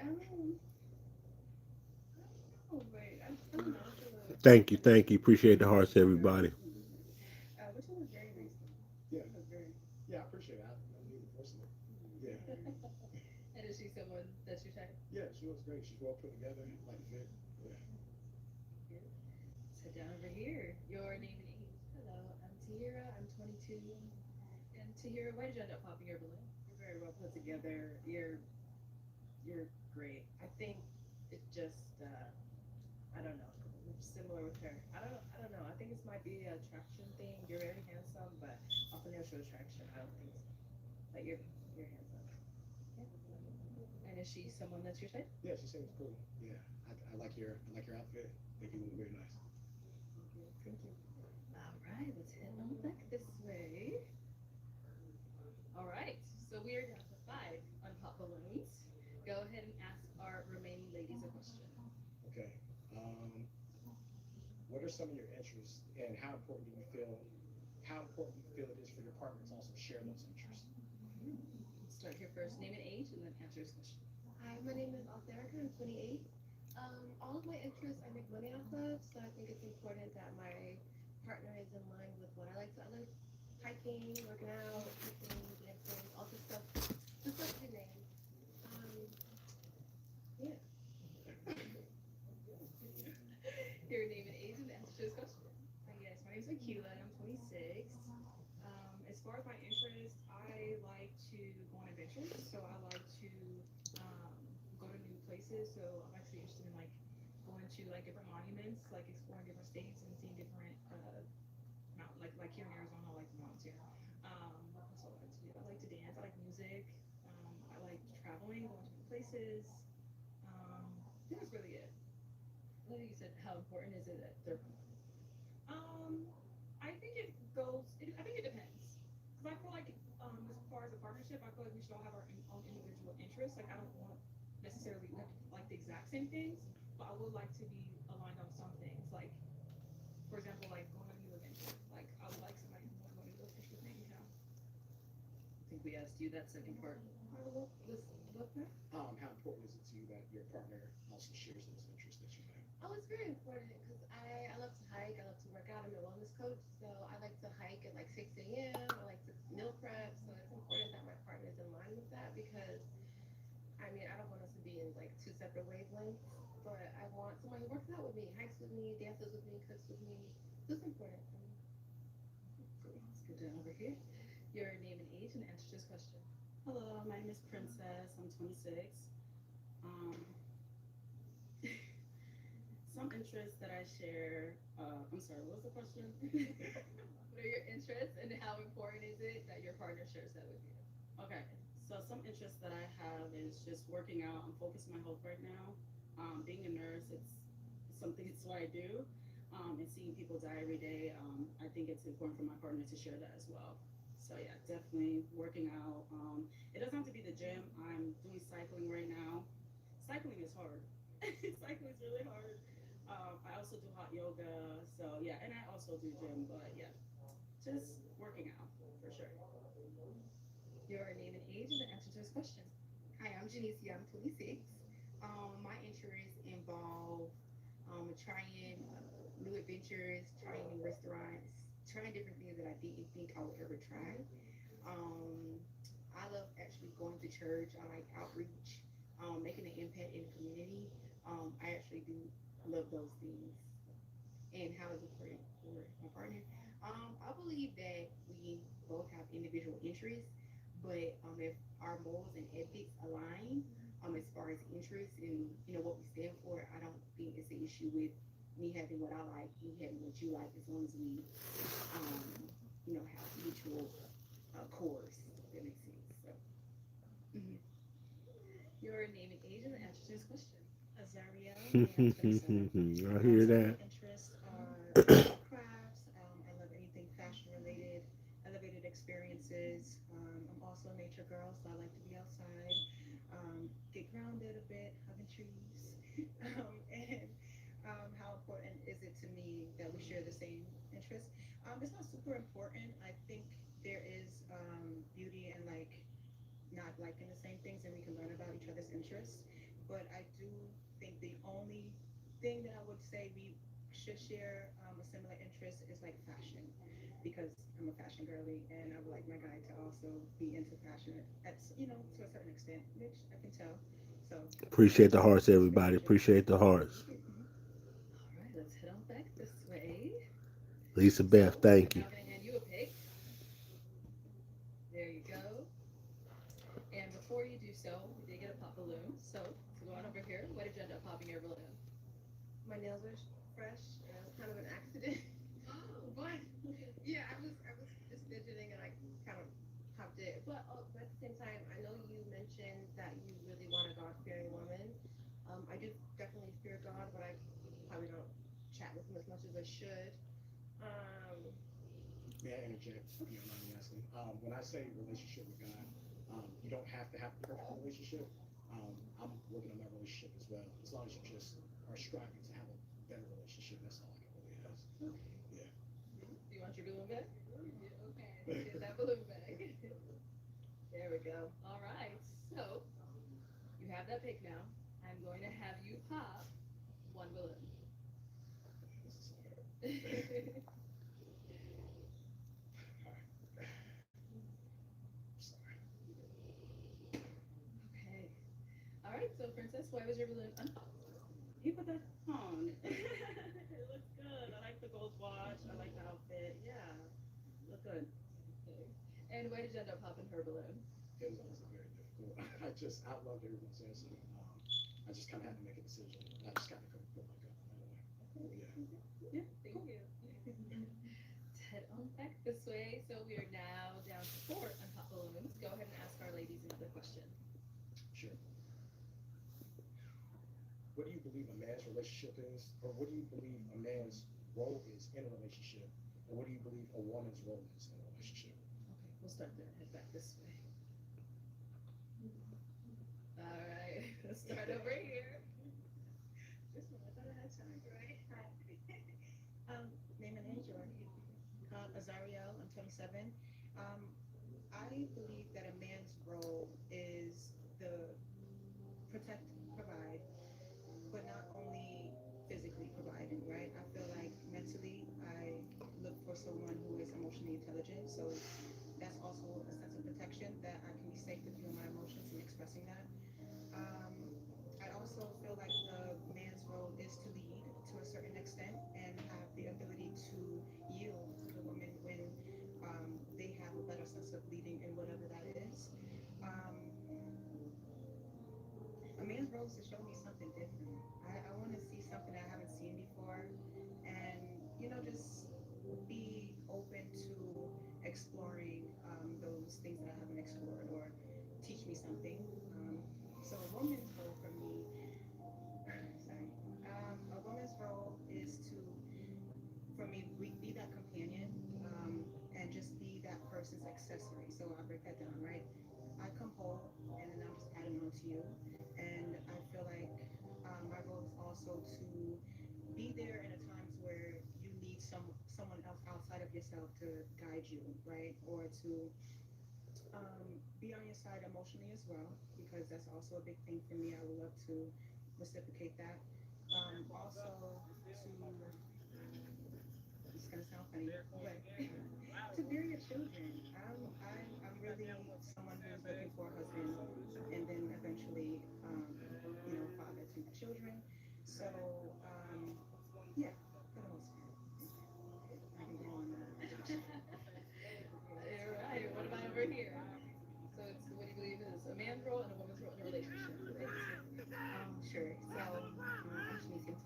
Um, oh wait, I don't know. Thank you. Appreciate the hearts, everybody. Which one was very recent? Yeah, It was very. yeah, I appreciate it. I knew the personally. Yeah, And is she someone that's your type? yeah, she looks great. She's well put together, like fit. Yeah. Good. Sit down over here. Your name and age. Hello, I'm Tahira. I'm 22. And Tahira, when did you end up popping your balloon? You're very well put together. You're great. I think it's just I don't know. Similar with her. I don't know. I think this might be an attraction thing. You're very handsome, but off financial attraction, I don't think so. But you're handsome. And is she someone that's your type? Yeah, she seems cool. Yeah, I like your outfit. I think you look very nice. Thank you. All right, let's head on back this way. All right, so we are down to 5 unpopped balloons. Go ahead and ask our remaining ladies a question. Okay. What are some of your interests, and how important do you feel? How important do you feel it is for your partner to also share those interests? Start here first, name and age, and then answer his question. Hi, my name is Altherica. I'm 28. All of my interests I make money off of, so I think it's important that my partner is in line with what I like. So I like hiking, working out, cooking, dancing, all this stuff. The stuff you name. Yeah. Your name and age, and answer his question. Yes, my name's Akila and I'm 26. As far as my interests, I like to go on adventures. So I like to um, go to new places. So I'm actually interested in like going to like different monuments, like exploring different states and seeing different mountain, like here in Arizona, I like the mountains here. What else I like to do? I like to dance. I like music. I like traveling, going to new places. I think that's really it. Well, you said how important is it that they're Um, I think it goes. I think it depends. Because I feel like, as far as a partnership, I feel like we should all have our own individual interests. Like I don't want necessarily like the exact same things, but I would like to be aligned on some things. Like, for example, like going on a new adventure. Like I would like somebody who wants to go on a new adventure with me. You know. I think we asked you that second part. What part? How important is it to you that your partner also shares those interests that you have? Oh, it's very important because I love to hike. I love to work out. I'm a wellness coach, so I like to hike at like 6 a.m. I like to meal prep, so it's important that my partner is in line with that because I mean I don't want us to be in like two separate wavelengths, but I want somebody who works out with me, hikes with me, dances with me, cooks with me. So it's important for me. Cool. Let's go down over here. Your name and age, and answer his question. Hello, my name is Princess. I'm 26. Um, some interests that I share. I'm sorry, what was the question? What are your interests, and how important is it that your partner shares that with you? Okay, so some interests that I have is just working out. I'm focused on my health right now. Being a nurse, it's something. It's what I do. And seeing people die every day, I think it's important for my partner to share that as well. So yeah, definitely working out. It doesn't have to be the gym. I'm doing cycling right now. Cycling is hard. Cycling is really hard. I also do hot yoga. So yeah, and I also do gym. But yeah, just working out for sure. Your name and age, and the answer to his question. Hi, I'm Janice. I'm 26. My interests involve trying new adventures, trying new restaurants, trying different things that I didn't think I would ever try. Um, I love actually going to church. I like outreach, making an impact in the community. I actually do love those things. And how is it for my partner? I believe that we both have individual interests, but if our morals and ethics align, as far as interests and what we stand for, I don't think it's an issue with me having what I like, you having what you like, as long as we, have mutual cores. If that makes sense. So, mhm. Your name and age and the answer to this question. Azariel, I I am 27. hear Some of my that. interests are arts and crafts. I love anything fashion related, elevated experiences. I'm also a nature girl, so I like to be outside, get grounded a bit, hugging trees. And how important is it to me that we share the same interests? It's not super important. I think there is beauty in like not liking the same things and we can learn about each other's interests. But I do think the only thing that I would say we should share a similar interest is like fashion because I'm a fashion girly and I would like my guy to also be into fashion to a certain extent, which I can tell. So Appreciate the hearts, that's pretty everybody. much it. Appreciate the hearts. All right, let's head on back this way. Lisa Beth, So I'm thank you. now going to hand you a pick. There you go. And before you do so, we did get a pop balloon. So to go on over here, what did you end up popping your balloon? My nails are fresh. It was kind of an accident, but yeah, I was just fidgeting and I kind of popped it. But at the same time, I know you mentioned that you really want a God fearing woman. I do definitely fear God, but I probably don't chat with him as much as I should. Um, May I interject, if you don't mind me asking? When I say relationship with God, you don't have to have a perfect relationship. I'm working on my relationship as well. As long as you just are striving to have a better relationship, that's all I can really ask. Yeah. Do you want your balloon back? Yeah, okay, let's get that balloon back. There we go. All right, so you have that pick now. I'm going to have you pop one balloon. This is hard. Sorry. Okay. All right, so Princess, why was your balloon unpopped? You put that on. It looks good. I like the gold watch. I like the outfit. Yeah, look good. Okay. And why did you end up popping her balloon? It was honestly very difficult. I loved everyone's answer. I just kind of had to make a decision. I just kind of couldn't put my gut on that one. Yeah. Yeah, thank you. Let's head on back this way. So we are now down to four unpopped balloons. Go ahead and ask our ladies another question. Sure. What do you believe a man's relationship is, or what do you believe a man's role is in a relationship, and what do you believe a woman's role is in a relationship? Okay, we'll start there and head back this way. All right, let's start over here. This one, I thought I had time. Right? Hi. Name and age already. Azariel, I'm 27. Um, I believe that a man's role is the protect, provide, but not only physically providing, right? I feel like mentally, I look for someone who is emotionally intelligent. So that's also a sense of protection that I can be safe to feel my emotions and expressing that. Um, I also feel like the man's role is to lead to a certain extent and have the ability to yield to the woman when they have a better sense of leading in whatever that is. Um, a man's role is to show me something different. I want to see something I haven't seen before and, just be open to exploring those things that I haven't explored or teach me something. So a woman's role for me, sorry, a woman's role is to, for me, be that companion and just be that person's accessory. So I break that down, right? I come whole and then I'm just adding on to you. And I feel like my role is also to be there in a times where you need someone else outside of yourself to guide you, right? Or to be on your side emotionally as well, because that's also a big thing for me. I would love to reciprocate that. Also to, it's gonna sound funny, but to bear your children. I'm really someone who's looking for a husband and then eventually, father to my children. So, yeah, for the most part. I can go on and on. All right, what about over here? So it's what do you believe is a man's role and a woman's role in a relationship? Ladies, Sure. So, I'm Shanice, I'm 26.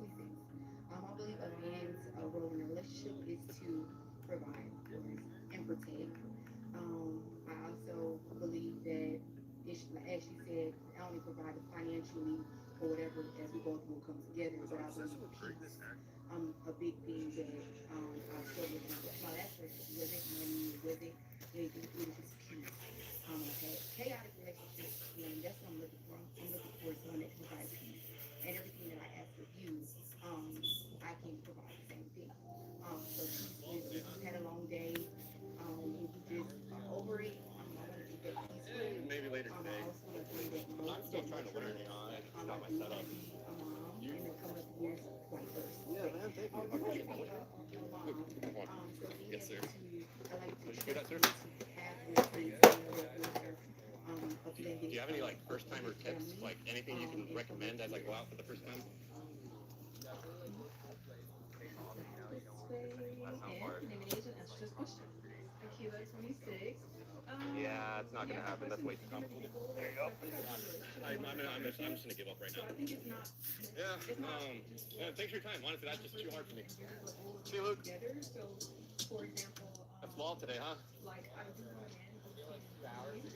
I believe a relationship is to provide, of course, and protect. I also believe that, as she said, not only provide financially or whatever as we both will come together, but I believe peace. A big thing that I struggle with about aspects was it money, was it anything, it was just peace. I've had chaotic relationships, and that's what I'm looking for. I'm looking for someone that can provide peace. And everything that I ask of you, I can provide the same thing. So peace is if you've had a long day, if you just are over it, I want to be at peace with. Maybe later I today. also want to bring that I'm still that trying to learn, nurturing. you know. I just I got my do want setup. to be a mom in the coming up years, quite first. Yeah, man, thank you. I You want to appreciate be that. a mom. So being Yes, sir. able to, I like to Did you hear that, sir? have your kids and your blended Do you have any like first timer tips? family. Like anything you can And recommend as I go out for the first time? And elimination answers this question. Aquila 26. Yeah, it's not gonna happen. That's way too There complicated. you There you go. I'm just go. gonna give up right So now. I think it's not. Yeah. It's not Yeah, thanks for your time. Honestly, that's just too hard for me. See you, Luke. together. So, for example, That's small today, huh? like I do want a man who can lead,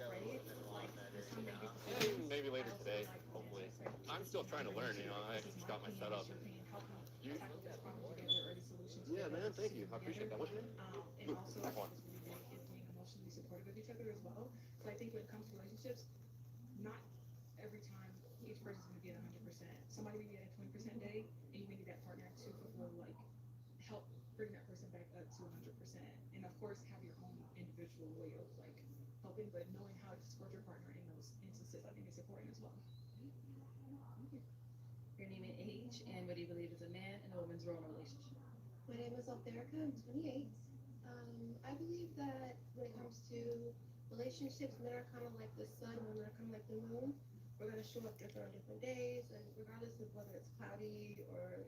right? Like there's some that get the Maybe later today, hopefully. I'm still trying to learn, you know. I just got my setup. You? Yeah, man. Thank you. I appreciate that. What's your name? And also, what's really big is being emotionally supportive of each other as well. So I think when it comes to relationships, not every time each person's going to be at 100%. Somebody may be at a 20% day, and you may need that partner to fulfill, like, help bring that person back up to 100%. And of course, have your own individual way of like helping, but knowing how to support your partner in those instances, I think is important as well. Your name and age, and what do you believe is a man and a woman's role in a relationship? My name is Altherica. I'm 28. I believe that when it comes to relationships, men are kind of like the sun, women are kind of like the moon. We're going to show up different on different days, and regardless of whether it's cloudy or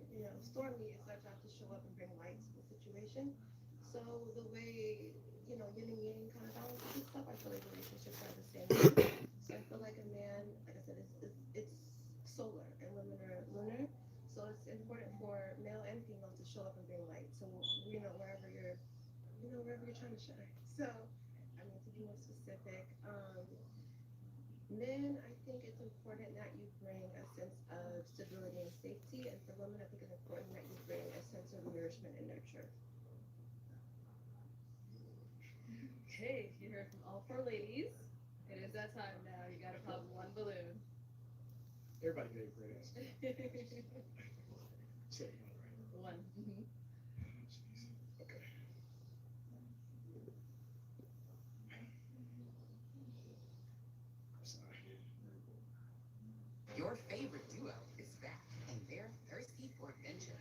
stormy, it's our job to show up and bring light to the situation. So the way yin and yang kind of balances itself, I feel like relationships are the same way. So I feel like a man, like I said, it's solar, and women are lunar. So it's important for male and female to show up and bring light. So wherever you're trying to shine. So I mean, to be more specific, men, I think it's important that you bring a sense of stability and safety, and for women, I think it's important that you bring a sense of nourishment and nurture. Okay, you heard from all four ladies. It is that time now. You gotta pop one balloon. Everybody gave a great answer. Say one, right? One. Mm-hmm. Jeez. Okay. I'm sorry. Your favorite duo is back, and they're thirsty for adventure.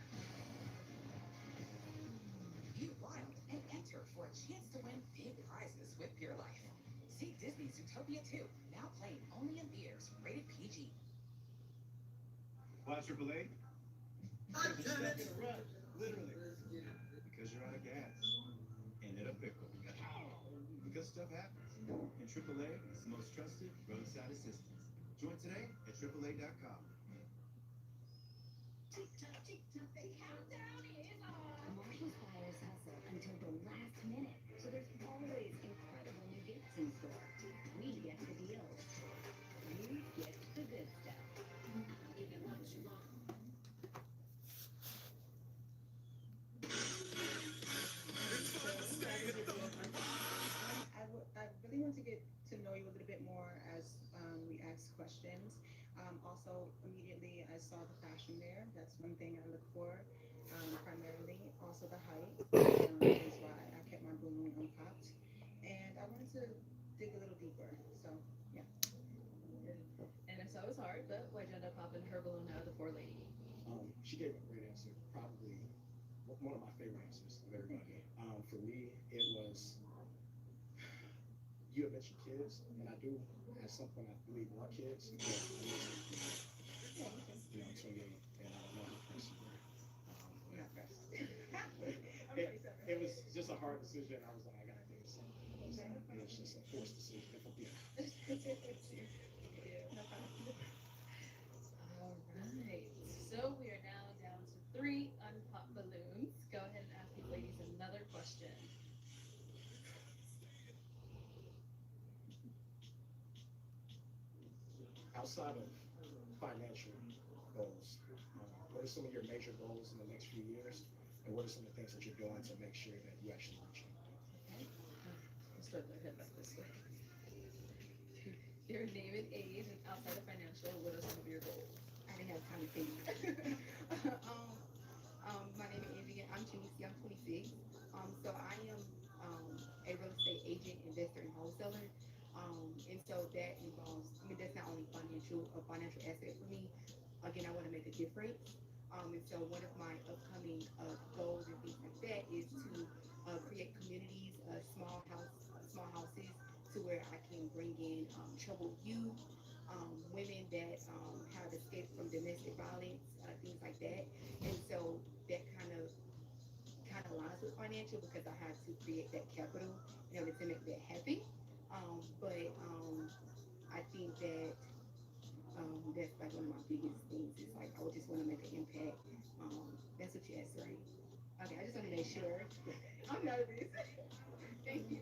Be wild and enter for a chance to win big prizes with Pure Life. See Disney's Zootopia 2, now playing only in theaters, rated PG. Why AAA? Because you're stuck in a rut, literally. Because you're out of gas. And in a pickle. Because stuff happens. And AAA is the most trusted roadside assistance. Join today at AAA.com. TikTok, the countdown is on! Marshall's buyers hustle until the last minute, so there's always incredible new gifts in store. We get the deals. You get the good stuff. I really want to get to know you a little bit more as we ask questions. Also, immediately I saw the fashion there. That's one thing I look for primarily. Also, the height is why I kept my balloon unpopped. And I wanted to dig a little deeper. So, yeah. And it's always hard, but why'd you end up popping her balloon out of the four lady? She gave a great answer. Probably one of my favorite answers of everybody. For me, it was, you had mentioned kids, and I do, at some point, I believe want kids. But I'm 28, and I don't know the person. It was just a hard decision. I was like, I gotta do something. It was just a forced decision, if I'm being honest. All right. So we are now down to 3 unpopped balloons. Go ahead and ask these ladies outside of financial goals, what are some of your major goals in the next few years, and what are some of the things that you're doing to make sure that you actually reach them? Okay. Let's start the head back this way. Your name and age, and outside of financial, what are some of your goals? I didn't have time to think. My name is Angie. I'm Tunisia. I'm 26. So I am a real estate agent, investor, and wholesaler. And so that involves. I mean, that's not only a financial aspect for me. Again, I want to make a difference. And so one of my upcoming goals and things like that is to create communities, small houses, to where I can bring in troubled youth, women that have escaped from domestic violence, things like that. And so that kind of aligns with financial because I had to create that capital in order to make that happen. But I think that that's like one of my biggest things. It's like I would just want to make an impact. That's what you asked, right? Okay, I just want to make sure. I'm nervous. Thank you.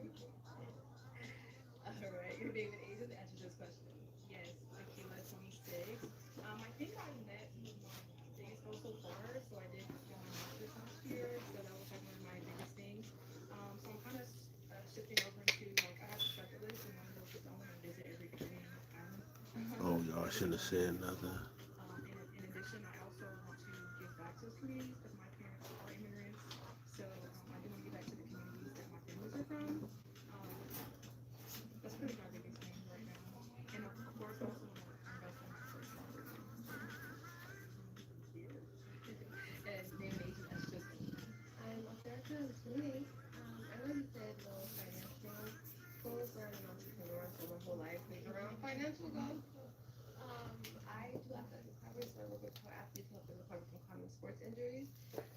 All right, your name and age and answer this question. Yes, Akila, 26. I think I met some of my biggest goals so far. So I did get my master's last year, so that was like one of my biggest things. So I'm kind of shifting over into like I have a bucket list, and one of those is I want to visit every Caribbean island. Oh, y'all Every shouldn't have single said one. nothing. In addition, I also want to give back to those communities because my parents are immigrants. So I do want to give back to the communities that my families are from. Um, that's pretty my biggest thing right now. And of course, I also want to invest in my first property. And name and age and answer this question. I'm America. I'm 28. I know you said no financial goals, but I'm an entrepreneur, so my whole life is around financial goals. I do athletic recovery, so I work with pro athletes, help them recover from common sports injuries.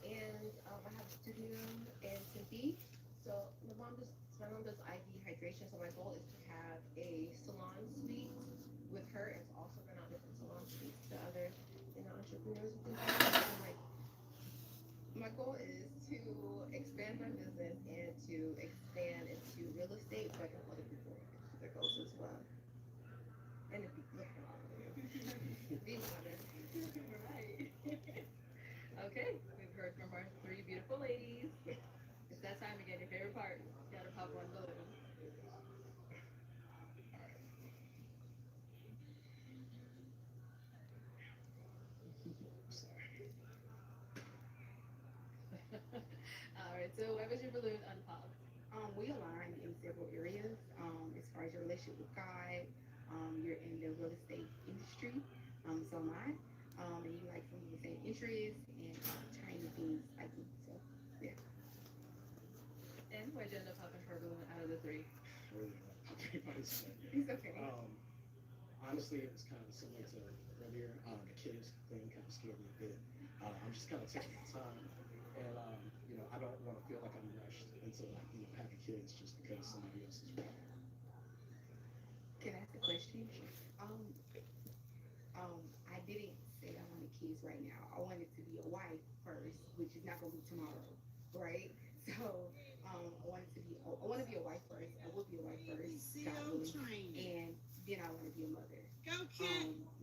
And I have a studio in Tempe. So my mom does IV hydration. So my goal is to have a salon suite with her, and to also rent out different salon suites to other, entrepreneurs and things like that. And like my goal is to expand my business and to expand into real estate, but I help other people achieve their goals as well. And if you look at all of them, being honest. Right. Okay, we've heard from our three beautiful ladies. It's that time again. Your favorite part. Gotta pop one balloon. All right. So why was your balloon unpopped? We align in several areas. As far as your relationship with God, you're in the real estate industry. So am I. And you like some of the same interests and tiny things like me. So yeah. And why'd you end up popping her balloon out of the three? Really, everybody's saying. It's okay. Honestly, it was kind of similar to earlier. The kids thing kind of scared me a bit. I'm just kind of taking my time, and I don't want to feel like I'm rushed into like having kids just because somebody else is ready. Can I ask a question? I didn't say I wanted kids right now. I wanted to be a wife first, which is not gonna be tomorrow, right? So I want to be a wife first. I will be a wife first, God willing, and then I want to be a mother.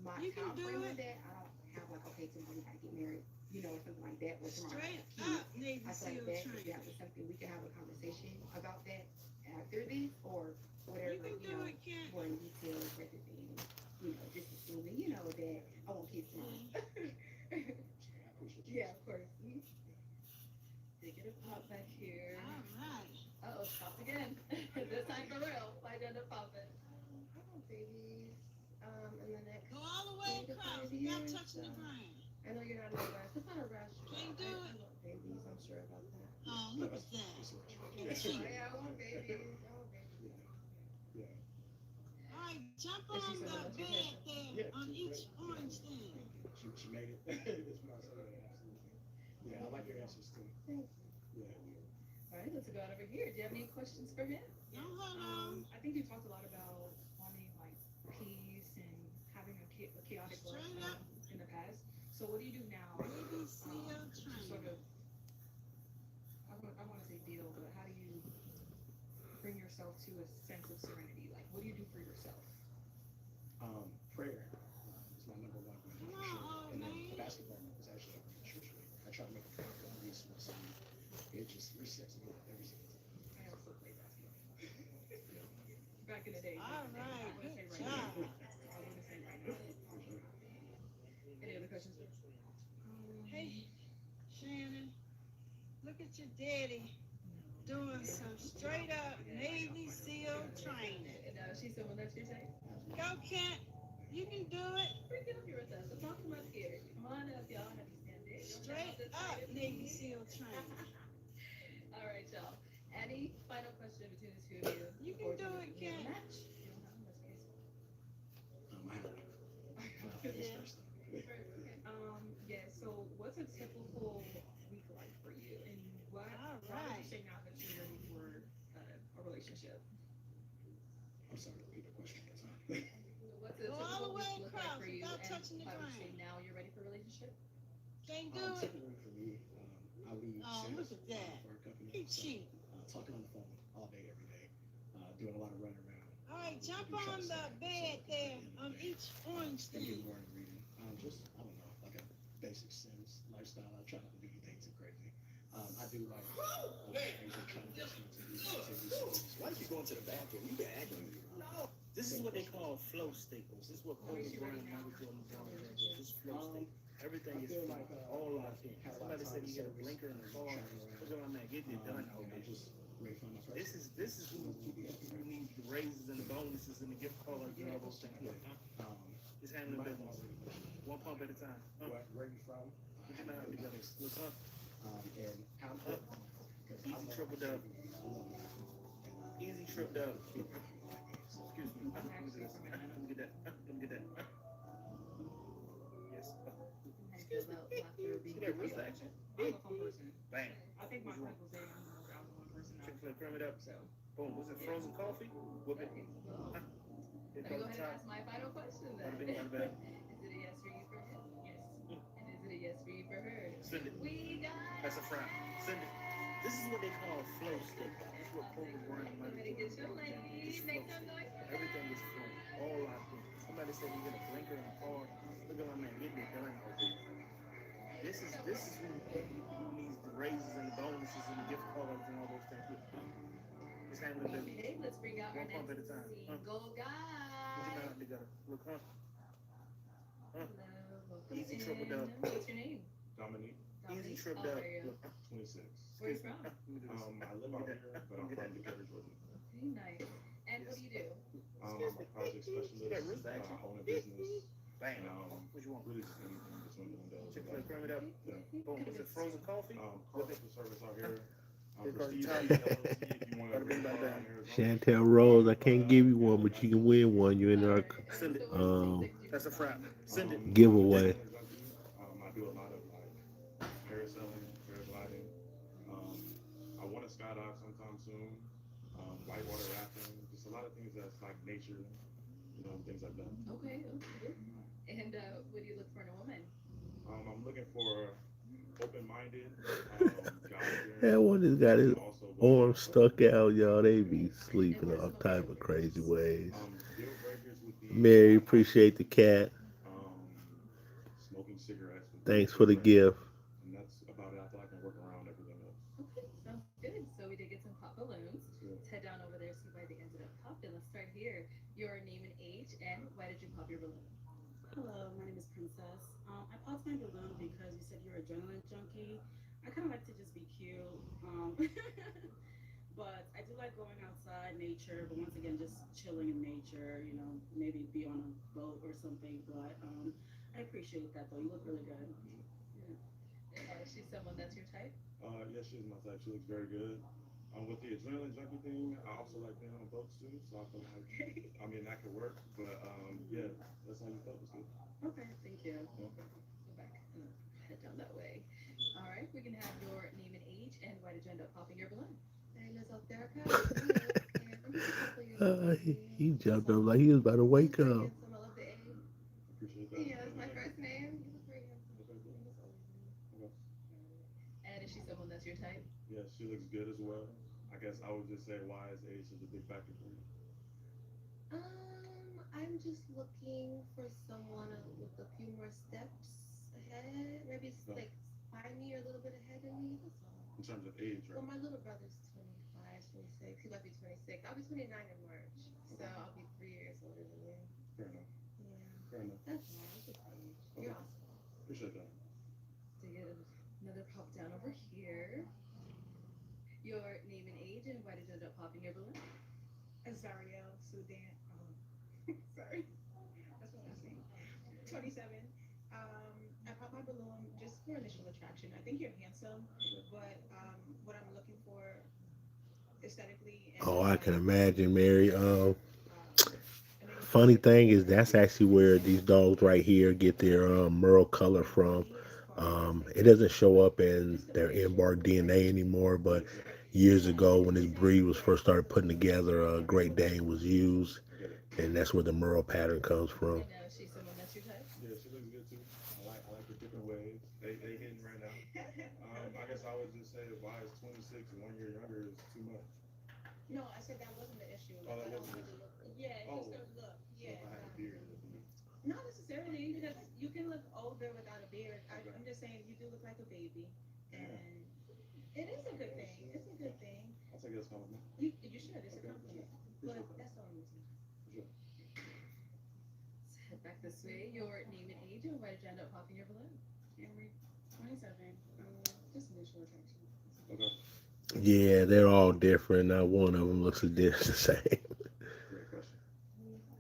My time frame with that, I don't have like okay tomorrow we gotta get married, or something like that. Or tomorrow I have kids. I feel like that was something we can have a conversation about that after this or whatever, more in detail rather than, just assuming, that I want kids tomorrow. Yeah, of course. Did get a pop back here. Uh-oh, it's popped again. This time for real. Why'd you end up popping? I want babies in the next 3 to 5 years. So I know you're not in a rush. It's not a rush. I want babies. I'm sure about that. Look at that. Yeah, I want babies. I want babies. Yeah. Jump on the bed there on each orange thing. She made it. It's possible, absolutely. Yeah, I like your answers too. Thank Yeah. All right, let's go on over here. Do you have any questions for him? No, hold on. I think you talked a lot about wanting like peace and having a chaotic life Straight up. in the past. So what do you do now? ABC To train. sort of, I want to say deal, but how do you bring yourself to a sense of serenity? Like, what do you do for yourself? Prayer. We're sexing every single time. I also played basketball. Back in the day. All I right, wouldn't say good right now. job. I wouldn't say right now. Any other questions? Hey, Shannon, look at your daddy doing some straight up Navy SEAL training. And she's someone that's your type. Go, Kent. You can do it. Bring it up here with us. So talk come up here. Come on up, y'all. Have you stand it? Straight up Navy SEAL training. All right, y'all. Any final question between the two of you? You can do it, We have a Kent. match. You don't have a match case. I have Yeah. Yeah, so what's a typical week like for you? And why would you say now that you're ready for a relationship? I'm sorry, repeat the question. What's a Go all the typical way week look like across for you? without And touching the why would you say ground. now you're ready for a relationship? Can't do it. Typically for me, I lead Oh, sales look at that. for our company. He So, cheap. talking on the phone all day, every day, doing a lot of running around. All right, jump on the bed there on each orange Getting thing. more and reading. Just, I don't know, like a basic Sims lifestyle. I try not to do anything too crazy. I do like music, trying to listen to music. Why you going to the bathroom? You been acting. No. This is what they call flow staples. This is what Kobe Bryant, Michael Jordan, this flow staple. Everything is flow. All of it. Somebody said he had a blinker in the car. Look at my man, get it done. This is who need the raises and the bonuses and the gift cards and all those things. It's handling business. One pump at a time. Where are you from? Put your mind together. Look up. And how Easy triple dub. Easy trip dub. Excuse me. Let me do this. Let me get that. Let me get that. Yes. Excuse me. See that wrist action? I'm a fun person. Bang. I think my friend was there. I don't know if I was one person. Chick-fil-A, cram it up. So. Boom. Was it frozen coffee? Whoop it. Let me go ahead and ask my final question then. Is it a yes for you for him? Yes. And is it a yes for you for her? Send it. We got That's a frown. Send it. This is what they call flow state. This is what Kobe Bryant, Michael Get your Jordan. ladies. Make some noise. Everything is flowing. All locked in. Somebody said you get a blinker in the car. Look at my man getting it done. This is who needs the raises and the bonuses and the gift cards and all those things. It's handling business. Okay, let's bring out one our pump at a next time. single guy. Put your mind together. Look, huh? Hello, Easy triple dub. what's your name? Dominique, Easy trip dub. Look, 26. Where are you from? I live out here, but I'm from Decatur, Georgia. Okay, nice. And what do you do? I'm a project specialist. I own a business. Bang. And What you want? really just anything between the windows. Chick-fil-A, cram it up. Yeah. Boom. Was it frozen coffee? Car service out here. Because you Chantel Rose, I can't give you one, but you can win one. You're in our Send it. That's a frap. Send it. giveaway. I do a lot of like parasailing, paragliding. I want to skydive sometime soon. Whitewater rafting, just a lot of things that's like nature, things like that. Okay. And what do you look for in a woman? I'm looking for open-minded, That one just got his arm stuck out, y'all. They be sleeping all type of crazy ways. Mary, appreciate the cat. Smoking cigarettes. Thanks for the gift. And that's about it. I feel I can work around everything else. Okay, sounds good. So we did get some pop balloons. Let's head down over there, see why they ended up popping. Let's start here. Your name and age, and why did you pop your balloon? Hello, my name is Princess. I popped my balloon because you said you're an adrenaline junkie. I kind of like to just be cute. But I do like going outside, nature, but once again, just chilling in nature, maybe be on a boat or something. But I appreciate that, though. You look really good. Is she someone that's your type? Yes, she's my type. She looks very good. With the adrenaline junkie thing, I also like being on boats too, so I feel like, that could work, but yeah, that's how you felt, it's good. Okay, thank you. Okay. Go back and head down that way. All right, we can have your name and age, and why did you end up popping your balloon? He jumped up like he was about to wake up. Appreciate that. Yeah, that's my first name. You look very handsome. And is she someone that's your type? Yeah, she looks good as well. I guess I would just say, why is age such a big factor for you? I'm just looking for someone with a few more steps ahead. Maybe it's like 5 me or a little bit ahead of me. That's all. in terms of age, Well, right? my little brother's 25, 26. He might be 26. I'll be 29 in March. So I'll be 3 years older than you. Fair enough. Yeah. Fair enough. That's small. It's just age. You're Okay. all small. Appreciate that. To get another pop down over here. Your name and age, and why did you end up popping your balloon? Azariel Sudan. Sorry, that's what I'm saying. 27. I pop my balloon just for initial attraction. I think you're handsome, but what I'm looking for aesthetically and Oh, I like can imagine, Mary. I know you said Funny you're thing is younger. that's actually where these dogs right here get their merle color For from. me, as far as like It doesn't show up um, in just the their facial inborn DNA anymore, but years yeah, ago when this breed same, was yeah, first started putting together, Great Dane was used, and that's where the merle pattern comes from. And she's someone that's your type. Yeah, she looks good too. I like the different waves. They hitting right now. I guess I would just say why is 26 1 year younger is too much. no, I said that wasn't the issue. Oh, Like that I don't wasn't really it. look. Yeah, it's Oh, just the look. so if Yeah, I had a beard, it'd be not necessarily because you can look older without a beard. okay. I'm just saying you do look like a baby, Yeah. and it is a good thing. It's a good thing. I'll take it as a compliment. You should. It's a Okay, for sure. compliment. But Appreciate that. that's all I'm saying. For sure. Let's head back this way. Your name and age, and why did you end up popping your balloon? Camry, 27. Just initial attraction. Okay. Yeah, they're all different. Not one of them looks the same. Great question.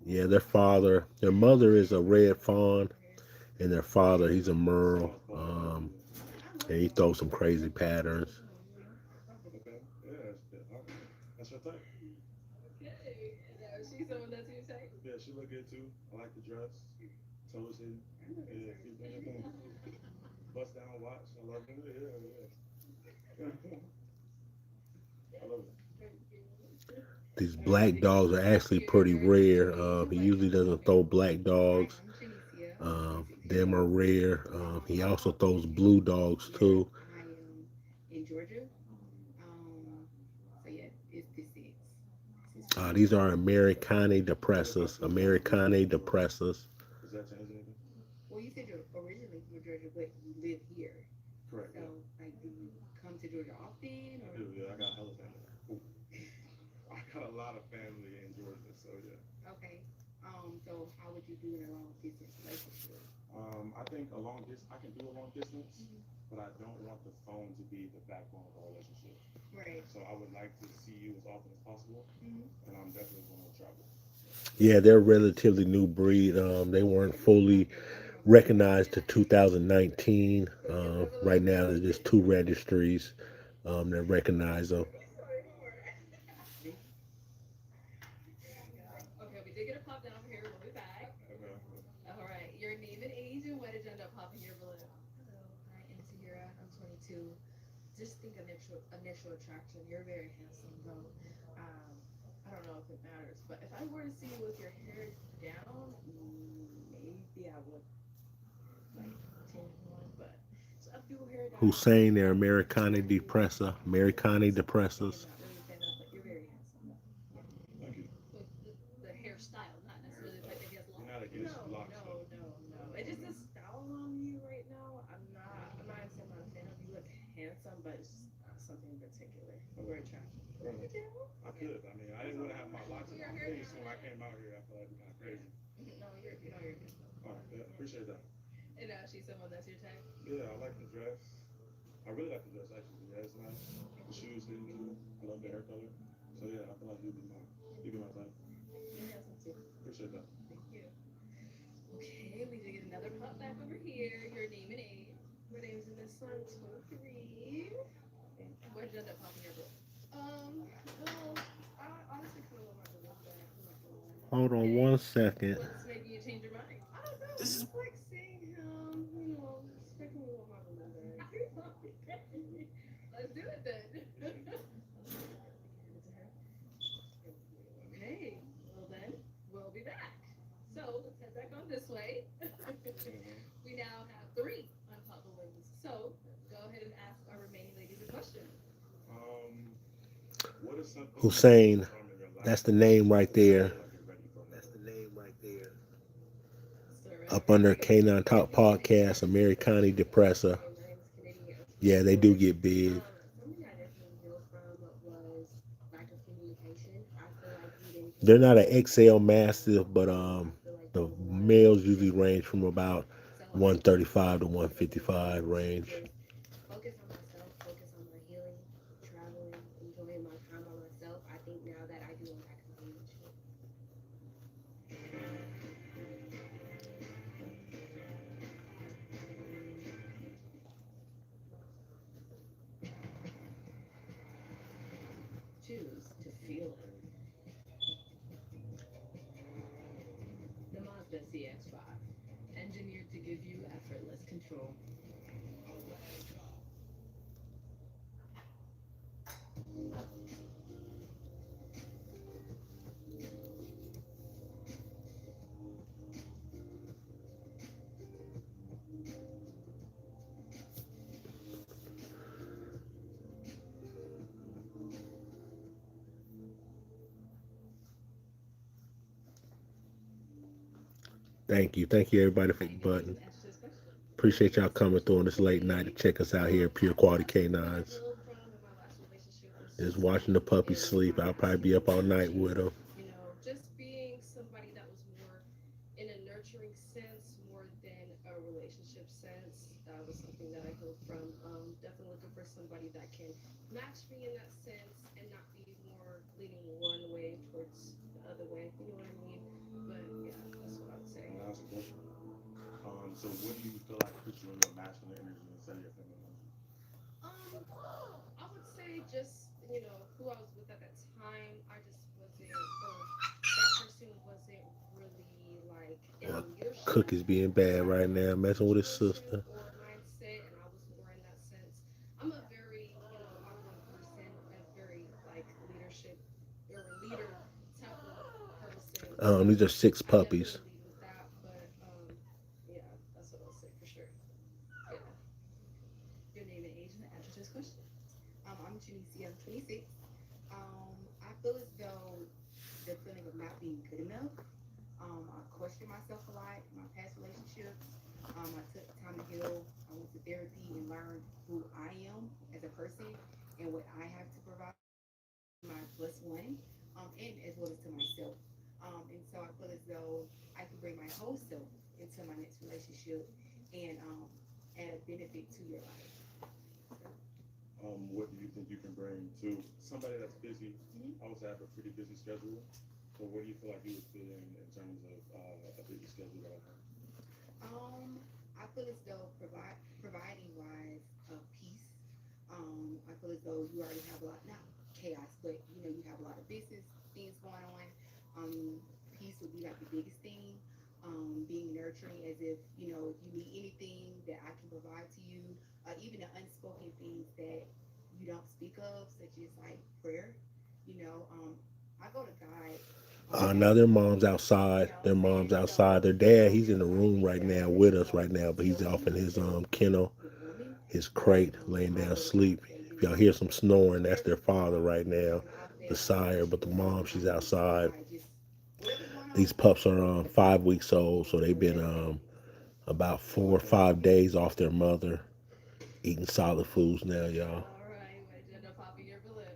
Yeah, their mother is a red fawn, and their father, he's a merle. And he throws some crazy patterns. Okay. Yeah, that's your type. Okay. And she's someone that's your type. Yeah, she look good too. I like the dress. Toes hidden. Yeah, keep doing your thing. Bust down watch. I love it. Yeah, yeah. I love it. These black dogs are actually pretty rare. He usually doesn't throw black Hi, dogs. I'm Janicia. Them are rare. He also throws blue dogs Yeah, too. I am in Georgia. So yeah, it's this is. This is for These are Americane depressors. Americane depressors. Does that change anything? Well, you said you're originally from Georgia, but you live here. Correct. So, Yeah. like, do you come to Georgia often, I or? do. Yeah, I got hella family. Ooh. I got a lot of family in Georgia, so yeah. Okay. So how would you do in a long distance relationship? I think I can do a long distance, but I don't want the phone to be the backbone of our relationship. Right. So I would like to see you as often as possible, and I'm definitely going to travel. Yeah, they're a relatively new breed. They weren't fully recognized to 2019. Right now, there's just two registries that recognize them. Okay, we did get a pop down over here. We'll be back. Okay. All right. Your name and age, and why did you end up popping your balloon? Hello, hi, I'm Tahira. I'm 22. Just think initial attraction. You're very handsome, though. I don't know if it matters, but if I were to see you with your hair down, maybe I would like change one. But so I do hair down. Hussein, they're Americani depressor. Americani Maybe depressors. I'm not really a fan of, but you're very handsome, though. Yeah. Thank you. With the hairstyle, not necessarily the fact that he has You're long. not against No, locks, no, though. no, no. It's just the style on you right now. I'm not saying I'm not a fan of you. Look handsome, but it's just something in particular. We're attracted. Fair enough. I could. I mean, I didn't want to have my locks in my face when I came out here. I feel like it's kind of crazy. No, you're good. All right. Yeah, appreciate that. And she's someone that's your type. Yeah, I like the dress. I really like the dress actually. Yeah, it's nice. The shoes hidden too. I love the hair color. So yeah, I feel like you'd be my type. You're handsome too. Appreciate that. Thank you. Okay, we did get another pop back over here. Your name and age. My name's in the sun 23. Why did you end up popping your balloon? Well, I honestly kind of want my balloon back. I'm not gonna lie. Hold on one second. What's making you change your mind? I don't know. Just like seeing him, just making me want my balloon back. Let's do it then. Okay, well then, we'll be back. So let's head back on this way. We now have 3 unpop balloons. So go ahead and ask our remaining ladies a question. What is something Hussein, that's the name right there. Up under Canine Talk Podcast, Americani depressor. Yeah, they do get big. They're not an XL Mastiff, but the males usually range from about 135 to 155 range. Focus on myself, focus on my healing, traveling, enjoying my time by myself. I think now that I do want that companionship. Choose to feel it. The Mazda CX-5, engineered to give you effortless control. Thank you everybody for the button. Appreciate y'all coming through on this late night to check us out here at Pure Quality Canines. Just watching the puppies sleep. I'll probably be up all night with them. Just being somebody that was more in a nurturing sense more than a relationship sense. That was something that I healed from. Definitely looking for somebody that can match me in that sense and not be more leaning one way towards the other way. You know what I mean? But yeah, that's what I would say. Can I ask a question? So what do you feel like puts you in your masculine energy instead of your feminine energy? I would say just, who I was with at that time, I just wasn't, or that person wasn't really like in a leadership Cookie's being bad type right of now, messing with his situation sister. or mindset, and I was more in that sense. I'm a very, outgoing person, a very like leadership or leader type of person. These So are six I definitely puppies. lead with that, but yeah, that's what I'll say for sure. Yeah. Your name and age and the answer to this question. I'm Janicia. I'm 26. I feel as though the feeling of not being good enough. I questioned myself a lot in my past relationships. I took time to heal. I went to therapy and learned who I am as a person and what I have to provide my plus one, and as well as to myself. And so I feel as though I can bring my whole self into my next relationship and add a benefit to your life. So, What do you think you can bring to somebody that's busy? I would say I have a pretty busy schedule. So what do you feel like you would fit in terms of a busy schedule that I have? I feel as though providing wise peace. I feel as though you already have a lot, not chaos, but you have a lot of business things going on. Peace would be like the biggest thing. Being nurturing, as if you need anything that I can provide to you, even the unspoken things that you don't speak of, such as like prayer. I go to God Now their asking mom's him, you outside. know what Their I'm mom's saying? outside. So Their dad, he's just in the like room me right now saying, with us right now, but he's until off in he his deals kennel, with woman, his but crate, laying I down go to God sleep. saying, If y'all hear some snoring, that's their father right now, and I'll the say sire. But the whatever's mom, going she's on, outside. God, just whatever's going These on, pups are just 5 weeks old, so they've been whatever it is. about 4 or 5 days off their mother, eating solid foods now, y'all. All right, my gender poppy, your balloon.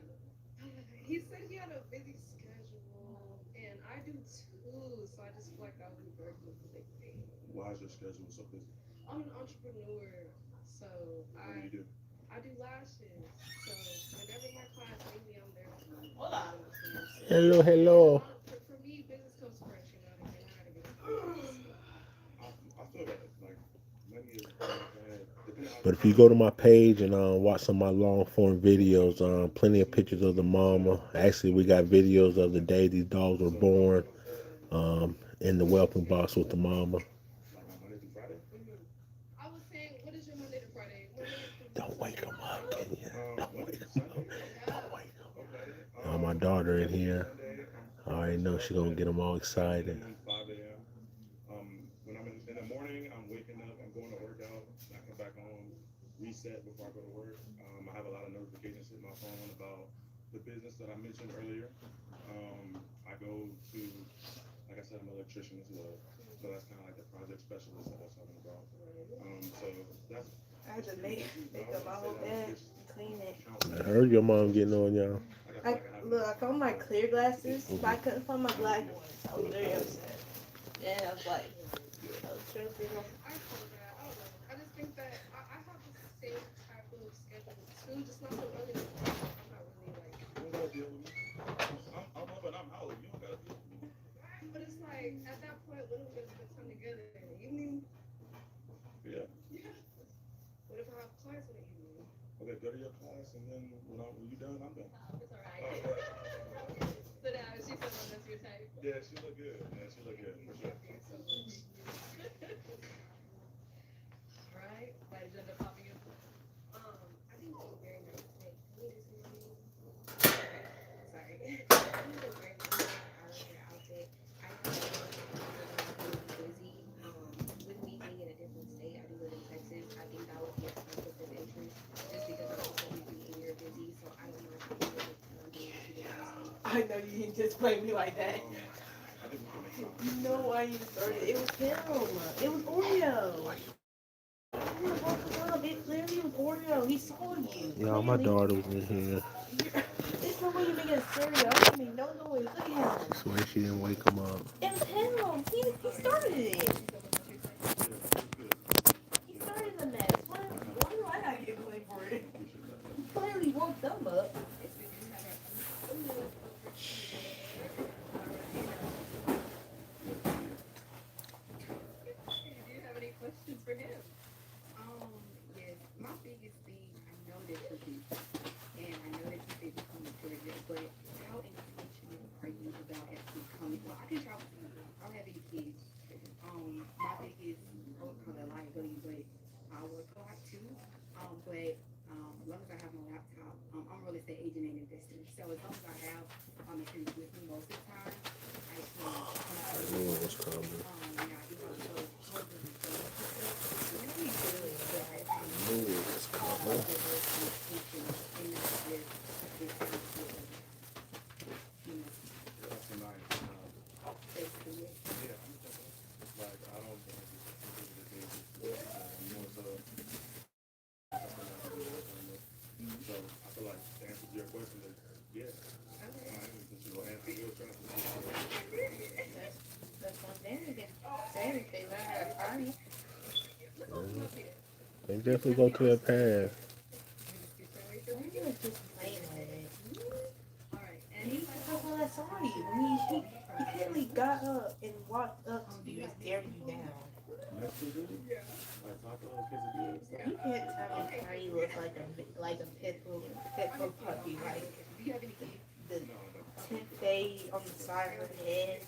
He said he had a busy schedule, and I do too. So I just feel like that would be very conflicting. Why is your schedule so busy? I'm an entrepreneur, so What do you do? I do lashes. So whenever my clients need me, I'm there for them. You know what I'm saying? So Hello, yeah, hello. for me, business comes first. You know what I mean? I gotta get it done. So. I feel that like money is depending on how But you if you feel go about to it. my page and watch some of my long form videos, plenty of pictures of the mama. Actually, we got videos of the day these dogs were So talk to me born about that. in the welcome box with the mama. Like on Monday through Friday? I was saying, what is your Monday to Friday? Monday through Don't wake Sunday. them up, can you? Don't Monday wake through them up. Sunday? Don't Yeah. wake them Okay. up. My daughter in Monday through here. Sunday, I I already know start she's gonna at get them all like excited. noon, 5 a.m. When I'm in the morning, I'm waking up, I'm going to work out, I come back home, reset before I go to work. I have a lot of notifications hitting my phone about the business that I mentioned earlier. I go to, like I said, I'm an electrician as well. So that's kind of like the project specialist that I was talking about. So that's I had to pretty make busy, but I make was up my gonna say whole that bed this and clean it. counts I as heard your my mom getting relationship. on y'all. I got I found my clear glasses, but I couldn't find my black ones. I was very upset. Yeah, I was like, I was trying to figure out. I feel that. I don't know. I just think that I have the same type of schedule too, just not so early in the morning. I'm not really like. You don't gotta deal with me. I'm up and I'm out. You don't gotta deal with me. But it's like at that point, when are we gonna spend time together in the evening? Yeah. Yeah. What if I have class in the evening? Okay, go to your class, and then when you done, I'm done. It's alright. All right. So now she said, "Oh, that's your type." Yeah, she look good. Yeah, she look good for sure. So much. All right. Why did you end up popping in? I think it was a very nice day. Can you just hear me? Sorry. I think it was very nice day. I like your outfit. I think really busy. With me being in a different state, I do live in Texas. I think that would be a conflict of interest just because I'm also busy and you're busy. So I don't know if you would being in two different states. I know you didn't just play me like that. I think we can make something. You know why you started? It was him. It was Oreo. You would have woke up. It clearly was Oreo. He saw you. Y'all, my daughter was in here. There's no way you're making a stereo. I don't make no noise. Look at him. I swear she didn't wake him up. It was him. He started it. He started the mess. Why do I not get blamed for it? He clearly woke them up. Do you have any questions for him? Yes, my biggest thing, I know that you're busy, and I know that you said you're coming to Georgia, but how intentional are you about actually coming? Well, I can travel to you. I don't have any kids. My biggest, I would call it liability, but I would go out too. As long as I have my laptop, I'm a real estate agent and investor. So as long as I have the things with me most of the time, I can come I to knew it was coming. and I do have those houses and stuff. Really good. I knew it was coming. That's a nice. Yeah, I'm just like I don't think it's more so. So I feel like the answer to your question is yes. I am since you will answer yours. That's one thing. They learn how to party. They definitely go to that path. He was just playing with it. All right. And he was I saw you. He clearly got up and walked up to you and stared you down. Next to you? Yeah. Like tacos, quesadillas. You can't tell me Cardi looks like a pit bull puppy, like the tip fade on the side of her head,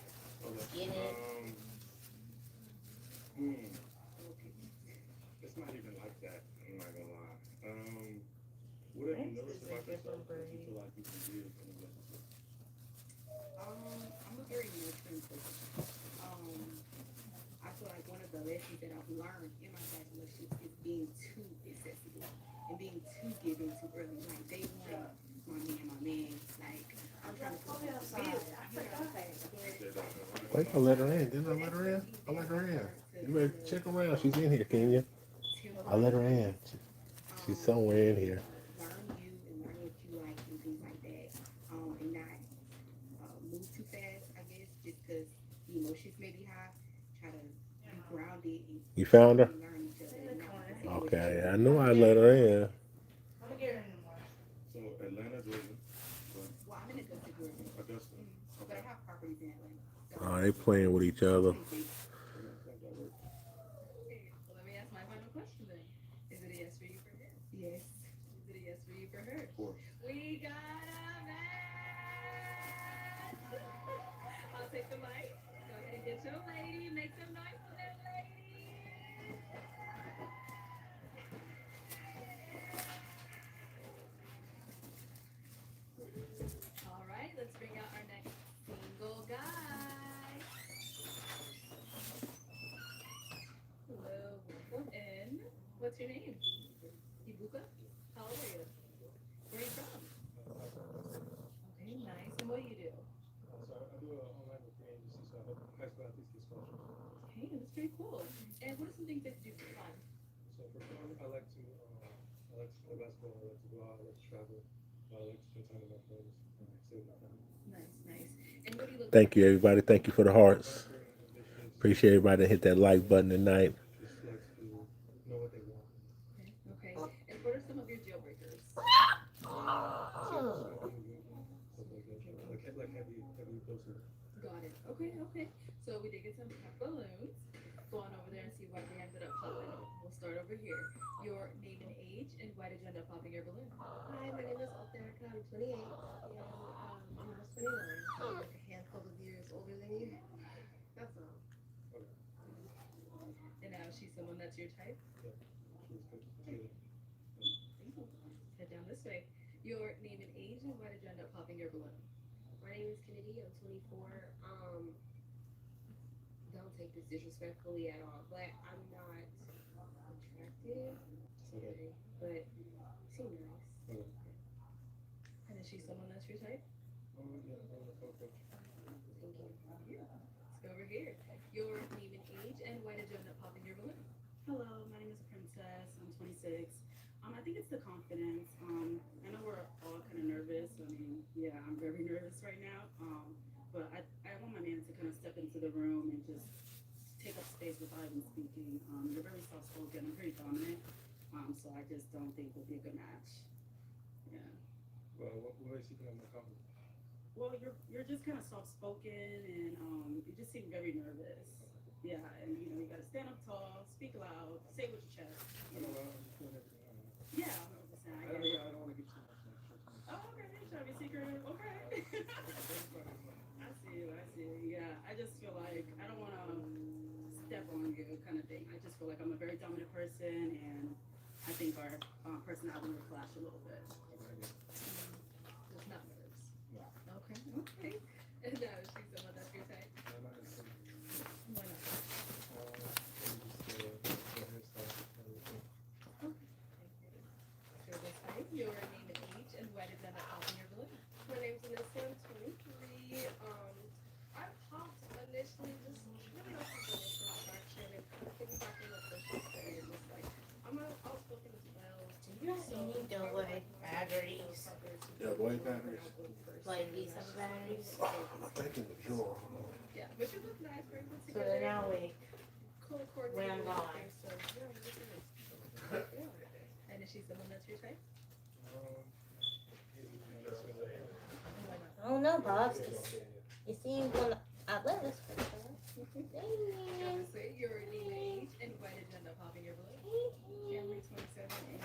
skinny. It's not even like that. I'm not gonna lie. What have you noticed about yourself that you feel like you can give in a relationship? I'm a very nurturing person. I feel like one of the lessons that I've learned in my past relationships is being too accessible and being too giving too early. Like day one, my man. Like I'm trying to put myself in. Wait, I let her in. Didn't I let her in? I let her in. You better check around. She's in here, Kenya. I let her in. She's somewhere in here. Learn you and learn what you like and things like that. And not move too fast, I guess, just because the emotions may be high. Try to be grounded and You found her? learn each other. And not Okay, I knew I let her in. So Atlanta, Georgia. Well, I'm in Augusta, Georgia. Augusta. But I have properties in Atlanta. So Oh, they playing with each other. Well, let me ask my final question then. Is it a yes for you for him? Yes. Is it a yes for you for her? Of course. We got a match! I'll take the mic. Go ahead and get your lady. Make some noise for that lady. All right, let's bring out our next single guy. Hello, welcome in. What's your name? Ibuka? How old are you? Where are you from? Okay, nice. And what do you do? So I do an online recruiting agency, so I help high school athletes get scholarships. Okay, that's pretty cool. And what are some things that you do for fun? So for fun, I like to play basketball. I like to go out. I like to travel. like to spend time with my friends, stay with my family. Nice, nice. And what do you look for Thank in you, a everybody. Thank you for the hearts. Very ambitious. Appreciate everybody that hit that like button tonight. Just likes to know what they want. Okay, okay. And what are some of your deal breakers? Smoking, drinking, stuff like that. Like heavy doses. Got it. Okay, okay. So we did get some balloons. Go on over there and see why they ended up popping. We'll start over here. Your name and age, and why did you end up popping your balloon? Hi, my name is Oterka. I'm 28, and I'm almost 29. So I'm like a handful of years older than you. That's all. And now she's someone that's your type. Yeah, she was good. Thank you. Head down this way. Your name and age, and why did you end up popping your balloon? My name is Kennedy. I'm 24. Don't take this disrespectfully at all, but I'm not attractive. Sorry, but you seem nice. And is she someone that's your type? Yeah, okay. Thank you. Yeah. Let's go over here. Your name and age, and why did you end up popping your balloon? Hello, my name is Princess. I'm 26. I think it's the confidence. I know we're all kind of nervous. I mean, yeah, I'm very nervous right now. But I want my man to kind of step into the room and just take up space without even speaking. You're very soft spoken. I'm very dominant. So I just don't think we'll be a good match. Yeah. Well, what makes you think I'm not confident? Well, you're just kind of soft spoken and you just seem very nervous. Yeah, and you gotta stand up tall, speak loud, say with your chest. I know, I'm just doing everything. Yeah, 100%. I don't want to get too much. Oh, okay. Trying to be secretive. Okay. I see you. I see you. Yeah, I just feel like I don't want to step on you, kind of thing. I just feel like I'm a very dominant person, and I think our personality will clash a little bit. Just not nerves. No. Okay, okay. And now is she someone that's your type? Why not? So this way, your name and age, and why did you end up popping your balloon? My name's Alyssa. I'm 23. I popped initially, just really off of initial attraction and kind of piggybacking off what she said. Just like I'm outspoken as well. You don't need to wear batteries. Yeah, white batteries. Like these some batteries. I think in the drawer. Yeah, but you look nice, very put So together. then now we Coordinated when I'm with gone. everything, so yeah, you look nice. Yeah. And is she someone that's your type? Why not? I don't know, boss. You seem one athletics. Yeah, say your name and age, and why did you end up popping your balloon? Camry 27 and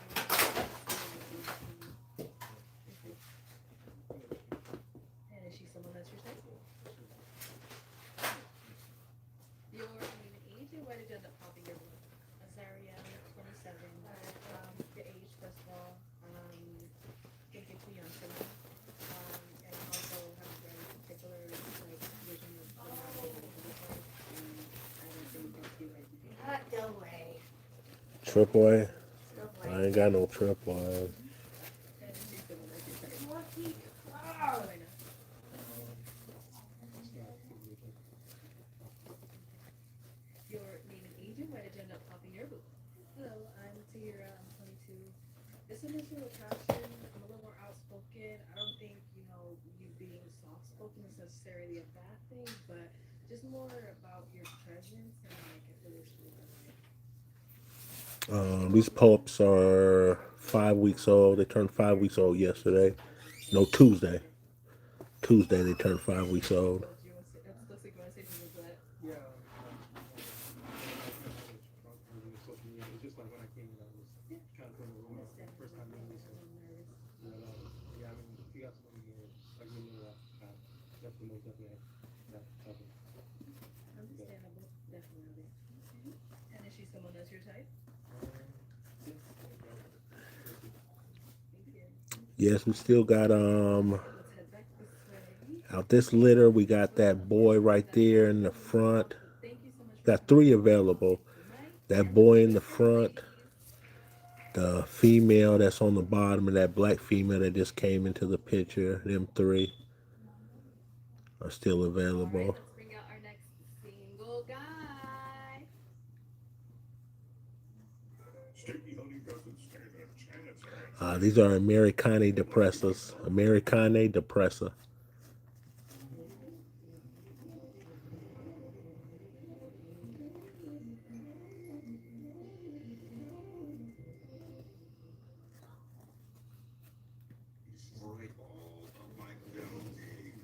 And is she someone that's your type? Your name and age, and why did you end up popping your balloon? Azaria 27. The age, first of all, think you're too young for me. And also have a very particular vision of what my life is like, and I don't think that's you right now. Hot don't way. Triple A. I ain't got no triple A. And is she someone that's your type? Why not? Your name and age, and why did you end up popping your balloon? Hello, I'm Tahira. I'm 22. It's initial attraction. I'm a little more outspoken. I don't think, you being soft spoken is necessarily a bad thing, but just more about your presence and like if it was really. These pups are 5 weeks old. They turned 5 weeks old yesterday. No, Tuesday. Tuesday they turned 5 weeks old. That's looks like you want to say something to that. Yeah. Social media. It's just like when I came in, I was kind of putting a room up. First time meeting me, so yeah. I mean, if you got someone more like me, definitely most definitely that type of. Understandable, definitely. And is she someone that's your type? Yes, we still got Let's head back this way. out this litter. We got that boy right there in the front. Thank you so much. Got 3 available. That boy in the front, the female that's on the bottom, and that black female that just came into the picture. Them 3 are still available. Let's bring out our next single guy. Sticky honey doesn't stand a chance. These are Americane depressors. Americane depressor. Destroy all of my down days.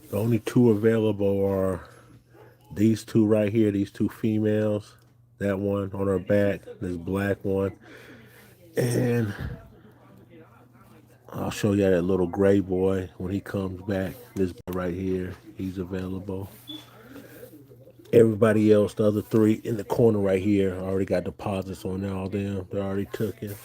The only two available are these two right here, these two females. That one on her back, this black one. And I'll show you that little gray boy when he comes back. This boy right here, he's available. Everybody else, the other three in the corner right here, I already got deposits on all them. They're already taken.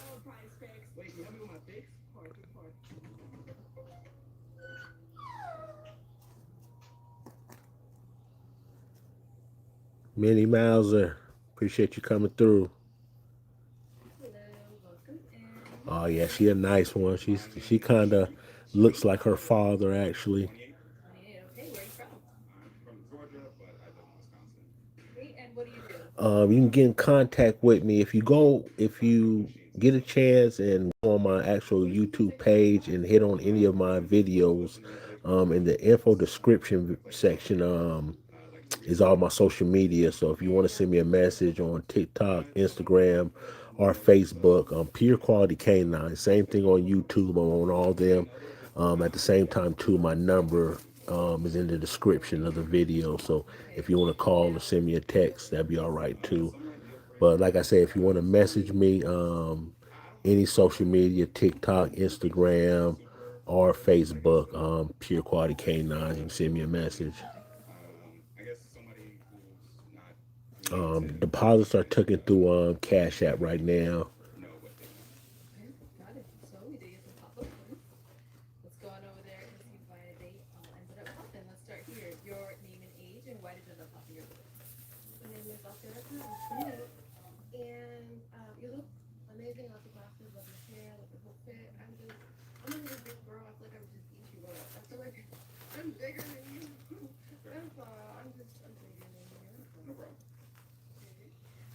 Minnie Mouser, appreciate you coming through. Oh yeah, she a nice one. She kind of looks like her father actually. 28. Okay, where are you from? I'm from Georgia, but I live in Wisconsin. Okay, and what do you do? You can get in contact with me if you get a chance and go on my actual YouTube page and hit on any of my videos. In the info description section, is all my social media. So if you want to send me a message on TikTok, Instagram, or Facebook, Pure Quality Canines. Same thing on YouTube. I'm on all them. At the same time, too, my number is in the description of the video. So if you want to call or send me a text, that'd be all right too. But like I said, if you want to message me, any social media, TikTok, Instagram, or Facebook, Pure Quality Canines, you can send me a message. I guess somebody who's not new to Deposits are taken through uh, Cash App right now. know what they want. Okay, got it. So we did get some pop-up ones. Let's go on over there and see why they all ended up popping. Let's start here. Your name and age, and why did you end up popping your balloon? My name is Alfreda. I'm 28. And you look amazing. I love the glasses, love your hair, love your whole fit. I'm a really big girl. I feel like I would just eat you up. I feel like I'm bigger than you. That's all. I'm bigger than you. No problem.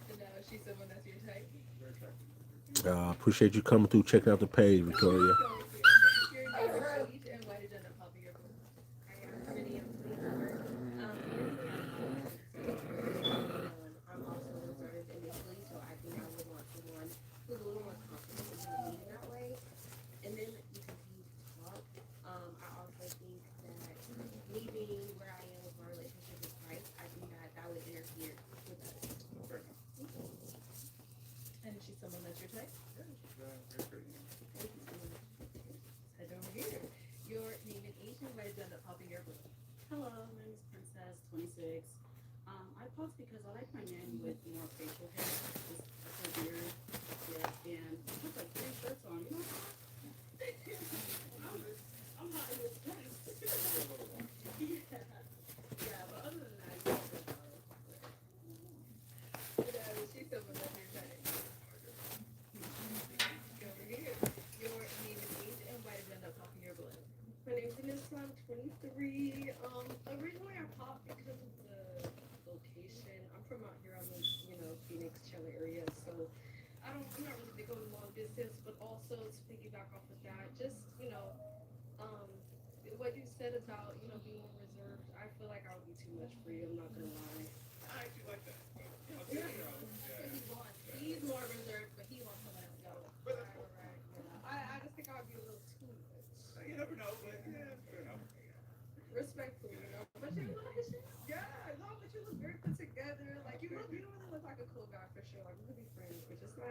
And now is she someone that's your type? Very attractive. Appreciate you coming through, checking out the page, Victoria. Your name and age, and why did you end up popping your balloon? I am pretty. I'm 24. Initially, I thought I would just get married. I'm also reserved initially, so I think I would want someone who's a little more confident in me in that way. And then we continue to talk. I also think that me being where I am with my relationship with Christ, I think that would interfere with us. Fair enough. And is she someone that's your type? Yeah, she's very pretty. Thank you so much. Let's head over here. Your name and age, and why did you end up popping your balloon? Hello, my name is Princess, 26. I paused because I like my men with more facial hair, just a full beard, yeah, and I put like 3 shirts on, you know? I'm not in this dress. Yeah, but other than that, you know, And is she someone that's your type? Go over here. Your name and age, and why did you end up popping your balloon? My name's Vanessa. I'm 23. Originally I popped because of the location. I'm from out here. I'm in, Phoenix, Chile area. So I'm not really big on long distance, but also to piggyback off of that, just, um, what you said about, being more reserved, I feel like I would be too much for you. I'm not gonna lie. I actually like that. I'll Yeah. take it out. Yeah. He's more reserved, but he wants someone else. But that's cool. Right. Yeah. I just think I would be a little too much. You never know, but yeah, fair enough. Respectfully, but you look, yeah, no, but you look very put together. Like you really look like a cool guy for sure. Like we could be friends, but just not,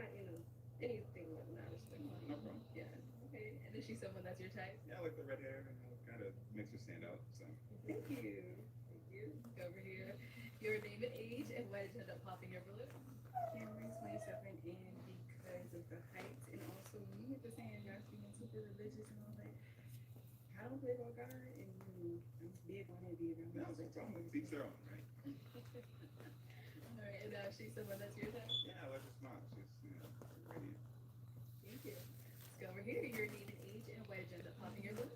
anything like that. Respectfully. No problem. Yeah. Okay, and is she someone that's your type? Yeah, I like the red hair. Kind of makes her stand out. So. Thank you. Thank you. Go over here. Your name and age, and why did you end up popping your balloon? Cameron 27 and because of the height and also when you get to saying you guys being super religious and all that, I don't believe on God and I'm big on it being No, it's no problem. Each their own, right? All right, and now is she someone that's your type? Yeah, I like her smile. She's, radiant. Thank you. Let's go over here. Your name and age, and why did you end up popping your balloon?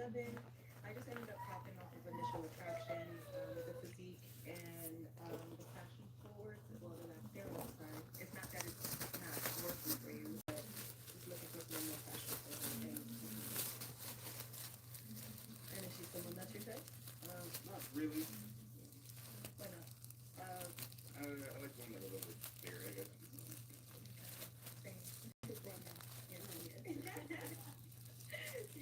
I just ended up popping off of initial attraction, the physique and the passion forward, well, the lacteal side. It's not that it's not working for you, but just looking for some more passion forward things. And is she someone that's your type? Not really. Why not? I like one a little bit bigger, I guess.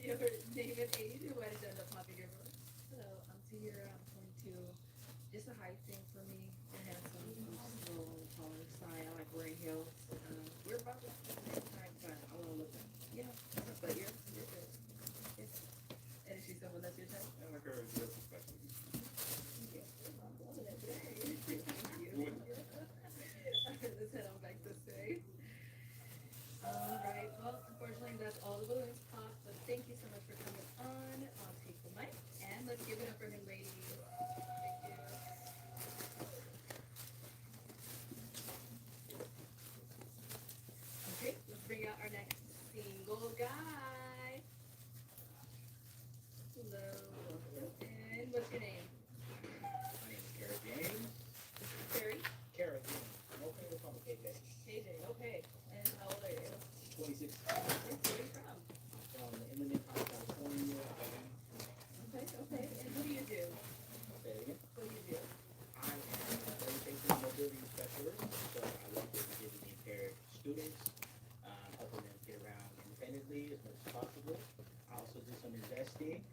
Your name and age, and why did you end up popping your balloon? Hello, I'm Tahira. I'm 22. Just a height thing for me. I'm handsome. I'm just a little on the taller side. I like wearing heels. We're about the same height, but I want to look at. Yeah, but you're good. Yes. And is she someone that's your type? I like her dress especially. Yes, I'm loving it today. Thank you. Let's head on back this way. All right. Well, unfortunately, that's all the balloons popped. But thank you so much for coming on. I'll take the mic and let's give it up for the ladies. Thank you. Okay, let's bring out our next single guy. Hello, welcome in. What's your name? My name is Kara James. Terry. Kara James. I'm okay with calling KJ. KJ. Okay. And how old are you? 26. Where are you from? From the Inland Empire, California. Okay. Okay. And what do you do? Say it again. What do you do? I am an education and mobility specialist, so I work with visually impaired students, helping them get around independently as much as possible. I also do some investing,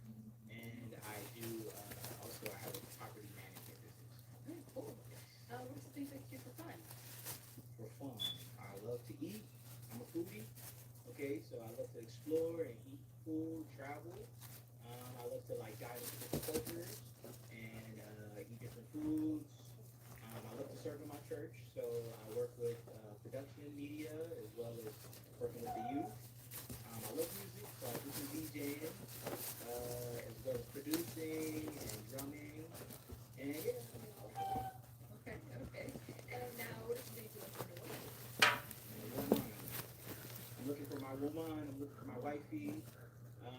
and I do also I have a property management business. Very cool. What's the things that you do for fun? For fun, I love to eat. I'm a foodie. Okay, so I love to explore and eat food, travel. I love to like dive into different cultures and eat different foods. I love to serve in my church, so I work with production media as well as working with the youth. I love music, so I do some DJing as well as producing and drumming. And yeah, Okay. Okay. And now, what is the doing for your woman? woman. I'm looking for my woman. I'm looking for my wifey. I'm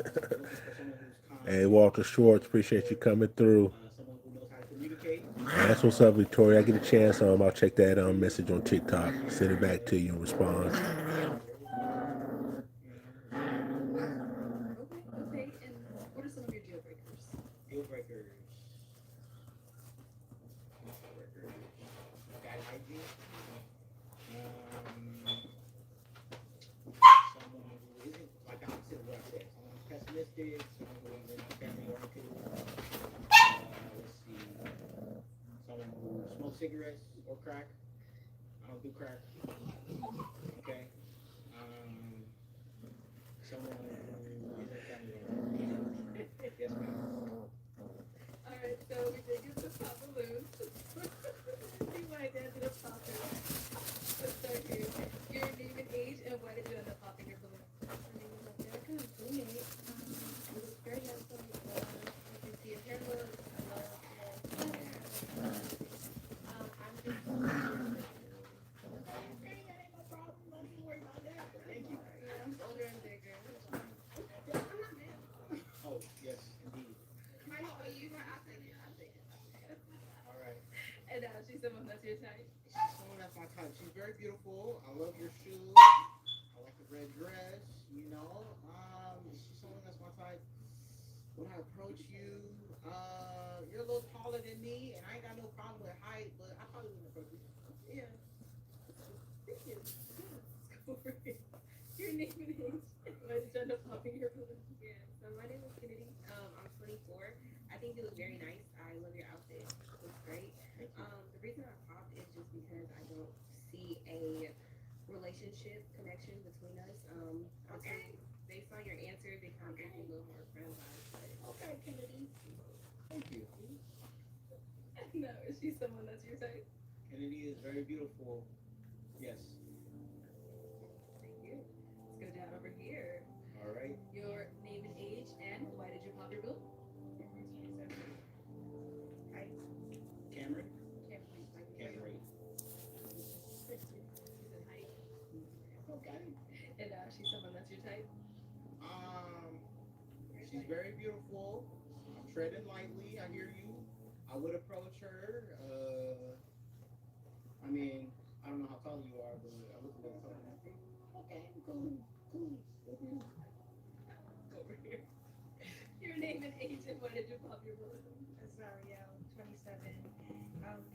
looking for someone who's kind. Hey, Walter Schwartz, appreciate you coming through. Someone who knows how to communicate. That's what's up, Victoria. I get a chance, I'll check that message on TikTok, send it back to you and respond. Okay. Okay. And what are some of your deal breakers? Deal breakers. Bad hygiene. Someone who isn't like the opposite of what I said. Someone who's pessimistic. Someone who isn't family oriented. Let's see. Someone who smokes cigarettes or crack. I don't do crack. Okay. Someone who isn't family oriented. Yes, ma'am. All right. So we did get the pop balloons. You might end up popping. Let's start here. Your name and age, and why did you end up popping your balloon? My name is America. I'm 28. I'm just very handsome. You can see a hair look. I love I'm just okay, that ain't no problem. Don't you worry about that. Thank you. Yeah, I'm older and bigger. I'm not mad. Oh, yes, indeed. I know you. I think it. All right. And now she's someone that's your type. She's someone that's my type. She's very beautiful. I love your shoes. I like the red dress. You know, she's someone that's my type. When I approach you, you're a little taller than me, and I ain't got no problem with height, but I probably wouldn't approach you. Yeah. Thank you. Your name and age. Why did you end up popping your balloon? Yeah, so my name is Kennedy. I'm 24. I think you look very nice. I love your outfit. It looks great. The reason I popped is just because I don't see a relationship connection between us. Okay. Based on your answers, it kind of gives me a little more friend vibes. But okay, Kennedy. Thank you. No, is she someone that's your type? Kennedy is very beautiful. Yes. Thank you. Let's go down over here. All right. Your name and age, and why did you pop your balloon? Hi. Cameron. Cameron. You said height. Okay. And she's someone that's your type? She's very beautiful. I'm treading lightly. I hear you. I would approach her. I mean, I don't know how tall you are, but I look a little taller. Okay, cool, cool. Over here. Your name and age and what did you pop your balloon? Azariel, 27.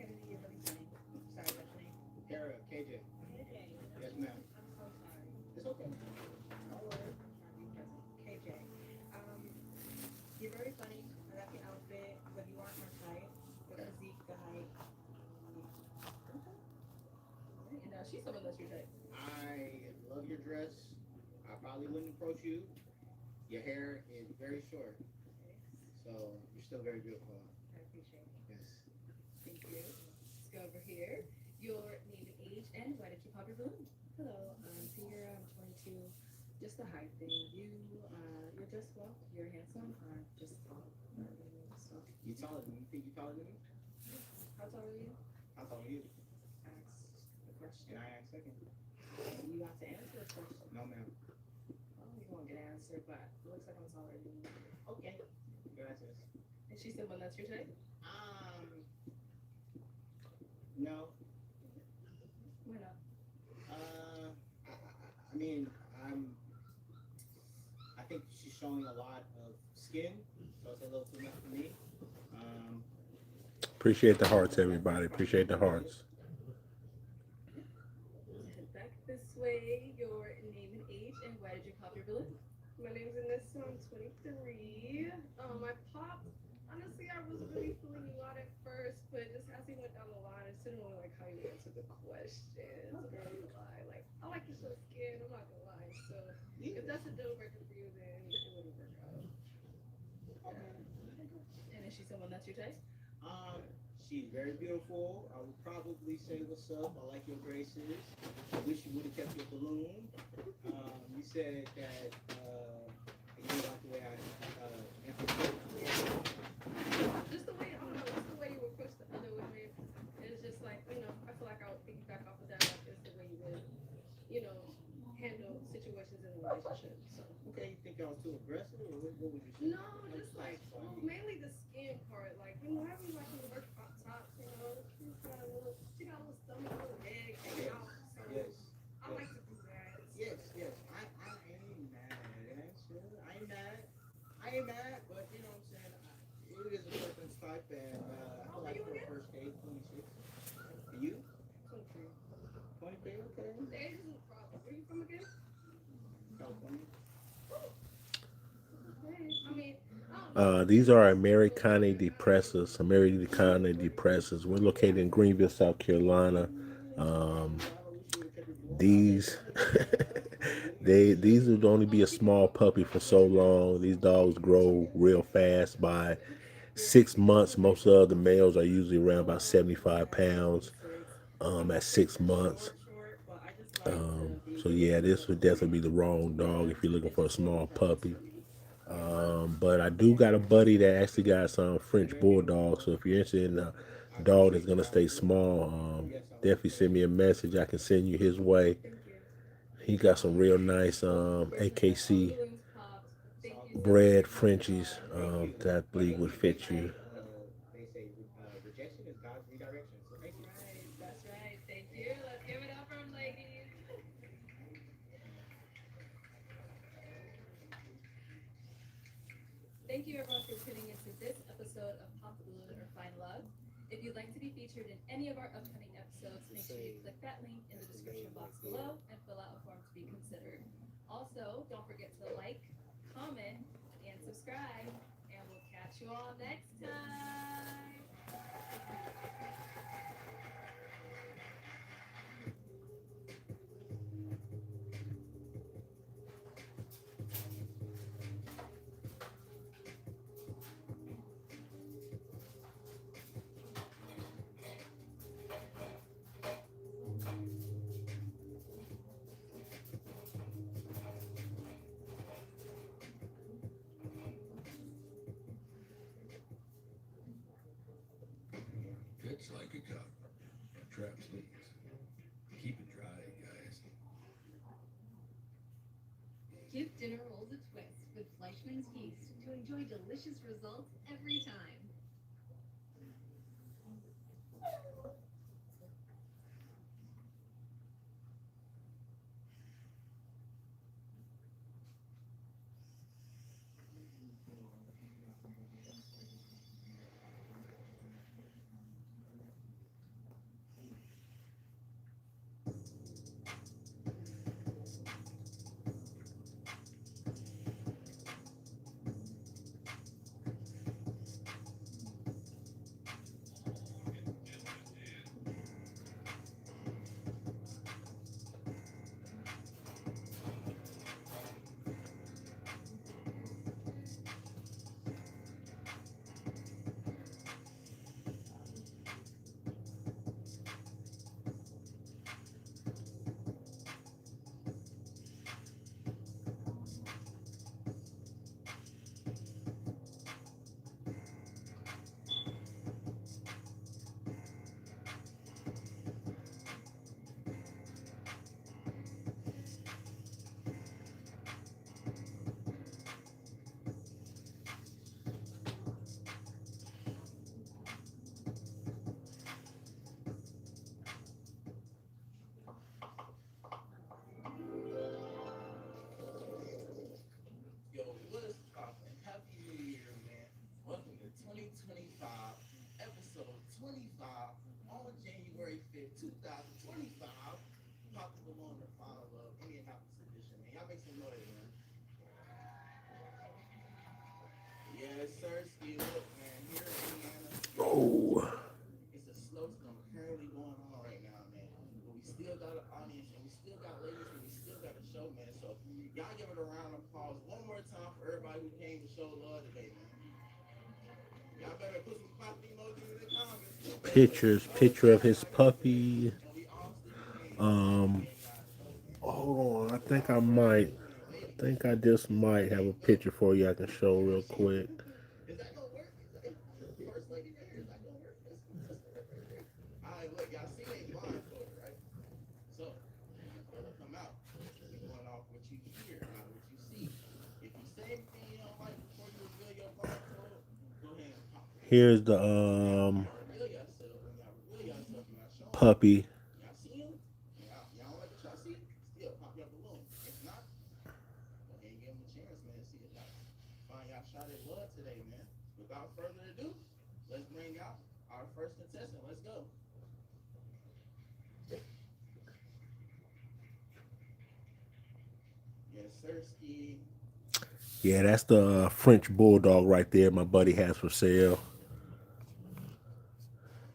Kennedy, you're really funny. Sorry, what's your name? Kara, KJ. KJ. Yes, ma'am. I'm so sorry. It's okay. Don't worry. Trying to be present. KJ. You're very funny. I like your outfit, but you aren't my type. The physique, the height. And she's someone that's your type. I love your dress. I probably wouldn't approach you. Your hair is very short, so you're still very beautiful. I appreciate it. Yes. Thank you. Let's go over here. Your name and age and why did you pop your balloon? Hello, I'm Tia. I'm 22. Just a height thing. You're dressed well. You're handsome. I'm just tall. So, You taller than me? You think you taller than me? how tall are you? How tall are you? Ask the question. Can I ask second? You have to answer the question. No, ma'am. Well, you won't get an answer, but it looks like I'm taller than you. Okay. Gracias. And she's someone that's your type? No. Why not? I mean, I think she's showing a lot of skin, so it's a little too much for me. Appreciate the hearts, everybody. Appreciate the hearts. Back this way. Your name and age and why did you pop your balloon? My name's Anissa. I'm 23. I popped. Honestly, I was really feeling you out at first, but just as we went down the line, I still didn't really like how you answered the questions. I'm not gonna lie. Like, I like your show skin. I'm not gonna lie. So if that's a deal breaker for you, then it wouldn't work out. Yeah. And is she someone that's your type? She's very beautiful. I would probably say what's up. I like your braces. I wish you would have kept your balloon. You said that you didn't like the way I Just the way, I don't know, just the way you approach the other women. It's just like, I feel like I would piggyback off of that. Like, it's the way you would, handle situations in a relationship. So. Okay, you think I was too aggressive, or what would you say? No, just like, mainly the skin part. Like, having like a work pop tops, she's got a little, stomach, a little leg hanging out. So Yes. I like to do that. Yes. I ain't mad at you. I ain't mad, but you know what I'm saying? It is a preference type, and I feel like for a first date, 26. And you? 23. 23, okay. The age isn't a problem. Where are you from again? California. These are Americane da Presa. Americane da Presa. We're located in Greenville, South Carolina. These these would only be a small puppy for so long. These dogs grow real fast. By 6 months, most of the males are usually around about 75 pounds at 6 months. So yeah, this would definitely be the wrong dog if you're looking for a small puppy. But I do got a buddy that actually got some French bulldogs. So if you're interested in a dog that's gonna stay small, definitely send me a message. I can send you his way. He got some real nice AKC bred Frenchies that I believe would fit you. They say rejection is God's redirection. So thank you. Right, that's right. Thank you. Let's give it up for them, ladies. Thank you everyone for tuning into this episode of Pop the Balloon or Find Love. If you'd like to be featured in any of our upcoming episodes, make sure you click that link in the description box below and fill out a form to be considered. Also, don't forget to like, comment, and subscribe, and we'll catch you all next time. Fits like a cup. Traps leaks. Keep it dry, guys. Give dinner rolls a twist. with Fleischmann's yeast to enjoy delicious results every time. Yo, what is poppin'? Happy New Year, man. Welcome to 2025, episode 25, on January 5th, 2025. Pop the balloon to Final Love, Indianapolis edition, man. Y'all make some noise, man. Yes, sir, Ski. Look, man, here in Indiana, you already know what's Oh, going on. It's a slow storm currently going on right now, man. But we still got an audience, and we still got ladies, and we still got a show, man. So y'all give it a round of applause one more time for everybody who came to show love today, man. Y'all better put some clapping emojis in the comments. Too, man. Let me pictures, know that picture of y'all his got good day. puppy. And we all still came to Um, entertain y'all show, man. hold on, I So think I without further might. ado, man, I ladies, think I just might have a hey, look, picture for you I can show there real she is. quick. Is that gonna work? First lady right here. Is that gonna work? Let's work right there. All right, look, y'all see they blindfolded, right? So when the color come out, we going off what you hear, not what you see. If you say anything you don't like before you reveal your blindfold, go ahead and pop the balloon. Here's the Now, when y'all reveal yourself, and y'all show them, puppy. y'all see him, y'all don't like what y'all see, still pop your balloon. If not, go ahead and give them a chance, man. See if y'all find y'all shot at love today, man. Without further ado, let's bring out our first contestant. Let's go. Yes, sir, Ski. Yeah, that's the French bulldog right there. My buddy has for sale.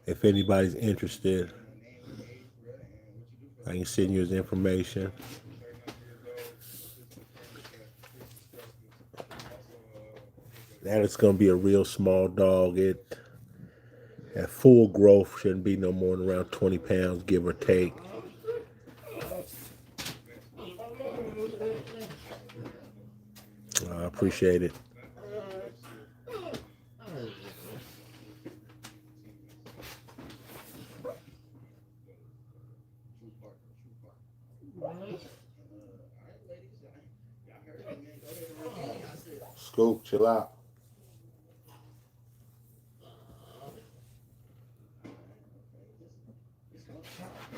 If anybody's interested, Give your name, your age, bro, and what you do for a I can living. send you his information. 39 years old, a physical handicap, pretty spectrum. Also, That is going to be a real small dog. It at full growth shouldn't be no more than around 20 pounds, give or take. I appreciate it. True partner, true partner. And all right, ladies, y'all heard it, man. Go ahead and reveal yourselves. Scoop, chill out. All right, okay. This one time, man.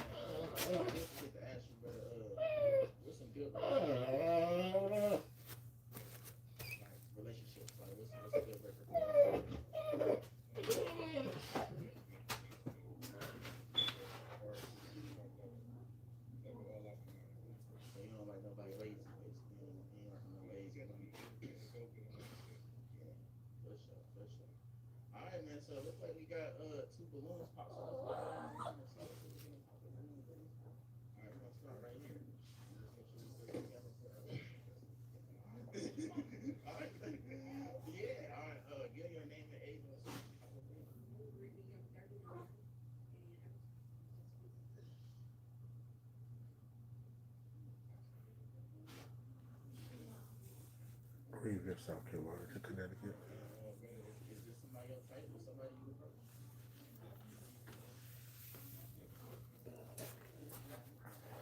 I did forget to ask you, brother. What's some good relationships? Like what's a good record for y'all? So you don't like nobody lazy, basically. You ain't like no lazy women. Yeah, for sure, for sure. All right, man. So it looks like we got two balloons popped. So let's go ahead and see if we can pop the balloon, please. All right, we're gonna start right here. Just make sure we still together for all right. Yeah, all right. Give your name and age and let's see if we can pop the balloon. Greenville, South Carolina to Connecticut. Is this somebody else type or somebody you approach?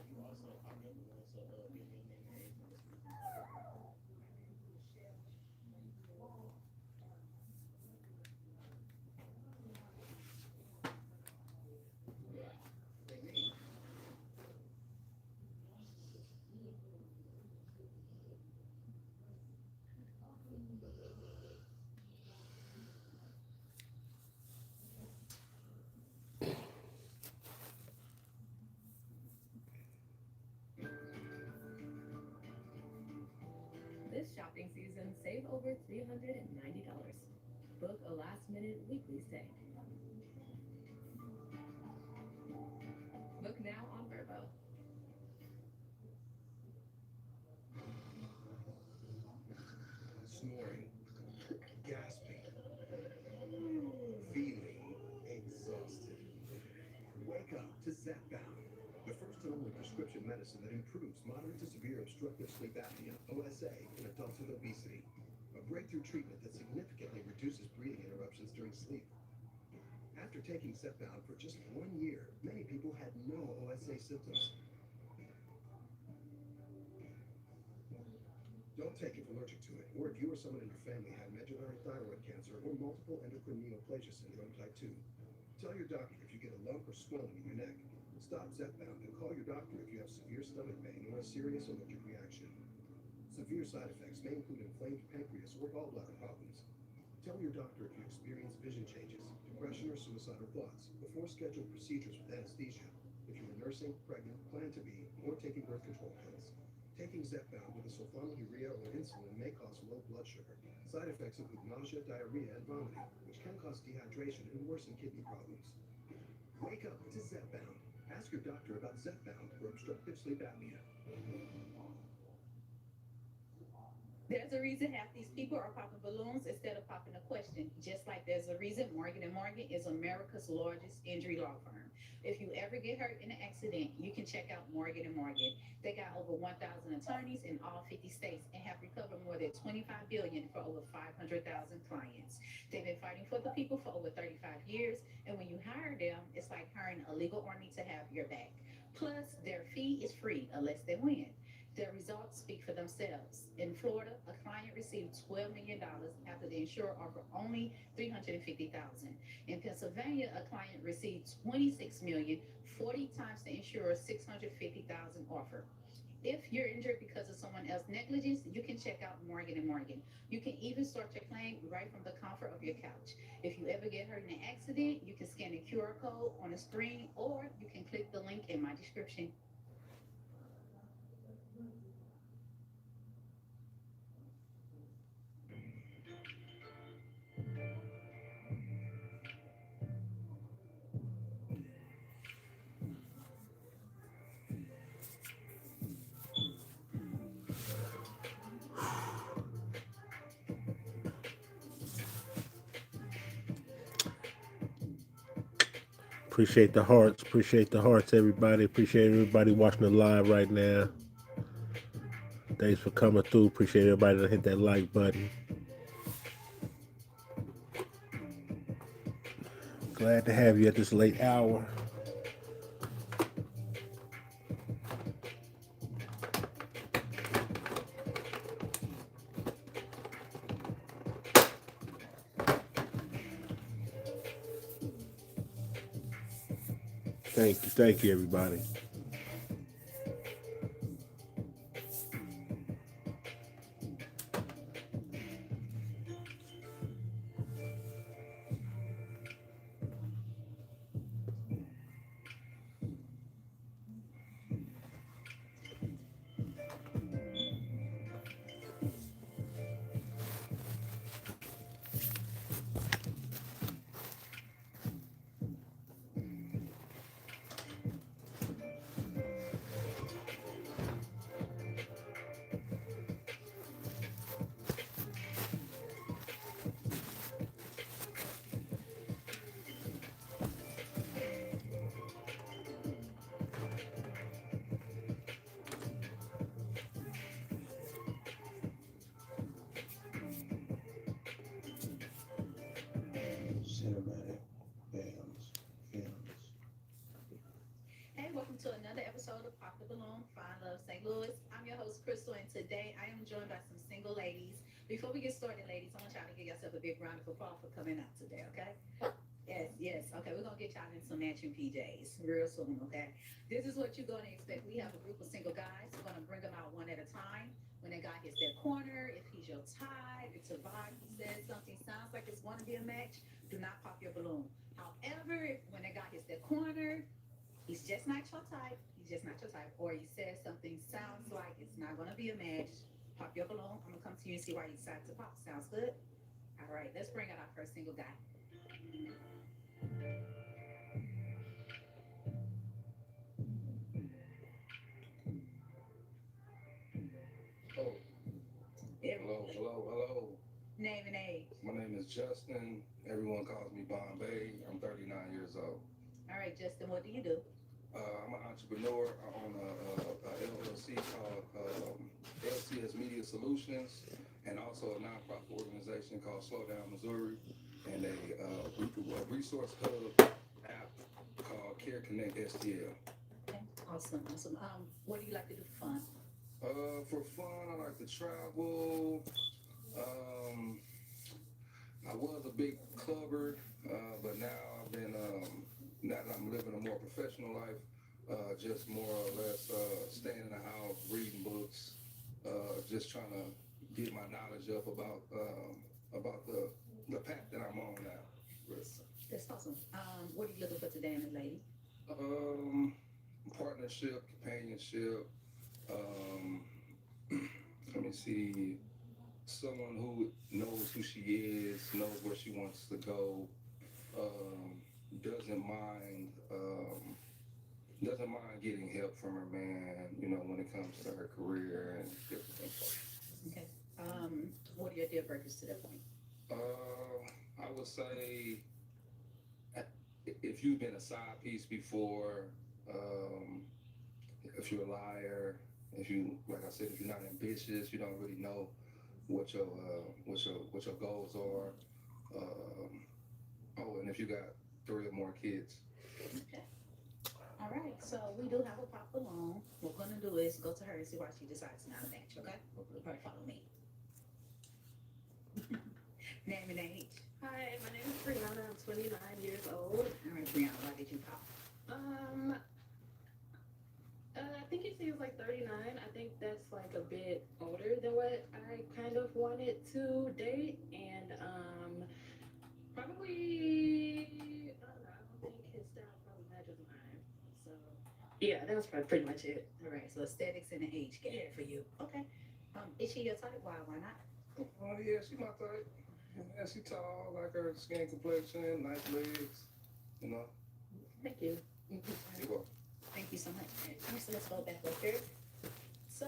You also pop your balloon, so give your name and age and let's see if we can pop the balloon. This shopping season, save over $390. Book a last-minute weekly stay. Book now on Verbo. Snoring, gasping, feeling exhausted. Wake up to Zepbound, the first and only prescription medicine that improves moderate to severe obstructive sleep apnea, OSA, in adults with obesity. A breakthrough treatment that significantly reduces breathing interruptions during sleep. After taking Zepbound for just 1 year, many people had no OSA symptoms. Don't take it if you're allergic to it, or if you or someone in your family had medullary thyroid cancer or multiple endocrine neoplasia syndrome type 2. Tell your doctor if you get a lump or swelling in your neck. Stop Zepbound and call your doctor if you have severe stomach pain or a serious allergic reaction. Severe side effects may include inflamed pancreas or gallbladder problems. Tell your doctor if you experience vision changes, depression, or suicidal thoughts before scheduled procedures with anesthesia. If you are nursing, pregnant, plan to be, or taking birth control pills. Taking Zepbound with a sulfonylurea or insulin may cause low blood sugar. Side effects include nausea, diarrhea, and vomiting, which can cause dehydration and worsen kidney problems. Wake up to Zepbound. Ask your doctor about Zepbound for obstructive sleep apnea. There's a reason half these people are popping balloons instead of popping a question. Just like there's a reason Morgan & Morgan is America's largest injury law firm. If you ever get hurt in an accident, you can check out Morgan & Morgan. They got over 1,000 attorneys in all 50 states and have recovered more than $25 billion for over 500,000 clients. They've been fighting for the people for over 35 years, and when you hire them, it's like hiring a legal army to have your back. Plus, their fee is free unless they win. Their results speak for themselves. In Florida, a client received $12 million after the insurer offered only $350,000. In Pennsylvania, a client received $26 million, 40 times the insurer's $650,000 offer. If you're injured because of someone else's negligence, you can check out Morgan & Morgan. You can even start your claim right from the comfort of your couch. If you ever get hurt in an accident, you can scan the QR code on the screen, or you can click the link in my description. Appreciate the hearts. Appreciate the hearts, everybody. Appreciate everybody watching the live right now. Thanks for coming through. Appreciate everybody that hit that like button. Glad to have you at this late hour. Thank you, everybody. Cinematic bands, films. Hey, welcome to another episode of Pop the Balloon, Find Love St. Louis. I'm your host, Crystal, and today I am joined by some single ladies. Before we get started, ladies, I want y'all to give yourself a big round of applause for coming out today, okay? Yes. Okay, we're going to get y'all in some matching PJs real soon, okay? This is what you're going to expect. We have a group of single guys. We're going to bring them out one at a time. When a guy hits their corner, if he's your type, it's a vibe, he says something sounds like it's going to be a match, do not pop your balloon. However, when a guy hits their corner, he's just not your type. He's just not your type. Or he says something sounds like it's not going to be a match. pop your balloon. I'm gonna come to you and see why you decided to pop. Sounds good? All right, let's bring out our first single guy. Oh, hello. Name and age. My name is Justin. Everyone calls me Bombay. I'm 39 years old. All right, Justin, what do you do? I'm an entrepreneur. I own a LLC called LCS Media Solutions, and also a nonprofit organization called Slow Down Missouri, and a resource hub app called Care Connect STL. Okay, awesome. What do you like to do for fun? For fun, I like to travel. I was a big clubber, but now now that I'm living a more professional life, just more or less staying in the house, reading books, just trying to get my knowledge up about the path that I'm on now. That's awesome. What are you looking for today in a lady? Partnership, companionship. Let me see. Someone who knows who she is, knows where she wants to go, doesn't mind getting help from her man, when it comes to her career and different things. Okay. What are your deal breakers to that point? I would say if you've been a side piece before, if you're a liar, like I said, if you're not ambitious, you don't really know what your goals are. And if you got 3 or more kids. Okay. All right. So we do have a pop balloon. What we're gonna do is go to her and see why she decides not to match. Okay. All right. Follow me. Name and age. Hi, my name is Brianna. I'm 29 years old. All right, Brianna. Why did you pop? I think he seems like 39. I think that's like a bit older than what I kind of wanted to date, and probably I don't know. I don't think his style probably matches mine. So yeah, that was probably pretty much it. All right. So aesthetics and the age gap for you. Okay. Is she your type? Why? Why not? Yeah, she my type. Yeah, she tall, like her skin complexion, nice legs, Thank you. You're welcome. Thank you so much. All right, so let's go back up here. So,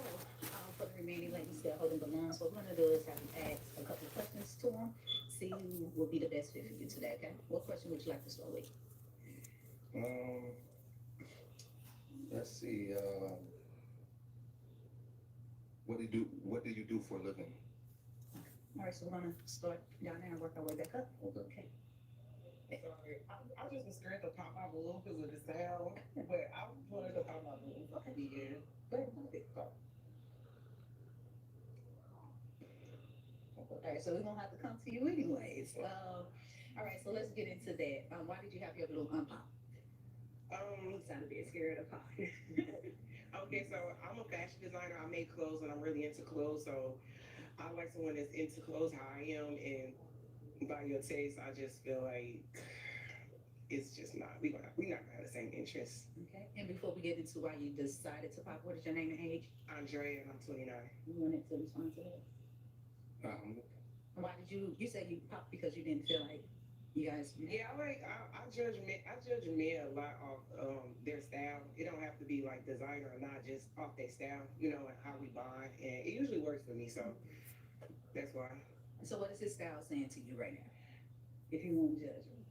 for the remaining ladies that are holding balloons, what we're going to do is have them ask a couple of questions to them. See who will be the best fit for you today, okay? What question would you like to start with? Let's see. What do you do for a living? All right, so we're going to start down there and work our way back up. Okay. Sorry, I just was scared to pop my balloon because of the sound, but I wanted to pop my balloon. Okay. Yeah. All right, so we're going to have to come to you anyways. All right, so let's get into that. Why did you have your balloon unpop? You sounded a bit scared of popping. Okay, so I'm a fashion designer. I make clothes and I'm really into clothes, so I like someone that's into clothes how I am, and by your taste, I just feel like it's just not, we're not gonna have the same interests. Okay, and before we get into why you decided to pop, what is your name and age? Andrea, and I'm 29. You wanted to respond to that? Why did you said you popped because you didn't feel like you guys? Yeah, I judge men a lot off their style. It don't have to be like designer or not, just off their style, and how we bond, and it usually works for me, so that's why. So what is his style saying to you right now? If you won't judge him.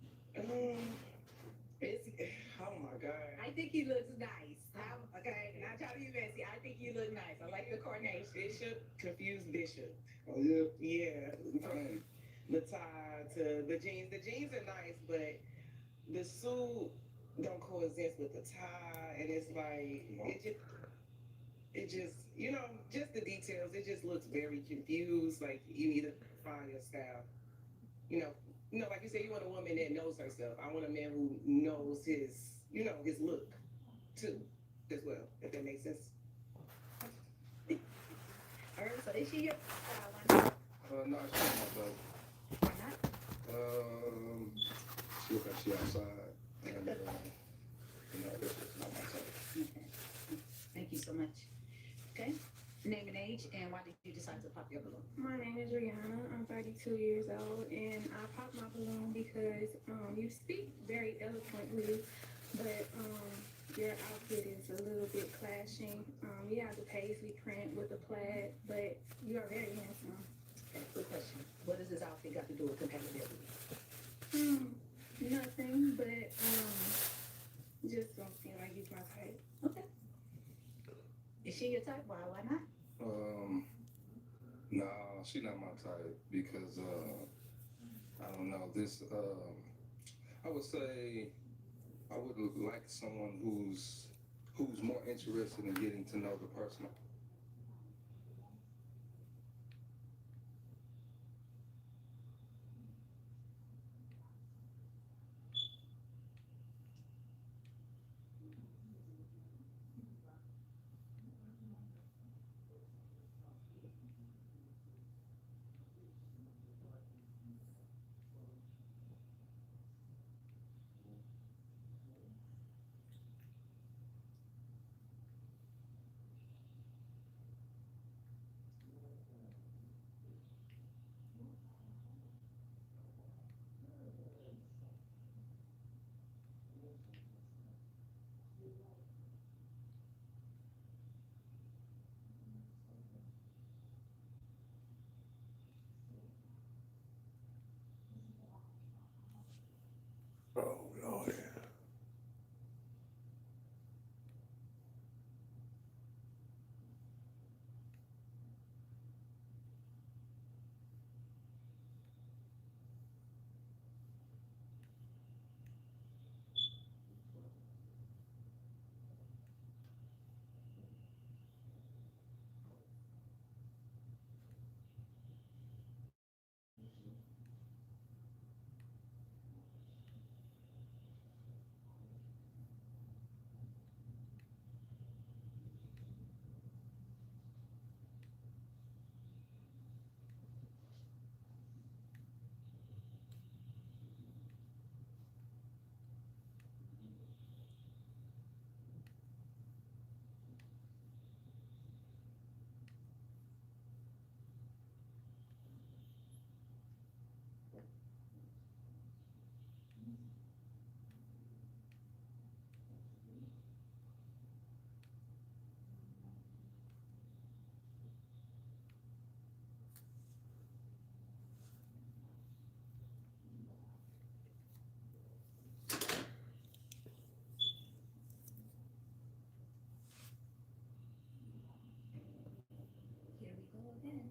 Oh my God. I think he looks nice. Okay, not trying to be messy. I think you look nice. I like the coordination. Bishop, confused Bishop. Oh yeah. Yeah. From the tie to the jeans. The jeans are nice, but the suit don't coexist with the tie, and it's like it just just the details. It just looks very confused. Like you need to find your style. Like you said, you want a woman that knows herself. I want a man who knows his look too, as well. If that makes sense. All right. So is she your style? No, she's not though. Why not? She look like she outside, and that's just not my type. Okay. Thank you so much. Okay. Name and age, and why did you decide to pop your balloon? My name is Rihanna. I'm 32 years old, and I popped my balloon because you speak very eloquently, but your outfit is a little bit clashing. You have the paisley print with the plaid, but you are very handsome. Okay, quick question. What does this outfit got to do with compatibility? Nothing, but just don't seem like he's my type. Okay. Is she your type? Why not? Nah, she not my type because I don't know this. I would say I would like someone who's more interested in getting to know the person. Oh Lord. Here we go again.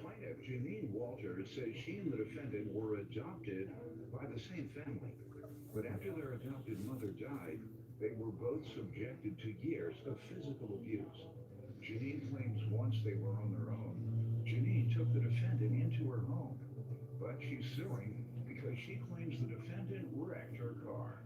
Plaintiff Janine Walters says she and the defendant were adopted by the same family. But after their adopted mother died, they were both subjected to years of physical abuse. Janine claims once they were on their own, Janine took the defendant into her home. But she's suing because she claims the defendant wrecked her car.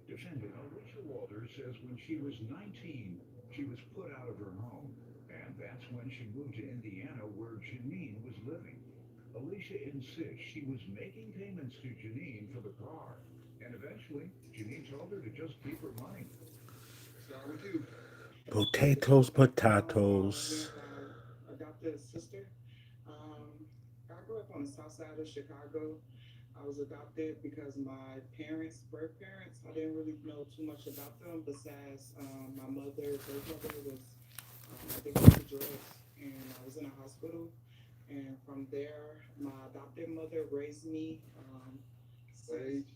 Defendant Alicia Walters says when she was 19, she was put out of her home. And that's when she moved to Indiana, where Janine was living. Alicia insists she was making payments to Janine for the car. And eventually, Janine told her to just keep her money. Start with you. Potatoes, potatoes. My adopted sister. I grew up on the south side of Chicago. I was adopted because my parents, birth parents, I didn't really know too much about them besides my mother, birth mother was addicted to drugs, and I was in a hospital. And from there, my adopted mother raised me. Age?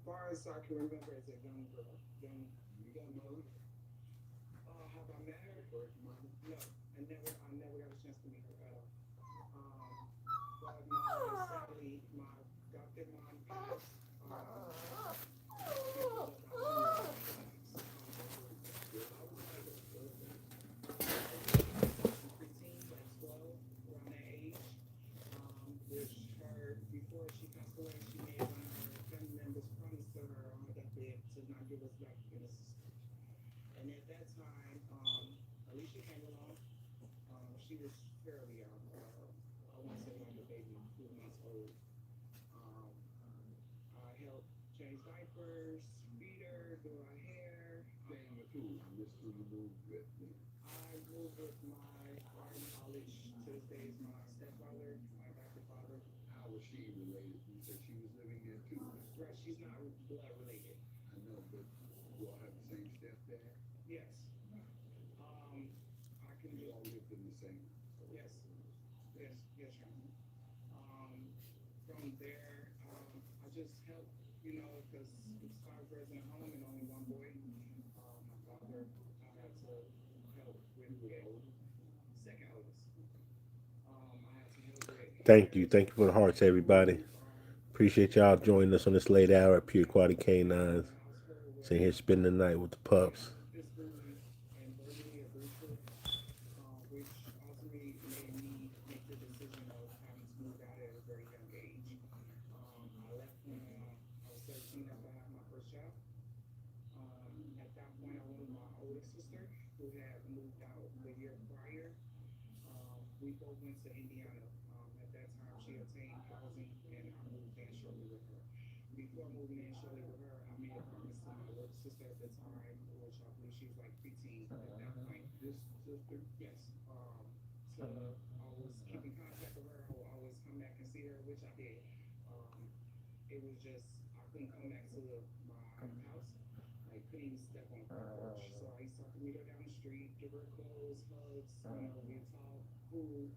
Far as I can remember, as a young girl, young mother. Have I met her? No, I never got a chance to meet her at all. But sadly, my adopted mom passed. Preteen, like 12, around that age. Which her, before she passed away, she made one of her family members promise to her on her deathbed to not give us back in a sister. And at that time, Alicia came along. She was fairly young. I want to say like a baby, 2 months old. Um, I help change diapers, feed her, do her hair. Staying with who? This who you move with? I move with my daughter in college. To this day is my stepfather, my adopted father. How was she related? You said she was living there too. Right, she's not blood related. I know, but you all have the same stepdad? Yes. I can You just all lived in the same. yes, yes, Sean. Um, from there, I just help, because it's 5 girls in a home and only one boy. My father, I had to help with You were the getting oldest? second oldest. I had to help with Thank you. getting Thank you for the hearts, everybody. food. Appreciate y'all joining us on this late hour at Pure Quality Canines. A household Sitting where here spending the night with the pups. physically and verbally abusive, which ultimately made me make the decision of having to move out at a very young age. I left when I was 13 after I had my first child. At that point, I went with my older sister who had moved out the year prior. We both went to Indiana. At that time, she obtained housing, and I moved in shortly with her. Before moving in shortly with her, I made a promise to my little sister at the time, which I believe she was like 15 at that point. This sister? Yes. To always keep in contact with her. I would always come back and see her, which I did. Um, it was just I couldn't come back to my house. I couldn't even step on the front porch. So I used to have to meet her down the street, give her clothes, hugs, we'd talk, food.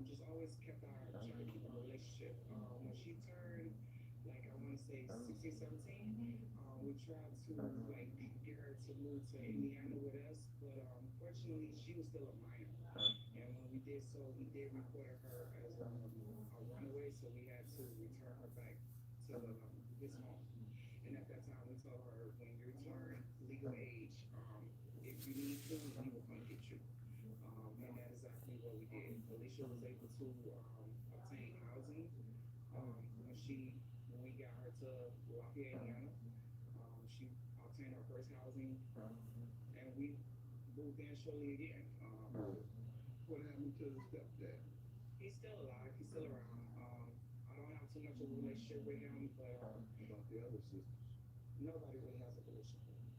Just always tried to keep our relationship. When she turned, like I want to say 16, 17, we tried to like get her to move to Indiana with us, but fortunately she was still a minor. And when we did so, we did report her as a runaway, so we had to return her back to his home. And at that time, we told her, when you turn legal age, if you need food, we will come get you. And that is exactly what we did. Alicia was able to obtain housing when we got her to Lafayette, Indiana. She obtained her first housing, and we moved in shortly again. What happened to the stepdad? He's still alive. He's still around. I don't have too much of a relationship with him, but About the other sisters? nobody really has a relationship with him.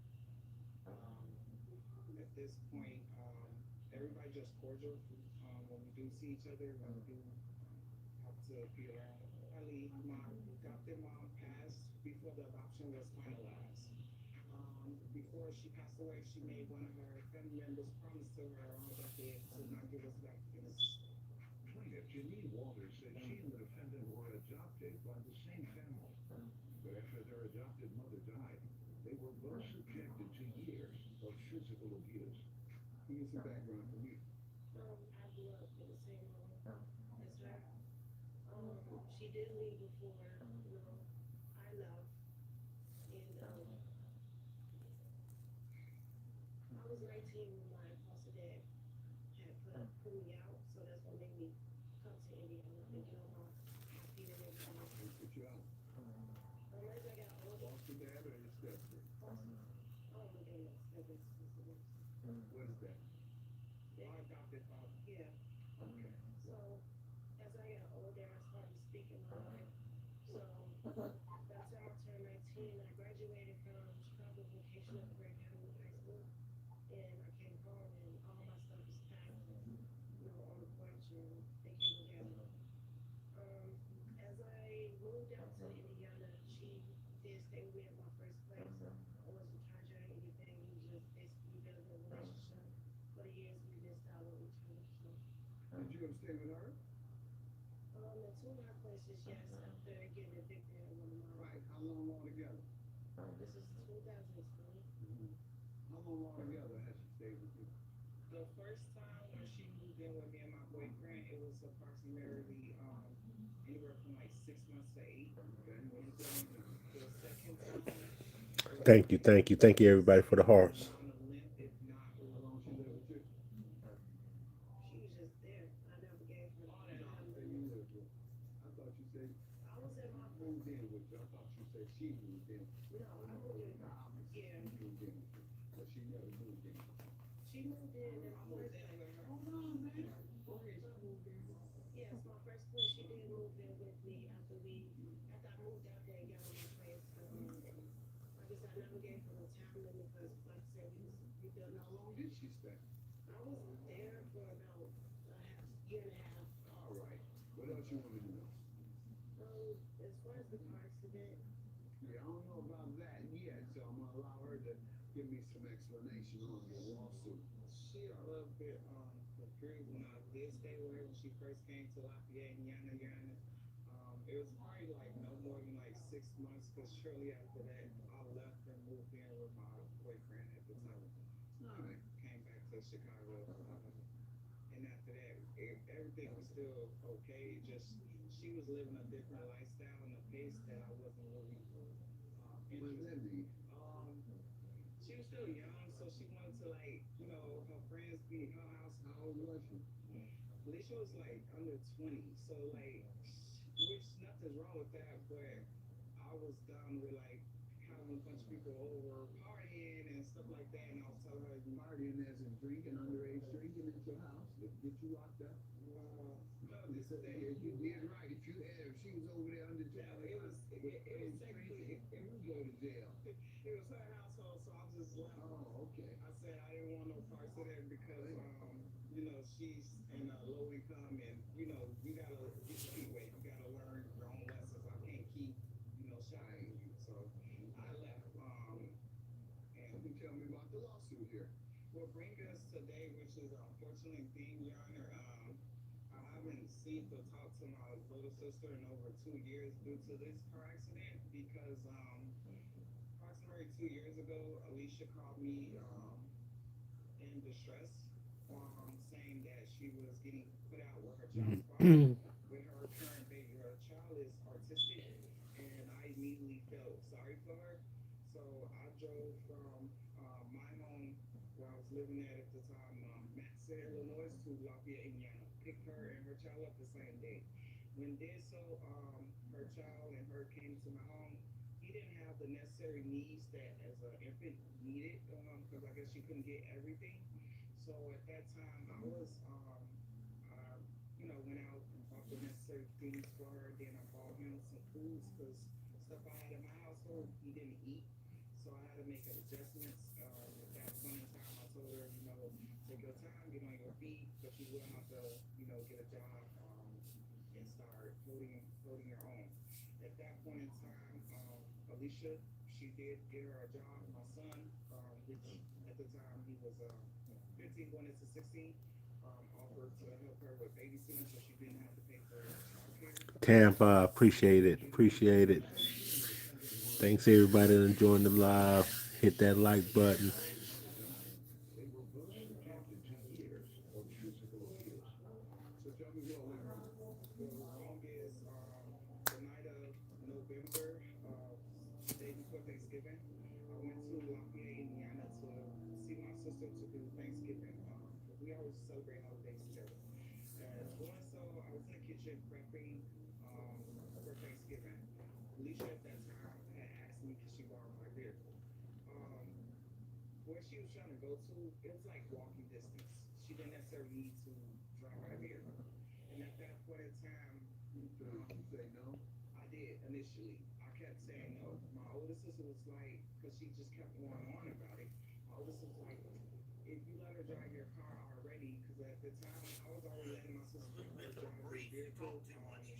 At this point, everybody just cordial. When we do see each other, when we do have to be around. Ali, my adopted mom passed before the adoption was finalized. Before she passed away, she made one of her family members promise to her on her deathbed to not give us back in the system. Plaintiff Janine Walters said she and the defendant were adopted by the same family. But after their adopted mother died, they were both subjected to years of physical abuse. Give me some background from you. I grew up with the same mom as her. She did leave before, I left. And I was 19 when my foster dad had put me out, so that's what made me come to Indiana and get on my feet and everything. Who put you out? As I got older, Foster dad or your stepdad? oh my goodness, that is just the worst. What is that? My adopted father. Yeah. Okay. So as I got older, I started speaking my life. So by the time I turned 19, I graduated from Chicago Vocational Career Academy High School, and I came home and all my stuff was packed, on the porch, and they came to get me. As I moved out to Indiana, she did stay with me at my first place. I wasn't charging her anything. We just basically built a relationship. For the years we missed out on each other. So. Did you ever stay with her? At two of my places, yes, after getting evicted at one of mine. Right. How long altogether? This is 2020. Mm-hmm. How long altogether has she stayed with you? The first time when she moved in with me and my boyfriend, it was approximately anywhere from like 6 months to 8. Okay. And then the second time Thank you. Thank you. Thank you, everybody, for the hearts. on a limp, if not How long she lived with you? She was just there. I never gave her on and off. Say you lived with. I thought you said I was at my moved in with you. I thought you said she moved in. No, I moved in. The opposite. Yeah. She moved in with you. But she never moved in with you. She moved in at I my moved first in place. with her. Hold on, man. Or has she moved in? Yes, my first twin, she did move in with me after I moved out there and got on my place. Like I said, I never gave her no time limit because, like I said, we built How no. long did she stay? I was there for about a year and a half. All right. What else you want me to know? As far as the car accident, Yeah, I don't know about that yet, so I'm gonna allow her to give me some explanation on the lawsuit. She a little bit confused when I did stay with her when she first came to Lafayette, Indiana. It was probably like no more than like 6 months because shortly after that I left and moved in with my boyfriend at the time. All right. Came back to Chicago, and after that everything was still okay. Just she was living a different lifestyle and a pace that I wasn't really What does that interested. mean? She was still young, so she wanted to like her friends be in her house. How old was she? Alicia was like under 20, so like, which nothing's wrong with that, but I was done with like having a bunch of people over, partying and stuff like that, and I was telling her, Partying as in drinking, underage drinking at your house? Did get you locked up? no, this is that. If you did right, if she was over there under No, it was technically you go to jail. it was her household, so I just left. Oh, okay. I said I didn't want no parts of that because she's in a low income and you gotta get your feet wet. You gotta learn your own lessons. I can't keep showering you. So I left. And You tell me about the lawsuit here. what brings us today, which is an unfortunate thing, Your Honor. I haven't seen or talked to my little sister in over 2 years due to this car accident because approximately 2 years ago, Alicia called me in distress, saying that she was getting put out with her child's father, with her current baby. Her child is autistic, and I immediately felt sorry for her. So I drove from my home where I was living at the time, Matson, Illinois, to Lafayette, Indiana. Picked her and her child up the same day. When did so, her child and her came to my home. He didn't have the necessary needs that as an infant needed, because I guess she couldn't get everything. So at that time, I was, went out and bought the necessary things for her. Then I bought him some foods because stuff I had in my household he didn't eat. So I had to make adjustments. At that point in time, I told her, take your time, get on your feet, but you will have to, get a job and start holding your own. At that point in time, Alicia, she did get her a job. My son, which at the time he was 15 going into 16, offered to help her with babysitting so she didn't have to pay for childcare. Tampa, appreciate it. Appreciate it. Thanks everybody that joined the live. Hit that like button. They were both subjected to years of physical abuse. So tell me what went wrong. The wrong is the night of November, day before Thanksgiving, I went to Lafayette, Indiana to see my sister to do Thanksgiving. We always celebrate holidays together. Doing so, I was in the kitchen prepping for Thanksgiving. Alicia at that time had asked me could she borrow my vehicle. Um, where she was trying to go to, it was like walking distance. She didn't necessarily need to drive my vehicle. And at that point in time, So did you say no? I did initially. I kept saying no. My older sister was like, because she just kept going on about it. My older sister was like, if you let her drive your car already, because at the time I was already letting my sister drive the vehicle.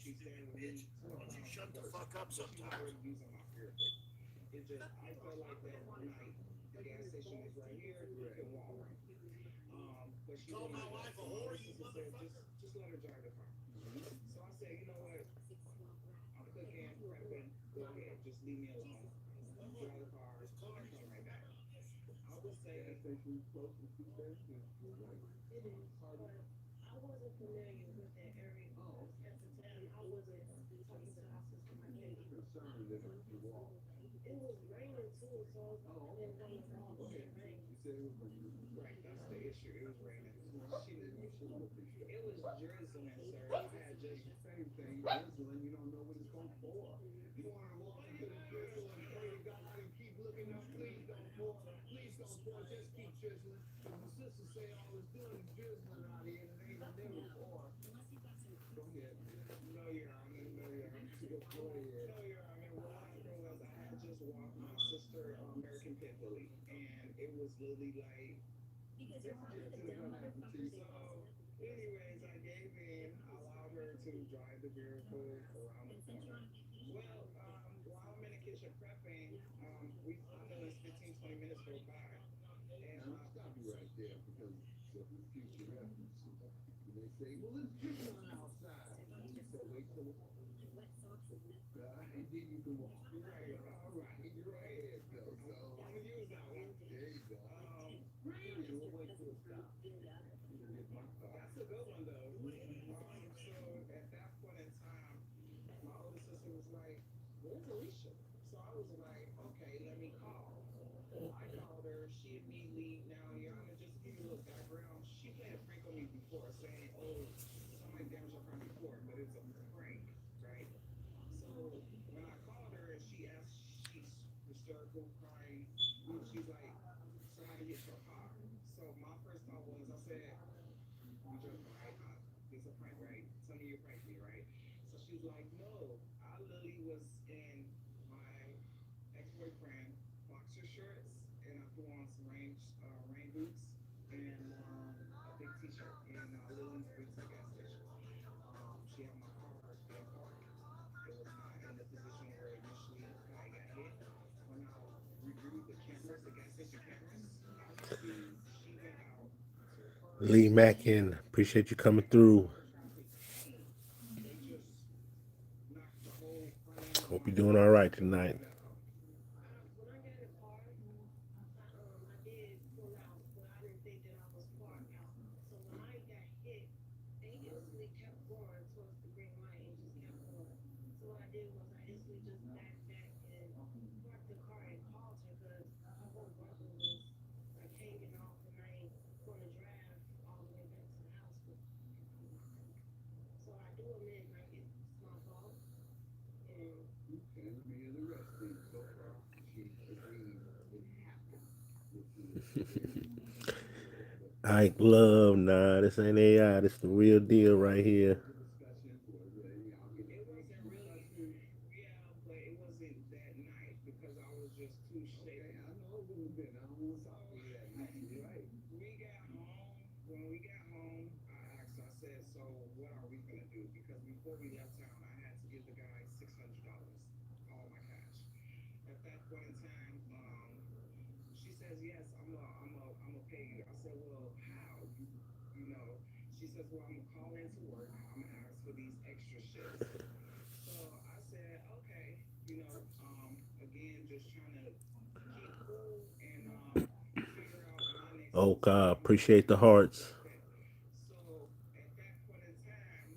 She's staying with me. Shut the fuck up sometimes. Using my vehicle. It just, I felt like that night, the gas station is right here, you can walk. But she told my wife a whore, you motherfucker. Just let her drive the car. So I said, you know what? I'm cooking, prepping. Go ahead, just leave me alone. Drive the car. I'll come right back. I would say Gas station close to two stations. it is. But I wasn't familiar with that area because at the time I wasn't talking to my sister. My You kid. were concerned that it was wrong. It was raining too, so I didn't want to walk in the rain. You said it was raining. right, that's the issue. It was raining. She didn't. She didn't appreciate It was drizzling, sir. I had just same thing. Drizzling, you don't know what it's going to pour. You want to walk into the drizzle and pray to God and keep looking up. Please don't pour. Please don't pour. Just keep drizzling. Because the sisters say all it's doing is drizzling out here and it ain't never pour. No, you're. I mean, what happened was I had just walked my sister American pit bully, and it was literally like this is literally gonna happen to you. So, anyways, I gave in. I allowed her to drive the vehicle around the corner. Well, while I'm in the kitchen prepping, I noticed 15, 20 minutes go by, and Now, stop you right there because for future reference, you may say, well, it's just not outside. And you say, wait till it's and then you can walk. right, All right, go ahead, though. So, I'm gonna use that one. there you go. Period. We'll wait till it stops. You can get my car. That's a good one though. So at that point in time, my older sister was like, "Where's Alicia?" So I was like, "Okay, let me call." I called her. She immediately, now, Your Honor, just to give you a little background, she played a prank on me before, saying, "Oh, somebody damaged her car before," but it's a prank, right? So when I called her and she asked, she's hysterical, crying. She's like, "Somebody hit your car." So my first thought was, I said, "We joking, right? It's a prank, right? Tell me you pranked me, right?" So she's like, "No, I literally was in my ex-boyfriend boxer shorts, and I threw on some rain boots and a big T-shirt, and I literally went to the gas station. She had my car in park. It was not in the position where initially I got hit. When I reviewed the cameras, the gas station cameras, I could see she went out to her Lee left Mackin, appreciate you coming and through. no traffic came. They just knocked the whole front end of Hope my you're doing all car right tonight. right out. When I got in the car, I did pull out, but I didn't think that I was far out. So when I got hit, they instantly kept going towards the green light and just kept going. So what I did was I instantly just backed back and parked the car and called her because my whole bumper was like hanging off and I ain't going to drive all the way back to the house with my car. So I do admit like it's my fault and Okay, let me hear the rest then. So far, she agrees it happened, which is very but Ike Love, nah, this ain't AI. This the real deal right was here. a discussion. Was a, I'll give It it a wasn't really, discussion. yeah, but it wasn't that night because I was just too Okay, shaken. I know it wouldn't have been. I don't want to So talk to you that night. You're right. we got home. When we got home, I asked her, I said, "So what are we gonna do?" Because before we left town, I had to give the guy $600, all my cash. At that point in time, she says, "Yes, I'm a pay you." I said, "Well, how? You know?" She says, "Well, I'm gonna call into work. I'm gonna ask for these extra shifts." So I said, "Okay, again, just trying to keep cool and figure out my next Oh steps and God, how I'm gonna appreciate the hearts. benefit." So at that point in time,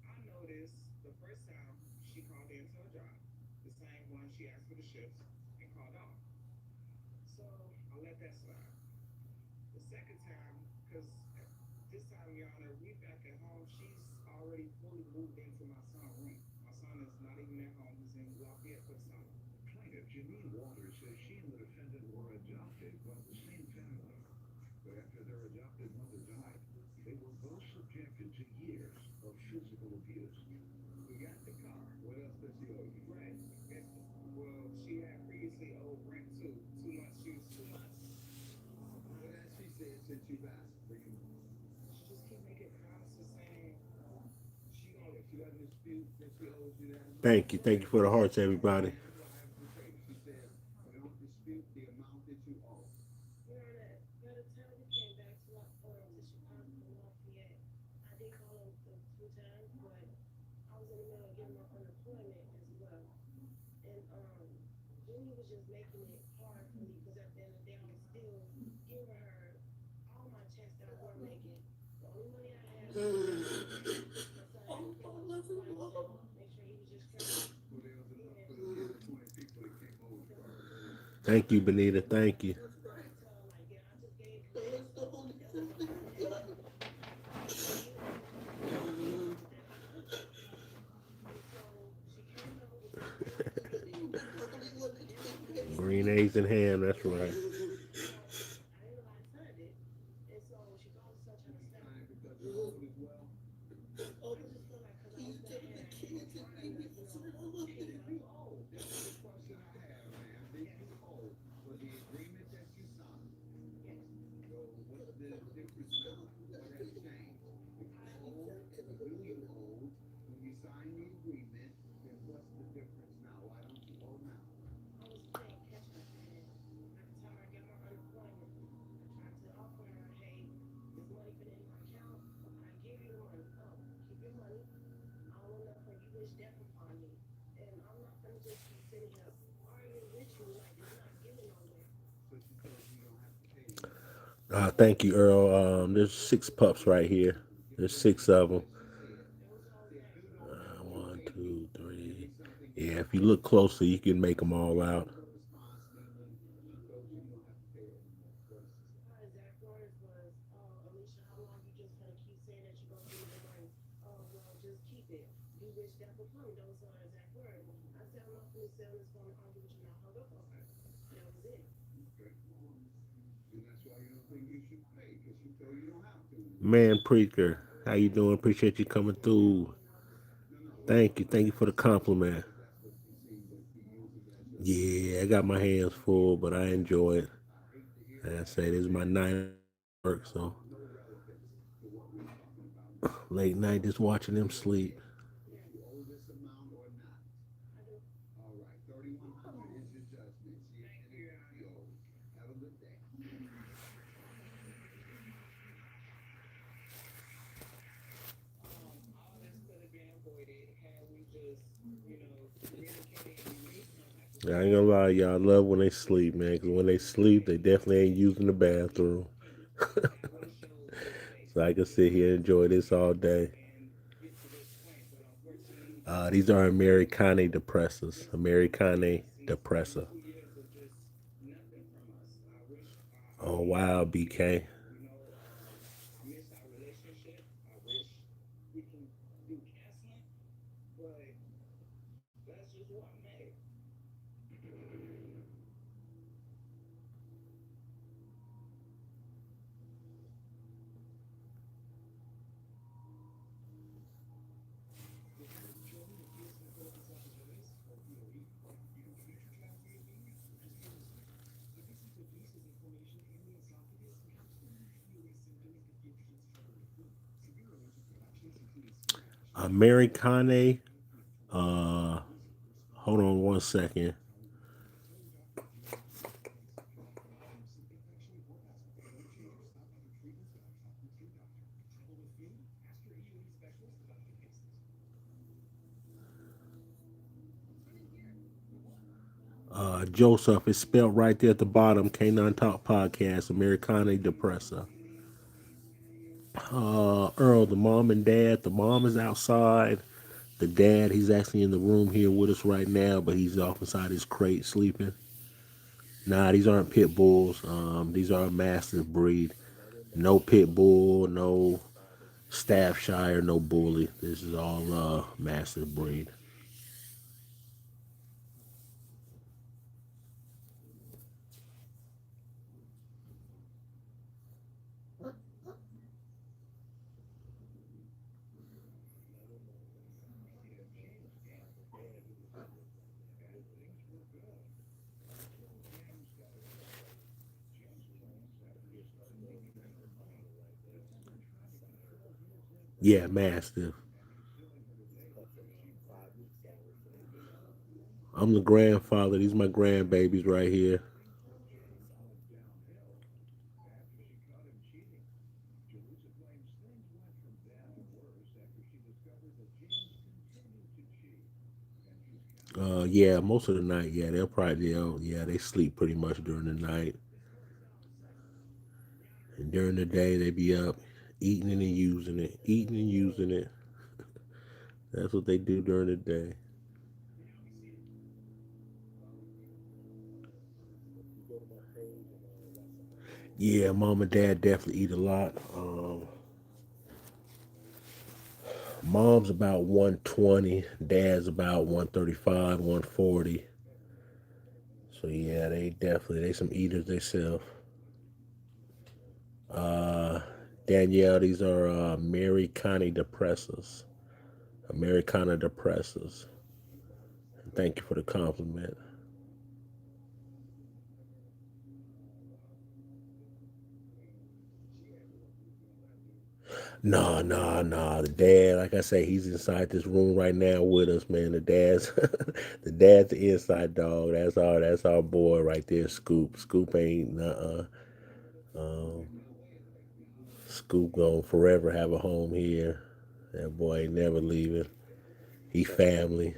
I noticed the first time she called into her job, the same one she asked for the shifts and called off. So I let that slide. The second time, because this time, Your Honor, we back at home. She's already fully moved into my son's room. My son is not even at home. He's in Lafayette for the summer. Plaintiff Janine Walters says she and the defendant were adopted by the same family. But after their adopted mother died, they were both subjected to years of physical abuse. We got the car. What else does she owe you? Right. It's, well, she had previously owed rent too. 2 months. She was 2 months. What has she said since you've asked for your money? She just keep making promises saying She doesn't dispute that she owes you that amount. Thank you. Thank you for the hearts, everybody. Here's what I have to say. She says, I don't dispute the amount that you owe. you know that by the time we came back to Chicago from Lafayette, I did call him a few times, but I was in the middle of getting my unemployment as well. And Jimmy was just making it hard for me because at the end of the day, I was still giving her all my checks that I were making. The only money I had was for my son. My son had to pay my supervisor check, make sure he was just straight. Well, there was enough And for the 10 or 20 people that came over first. Thank you, Benita. Thank you. I had to tell her, like, yeah, I just gave you this, so that was all I had. And you know, you know that I could do. And so she came out with this green light and Green eggs and ham. That's right. so I didn't know I signed it. And so she thought I was trying to stop Time me. because you're old as well. I just feel like because I was gonna have more time to, I'm just keep sitting here arguing with you, like it's not getting nowhere. Thank you, Earl. There's six pups right here. There's six of them. One, two, three. Yeah, if you look closer, you can make them all out. Her exact words was, "Oh, Alicia, how long you just gonna keep saying that you're gonna give me the money? Oh, well, just keep it. You wish that would come." Those are her exact words. I said, "I'm not gonna sit on this phone and argue with you," and I hung up on her. That was it. Man, Preaker, how you doing? Appreciate you coming through. Thank you for the compliment. Yeah, I got my hands full, but I enjoy it. Like I say, this is my night work, so late night just watching them sleep. I do. All this could have been avoided had we just, communicated and we made some type of I ain't gonna lie, y'all I love when they sleep, man. Cause when they sleep, they definitely ain't using the bathroom. So I can sit here and enjoy this all day. get to this point, but unfortunately, These are Americane depressors. Americane it's been depressor. 2 years of just nothing from us. I wish I Oh wish we wow, could be BK. better. I miss our relationship. I wish we can do canceling, but that's just what I made. Americane. Uh, hold on one second. Joseph is spelled right there at the bottom. Canine Talk Podcast. Americane depressor. Earl, the mom and dad. The mom is outside. The dad, he's actually in the room here with us right now, but he's off inside his crate sleeping. Nah, these aren't pit bulls. These are a mastiff breed. No pit bull, no Staffshire, no bully. This is all mastiff breed. Yeah, mastiff. I'm the grandfather. These are my grandbabies right here. Yeah, most of the night. Yeah, yeah, they sleep pretty much during the night, and during the day they be up eating and using it, eating and using it. That's what they do during the day. Yeah, mom and dad definitely eat a lot. Mom's about 120, dad's about 135, 140. So yeah, they some eaters themselves. Uh, Danielle, these are Mary Connie depressors. Americana depressors. Thank you for the compliment. Nah. The dad, like I say, he's inside this room right now with us, man. The dad's the inside dog. That's our boy right there, Scoop. Scoop ain't um, Scoop gonna forever have a home here. That boy ain't never leaving. He family.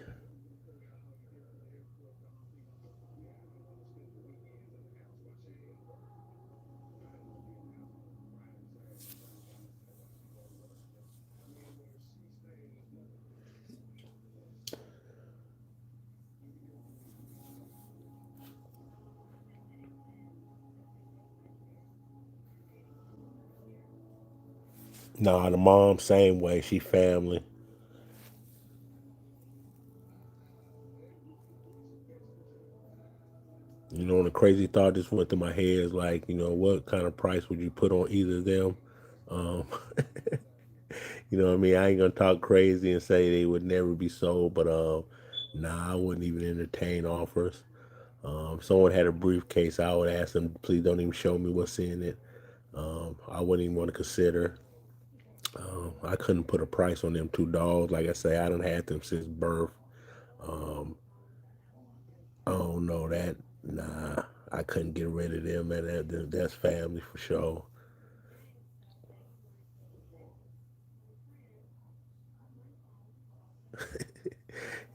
Nah, the mom same way. She family. You know, and the crazy thought just went through my head is like, what kind of price would you put on either of them? Um, you know what I mean? I ain't gonna talk crazy and say they would never be sold, but nah, I wouldn't even entertain offers. If someone had a briefcase, I would ask them, please don't even show me what's in it. I wouldn't even want to consider. I couldn't put a price on them two dogs. Like I say, I done had them since birth. Um, I don't know that. Nah, I couldn't get rid of them, and that's family for sure.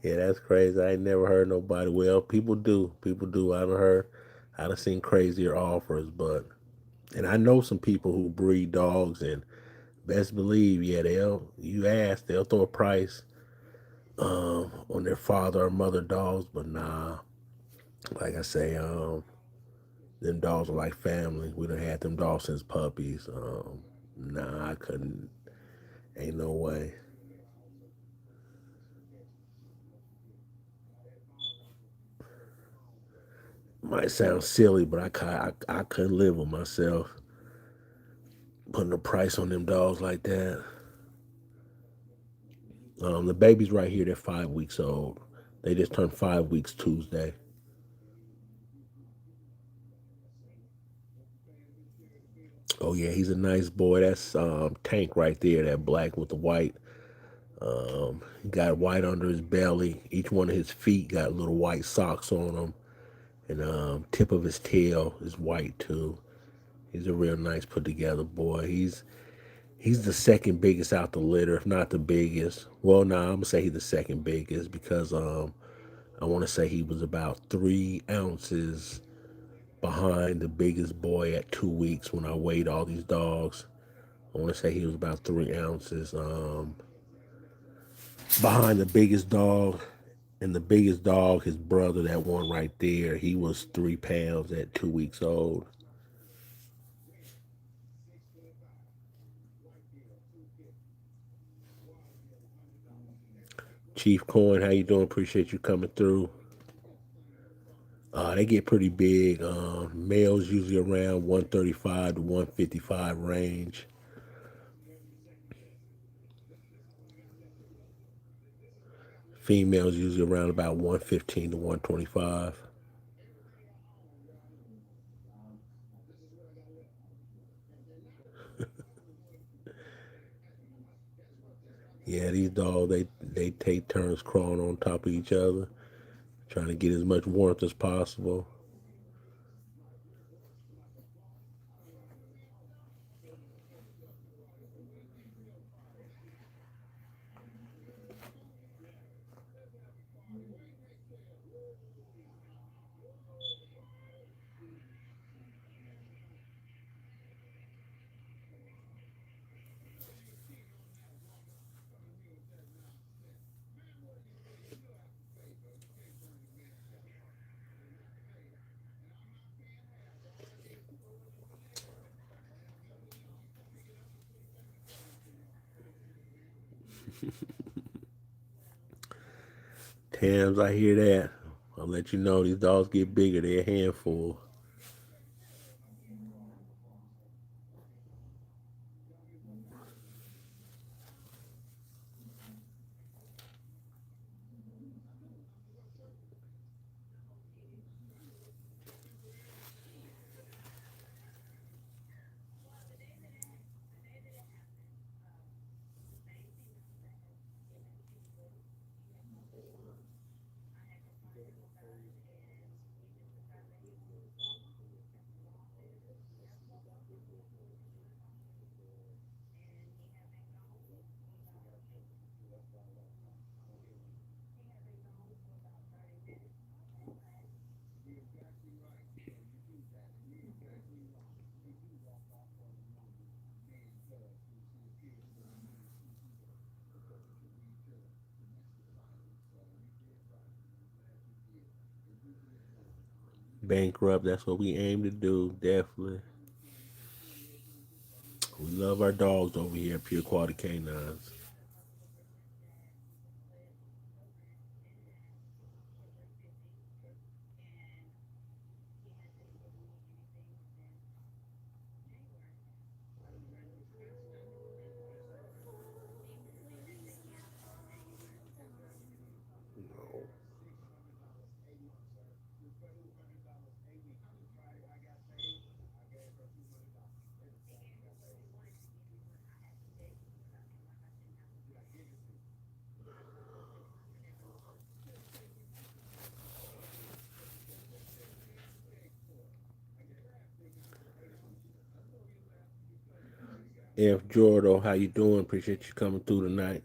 Yeah, that's crazy. I ain't never heard nobody. Well, people do. People do. I done heard. I done seen crazier offers, but and I know some people who breed dogs, and best believe, yeah, you ask, they'll throw a price on their father or mother dogs, but nah, like I say, them dogs are like family. We done had them dogs since puppies. Nah, I couldn't. Ain't no way. Might sound silly, but I couldn't live with myself putting a price on them dogs like that. The baby's right here. They're 5 weeks old. They just turned 5 weeks Tuesday. Oh yeah, he's a nice boy. That's Tank right there. That black with the white. Got white under his belly. Each one of his feet got little white socks on them, and tip of his tail is white too. He's a real nice put together boy. He's the second biggest out the litter, if not the biggest. Well, nah, I'm gonna say he's the second biggest because I want to say he was about 3 ounces behind the biggest boy at 2 weeks when I weighed all these dogs. I want to say he was about 3 ounces behind the biggest dog. And the biggest dog, his brother, that one right there, he was 3 pounds at 2 weeks old. Chief Coin, how you doing? Appreciate you coming through. They get pretty big. Males usually around 135 to 155 range. Females usually around about 115 to 125. Yeah, these dogs they take turns crawling on top of each other, trying to get as much warmth as possible. Tams, I hear that. I'll let you know these dogs get bigger. They're a handful. Bankrupt. That's what we aim to do. Definitely. We love our dogs over here at Pure Quality Canines. F. Jordo, how you doing? Appreciate you coming through tonight.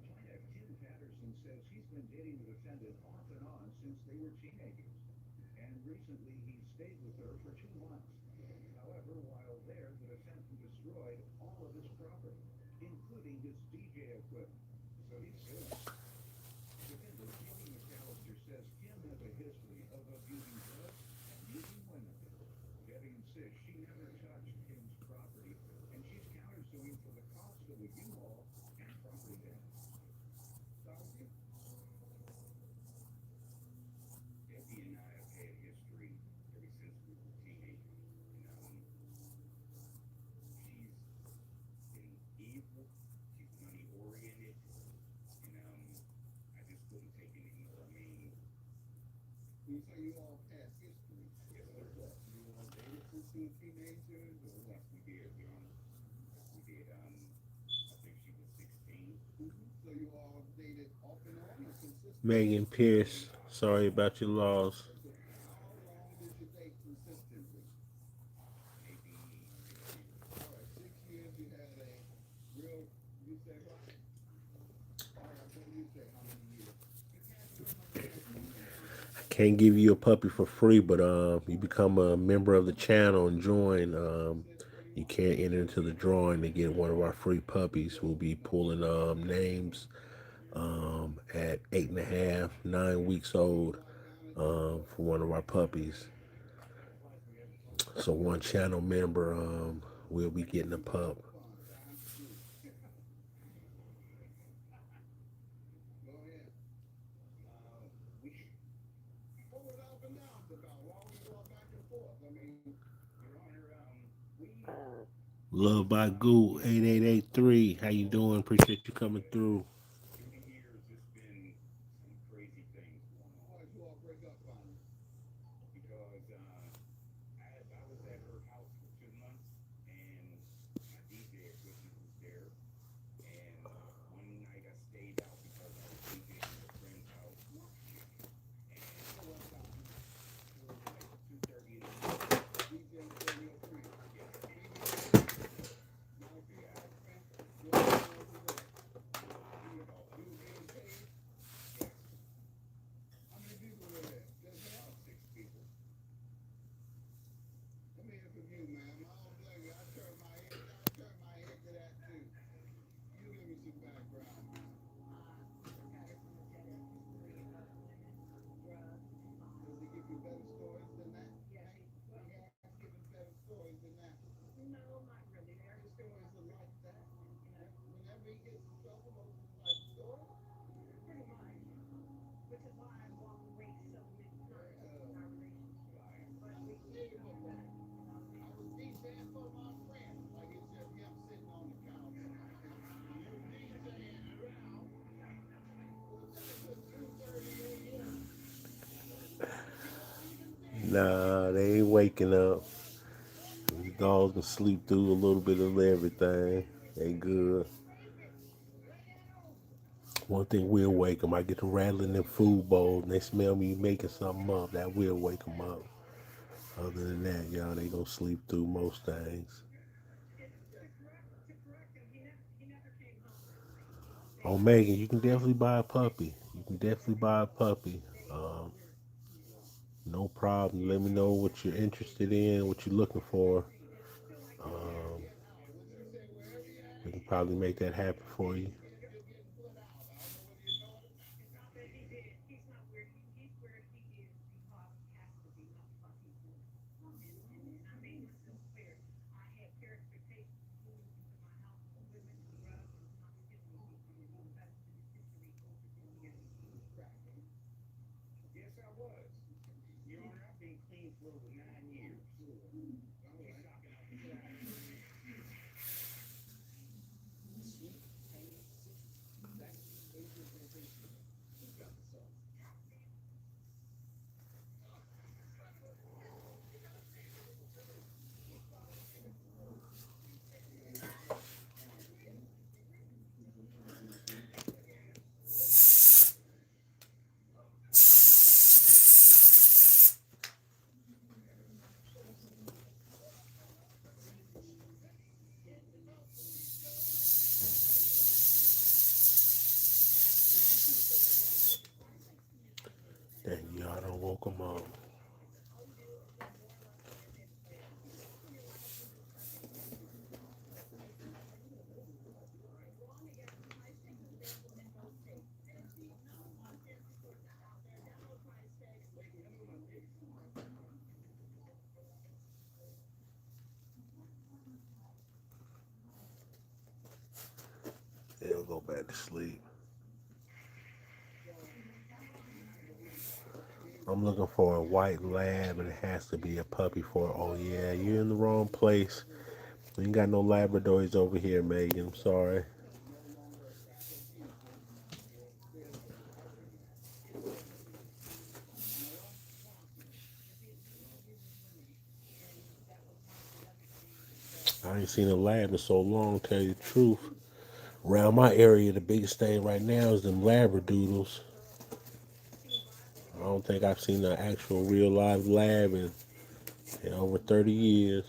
Plaintiff Kim Patterson says he's been dating the defendant off and on since they were teenagers. And recently he stayed with her for 2 months. However, while there, the defendant destroyed all of his property, including his DJ equipment. So he's suing. Defendant Katie McAllister says Kim has a history of abusing drugs and using women. Debbie insists she never touched Kim's property, and she's countersuing for the cost of the U-Haul and property damage. Debbie and I have had history ever since we were teenagers. She's been evil. She's money oriented, and I just couldn't take it anymore. I mean, you say you all past history. Yes, sir. You all dated since you were teenagers, or what? Yes, we did, Your Honor. Yes, we did. I think she was 16. So you all dated off and on or consistently? Megan Pierce, sorry about your loss. How long did you date consistently? Maybe 6 years. All right, 6 years you had a real, you say what? All right, what do you say? How many years? Can't give you a puppy for free, but you become a member of the channel and join. You can't enter into the drawing to get one of our free puppies. We'll be pulling names at 8.5, 9 weeks old for one of our puppies. So one channel member will be getting a pup. Go ahead. What was up and downs about? Why we going back and forth? I mean, Your Honor, Love by Goo 8883. How you doing? Appreciate you coming through. through the years, it's been some crazy things going on. Why did you all break up finally? Because I was at her house for 2 months, and my DJ equipment was there. And one night I stayed out because I was DJing at a friend's house. And it was like 2:30 in the morning. DJ for your friend? Yes. Now, if you ask me, what was that? You was getting paid? Yes. How many people were there? Just about 6 people. Let me hear from you, man. My own blame. I turn my head to that too. You give me some background, man. Does he give you better stories than that? Yeah. He has given better stories than that. No, not really. His stories are like that. Whenever he gets in trouble, those are the type of stories. Pretty much. Which is why I walked away so many times in our relationship. But we keep in contact. I was DJing for my friend. Like it said, me, I'm sitting on the couch. And you DJing around. What's that? It's 2:30 a.m. You don't even think. Nah, they ain't waking up. These dogs can sleep through a little bit of everything. They good. One thing will wake them. I get to rattling them food bowls and they smell me making something up. That will wake them up. Other than that, y'all, they gonna sleep through most things. Oh, Megan, you can definitely buy a puppy. You can definitely buy a puppy. Um, no problem. Let me know what you're interested in, what you're looking for. Um, we can probably make that happen for you. Yes, I was. Your Honor, I've been clean for over 9 years. Sweet, tangy, citrus, that's Asian plantation. Who got the sauce? Dang, y'all don't woke them up. They'll go back to sleep. I'm looking for a white lab and it has to be a puppy for. Oh yeah, you're in the wrong place. We ain't got no Labradors over here, Megan. I'm sorry. I ain't seen a lab in so long, tell you the truth. Around my area, the biggest thing right now is them Labradoodles. I don't think I've seen an actual real live lab in over 30 years.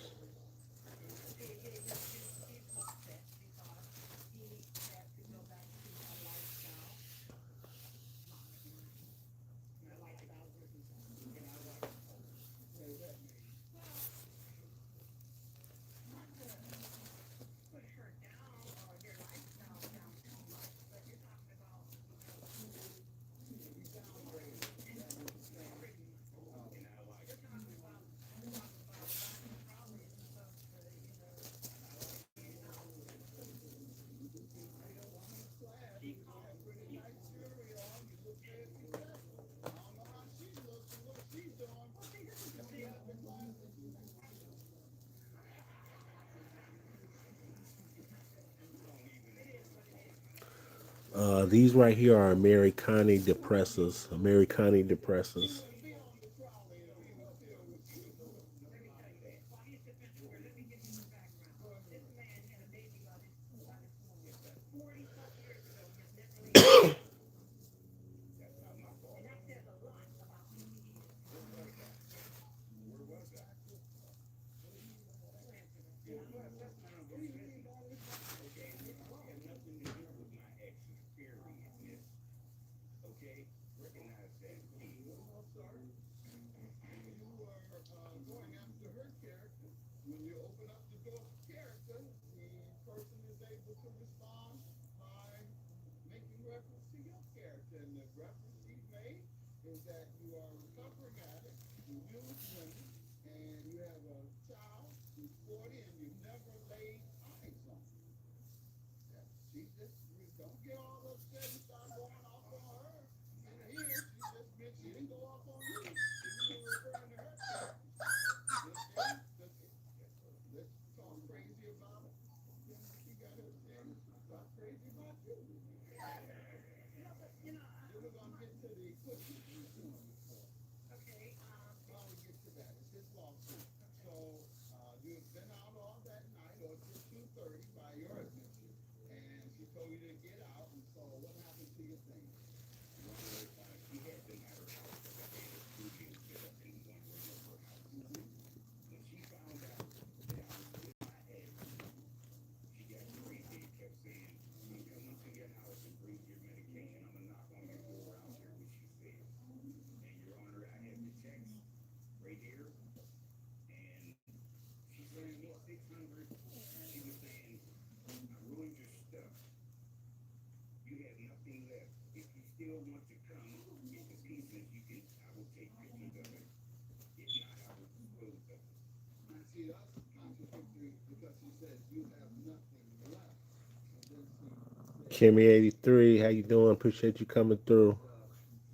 These right here are Americane depressors. Americane depressors. Okay? Recognize that. Well, sir, you were going after her character. When you open up the door for character, the person is able to respond by making reference to your character. And the reference she made is that you are a recovering addict, you use women, and you have a child who's 40 and you've never laid eyes on her. Yeah, she just, don't get all upset and start going off on her. Here, she didn't go off on you. You were referring to her character. Let's talk crazy about it. Then she got her thing. Talk crazy about you. Then we're gonna get to the equipment we're doing this for. While we get to that, it's his lawsuit. So you've been out all that night or till 2:30 by your admission, and she told you to get out. And so what happened to biggest thing, one was she had them at her house because I had a studio set up in one room of her house. When she found out that I was with my ex, she got crazy and kept saying, I'm coming to your house and bring your medication. I'm gonna knock on your door. I don't care what she says. And Your Honor, I have the text right here, and she sent me 600. She was saying, I ruined your stuff. You have nothing left. If you still want to come get the pieces, you can. I will take pictures of it. If not, I will dispose of it. Now, see, that's contradictory because she says you have nothing left. And then she says, Kimmy 83, how you doing? Appreciate you coming through.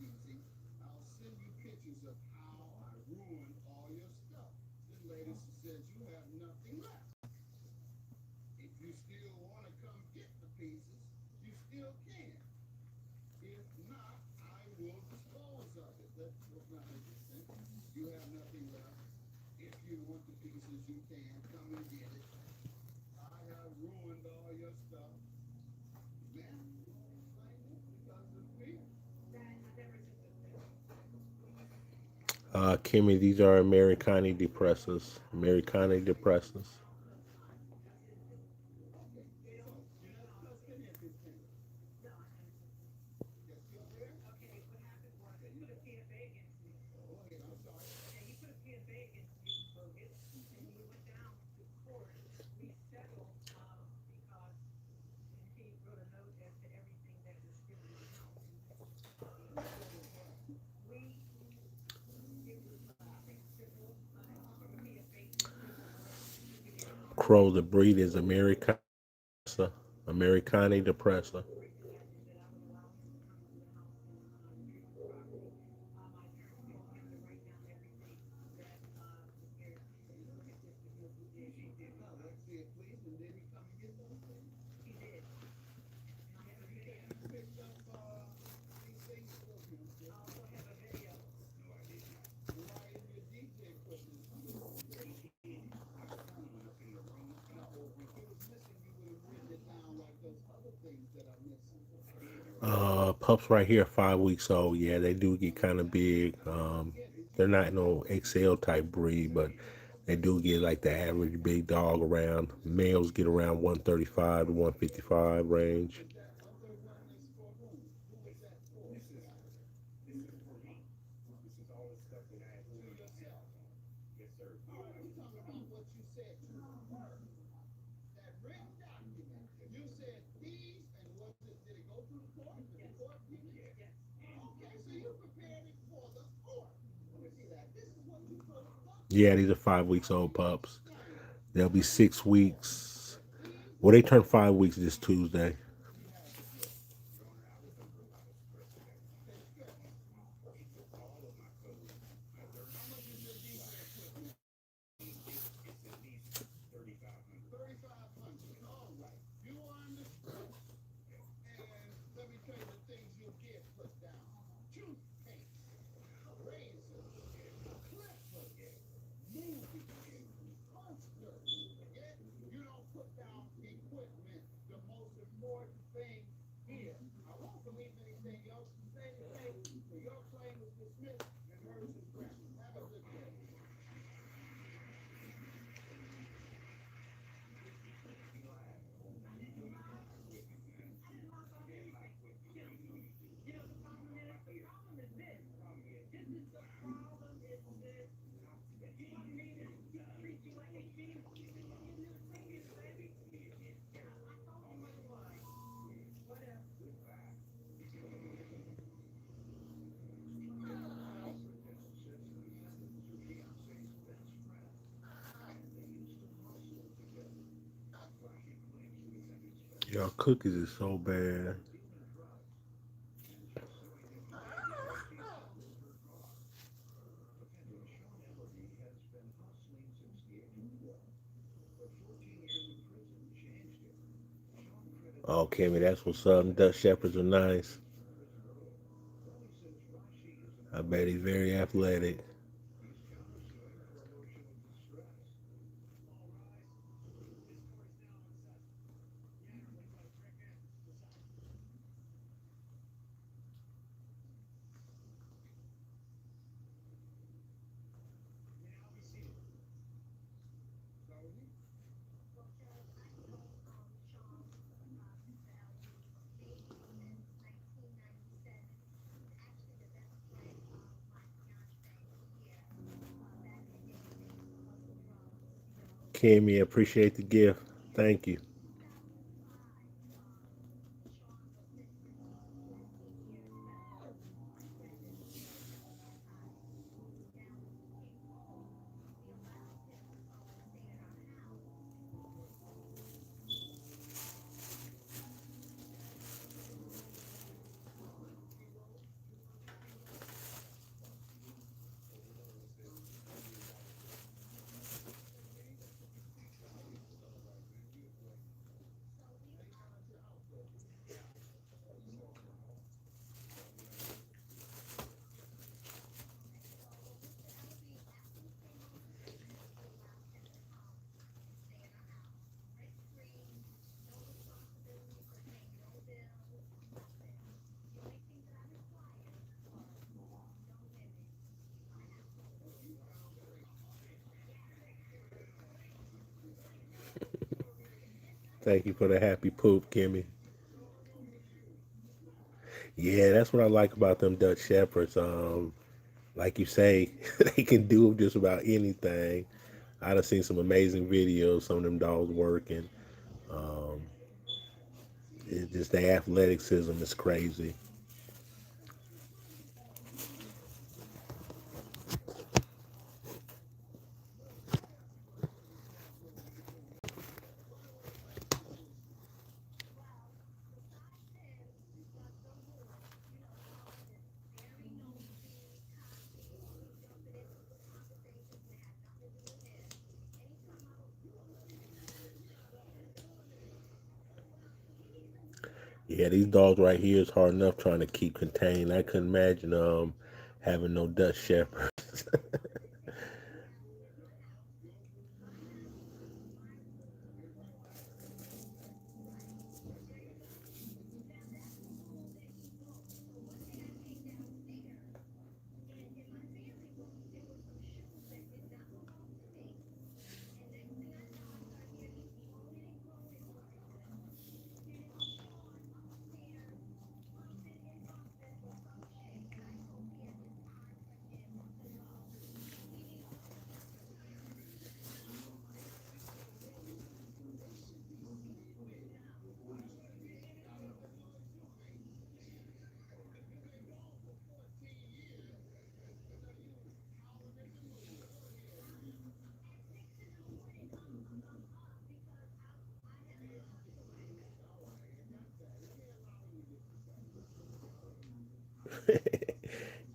easy. I'll send you pictures of how I ruined all your stuff. Then later she says you have nothing left. If you still want to come get the pieces, you still can. If not, I will dispose of it. That was not interesting. You have nothing left. If you want the pieces, you can come and get it. I have ruined all your stuff. Man, you won't explain it because of fear. Kimmy, these are Americani depressors. Americani depressors. Okay, so you're not trusting in this thing. You're still there? Okay, what happened was you put a PFA against me. Oh, go ahead. I'm sorry. Okay, you put a PFA against me, bogus, and you went down to court. We settled because and he wrote a note as to everything that was still in the house. Settled what? We it was I think civil from a PFA to civil to get it on. Crow, the breed is Americani. Americani depressor. That I would allow him to come into the house and use the property. My attorney told him to write down everything that was there. Look at this because he did. She did. No, let's see it, please. And did he come and get those things? He did. And I have a video. You picked up these things for him. I also have a video. No, I did not. Why didn't your DJ equipment come? He did. My phone went up in the room. No, if it was missing, you would have written it down like those other things that are missing. I did. Pups right here, 5 weeks old. Yeah, they do get kind of big. They're not no XL type breed, but they do get like the average big dog around. Males get around 135 to 155 range. Is that other one is for who? Who is that for? This is for me. This is all the stuff that I had To ruined my yourself. house on. Yes, sir. No, I'm talking about what you said to the court. That written document. You said these, and was it, did it go through the court? Did the court give it? Yes. Okay, so you prepared it for the court. Let me see that. This is what you told the court. Yeah, these are 5 weeks old pups. Explain it. They'll be 6 weeks. These Well, they turn 5 weeks this Tuesday. you have it here. Your Honor, I was under a lot of stress at that time. Okay, stress. She took all of my clothes, my dirty How much is your DJ equipment? it's at least 3,500. 3,500. All right. You are under stress. And let me tell you the things you'll get put down. Toothpaste, razors, clippers, movies, posters. Yeah? You don't put down equipment. The most important thing here. I won't believe anything else you say today. So your claim is dismissed and hers is granted. Have a good day. Y'all cookies is so bad. Oh, Kimmy, that's what's up. Dutch Shepherds are nice. I bet he's very athletic. Kimmy. Appreciate the gift. Thank you. Thank you for the happy poop, Kimmy. Yeah, that's what I like about them Dutch Shepherds. Like you say, they can do just about anything. I've seen some amazing videos, some of them dogs working. Um, it's just the athleticism is crazy. Yeah, these dogs right here is hard enough trying to keep contained. I couldn't imagine having no Dutch Shepherds.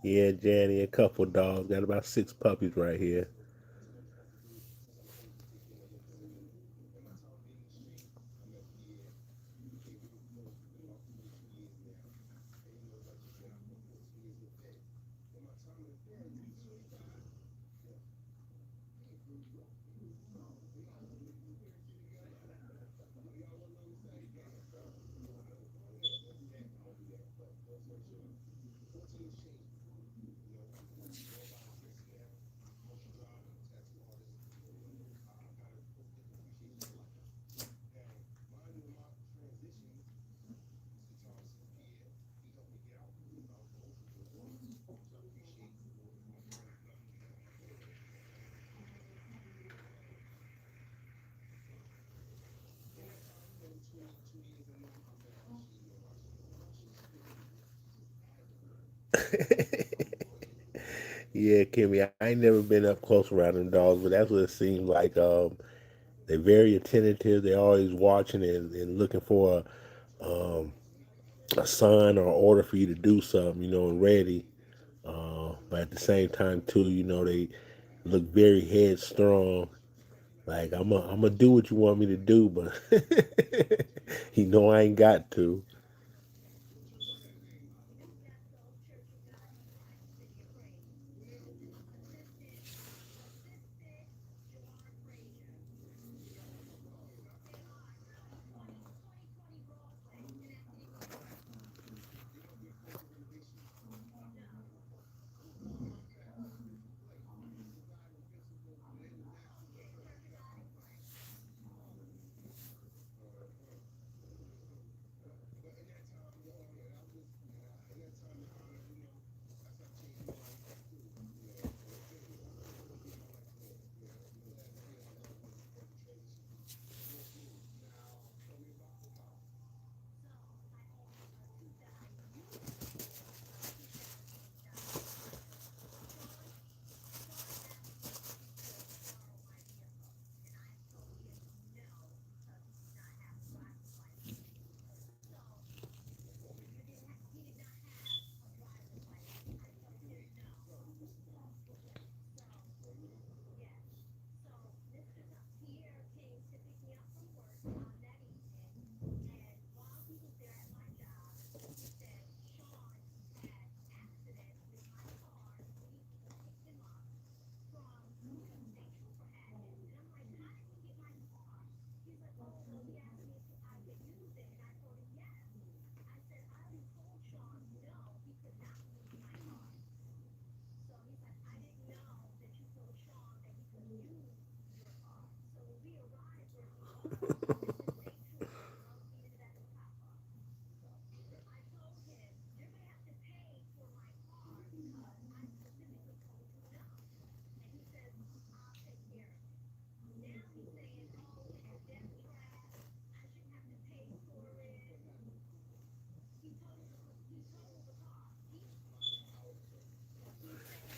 Yeah, Janny, a couple dogs. Got about 6 puppies right here. Yeah, Kimmy, I ain't never been up close around them dogs, but that's what it seems like. They're very attentive. They're always watching and looking for a sign or order for you to do something, and ready. But at the same time, too, they look very headstrong. Like I'm gonna do what you want me to do, but I ain't got to.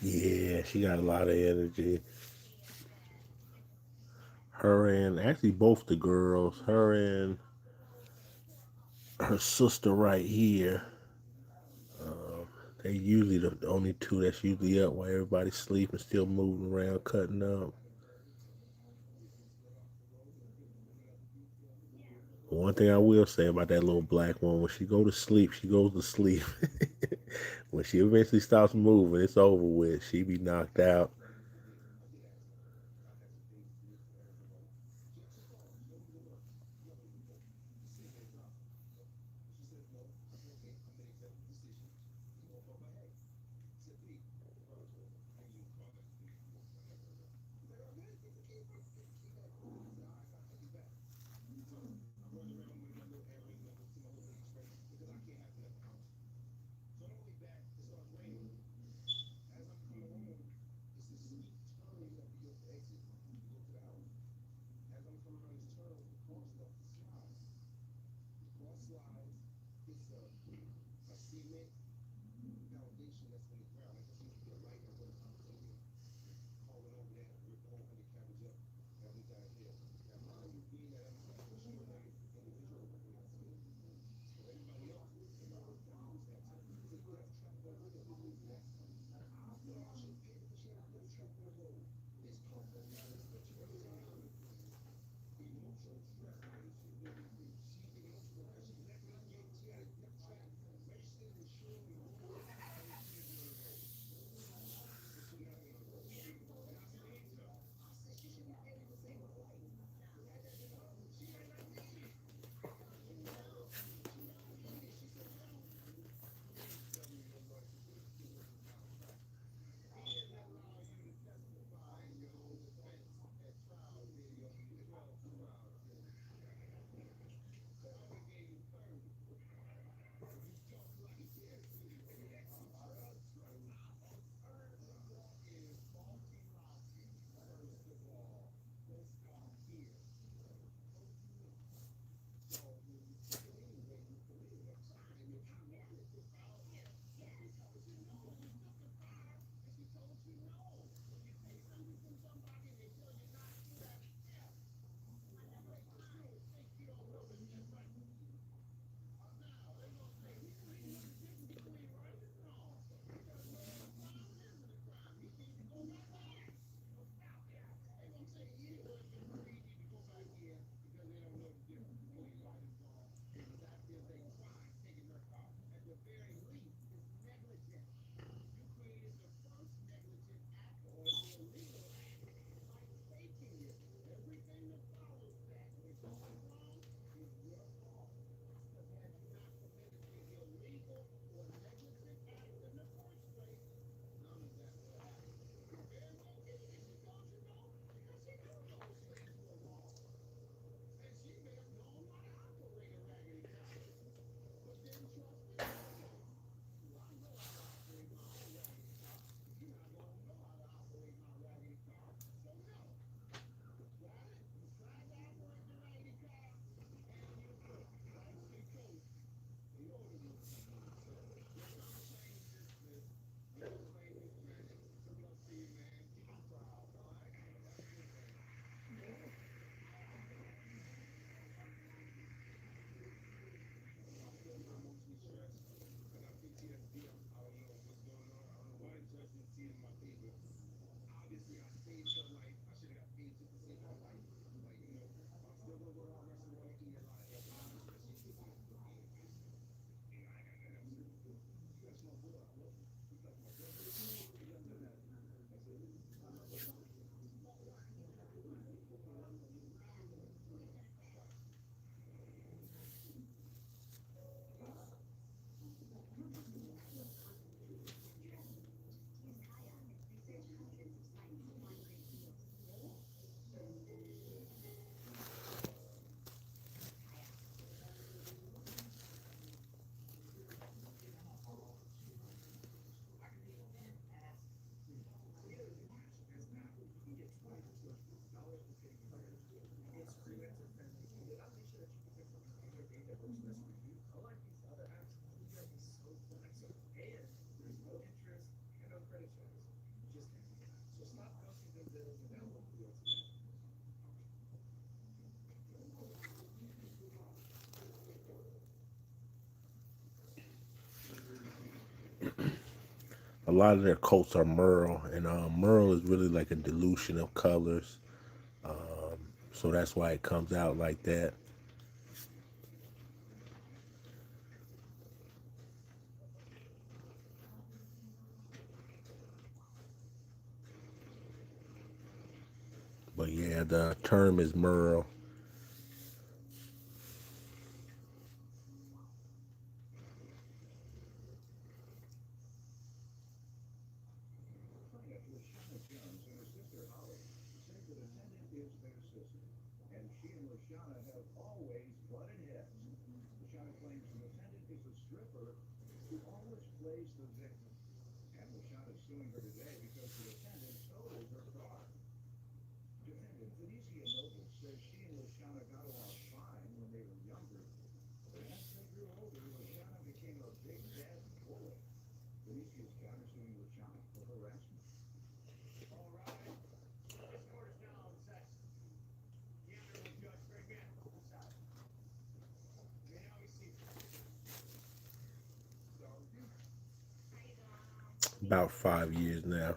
Yeah, she got a lot of energy. Her and actually both the girls, her and her sister right here. Um, they usually the only two that's usually up while everybody's sleeping, still moving around, cutting up. One thing I will say about that little black one, when she go to sleep, she goes to sleep. When she eventually stops moving, it's over with. She be knocked out. works best for you. I like these other apps. They drive me so nuts. And there's no interest and no credit checks. Just easy cash. So stop ghosting them bills and download Wheel today. A lot of their coats are merle, and merle is really like a dilution of colors. So that's why it comes out like that. But yeah, the term is merle. Plaintiff LaShawna Jones and her sister Holly say the defendant is their sister, and she and LaShawna have always butted heads. LaShawna claims the defendant is a stripper who always plays the victim. And LaShawna is suing her today because the defendant totaled her car. Defendant Phoenicia Noble says she and LaShawna got along fine when they were younger, but as they grew older, LaShawna became a big bad bully. Phoenicia is countersuing LaShawna for harassment. All rise. This court is now in session. The Honorable Judge Greg Mann will preside. You may now be seated. Start with you. About 5 years now.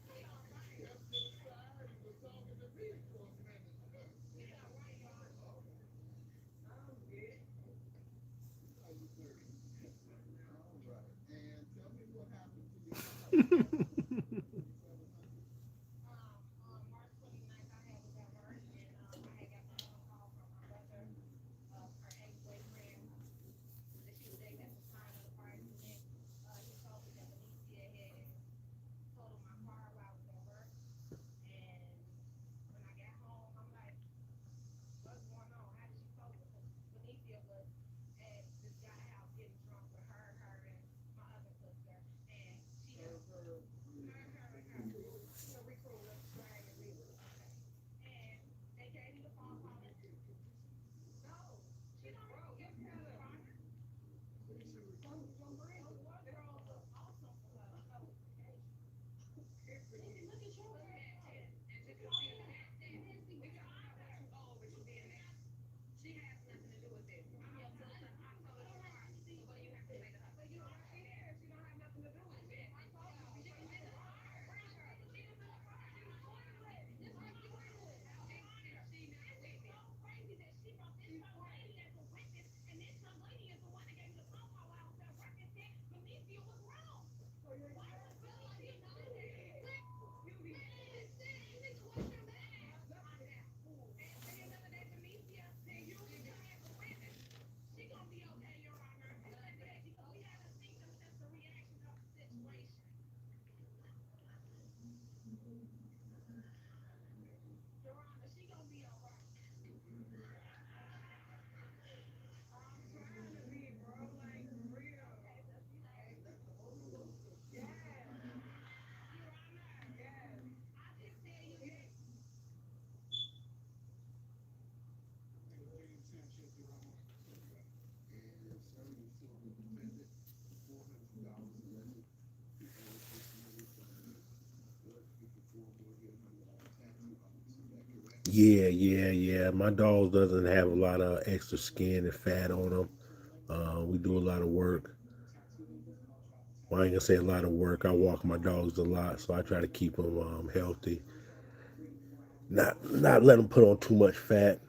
We all right. Step to the side. You were talking to me for a minute. I'm good. How you doing? All right. And tell me what happened to your car. Yeah, yeah, yeah. My dog doesn't have a lot of extra skin and fat on them. We do a lot of work. Well, I ain't gonna say a lot of work. I walk my dogs a lot, so I try to keep them healthy. Not let them put on too much fat.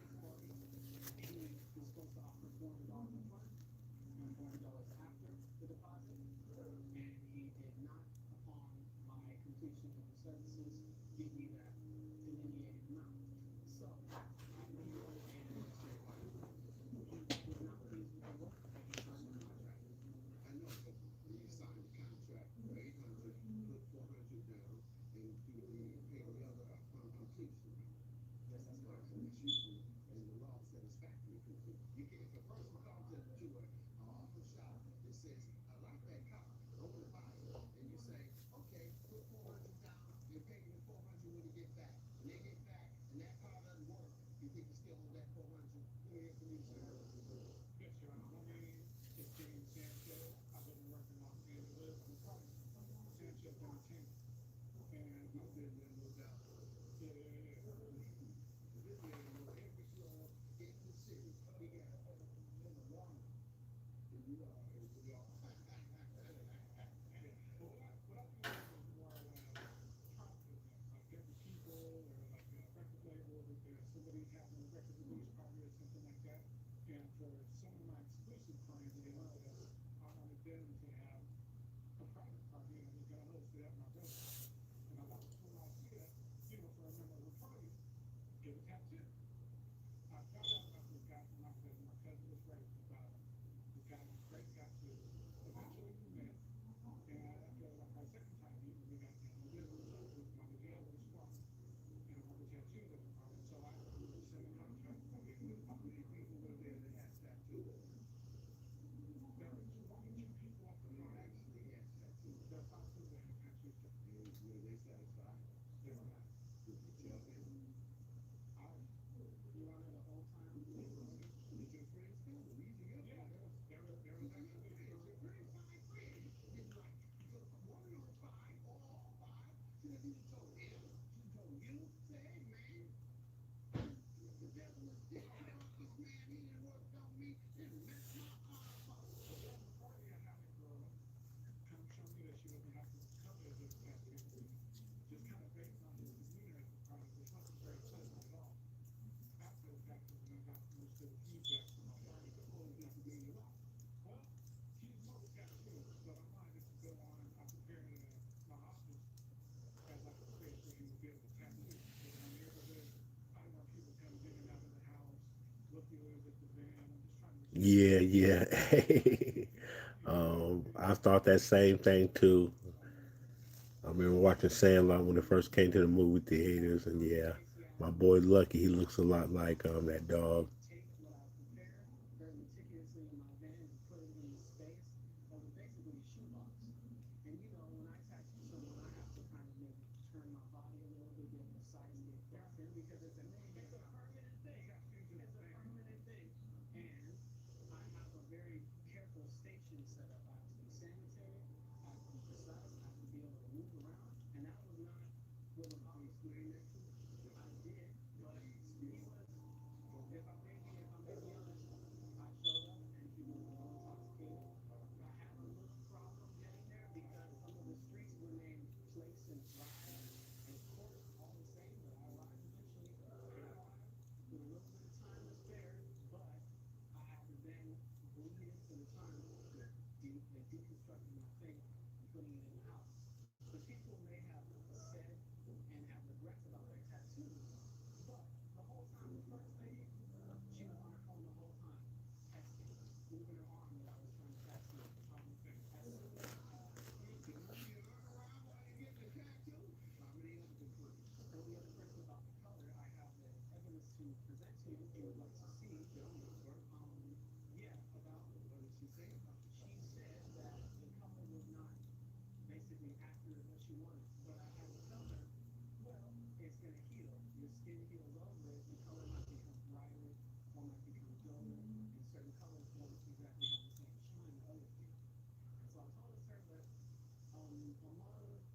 Yeah, yeah. I thought that same thing too. I remember watching Sandlot when it first came to the movie theaters, and yeah, my boy Lucky, he looks a lot like that dog.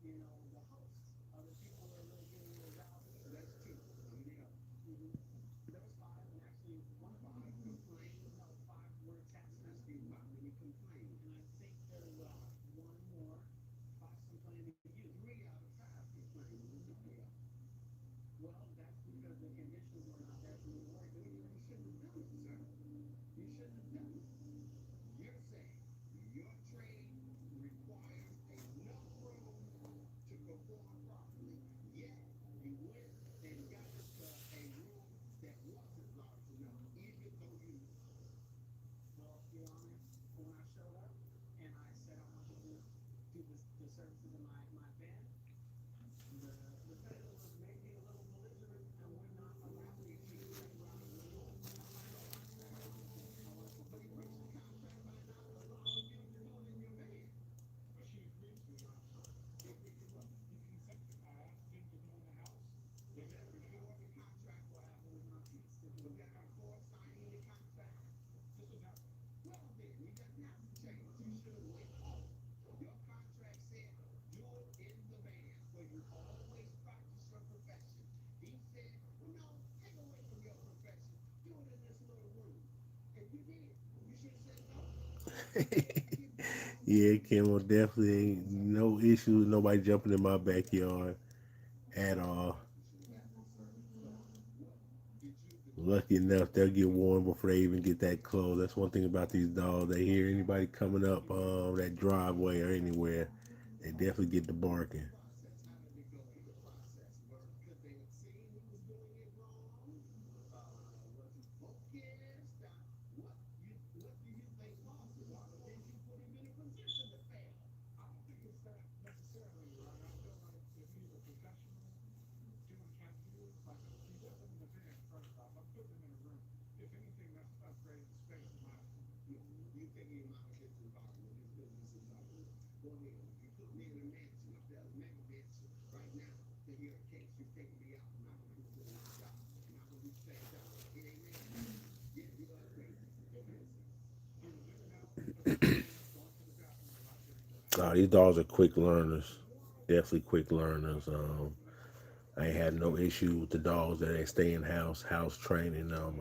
you know, the host. Other people are really giving you a value. That's two. I mean, there was five, and actually one of them complained. No, five were text messages about me complaining, and I think there's one more. Five's complaining to you. Three out of five complaining. Well, that's because the conditions were not there for me to work. And you shouldn't have done it, sir. You shouldn't have done it. You're saying your trade requires enough room to perform properly. Yet you went and got a room that wasn't large enough, even though you knew. Well, Your Honor, when I showed up and I said I wanted to do the services in my van, the vendor was maybe a little belligerent and would not allow me to step around the room. I signed a contract, but he breached the contract by not allowing you to do it in your van. But she agreed to it, officer. She agreed to what? You consented. I asked him to do in the house. Was that before the contract was was that before signing the contract? This was after. Well, then, he doesn't have to change. You should have went home. Your contract said do it in the van where you always practice your profession. He said, well, no, take away from your profession. Do it in this little room. And you did. You should have said no. Yeah, Kimmel definitely ain't no issue with nobody jumping in my backyard at all. Lucky enough, they'll get warned before they even get that close. That's one thing about these dogs. They hear anybody coming up that driveway or anywhere, they definitely get to barking. Necessarily, Your Honor. I feel like if he's a professional doing cat food, like he put them in the van first off. I'm putting them in a room. If anything, that's upgrading the space in my opinion. You think you monitor his environment, his business environment. Go ahead. You put me in a mansion up there, a mega mansion right now. To hear a case, you're taking me out. I'm not gonna do it my job. I'm not gonna do the same job. It ain't man. Yeah, you upgrade your business. He was in and out of the room, going to the bathroom a lot during the night. These dogs are quick learners, definitely quick learners. I ain't had no issue with the dogs that they stay in house training them.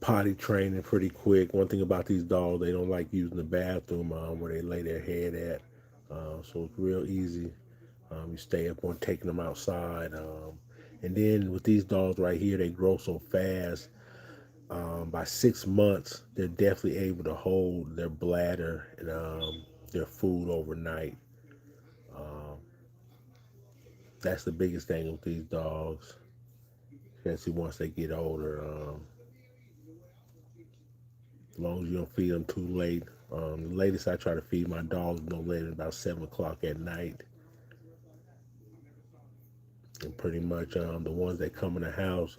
Potty training pretty quick. One thing about these dogs, they don't like using the bathroom where they lay their head at. So it's real easy. You stay up on taking them outside. And then with these dogs right here, they grow so fast. By 6 months, they're definitely able to hold their bladder and their food overnight. Um, that's the biggest thing with these dogs, especially once they get older. As long as you don't feed them too late. The latest I try to feed my dogs no later than about 7 o'clock at night. And pretty much the ones that come in the house,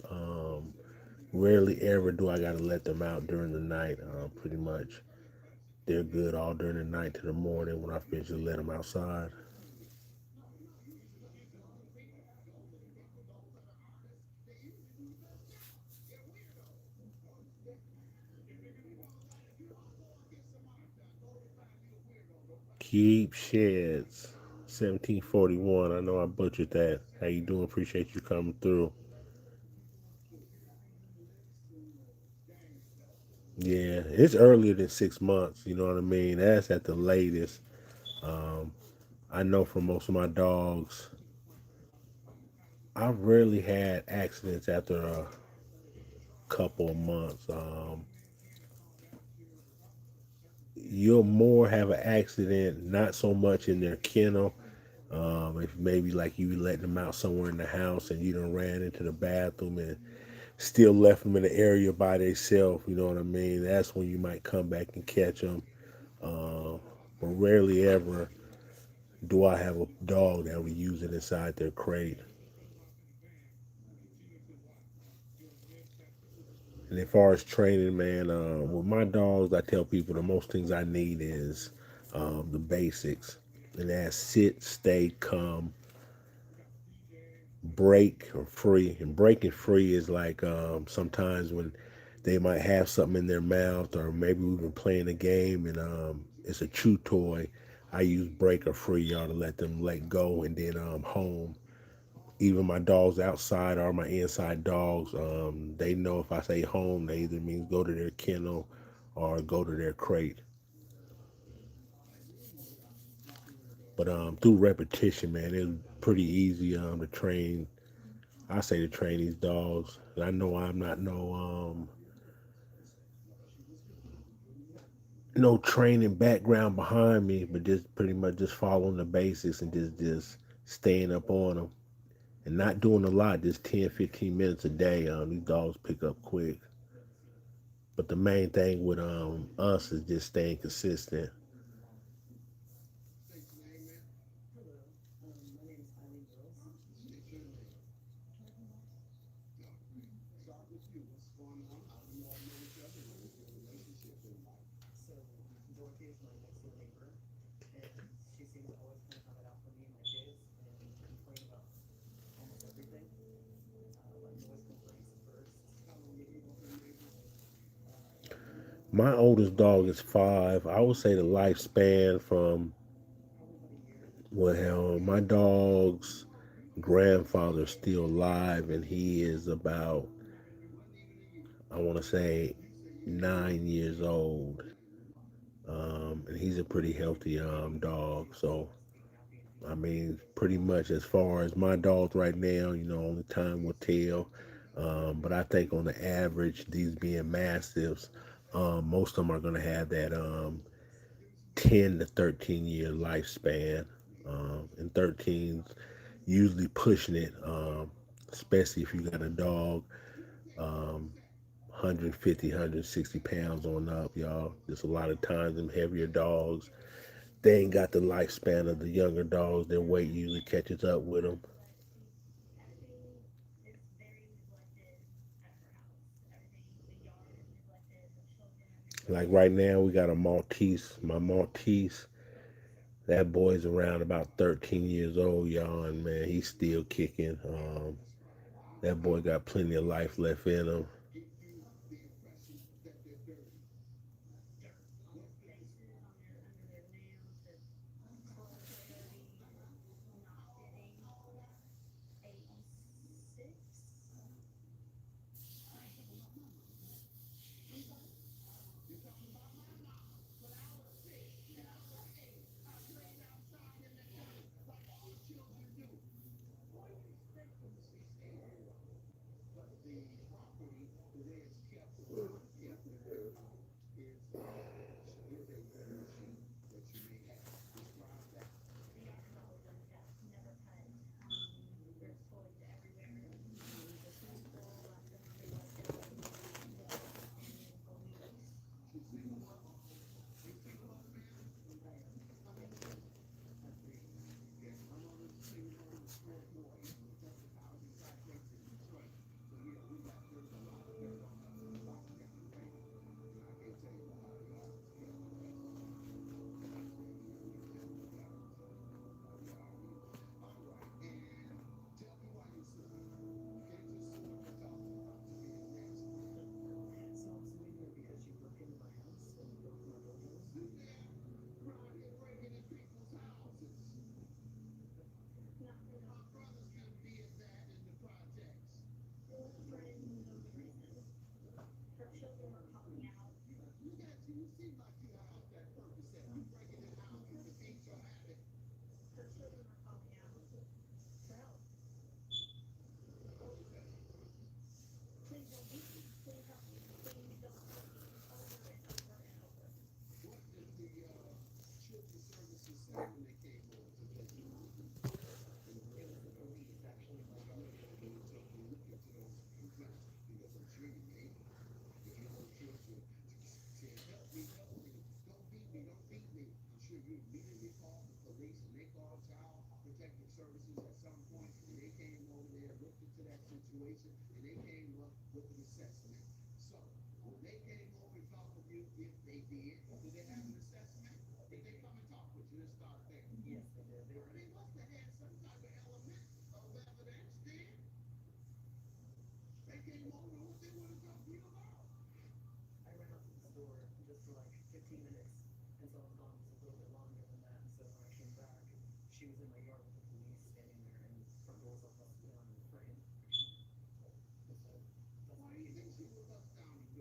rarely ever do I got to let them out during the night. Pretty much they're good all during the night to the morning when I finish to let them outside. Keep Sheds 1741. I know I butchered that. How you doing? Appreciate you coming through. Yeah, it's earlier than 6 months. You know what I mean? That's at the latest. Um, I know for most of my dogs, I've rarely had accidents after a couple of months. You'll more have an accident, not so much in their kennel. If maybe like you letting them out somewhere in the house and you done ran into the bathroom and still left them in the area by themselves, you know what I mean? That's when you might come back and catch them. Uh, but rarely ever do I have a dog that would use it inside their crate. And as far as training, man, with my dogs, I tell people the most things I need is the basics. And that's sit, stay, come, break, or free. And breaking free is like sometimes when they might have something in their mouth, or maybe we've been playing a game and it's a chew toy. I use break or free, y'all, to let them let go, and then home. Even my dogs outside or my inside dogs, they know if I say home, they either means go to their kennel or go to their crate. But through repetition, man, it's pretty easy to train. I say to train these dogs. And I know I'm not no training background behind me, but just pretty much just following the basics and just staying up on them and not doing a lot, just 10, 15 minutes a day. These dogs pick up quick. But the main thing with us is just staying consistent. My oldest dog is 5. I would say the lifespan from, well, my dog's grandfather's still alive, and he is about, I want to say, 9 years old. And he's a pretty healthy dog. So, I mean, pretty much as far as my dogs right now, only time will tell. But I think on the average, these being mastiffs, most of them are going to have that 10 to 13 year lifespan. And 13's usually pushing it, especially if you got a dog 150, 160 pounds on up, y'all. Just a lot of times, them heavier dogs, they ain't got the lifespan of the younger dogs. Their weight usually catches up with them. Like right now, we got a Maltese. My Maltese, that boy's around about 13 years old, y'all, and man, he's still kicking. That boy got plenty of life left in him.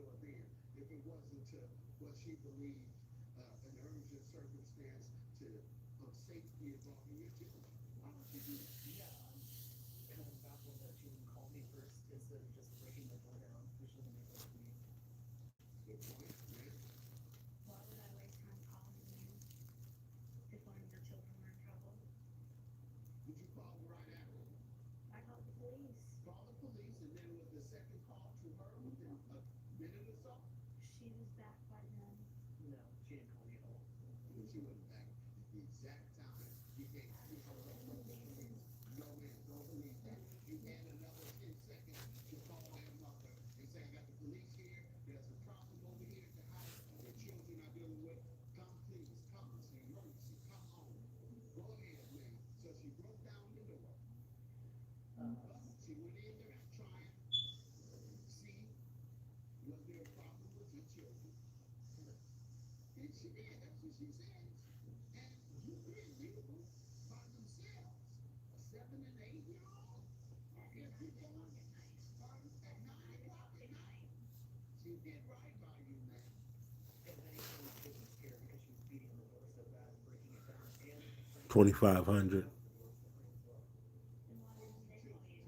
do it then if it wasn't to what she believed an urgent circumstance to safety involving your children? Why would you do that? Yeah, I'm kind of baffled that she didn't call me first instead of just breaking the door down, which doesn't make sense to me. Good point, man. Why would I waste time calling you if one of your children were in trouble? Did you call right after? I called the police. Call the police, and then with the second call to her within a minute or so? She was back by then. No, she didn't call me at all. She wasn't back at the exact time you gave her up from the police. No, man, don't believe that. You had another 10 seconds to call their mother and say, I got the police here. There's a problem over here at the house. The children are dealing with. Come, please. Come. It's an emergency. Come home. Go ahead, man. So she broke down the door. She went in there trying to see, was there a problem with your children? And she did. That's what she said. And you did legal by themselves. A 7 and 8-year-old. If you go at 9 o'clock at night, she did right by you, man. And then he told me she was scared because she was beating on the door so bad, breaking it down, and 2,500. And why didn't they call you?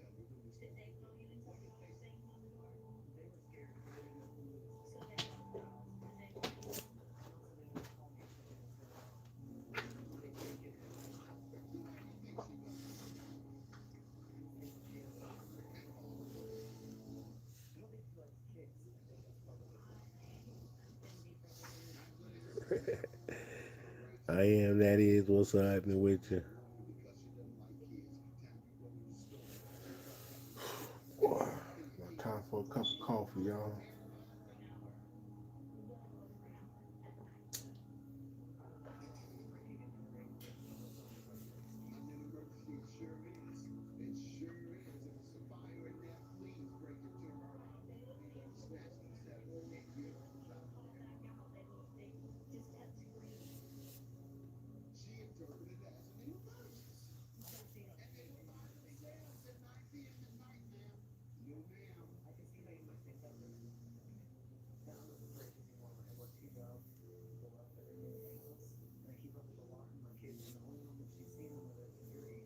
Did they call you and tell you I was banging on the door? they were scared because they didn't know who it was. So they left the house and they called you. And also they didn't call me because they didn't say they couldn't get her. I don't think she likes kids. I think that's part of it. I am. That is what's happening with you. Time for a cup of coffee, y'all. Emergency, it sure is. It sure is. If it's a fire in there, please break it to her. Snatch the 7 and 8-year-olds out of there. They just kept screaming. She interpreted it as an emergency. And they were by themselves at 9 p.m. at night, ma'am. No, ma'am. I can see how you might think that, but now I'm just afraid because I work 2 jobs, go up there and everything else, and I keep up with a lot of my kids, and the only moment she's seen them with a fury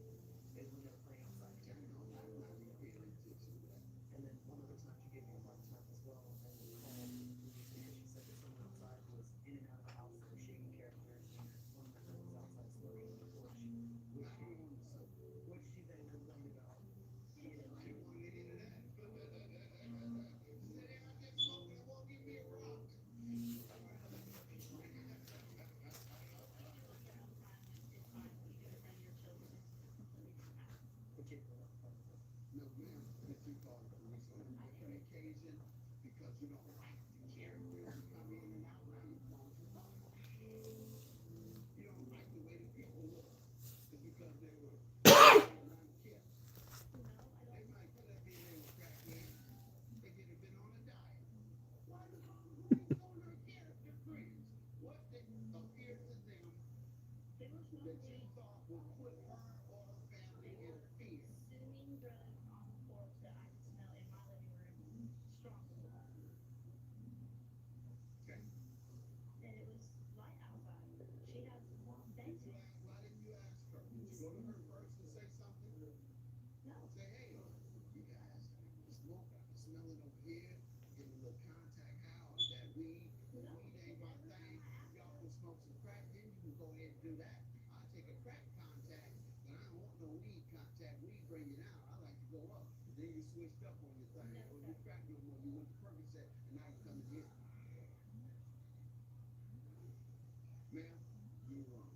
is when they're playing outside together. I'm not even paying attention to that. And then one other time she gave me a hard time as well, and called police because she said that someone outside was in and out of the house that was shady characters, and that one of my friends was outside smoking on the porch, which she then complained about getting into. I don't want any of that. Sit there, I get smoking, it won't give me a rock. No, ma'am, if you call the police on a different occasion because you don't like the characters who come in and out, now you're calling for violence. You don't like the way the people look. It's because they were around kids. They might could have been they were crackheads. They could have been on a diet. Why do you call the police on their character friends? What appeared to them that you thought would put her or her family in fear? Consuming drugs on the porch that I could smell in my living room strong smell. Okay. And it was light outside. She has vented. Why didn't you ask her? Did you go to her first and say something? No. Say, hey, you guys, the smoke, I can smell it over here. Getting a little contact how that weed. Weed ain't my thing. Y'all can smoke some crack, then you can go ahead and do that. I'll take a crack contact, but I don't want no weed contact. Weed bring it out. I like to go up. Then you switched up on your thing. Or you crack no more. You went to Percocet, and now you're coming here. Ma'am, you're wrong.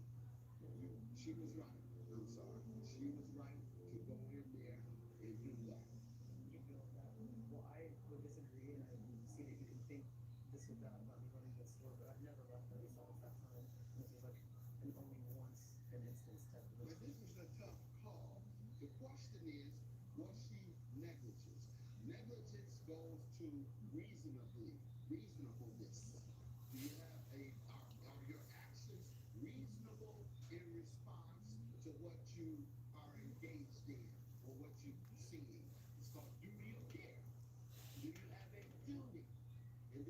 She was right. I'm sorry. She was right to go in there and do that. You feel that? Well, I would disagree, and I see that you can think this or that about me running to the store, but I've never left her besides that time. This was like an only once an instance type of But thing. this was a tough call. The question is, was she negligent? Negligence goes to reasonableness. Do you have are your actions reasonable in response to what you are engaged in or what you're seeing? It's called duty of care. Do you have a duty? And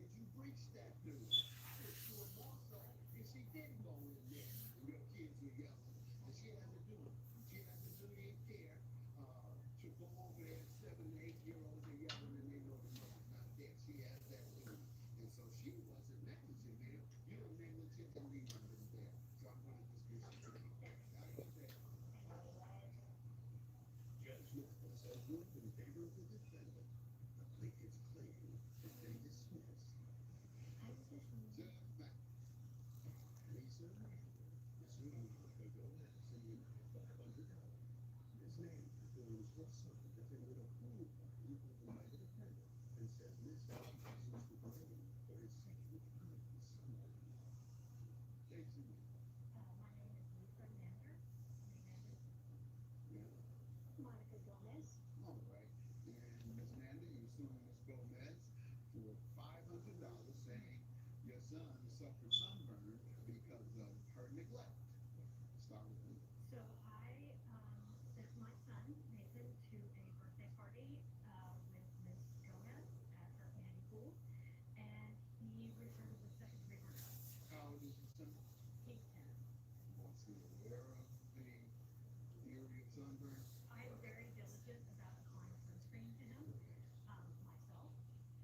that news. I would do it more so if she didn't go in there and your kids were yelling. And she has a duty. She has a duty of care to go over there. 7 and 8 year olds are yelling and they know the mother's not there. She has that duty. And so she wasn't negligent there. You were negligent in leaving them there. So I'm going to dismiss you today. How do you say? Judge Smith has ruled in favor of the defendant. The plaintiff's claim has been dismissed. Judge Mack. Lisa Randall is suing Monica Gomez in the amount of $500. Ms. Name informs her son that they would a pool party over by the defendant and says Ms. Name assumes the blame for his sexual crimes. Thanks, Amy. Yeah. All right. And Ms. Nanda, you're suing Ms. Gomez for $500, saying your son suffered sunburn because of her neglect. Start with me. How old is your son? Was he aware of the theory of sunburn?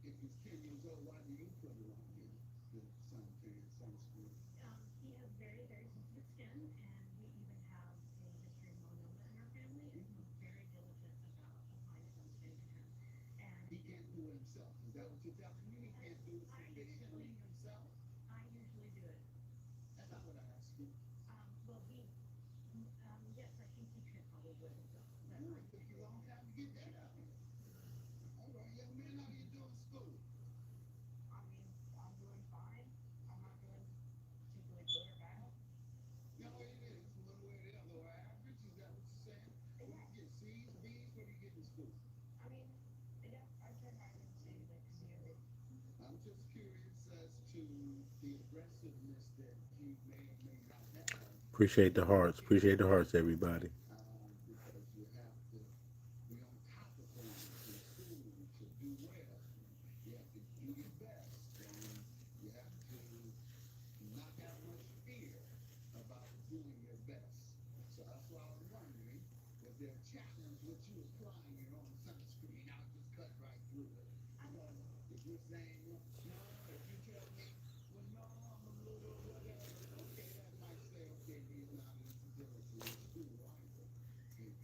If he's 10 years old, why do you put it on him, the suntan, sunscreen? He can't do it himself. Is that what you're telling me? He can't do it sufficiently himself? That's not what I asked you. It took you a long time to get that out. All right, young man, how do you do in school? No, it is one way or the other. Or average, is that what you're saying? What do you get, C's, B's? What do you get in school? I'm just curious as to the aggressiveness that you may or may not have. Appreciate the hearts. Appreciate the hearts, everybody. Because you have to be on top of things in school to do well. You have to do your best, and you have to not have much fear about doing your best. So that's why I was wondering, was there a challenge with you applying your own sunscreen? I'll just cut right through it. If you're saying, no, if you tell me, well, no, I'm a little whatever, okay, that might say, okay, he's not necessarily in school either, because he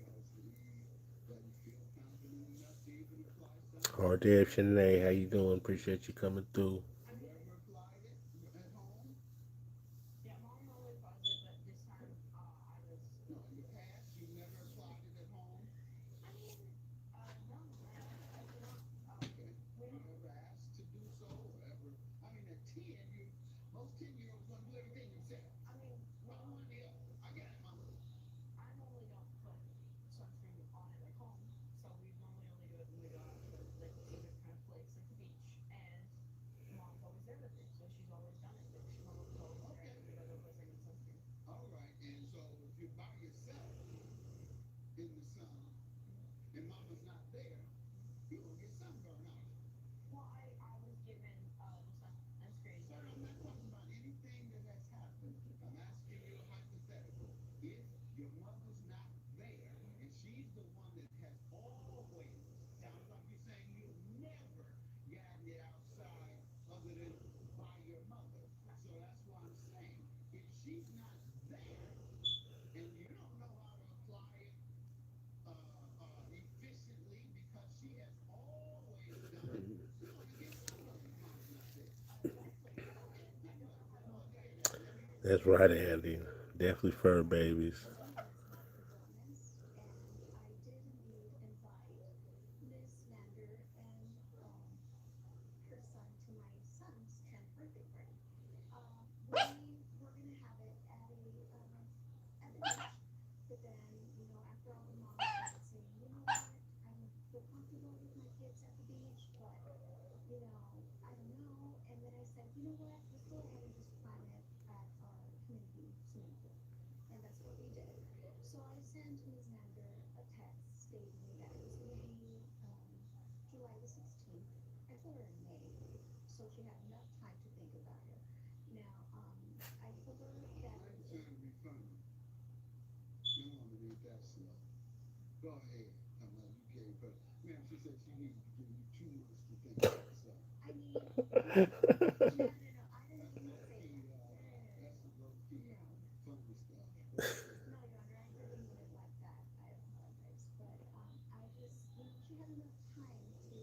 doesn't feel confident enough to even apply Hard sunscreen. Deb Shanae, how you doing? Appreciate you coming through. You ever applied it at home? No, in the past, you never applied it at home? Okay. Were you ever asked to do so, or ever? I mean, at 10, most 10-year-olds want to do everything themselves. One or the other. I got it, mama. Okay. All right, and so if you're by yourself in the sun and mama's not there, you're gonna get sunburned out. Sir, I'm not talking about anything that has happened. I'm asking you a hypothetical. If your mother's not there and she's the one that has always, sounds like you're saying you've never gotten it outside other than by your mother. So that's why I'm saying, if she's not there and you don't know how to apply it efficiently because she has always done it, you're going to get sunburned if mama's not there. That's right, Andy. Definitely fur babies. said she needed to give you 2 months to think about something. I mean, no, I didn't even say that. That's some low key, funny stuff. No, Your Honor, I didn't mean it like that. I apologize. But I just, she had enough time to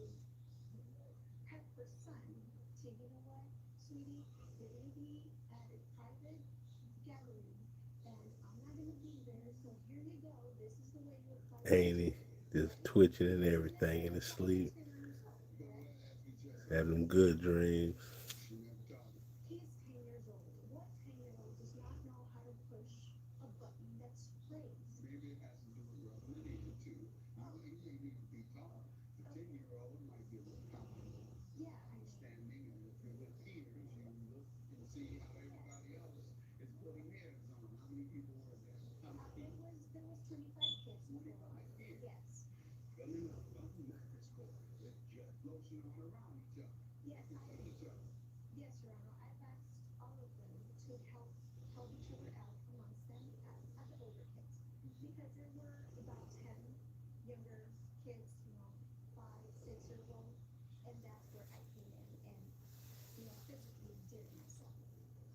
prep her son to, sweetie, we're going to be at a private gathering, and I'm not going to be there, so here you go. This is the way you apply Ain't pressure. he? Just twitching and everything in his sleep. Understand on yourself, But correct? as we just heard, Having them good dreams. she never taught him. He's 10 years old. What 10-year-old does not know how to push a button that sprays? Maybe it has to do with rubbing it in too. You may need to be taught. The 10-year-old might be a little calm, Yeah, understanding, and if you're with peers, you look and see how everybody else is putting theirs on. How many people were there? How many people? there was 25 kids in the 25 kids. Yes. Filling up a mattress cord with jet lotion on around each other. Yes, Looking for each other. yes, Your Honor. I've asked all of them to help each other out amongst them at the older kids. Because there were about 10 younger kids, 5, 6 years old. And that's where I came in and, physically did it myself.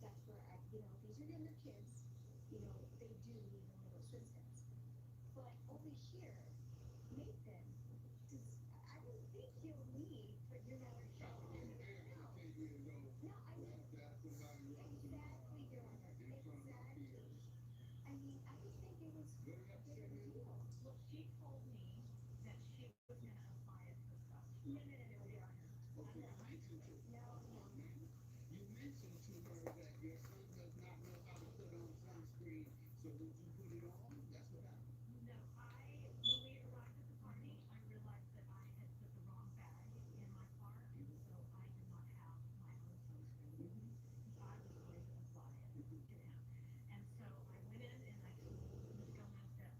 That's where these are younger kids, they do need a little assistance. But over here, Nathan, I don't think he'll need, but How can you dare no. at 10 years old No, I mean, grab somebody rubbing some exactly, Your Honor. in front of my Exactly. peers? I mean, I just think it was Very a bit of a upsetting. deal. Well, she told me that she was going to apply it herself. No, Your Honor. Okay, you mentioned to No, come on, man. You mentioned to her that your son does not know how to put on sunscreen, so would you put it on? That's what happened. No, when we arrived at the party, I realized that I had put the wrong bag in my car, and so I did not have my own sunscreen with me because I was going to apply it to him. And so I went in and I told Miss Gomez that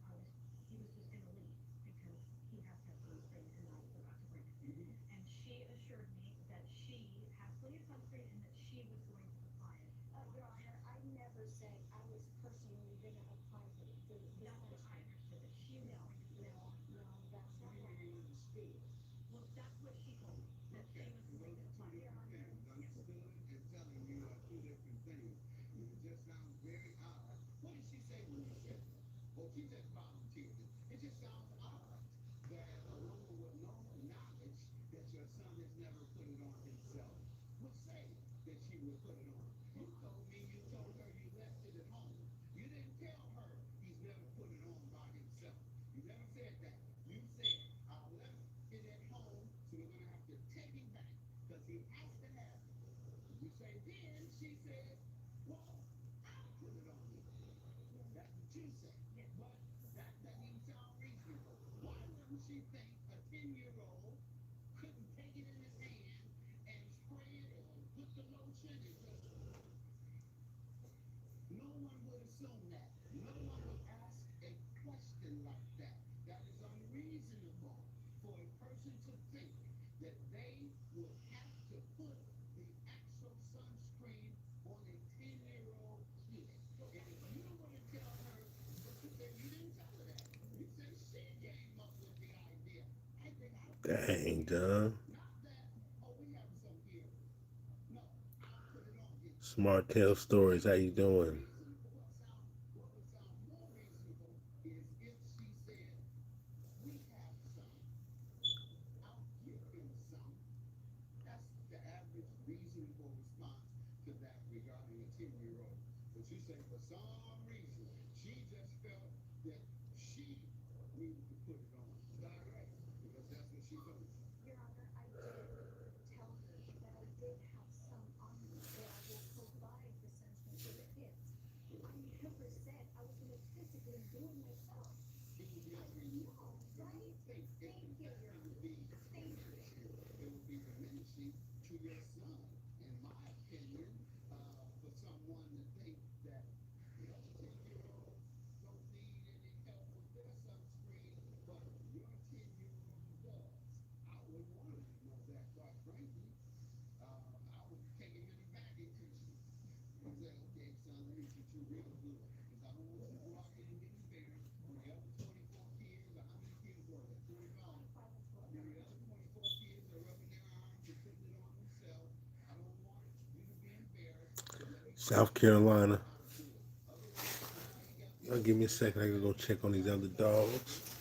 he was just going to leave because he has to have sunscreen and I forgot to bring it. And she assured me that she has plenty of sunscreen and that she was going to apply it. Your Honor, I never said I was personally going to apply the That's what I sunscreen. understood, that she was going to put it on. No, that's What not do you what mean you understood? Well, that's what she told me, that she Okay, was so going those to are two apply it. different things. Understood and telling you are two different things. And it just sounds very odd. What did she say when you said that? Well, she just volunteered it. It just sounds odd that a woman with no knowledge that your son has never put it on himself would say that she would put it on. You told me you told her you left it at home. You didn't tell her he's never put it on by himself. You never said that. You said, I left it at home, so we're going to have to take him back because he has to have it. You say, then she said, well, I'll put it on him. That's what you said. But that doesn't even sound reasonable. Why wouldn't she think a 10-year-old couldn't take it in his hand and spray it or put the lotion and just... No one would assume that. No one would ask a question like that. That is unreasonable for a person to think that they would have to put the actual sunscreen on a 10-year-old kid. And if you were to tell her, but you said you didn't tell her that. You said she came up with the idea. I think I Dang, John. not that, oh, we have some here. No, I'll put it on him. Smart tell stories. How you doing? What would sound more reasonable is if she said, we have some, I'll give him some. That's the average reasonable response to that regarding a 10-year-old. But you say for some reason, she just felt that she needed to put it on. Is that right? Because that's what she told you. Your Honor, I did tell her that I did have some on me, that I will provide the sunscreen for the kids. I never said I was going to physically do it myself. She was No, answering you. You right? would think if Thank in you, fact Your it would Honor. be Thank you. diminishing, it would be diminishing to your son, in my opinion, for someone to think that, 10-year-olds don't need any help with their sunscreen, but your 10-year-old does. I would want to know that, quite frankly. I would take him in the baggage tissue and say, okay, son, let me treat you real good. Because I don't want you to go out there and get embarrassed when the other 24 kids, or how many kids were there? 25? 25 and 12. Then the other South Carolina. Y'all give me a second. I gotta go check on these other dogs.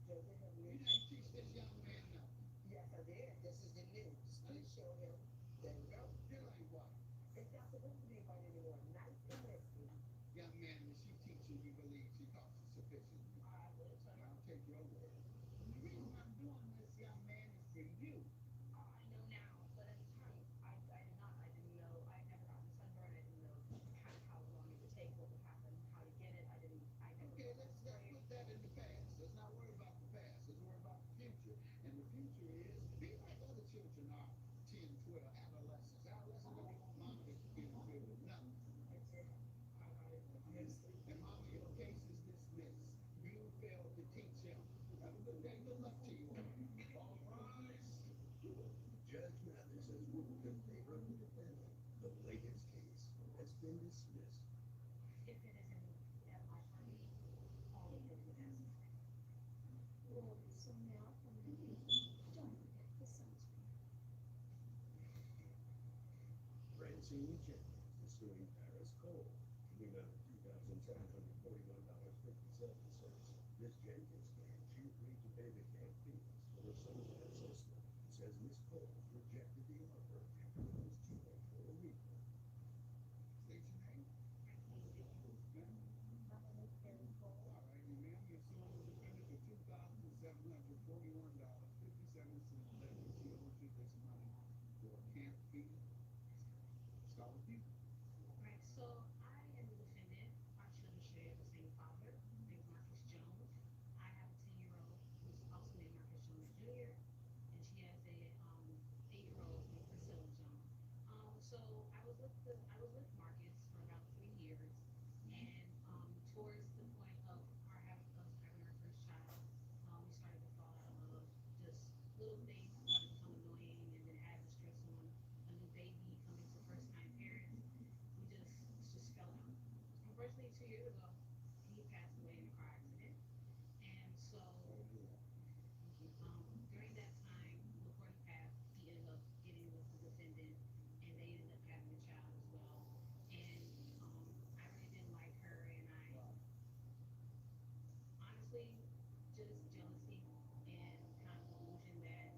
Joseph have you didn't teach this young man nothing. Yes, I did. This is the news. Please show him. There you go. You're like what? It's not supposed to be fun anymore. Nice and risky. Young man, when she teaches you believe she taught you sufficiently. I will try. I'll take your word. And the reason I'm doing this, young man, is for you. I know now, but at the time, I did not. I didn't know. I had never gotten a sunburn. I didn't know kind of how long it would take, what would happen, how to get it. I didn't. I never. Okay, let's put that in the past. Let's not worry about the past. Let's worry about the future. And the future is be like other children are 10, 12, adolescents. Adolescents don't want mama to interfere with nothing. That's it. Honestly. And mama, your case is dismissed. You failed to teach him. Have a good day. Good luck to you. All rise. Judge Mathis has ruled in favor of the defendant. The plaintiff's case has been dismissed. If it isn't at my party, all of them would ask. Well, so now from the beginning, don't forget the sunscreen. Francine Jenkins is suing Paris Cole for the amount of $2,741.57. Miss Jenkins claims she agreed to pay the camp fees for her son's assessment and says Miss Cole rejected the offer after it was too late for a refund. State your name. My name is Paris Cole. All right, and ma'am, you're suing the defendant for $2,741.57. That is, she owes you this money for a camp fee. Start with you. Right, so I am the defendant. Our children share the same father, named Marcus Jones. I have a 10-year-old who's also named Marcus Jones Jr., and she has a 8-year-old named Priscilla Jones. So I was with Marcus for about 3 years, and towards the point of us having our first child, we started to fall out of love. Just little things started to become annoying, and then add the stress on a new baby coming to first-time parents. We just fell out. Unfortunately, 2 years ago, he passed away in a car accident, and so during that time, before he passed, he ended up getting with the defendant, and they ended up having a child as well. And I really didn't like her, and I honestly just jealousy and kind of illusion that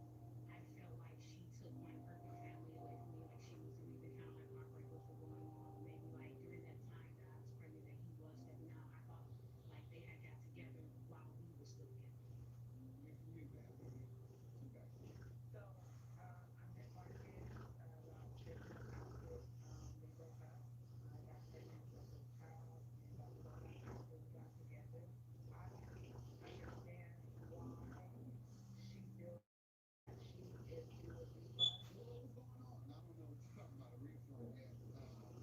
I felt like she took my perfect family away from me, like she was the reason kind of like my breakups were going on. Maybe like during that time that I was pregnant that he was stepping out, I thought like they had got together while we were still together. You, ma'am, come back. So I met Marcus about 6 months after they broke up. I got pregnant with the child, and about 4 months after we got together. I don't understand why she feels that she is due a refund. Well, what's going on? I don't know what you're talking about, a refund yet. What's going on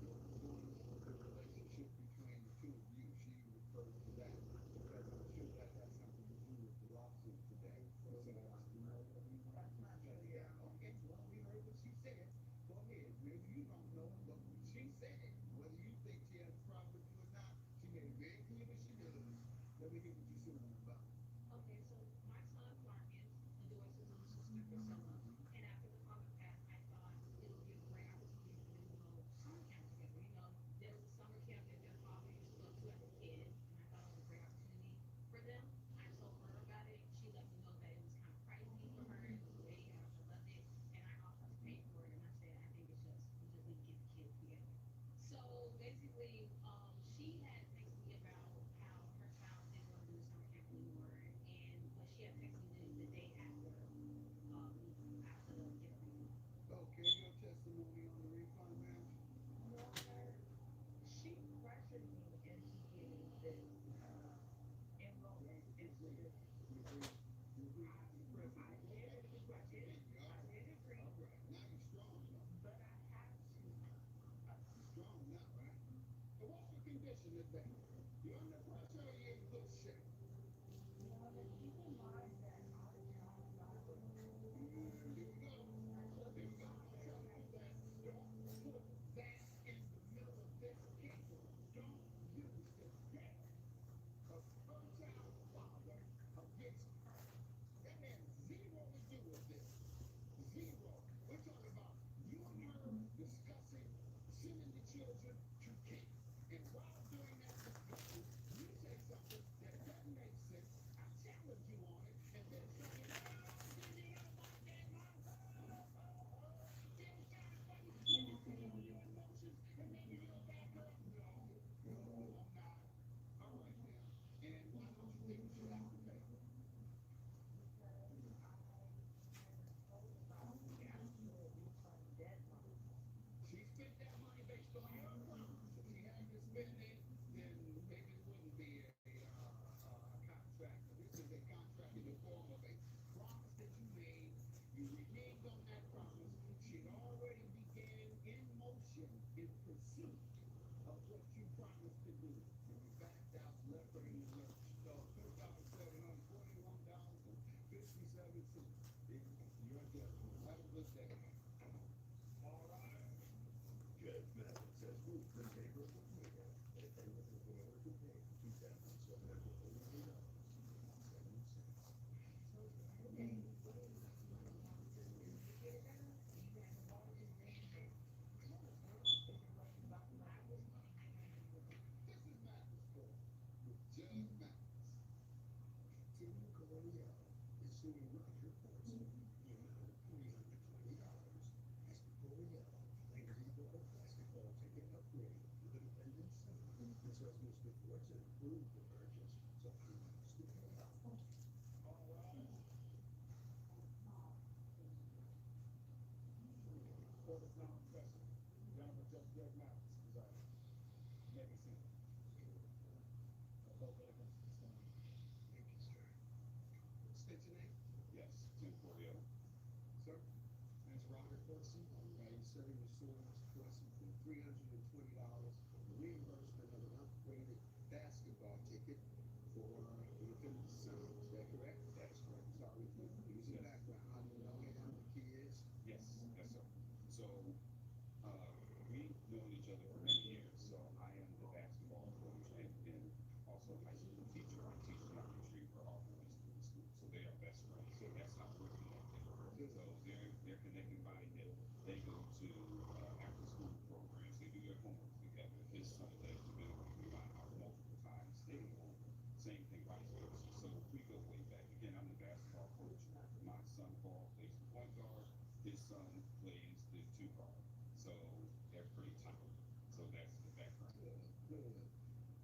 with the relationship between the two of you? She refers to that because I'm sure that has something to do with the lawsuit today. So that's the matter. That's not true. Yeah, okay, well, we heard what she said. Go ahead. Maybe you don't know, but she said it. Whether you think she has a problem with you or not, she made it very clear that she does. Let me hear what you're suing about. Okay, so my son Marcus adores his little sister Priscilla, and after the father passed, I thought it would be a great opportunity for them to go summer camp together. You know, there was a summer camp that their father used to go to as a kid, and I thought it was a great opportunity for them. I told her about it. She let me know that it was kind of pricey for her. It was way out of her budget, and I offered to pay for it. And I said, I think it's just we just need to get the kids together. So basically, she had texted me about how her child didn't want to do the summer camp anymore, and but she had texted me the day after I had to get a refund. Okay, your testimony on the refund, ma'am? Well, sir, she pressured me into getting this enrollment into this. You agree? You agree? You press it. I did it. You press it in. You I did agree, all right. Now you're strong now. but I had to. You're strong now, right? So what's your condition today? You under pressure or you in good shape? Well, then keep in mind that our child died with me. Here we go. Here we go. I'm telling you that. Don't put that in the middle of this case. Don't use the death of her child's father against her. That has zero to do with this. Zero. We're talking about you and her discussing sending the children to camp. And while during that discussion, you say something that doesn't make sense. I challenge you on it. minute, then maybe it wouldn't be a contract. But this is a contract in the form of a promise that you made. You reneged on that promise. She'd already began in motion in pursuit of what you promised to do. And you backed out, left her in the lurch. So $2,741.57. Your judgment. Have a good day. All right. Judge Mathis says Ruth can take her with me. If they were to pay This is Mathis Court with Judge Mathis. Tim Corleone is suing Roger Fortson for an amount of $320. Mr. Corleone claims he bought a basketball ticket upgrade for the defendant's son and says Mr. Fortson approved the purchase, so he wants to pay. All right. Court is now in session. The Honorable Judge Greg Mathis presiding. You may be seated. Vote against the stand. Thank you, sir. State your name? Yes, Tim Corleone. Sir? Name's Roger Fortson. You serving the sword, Mr. Fortson, for $320 for reimbursement of an upgraded basketball ticket for the defendant's son. Is that correct? That is correct. Sorry for using background. How do you know him, the kids? Yes, yes, sir. So, we've known each other for many years. So I am the basketball coach and also a high school teacher. I teach geometry for all the school. So they are best friends. So that's how we're connected. So they're connecting by hip. They go to after school programs. They do their homework together. His son has been around my house multiple times, staying home. Same thing, vice versa. So we go way back. Again, I'm the basketball coach. My son Paul plays the point guard. His son plays the two guard. So they're pretty tight. So that's the background. Good,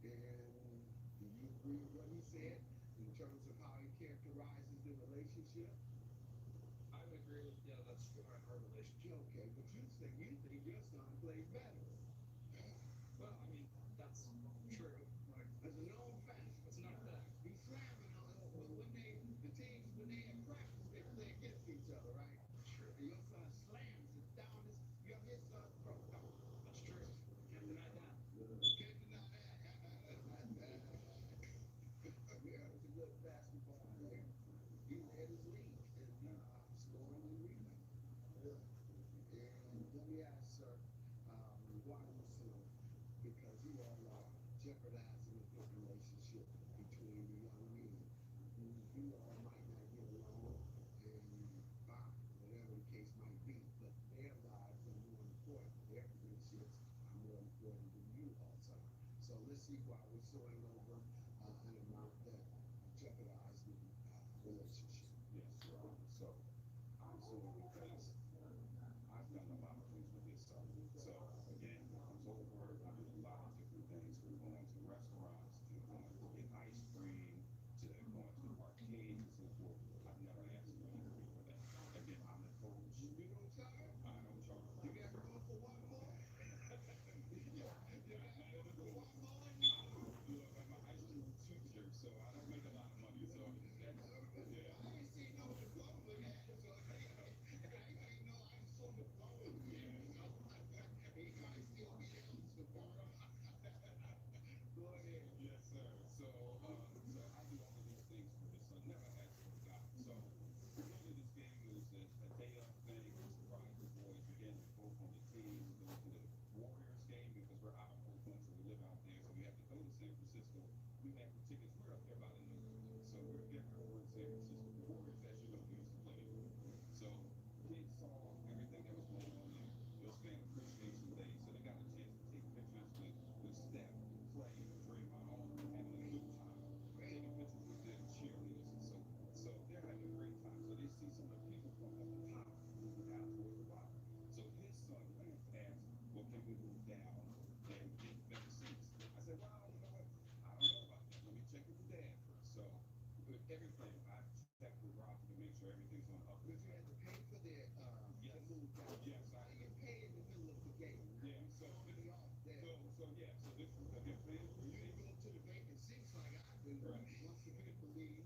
good. And do you agree with what he said in terms of how he characterizes the relationship? I would agree with, yeah, that's our relationship. Okay, but you think your son plays better. Well, I mean, that's true. Like, that's a known fact. It's not a fact. He's slamming on it, but when the teams, when they in practice, they play against each other, right? True. And your son slams it down his son, bro. That's true. Can't deny that. Can't deny that. Yeah, he's a good basketball player. He led his league in scoring and rebounding. Yeah. And let me ask, sir, why you suing? Because you all are jeopardizing a good relationship between the young men. You all might not get along, and fine, whatever the case might be, but their lives are more important. Their friendships are more important than you also. So let's see why we're suing over an amount that jeopardized the relationship. Yes, Your Honor. So I'm suing because I've done a lot of things with his son. So again, he comes over, I do a lot of different things. We're going to restaurants, to going to get ice cream, to going to arcades and so forth. I've never asked for anything for that. Again, I'm the coach. You don't charge? I don't charge. You got room for one more? I'm a high school teacher, so I don't make a lot of money. So yeah. I ain't seen no diploma yet. So I ain't Once the people leave,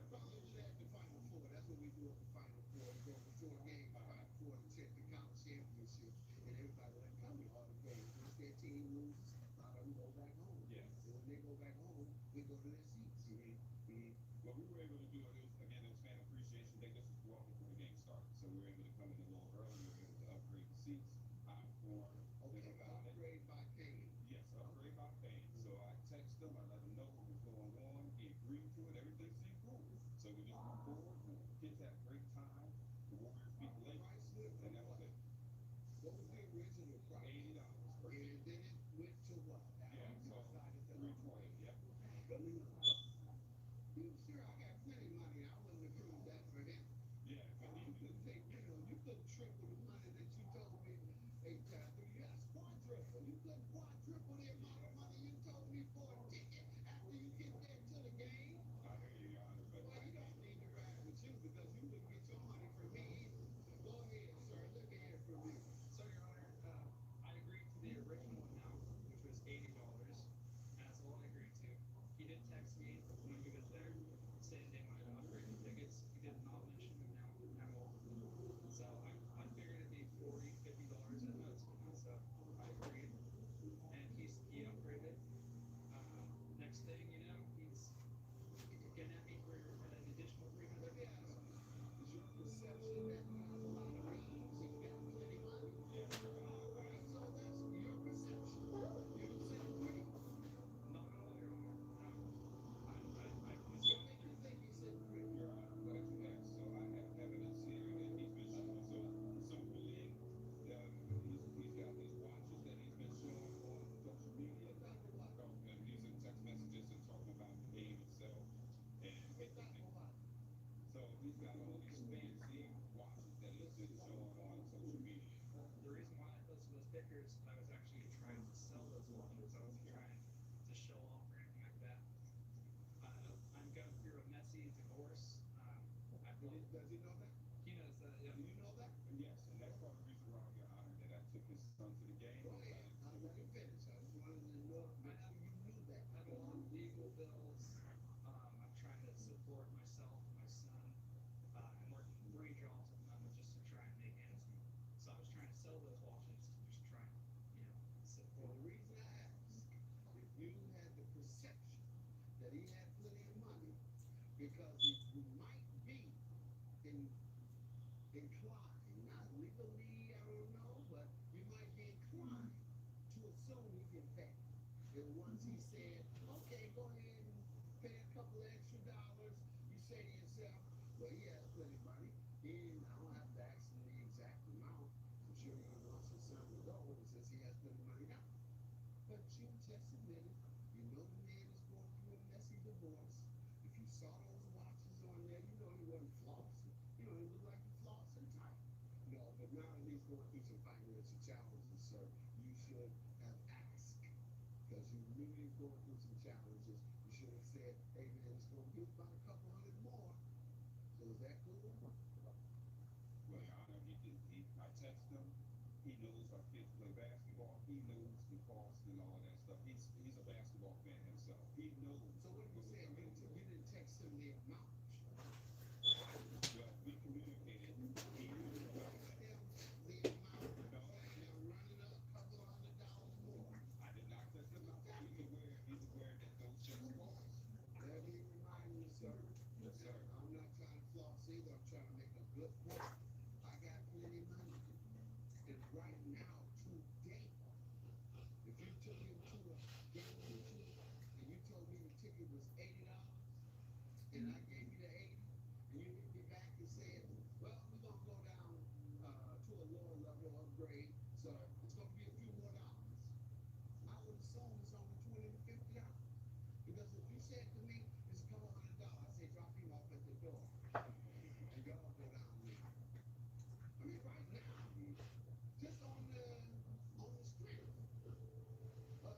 follow that the Final Four. That's what we do at the Final Four. We go for 4 games, Final Four to check the college championship, and everybody that come to all the games. Once their team loses, a lot of them go back home. Yes. And when they go back home, we go to their seats. What we were able to do, again, it was fan appreciation day. This was well before the game started. So we were able to come in a little early. We were able to upgrade the seats for Okay, upgrade by paying. Yes, upgrade by paying. So I text them, I let them know what was going on. He agreed to it. Everything seemed cool. So we just moved forward. Kids had a great time. The Warriors beat the Lakers, and that was it. What was the original price? $80 per And then it went to what? Yeah, so 320. Yep. Sure, I got plenty of money. I wouldn't approve that for him. Yeah, but You could take, you could triple the money that you told me 8 times. Yes, quadruple. You could quadruple the amount of money you told me for a ticket after you get there to the game. I hear you, Your Honor. But Well, you don't need to ride with you because you wouldn't get your money from me either. Go ahead, sir. Let me hear from you. So, Your Honor, I agreed to the original amount, which was $80, and that's all I agreed to. He did text me when he was there, saying they might upgrade the tickets. He did not mention the amount at all. So I figured it'd be $40, $50. I know it's not, so I agreed, and he upgraded. Next thing you know, he's getting at me for an additional $300. Let me ask you, is your perception that he has a lot of means and got plenty of money? yeah, All right, so that's your perception. You said agree. Not at all, Your Honor. No. I What make you think he said agree? Your Honor, I'm glad you asked. So I have evidence here that he's been showing some bullying. He's got these watches that he's been showing on social media. And using text messages and talking about the game itself. So he's got all these fancy watches that he's been showing on social media. The reason why I posted those pictures, I was actually trying to sell those watches. I wasn't trying to show off or anything like that. I'm going through a messy divorce. Does he know that? He knows that. Yeah. Do you know that? Yes, and that's part of the reason why, Your Honor, that I took his son to the game. Go ahead. I let him finish. I just wanted to know, make sure you knew that. I have a lot of legal bills. I'm trying to support myself and my son. I'm working 3 jobs at the moment just to try and make ends meet. So I was trying to sell those watches to just try and, support. And the reason I ask, if you had the perception that he had plenty of money, because you might be inclined, not legally, I don't know, but you might be inclined to assume he can pay. And once he said, okay, go ahead and pay a couple of extra dollars, you say to yourself, well, he has plenty of money. I don't have to ask him the exact amount. I'm sure he wants his son to go, and since he has plenty of money now. But you just admitted, you know the man is going through a messy divorce. If you saw those watches on there, you know he wasn't flossing. He looked like he flossing tight. No, but now that he's going through some financial challenges, sir, you should have asked. Because you knew he was going through some challenges. You should have said, hey man, it's going to be about a couple hundred more. So is that cool? Well, Your Honor, I text him. He knows our kids play basketball. He knows the cost and all of that stuff. He's a basketball fan himself. He knows. So what are you saying? You didn't text him the amount? Well, we communicated. He knew the amount. The amount? No. Now running up a couple $100 more. I did not text him. He's aware that those things cost. Let me remind you, sir. Yes, sir. I'm not trying to floss either. I'm trying to make a good point. I got plenty of money. And right now, today, if you took him to a game with you and you told me the ticket was $80 and I gave you the 80 and you hit me back and said, well, we're going to go down to a lower level upgrade, so it's going to be a few more dollars. I would assume it's only $20 to $50. Because if you said to me, it's a couple $100, I say drop him off at the door. And y'all go down there. I mean, right now, just on the strength of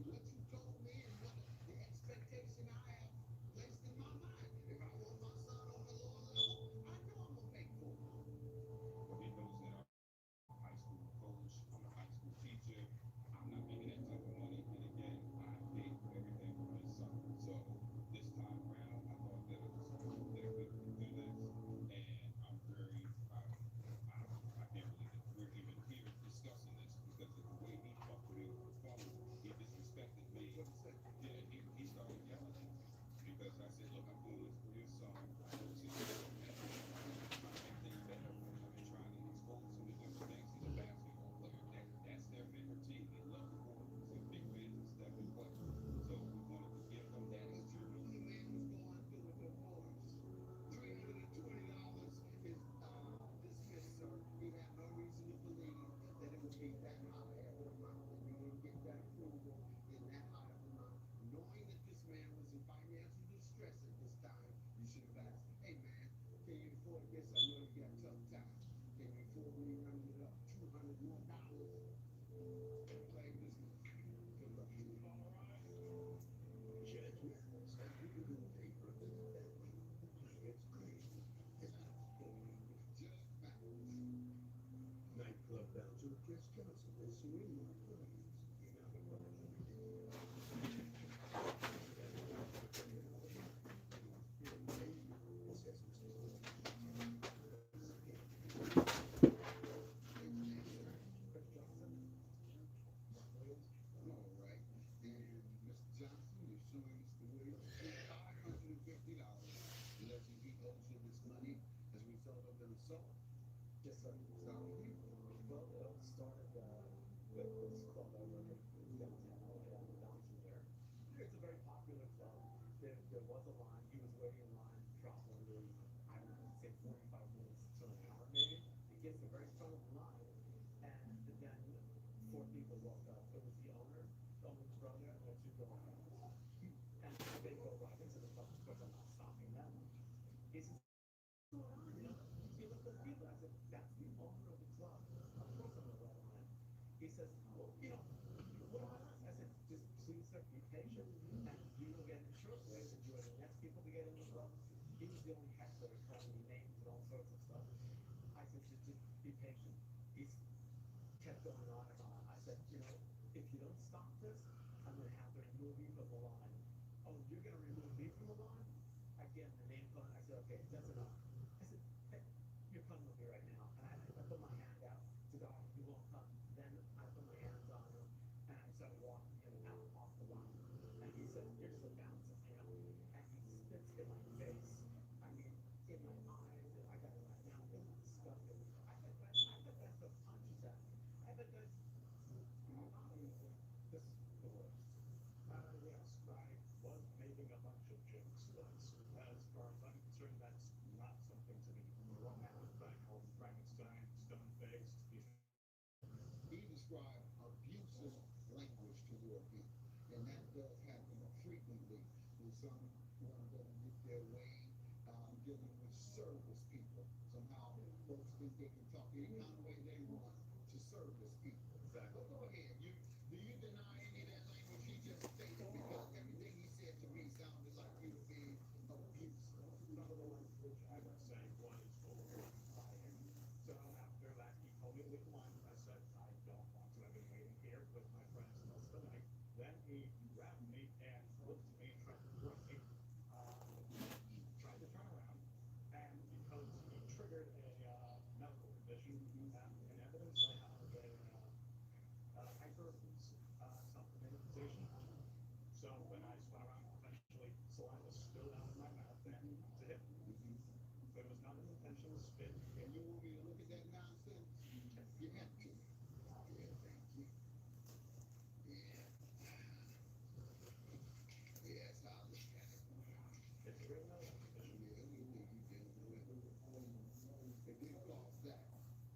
what you told me and what the expectation I have placed in my mind. If I want my son on the lower level, I know I'm gonna pay for it. down to Chris Johnson and Serena Williams. You got the run every day. It says All right. And Mr. Johnson is showing Mr. Williams $550, alleging he owes him this money as a result of an assault. Yes, sir. Start with you. Well, it all started with this club I work at downtown LA on the Downsview there. It's a very popular club. There was a line. He was waiting in line probably, I don't know, say 45 minutes to an hour maybe. He gets to the very front of the line, and then four people walk up. It was the owner's brother, and their two girlfriends. And they go right into the club. Of course, I'm not stopping them. He says, "What's going on? You know, you look those people." I said, "That's the owner of the club. Of course I'm gonna let him in." He says, "Well, you know, what am I ask?" I said, "Just please, sir, be patient, and you will get insurance." I said, "You are the next people to get in the club." He was the only heckler calling me names and all sorts of stuff. I said, just be patient. He kept going on and on. I said, "You know, if you don't stop this, I'm gonna have to remove you from the line." "Oh, you're gonna remove me from the line?" Again, the name calling. I said, "Okay, that's enough." I said, "Hey, you're coming with me right now." And I put my hand out to go, "You won't come." Then I put my hands on him and I started walking him out off the line. And he says, "You're just a bouncer, you know?" And he spits in my face. I mean, in my eyes. And I got it right now. It was disgusting. I've had guys throw punches at me. I've had guys, honestly, this is the worst. Yes, I was making a bunch of jokes, but as far as I'm concerned, that's not something to be thrown out. I call him Frankenstein, stone-faced. He described abusive language toward him, and that does happen frequently when someone doesn't get their way dealing with service people. Somehow, folks think they can talk any kind of way they want to service people. Exactly. Well, go ahead. Do you deny any of that language he just stated? Because everything he said to me sounded like you were being abusive. Some of the language I would say was overwhelmed by him. So after that, he told me to leave the line. I said, "I don't want to. I've been waiting here with my friends most of the night." Then he grabbed me and looked at me and tried to throw me. Tried to turn around, and because he triggered a medical condition, in evidence, I have a hyper self-medicalization. So when I spun around, eventually saliva spilled out of my mouth and to him. There was not an intentional spit. And you want me to look at that nonsense? You have to. Yeah, thank you. Yeah. Yes, I'll look at it. It's a real medical condition. Yeah, anything you dealing with. It didn't cause that.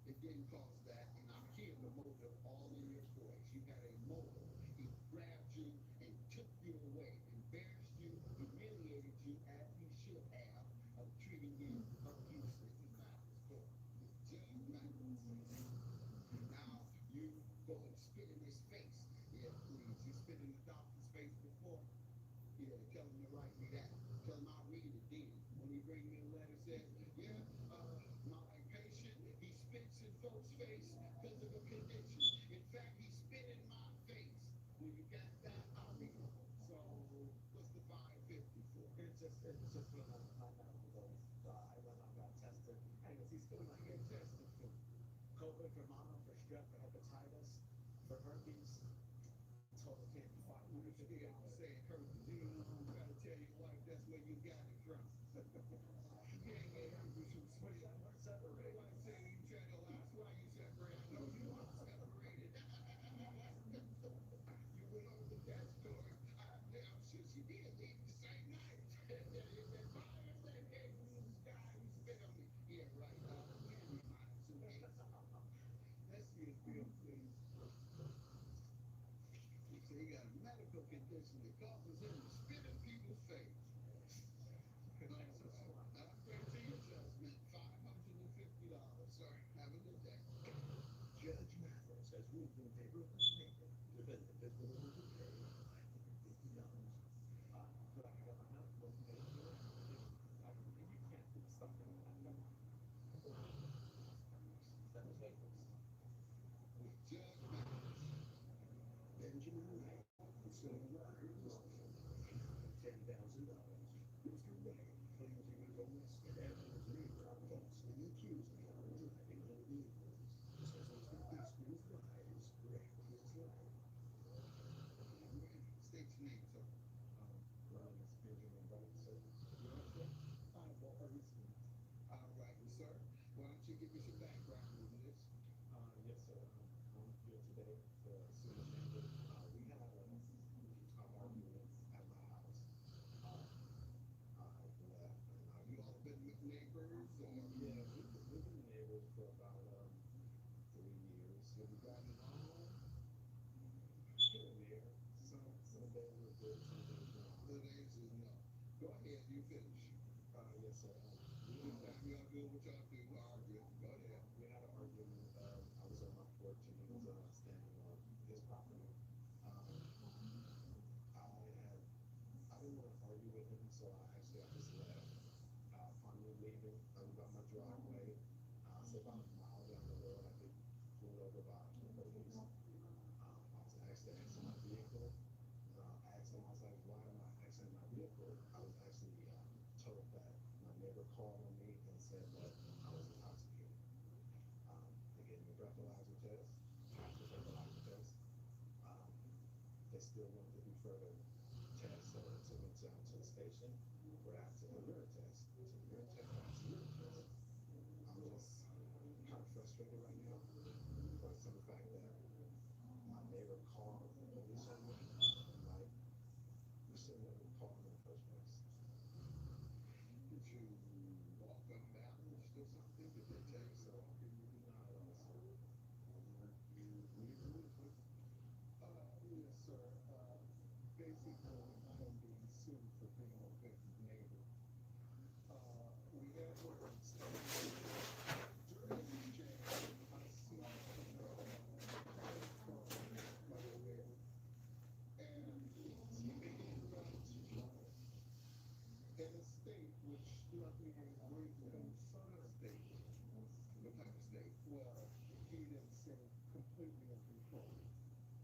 It didn't cause that. And I'm hearing the motive all in your voice. You had a motive. He grabbed you and took you away, embarrassed you, humiliated you as he should have, of treating you abusive. This is Mathis Court. This James Mathis. Now you go and spit in his face. Yeah, please. You spit in the doctor's face before? Yeah, tell him to write me that. Tell him I'll read it then. When he bring me a letter says, "Yeah, my patient, he spits in folks' face physical condition. In fact, he spit in my face." When you got that, I'll read it. So what's the 550 for? It's just for my medical bills. I went and got tested. Anyways, he's What spitting my you get face. tested for? COVID for mono, for strep, for hepatitis, for herpes. Total can't be fought. You scared to say it hurt the gene. You gotta tell your wife that's where you got it from. You ain't get herpes from spit. We're separated. Nobody say you try to lie. That's why you separate. I know you are separated. You went over that story. I'm sure she did leave the same night. That fire said, "Hey, guy, you spit on me." Yeah, right. Hand me my suitcase. Let's see his bill, please. He said he got a medical condition that causes him to spit in people's face. Pregnancy adjustment, $550. Sir, have a good day. Judge Mathis has ruled in favor of the plaintiff. Defendant is willing to pay $550. But I got my medical paid for. You can't stop him. That was papers. State's name, sir. My name is Benjamin Wright, sir. Your name, sir? Walter Eastman. All right, sir. Why don't you give us your background on this? Yes, sir. I'm here today to sue the family. We had a argument at my house. I left, and you all been with neighbors, or? Yeah, we've been neighbors for about 3 years. Have you gotten along? Here and there. Some days were good, some days not. Some days is no. Go ahead, you finish. Yes, sir. Anytime y'all do what y'all do, argue. Go ahead. We had an argument. I was on my porch and he was standing on his property. I didn't want to argue with him, so I just left. Upon me leaving, I was on my driveway. So about a mile down the road, I get pulled over by the police. I was asked to exit my vehicle. I asked them, I was like, why am I exiting my vehicle? I was actually told that my neighbor called on me and said that I was intoxicated. They gave me a breathalyzer test, passed the breathalyzer test. They still wanted to do further tests, so I went down to the station where I took a urine test. Took a urine test, passed the urine test. I'm just kind of frustrated right now because of the fact that my neighbor called the police on me. I'm like, you shouldn't have called me in the first place. Did you walk unbalanced or something? Did they tell you so? Not at all, sir. Yes, sir. Basically, I am being sued for being a offensive neighbor. We had words. During the exchange, I see my neighbor, and he's making runs in a state which struck me as great concern state. What type of state? Well, he didn't seem completely in control.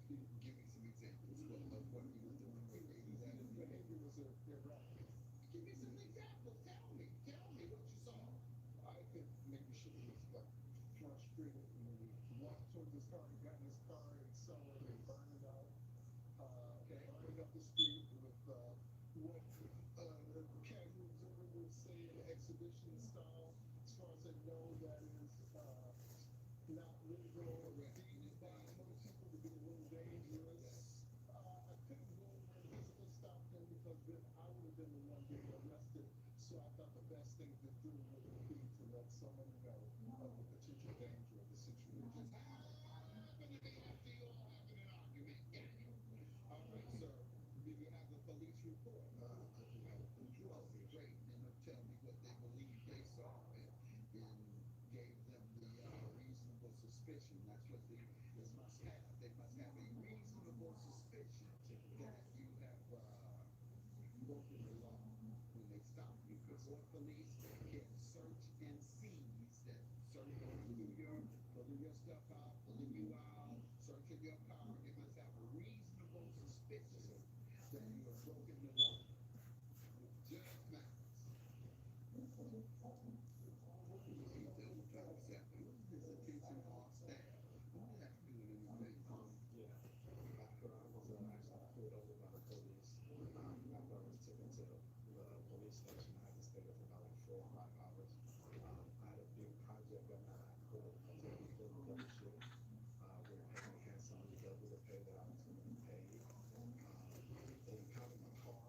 Give me some examples of what he was doing. His behavior was erratic. Give me some examples. Tell me what you saw. I think maybe she was like frustrated and he walked towards his car. He got in his car and accelerated and burned it out. Running up the street with what casual observer would say an exhibition style. As far as I know, that is not legal. Being by other people to be a little dangerous. I couldn't go over and physically stop him because then I would have been the one getting arrested. So I thought the best thing to do would be to let someone know of the potential danger of the situation. After you all having an argument, got it. All right, sir. Do you have a police report? I do have a police report. Great. And they'll tell me what they believe they saw and gave them the reasonable suspicion. That's what they must have. They must have a reasonable suspicion that you have broken the law when they stop you. Because what police can search and seize that search pulling your stuff out, pulling you out, searching your car. They must have a reasonable suspicion that you have broken the law. Judge Mathis. His attention all staff. I'm not doing anything. After I was actually pulled over by the police, after I was taken to the police station, I had to stay there for about like 4 or 5 hours. I had a big project that I couldn't double shift. We were paying handsome on the double the pay that I was going to be paid. They impounded my car.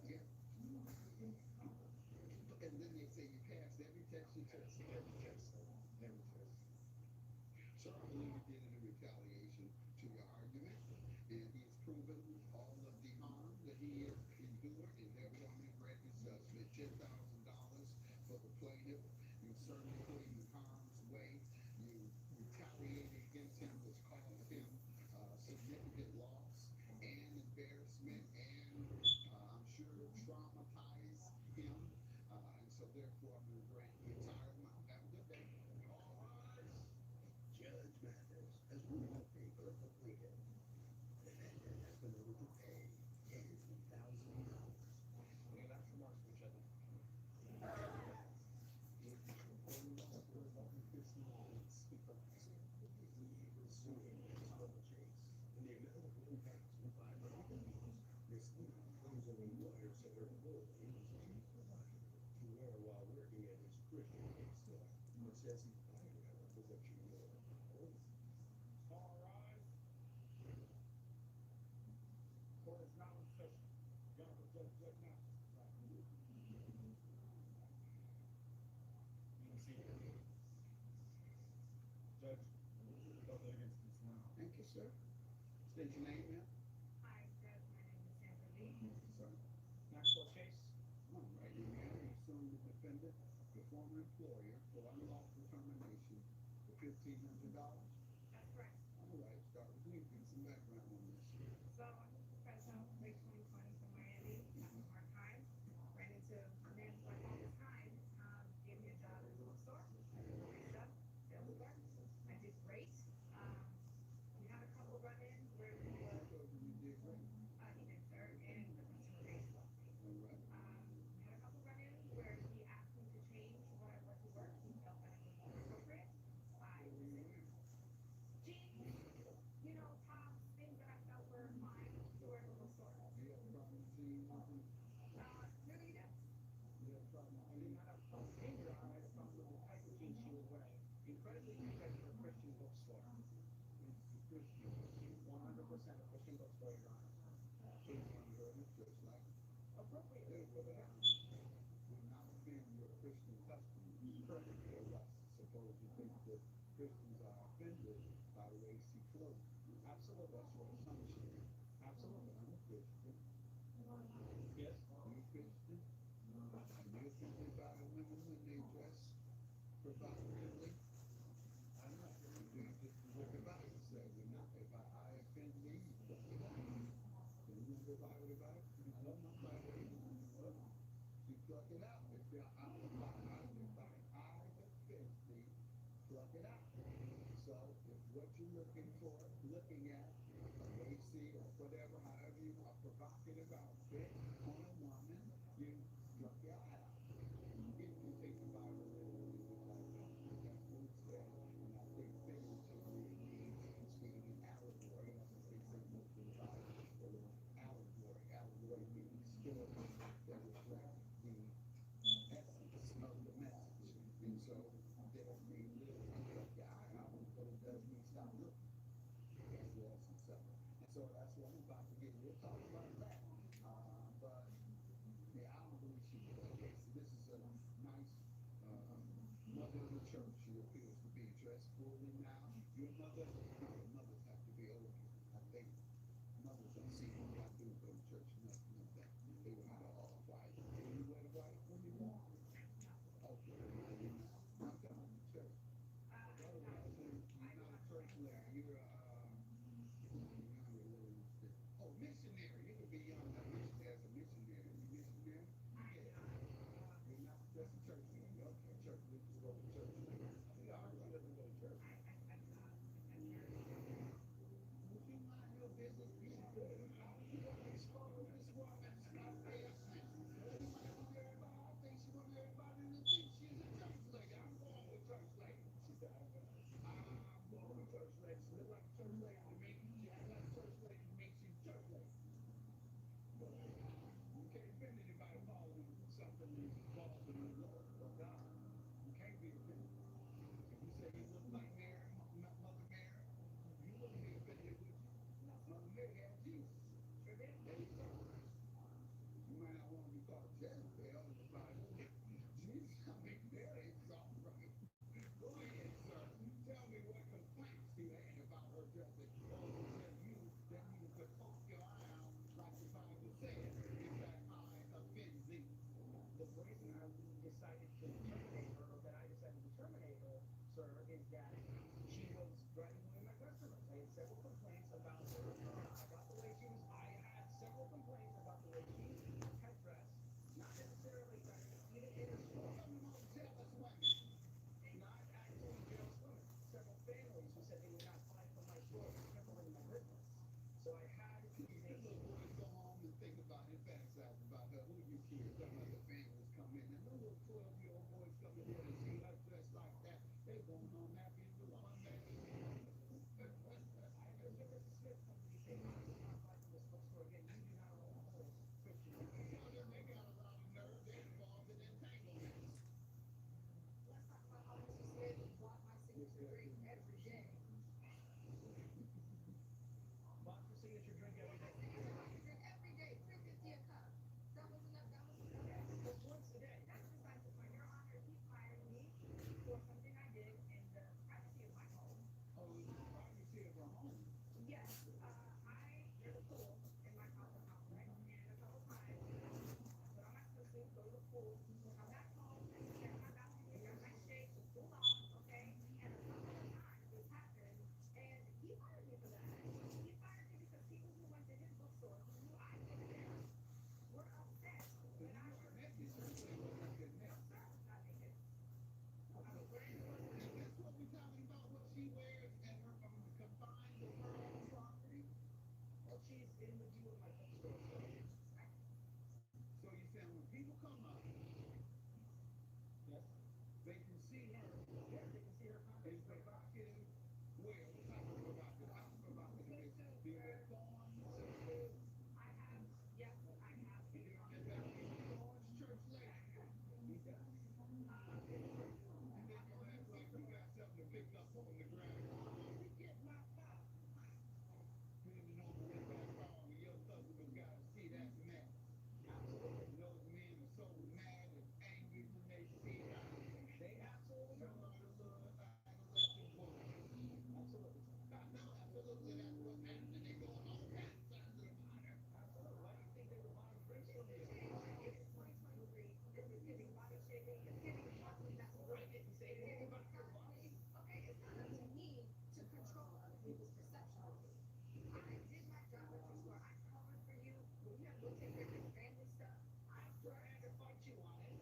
Yeah. And then they say you passed every test you took. Every test. So I believe he did it in retaliation to your argument, and he's proven all of the harm that he has endured, and therefore you granted judgment $10,000 for the plaintiff. You certainly put him in harm's way. You retaliated against him, which caused him significant loss and embarrassment, and I'm sure traumatized him. And so therefore I'm going to grant the entire amount. Have a good day. All rise. Judge Mathis. as one wallpaper of Lincoln. The defendant has been ordered to pay $10,000. Any last remarks for each other? In the amount of $1,500, Miss Lee claims her employer said her clothing was too polite to wear while working at his Christian bookstore, but says he fired her because she wore clothing. All rise. Court is now in session. Honorable Judge Mathis. You can see it. Judge, both litigants can swear. Thank you, sir. State your name, ma'am. Hi, Judge. My name is Sandra Lee. Sir. Maxwell Chase. All right, you may assume the defendant, your former employer, for unlawful termination for $1,500. That's correct. All right, start with me. Give some background on this. So, fresh out late 2020 from Miami, having a hard time. Ran into a man who I call this time, gave me a job at a bookstore. I did my stuff, fairly well. I did great. We had a couple run-ins where he was. You did great. He did, sir, and the customer base loved me. All right. We had a couple run-ins where he asked me to change what I wore to work. He felt that it was more appropriate. I listened. Jeans, you know, tops, things that I felt were fine to wear to the bookstore. Do you have a problem with jeans? Really, yes. You have a problem with I did jeans? not have a problem with Ginger. I had a problem with the type of jeans she was wearing. Incredibly compared to a Christian bookstore. It's Christian. 100% a Christian bookstore, Your Honor. You're in the church, like, Appropriately for the house. we're not offending your Christian customers. Correct. Because I suppose you think that Christians are offended by the way she clothes. Absolutely. That's your assumption. Absolutely. I'm a Christian. Yes. You a Christian? And you're offended by the women when they dress provocatively? I know. You do just what the Bible says. You're not. If I offend thee, you pluck it out. Then you know the Bible about? You know my Bible. You pluck it out. If your eye offends thee, pluck it out. So if what you're looking at, a lacy or whatever, however you a provocative outfit on a woman, you pluck your eye out. If you take the Bible literally, which I don't, that's what it says, and I think figuratively it means speaking in allegory, that's what they say most of the Bible is full of allegory. Allegory means stories that reflect the essence of the message. And so they don't mean literally pluck your eye out, but it does mean stop looking. That's the essence of it. And so that's what I'm about to get. We'll talk about that. But yeah, I don't believe she did. Okay, so this is a nice mother in the church. She appears to be dressed fully now. Your mother, no, the mothers have to be older. I think mothers don't see what I do go to church. Nothing of that. They wear the all white. And you wear the white when you walk. Okay, now come on to church. Otherwise, you're not a church lady. You're oh, missionary. You could be young as a missionary. You missionary? Yeah. You're not just a church lady. Okay, church. We just go to church lady. Yeah, all right. Doesn't go to church. Would you mind your business? You should do it. You want to explode this woman? Stop there. I think she wants everybody to think she's a church lady. I'm going with church lady. She said, I'm going with church lady. She look like a church lady to me. She act like a church lady to me. She's a church lady. But you can't offend anybody following something that's false in the Lord or God. You can't be offended. If you say you look like Mary, Mother Mary, you wouldn't be offended, would you? Mother Mary had Jesus. There you go. You might not want to be called Jezebel in the Bible. Jesus, I mean, Mary is all right. Go ahead, sir. Tell me what complaints you had about her dressing. Or was it you that you could poke your eye out like the Bible said, if that eye offends thee? The reason I decided to terminate her, or that I decided to terminate her, sir, is that she was driving away my customers. I had several complaints about her, about the way she was. I had several complaints about the way she had dressed, not necessarily even in her store. Jealous women. Not actually jealous women. Several families who said they would not buy from Well, I never really my business. So I had to make little boys go home and think about and fantasize about her. Who you kids, some other families come in, and the little 12-year-old boys come in here and see her dressed like that. They going home happy as a one man. I heard Mr. Smith company say, I'm not fighting this bookstore again. You do not own the whole subscription. Well, then they got a lot of nerve. They're involved in entanglements. Let's talk about how Mr. Smith bought my signature drink every day. Bought your signature drink every day? Signature every day, $3.50 a cup. That was enough. That was enough. Just once a day. That's besides the point. Your Honor, he fired me for something I did in the privacy of my home. Oh, it was the privacy of her home. Yes, there's a pool in my condo complex, and a couple times I put on my swimsuit, go to the pool, come back home, and stand on my balcony, got my shade to cool off, okay? And a couple of times this happened, and he fired me for that. He fired me because people who went to his bookstore, who knew I lived there, were upset So when you I weren't naked, so you ain't wasn't good no, naked. sir, not naked. I was wearing clothes. And that's what we're talking about, what she wears at her confines of her own property. Well, she's in the view of my bookstore, so So you're saying when people come up, yes, they can see her yes, they can see her in content. provocative way. What type of provocative? How provocative is it? Do you wear thorns, sisters? I have, yes, I have. You get on that balcony with thorns, church lady? He does. And then you act like you got something to pick up on the ground. Where did he get my file? Depending on where that phone, your customers got to see that mess. Absolutely. Those men are so mad and angry when they see her. They absolutely Show are. her the little adolescent boy. Absolutely. I know, absolutely, that's what's happening. They going all kinds of about her. Absolutely. Why do you think they were buying drinks from you? It is 2023. This is giving body shaming. It's giving bossy masculinity. Right, say It is about your not up boss. to me. Okay, it's not up to me to control other people's perception of me. I did my job at your store. I covered for you when you had to go take care of your family stuff. I sure had to fight you on it.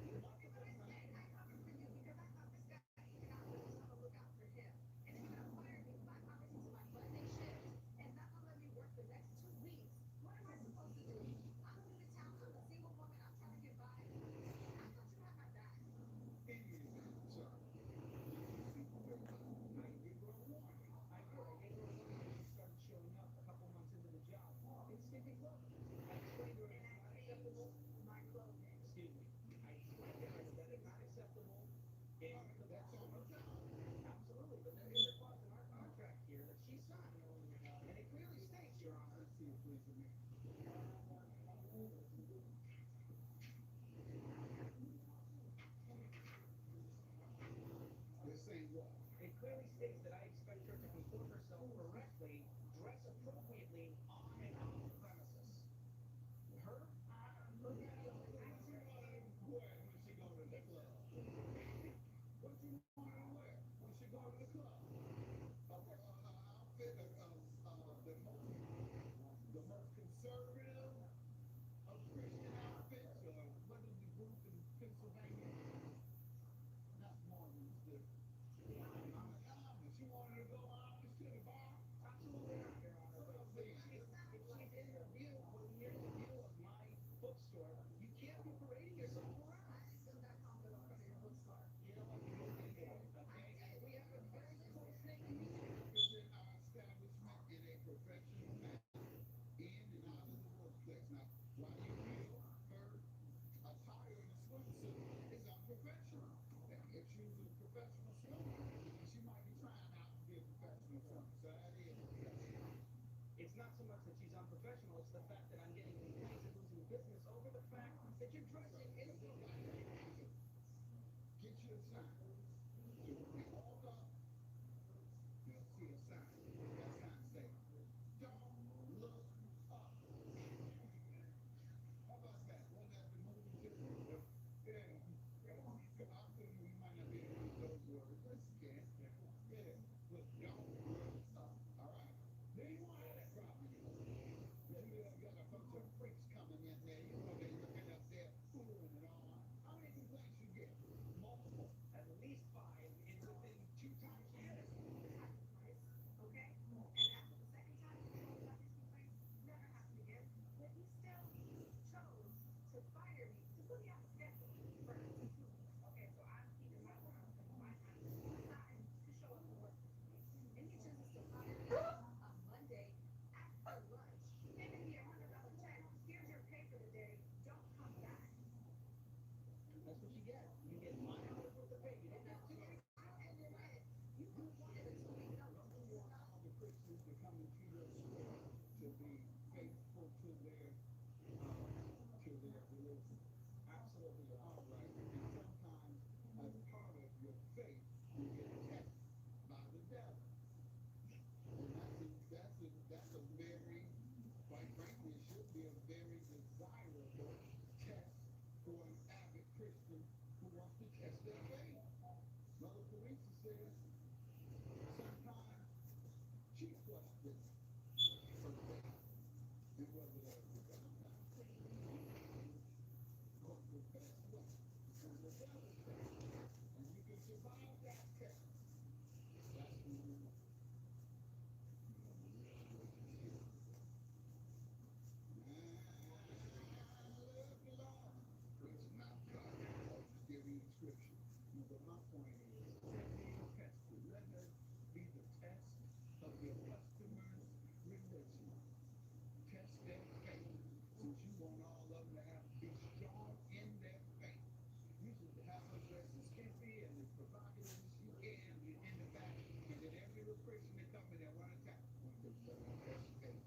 You told me what I said. I covered for you because I thought this guy, and I was just gonna look out for him. And then you're gonna fire me 5 hours into my Monday shift and not gonna let me work the next 2 weeks. What am I supposed to do? I'm new to town. I'm a single woman. I'm trying to get by. I thought you had my back. In the event, sir, did you speak to her about it? I gave her a warning. I did. I gave her a warning when she started showing up a couple months into the job in skimpy clothing. I explained to her And it's I not changed acceptable. my clothing. Excuse me. I explained to her that it's not acceptable in All right, the that's on her bookstore. job. Absolutely, but there is a clause in our contract here that she signed, and it clearly states, Your Honor. Let's see it, please, for me. They're saying what? It clearly states that I expect her to comport herself correctly, dress appropriately on and off the premises. Her? Look at it. What you want her to wear when she go to the club? What you want her to wear when she go to the club? Outfit the most conservative of Christian outfits, or what is the group in Pennsylvania? Not Mormons, the Amish. She wanted to go Amish to the bar? Absolutely not, Your Honor. But if she's in the view, when you're in the view of my bookstore, you can't be parading yourself around. I didn't feel that confident in front of your bookstore. You know what? You go get it, okay? And we have a very close thing to represent our establishment in a professional manner, in and out of the workplace. Now, while you feel her attire in a swimsuit is unprofessional. If she was a professional swimmer, she might be trying out to be a professional swimmer. So that is professional. It's not so much that she's unprofessional, it's the fact that I'm getting complaints and losing business over the fact that you're dressing inappropriately. Get you a sign. So when we walk up, you'll see a sign. That sign says, "Don't look up." How about that? Wasn't that the movie too? Yeah. I'm thinking we might not be able to use those words, but you can. Yeah. Look, don't look up. All right? Now you won't have that problem anymore. You got a bunch of freaks coming in there. You know they looking up there, fooling and all. How many complaints you get? Multiple. At least 5 in within 2 times years. That's Okay? coming to your store to be faithful to their religion. Absolutely, you're all right. And sometimes, as part of your faith, you get tested by the devil. And that's a very, quite frankly, it should be a very desirable test for an avid Christian who wants to test their faith. Mother Teresa says sometimes she questions her faith and whether there's a God. But the best way is the devil's test. And you can survive that test. That's when you have a real relationship with God. It's not God. I was just giving you scripture. But my point is, let me test you. Let us be the test of your customers' religion. Test their faith. Since you want all of them to be strong in their faith, you should have them dressed as skimpy and as provocative as you can in the back, and then every little Christian that come in there want to attack. Test your faith.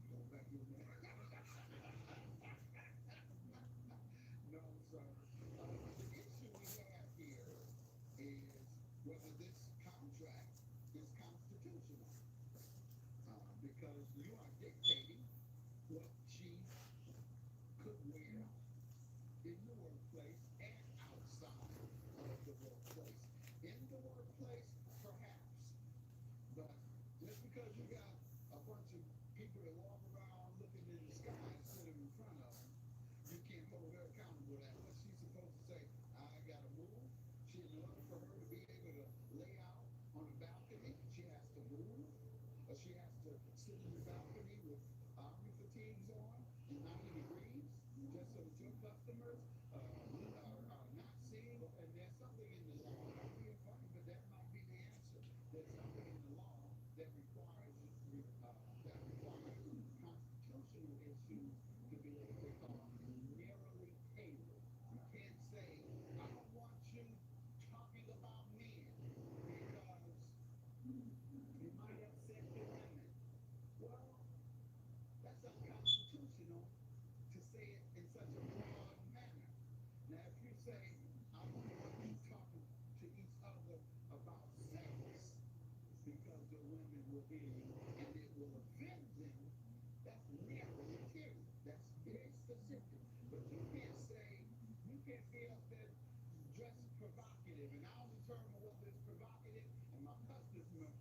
Go back in there. No, sir. The issue we have here is whether this contract is constitutional, because you are dictating what she could wear in the workplace and outside of the workplace. In the workplace, perhaps, but just because you got a bunch of people that walk around looking in the sky instead of in front of them, you can't hold her accountable to that. What she's supposed to say, I gotta move. In order for her to be able to lay out on a balcony, she has to move. Or she has to sit in the balcony with army fatigues on and 90 degrees, just so that your customers are not seeing. And there's something in the law. I'm being funny, but that might be the answer. There's something in the law that requires constitutional issues to be what they call narrowly tailored. You can't say, I don't want you talking about men because you might upset the women. Well, that's unconstitutional to say it in such a broad manner. Now, if you say, I don't want you talking to each other about sex because the women will hear you and it will offend them, that's narrowly tailored. That's very specific. But you can't be up there dressed provocative, and I'll determine whether it's provocative, and my customers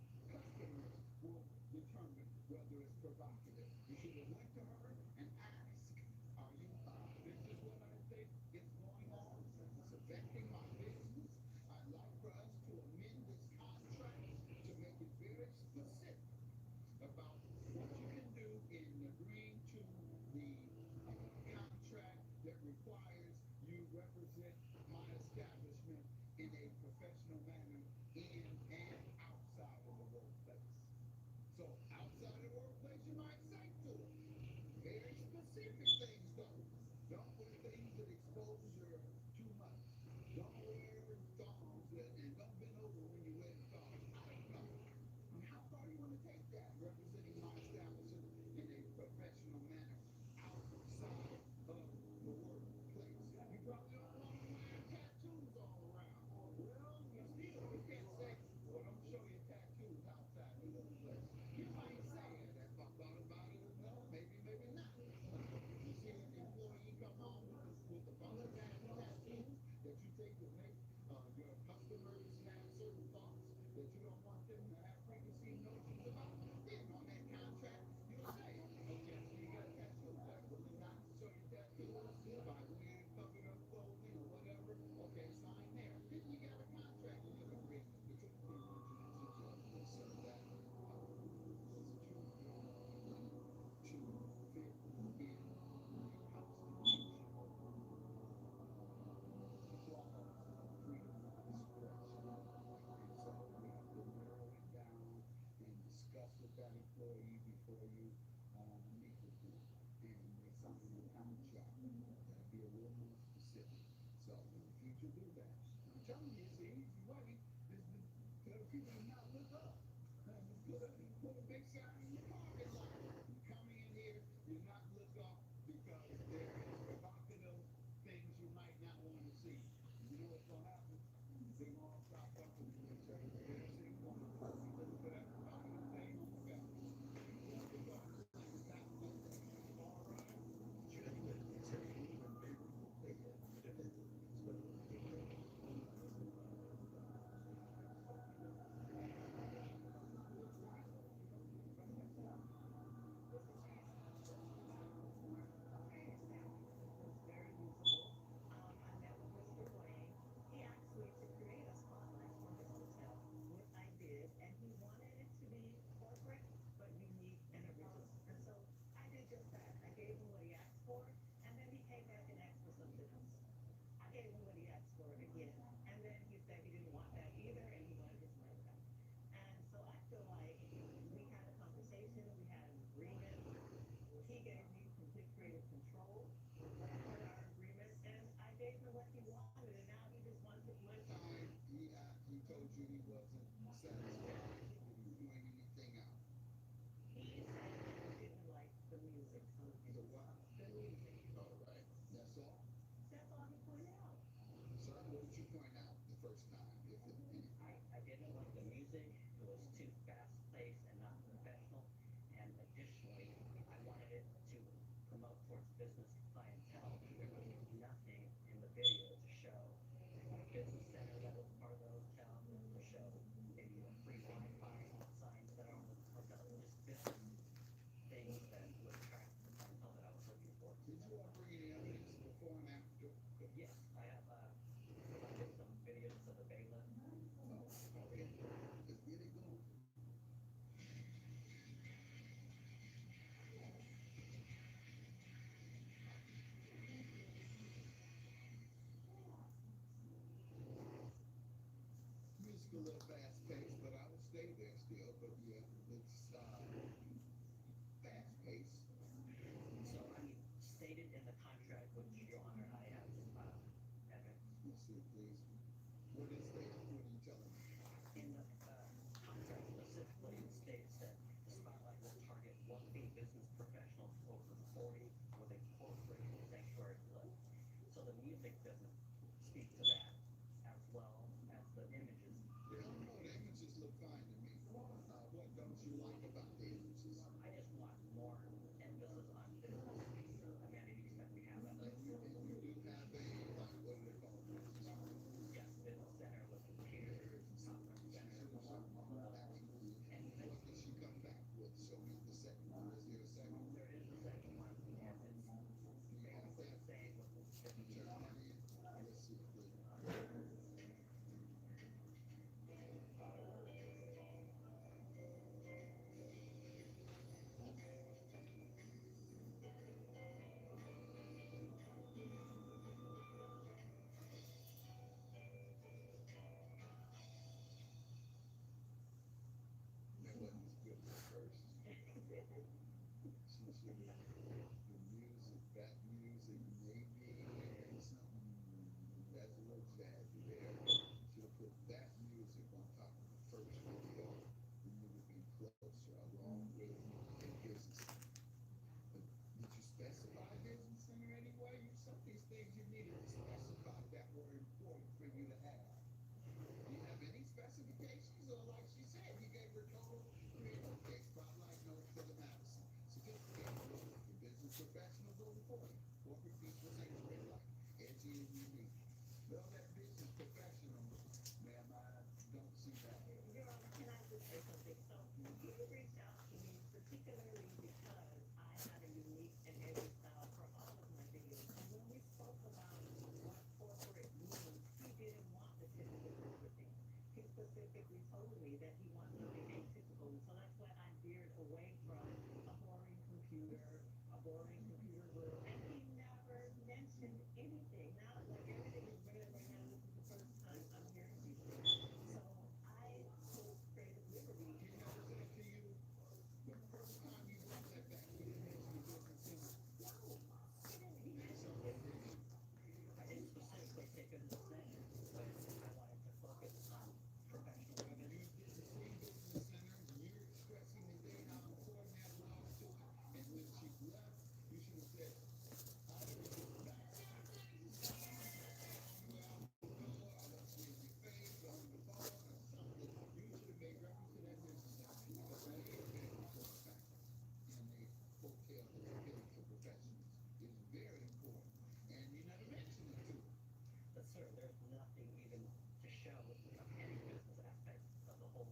will determine whether it's provocative. You should have went to her and asked, are you, this is what I think is going on. It's affecting my business. I'd like for us to amend this contract to make it very specific about what you can do in agreeing to the contract that requires you represent my establishment in a professional manner in and outside of the workplace. So outside of the workplace, you might say to them, very specific things though. Don't wear things that expose your too much. Don't wear thongs and don't bend over when you wear the thongs. I don't know. I mean, how far do you want to take that? Representing my establishment in a professional manner outside of the workplace. You probably don't want to wear tattoos all around. Well, you can't say, well, don't show your tattoos outside the workplace. You might say it. If I thought about it enough, maybe, maybe not. You see an employee come home with a bunch of tattoos that you think would make your customers have certain thoughts that you don't want them to have preconceived notions about. Then on that contract, you'll say, okay, so you got tattoos. Like, willing not to show your tattoos by wearing covered up clothing or whatever. Okay, sign there. Then you got a contract and an agreement between two individuals. So that was true to fit in the Constitution. Clause of freedom of expression. And so we have to narrow it down and discuss with that employee before you meet with them. And they sign a contract. That'll be a little more specific. So in the future, do that. I'm telling you, it's an easy way for the people to not look up. And put a big sign gave him what he asked for, and then he came back and asked for something else. I gave him what he asked for again, and then he said he didn't want that either, and he wanted his money back. And so I feel like we had a conversation, we had an agreement. He gave me complete creative control per our agreement, and I gave him what he wanted, and now he just wants his money. He told you he wasn't satisfied. Did he point anything out? He said he didn't like the music. The what? The music. All right. That's all? That's all he pointed out. Sir, what did you point out the first time, if anything? I didn't like the music. It was too fast-paced and not professional. And additionally, I wanted it to promote towards business clientele. There was nothing in the video to show a business center that was part of the hotel, to show maybe a free Wi-Fi signs that are on the hotel, just business things that would attract the clientele that I was looking for. Did you all bring any evidence before and after? Yes, I have provided some videos of the bailiff. Oh, okay. Let's get it going. Music's a little fast-paced, but I would stay there still. But yeah, it's fast-paced. So I stated in the contract, which Your Honor, I have evidence. Let's see, please. What is that? What are you telling me? In the contract specifically, it states that the spotlight will target wealthy business professionals over 40 with a corporate sanctuary look. So the music doesn't speak to that, as well as the images. No, the images look fine to me. What don't you like about the images? I just want more emphasis on business amenities that we have at the You do have a, like, what do they call it? yes, business center with computers, conference center, all of those. And What did she come back with? Show me the second one. Is there a second one? there is a second one, and it's Do you have basically that? the same with the Turn that in. Let's see, please. That wasn't as good as the first. She should have, the music, that music, maybe something, that's a little jazzy there. Should have put that music on top of the first video, and you would have been closer along with a business center. But did you specify business center anywhere? Some of these things you needed to specify that were important for you to have. Do you have any specifications, or like she said, you gave her total creative, okay, spotlight note for the Madison. Certificate for business professionals over 40. Corporate people sanctuary like edgy and unique. Well, that business professional, ma'am, I don't see that. Your Honor, can I just say something? So you reached out to me particularly because I had a unique and edgy style for all of my videos. And when we spoke about what corporate means, he didn't want the typical corporate thing. He specifically told me that he wants something atypical. And so that's why I veered away from a boring computer room. And he never mentioned anything. Now, like, everything is red right now. This is the first time I'm hearing these things. So I took creative liberty. He never said to you, the first time you brought that back, you didn't mention the business center. No, he didn't. He mentioned So, it. I didn't specifically take it as a saying, but I wanted to focus on professional when you events. did the same business center, you're expressing today how important that was to it. And when she left, you should have said, I didn't get it back. Well, no, I left you in your face, on the phone, or something. You should have made reference to that business center, because that is a very important factor in a hotel that's catered for professionals. It's very important. And you never mentioned it to her. But sir, there's nothing even to show of any business aspect of the whole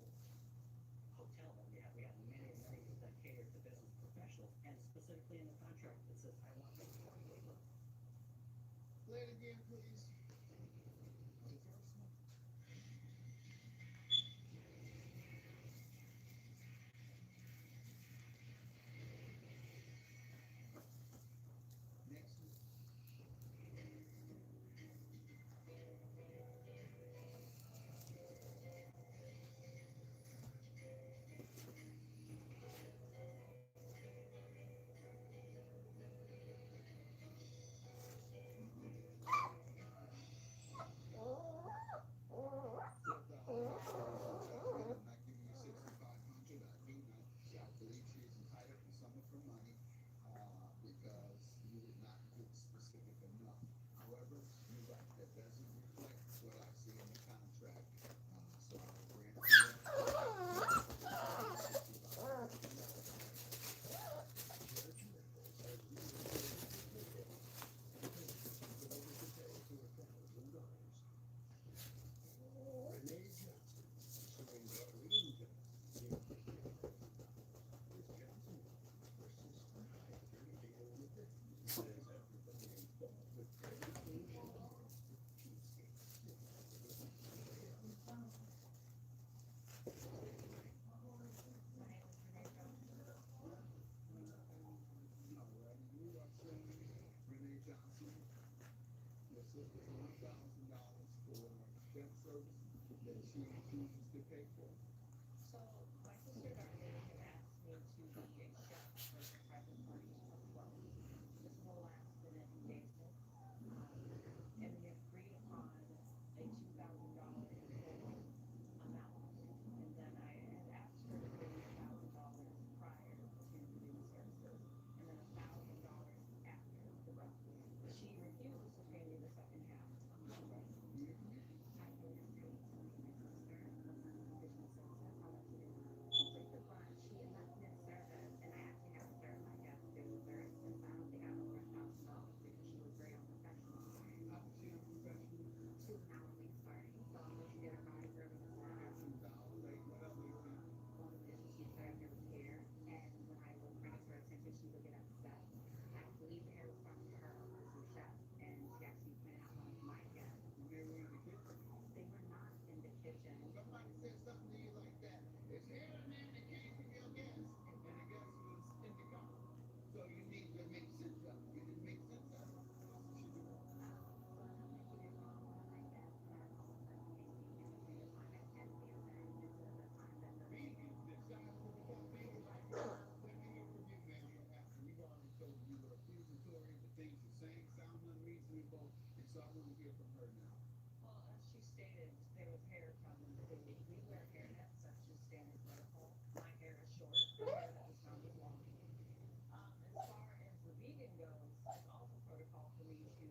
hotel that we have. We have many amenities that cater to business professionals, and specifically in the contract, it says, I want the corporate look. Play it again, please. The first one. $2,000 for chef service that she chooses to pay for. So my sister Darlene had asked me to be a chef for her private party as well. This was a last minute engagement. And we agreed upon a $2,000 total amount. And then I had asked her to pay me $1,000 prior to doing the services, and then $1,000 after the bra. She refused to pay me the second half of the bra. I understand my sister, but my vision says that's how much it is. She took the brunch, she and left mid-service, and I actually had to serve my guests through the third since I don't think I owe her $1,000 because she was very unprofessional. How was she unprofessional? She was an hour late starting, so I know she did her body early this morning. She was an hour late. What other example? One of the dishes she served, there was hair, and when I would bring it to her attention, she would get upset. I believe the hair was from her sous chef, and she actually pointed out one of my guests. When they were in the kitchen? They were not in the kitchen. Somebody said something to you like that. It's hair, man, that came from your guest, and the guest was in the car. So you need to make sense of it. You didn't make sense of it. That's what you do. So I don't think you did wrong. One of my guests, and all of a sudden came to me and between the time at 10 p.m. that I admitted the time that the Baby, decide to become baby right now. Let me hear from you, man. After we've already told you were accusatory, the things you're saying sound unreasonable, and so I want to hear from her now. Well, as she stated, there was hair from the baby. We wear hairnets. That's just standard protocol. My hair is short. The hair that was found was long. As far as the vegan goes, it's also protocol for me to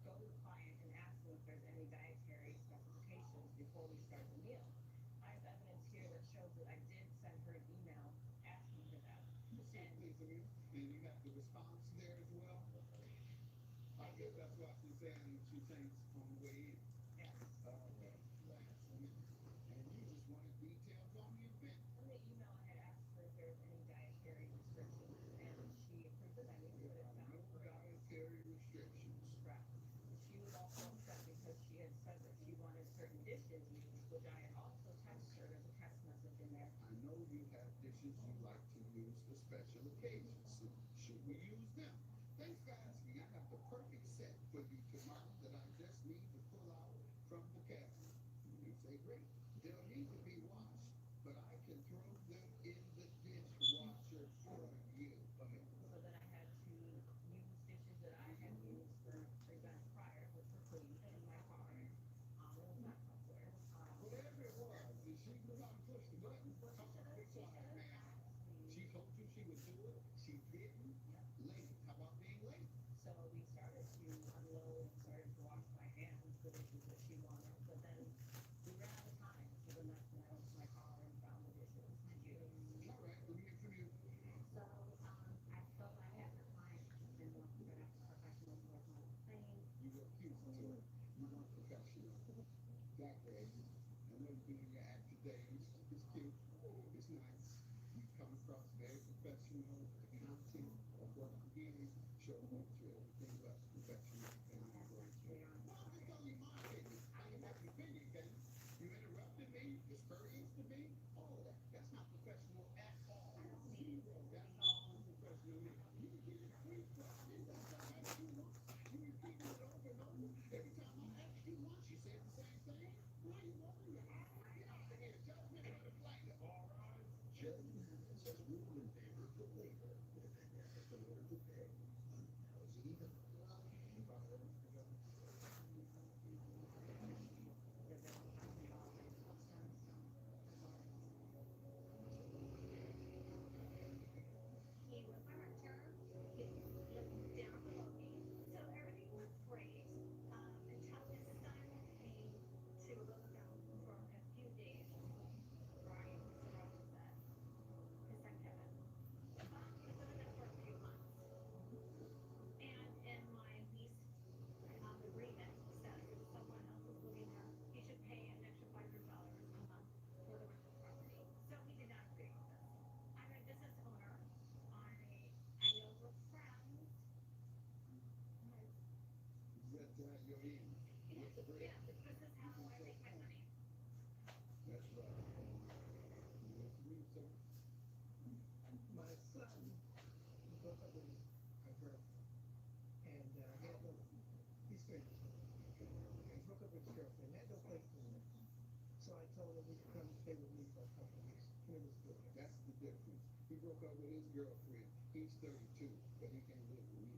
go to the client and ask them if there's any dietary specifications before we start the meal. I have evidence here that shows that I did send her an email asking her that. And you have the response there as well? I guess that's why she's saying she thinks on the way in. Yes. Okay. Last minute. And you just wanted details on the event. In the email, I had asked her if there was any dietary restrictions, and she approved the menu, but it sounded No great. dietary restrictions. Correct. She was also upset because she had said that she wanted certain dishes used, which I had also texted her. There's a text message in there. I know you have dishes you like to use for special occasions. So should we use them? Thanks for asking. I have the perfect set for you tomorrow that I just need to pull out from the cabinet. You say, great. They'll need to be washed, but I can throw them in the dishwasher for you. Go ahead. So then I had to use dishes that I had used for events prior, which were clean in my car. It was not Tupperware. Whatever it was, did she go out and push the button? She told you she would do it. She didn't. Late. How about being late? So we started to unload and started to wash my hands, the dishes that she wanted, but then we ran out of time. So then that's when I went to my car and found the dishes to use. All right, let me hear from you. So I felt like as a client, and once we got professional towards my thing. You were accusatory. You weren't professional. That way, I know you've been in your active days. It's cute. It's nice. You come across very professional. The content of what I'm getting shows that you're everything but professional. And I'm grateful. Well, I'm just telling you my opinion. I can have an opinion, can you? You interrupted me, discouraged me, all of that. That's not professional at all. Zero. That's how unprofessional it is. You can get it three questions. That's all I do once. You repeat it over and over. Every time I asked you once, you said the same thing. Why are you worrying? Get out of here. Judgment of the plaintiff. All right. Judgment has ruled in favor of the waiver with an escalator to pay. Now is it even? Anybody else? He was our term. He lived down below me, so everything was great until his son came to live with him for a few days. Brian said, his son Kevin. He was living there for a few months, and in my lease agreement says if someone else is living there, he should pay an extra $500 a month for the rental property. So he did not agree with this. I'm a business owner. I know we're friends. That's right, you're in. Yes, this is how I make my money. That's right. Yes, me, sir. My son broke up with a girlfriend, and he had no, he's straight. He broke up with his girlfriend, had no place to live. So I told him he could come stay with me for a couple of weeks. Him and his daughter. That's the difference. He broke up with his girlfriend. He's 32, but he can't live with me.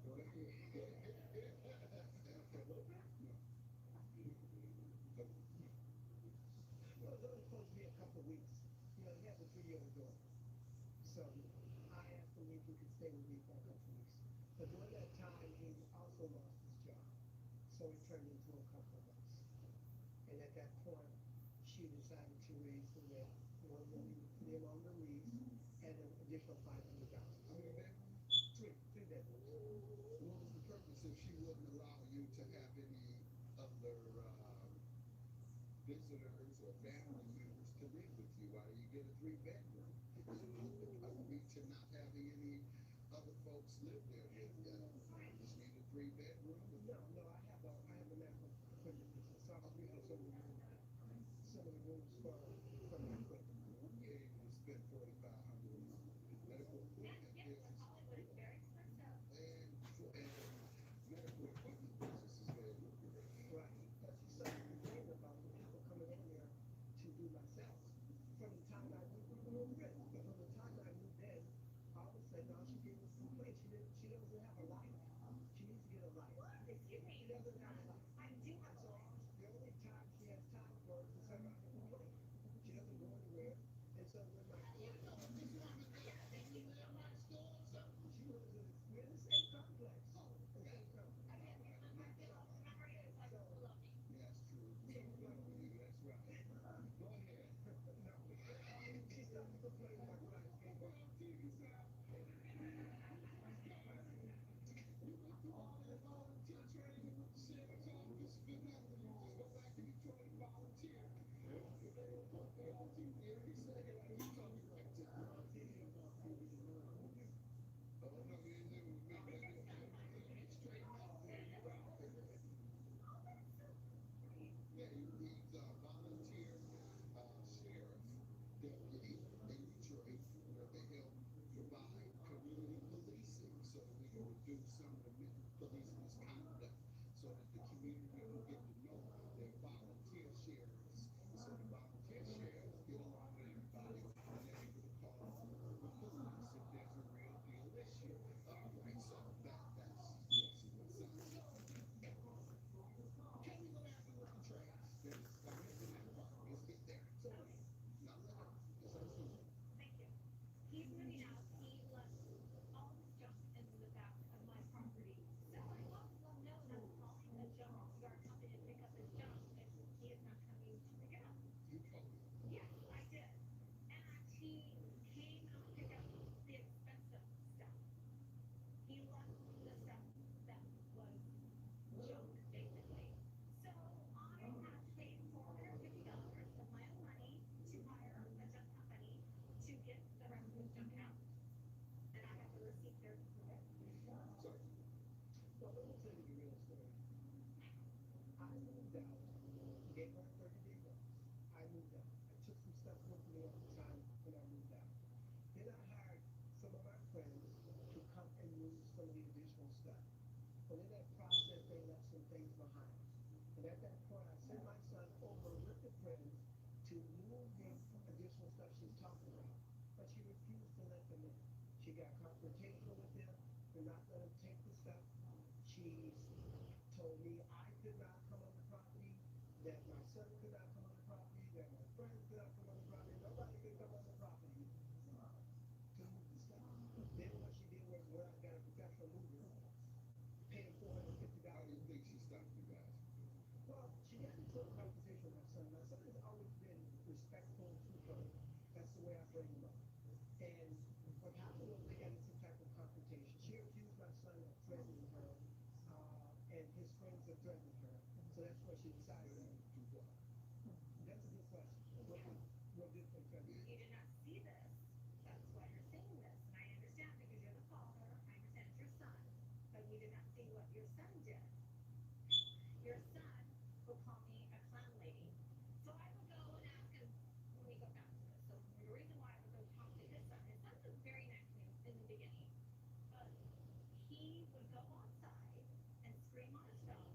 Go ahead. For a little bit? No. Well, it was only supposed to be a couple of weeks. You know, he has a 3-year-old daughter. So I asked him if he could stay with me for a couple of weeks. But during that time, he also lost his job. So it turned into a couple of months. And at that point, she decided to raise the rent, one more live on the lease, and an additional $500. How many bedrooms? Three bedrooms. What was the purpose if she wouldn't allow you to have any other visitors or family members to live with you? Why do you get a 3-bedroom? Agree to not having any other folks live there with you. You just need a 3-bedroom. No, I have a medical equipment business. So I'm using some of the rooms for my equipment. You're able to spend $4,500 a month. Medical equipment business. And medical equipment business is very lucrative. Right. But she started complaining about the people coming in there to do my sales. From the time I moved, we were rich, but from the time I moved in, all of a sudden now she gave us complaints. She doesn't have a life. She needs to get a life. Excuse me. She doesn't have a life. I do have And so the only time she has time for is to sit around and complain. She doesn't go anywhere. And so when my she lives in we're in the same complex. The same complex. That's true. We don't know you. That's right. Go ahead. She started complaining about what I was getting. You went through all that volunteer training with the sheriff's office. But now you just go back and you try to volunteer. Every second, like you talking right to. Oh, no, you didn't live with me. Straighten out there. Yeah, he's a volunteer sheriff deputy in Detroit where they help provide community policing so that we can reduce some of the police misconduct so that the community will get to know their volunteer sheriffs. So the volunteer sheriffs get along with everybody and they're able to call the police if there's a real deal issue. All right, so that's yes, what sounds like. Can we go down and look at trash? I'm missing that part. Let's get there. So, now let her. It's her food. Thank you. He's moving out. He left all his junk in the back of my property. So I thought, well, no, I'm calling the junk yard company to pick up his junk if he is not coming to pick it up. You told me. Yes, I did. And he came to pick up the expensive stuff. He left the stuff that was junk, basically. So I had paid $450 of my own money to hire a junk company to get the rest of his junk out. And I have the receipt there to prove it. So, Well, let me tell you the real story. I moved out, gave her a 30-day notice. I moved out. I took some stuff with me at the time when I moved out. Then I hired some of my friends to come and move some of the additional stuff. But in that process, they left some things behind. And at that point, I sent my son over with the friends to move the additional stuff she's talking about. But she refused to let them in. She got confrontational with them, did not let them take the stuff. She told me I could not come on the property, that my son could not come on the property, that my friends could not come on the property, nobody could come on the property to move the stuff. Then what she did was when I got a professional mover, paid $450. how do you think she stopped you guys? Well, she got into a conversation with my son. My son has always been respectful to her. That's the way I bring him up. And what happened was they got into some type of confrontation. She accused my son of threatening her, and his friends of threatening her. So that's what she decided to do. That's a good question. What did they threaten? You did not see this. That's why you're saying this. And I understand because you're the father. I understand it's your son. But you did not see what your son did. Your son will call me a clown lady. So I would go and ask him, let me go back to this. So the reason why I would go talk to his son was very nice to me in the beginning. But he would go outside and scream on his phone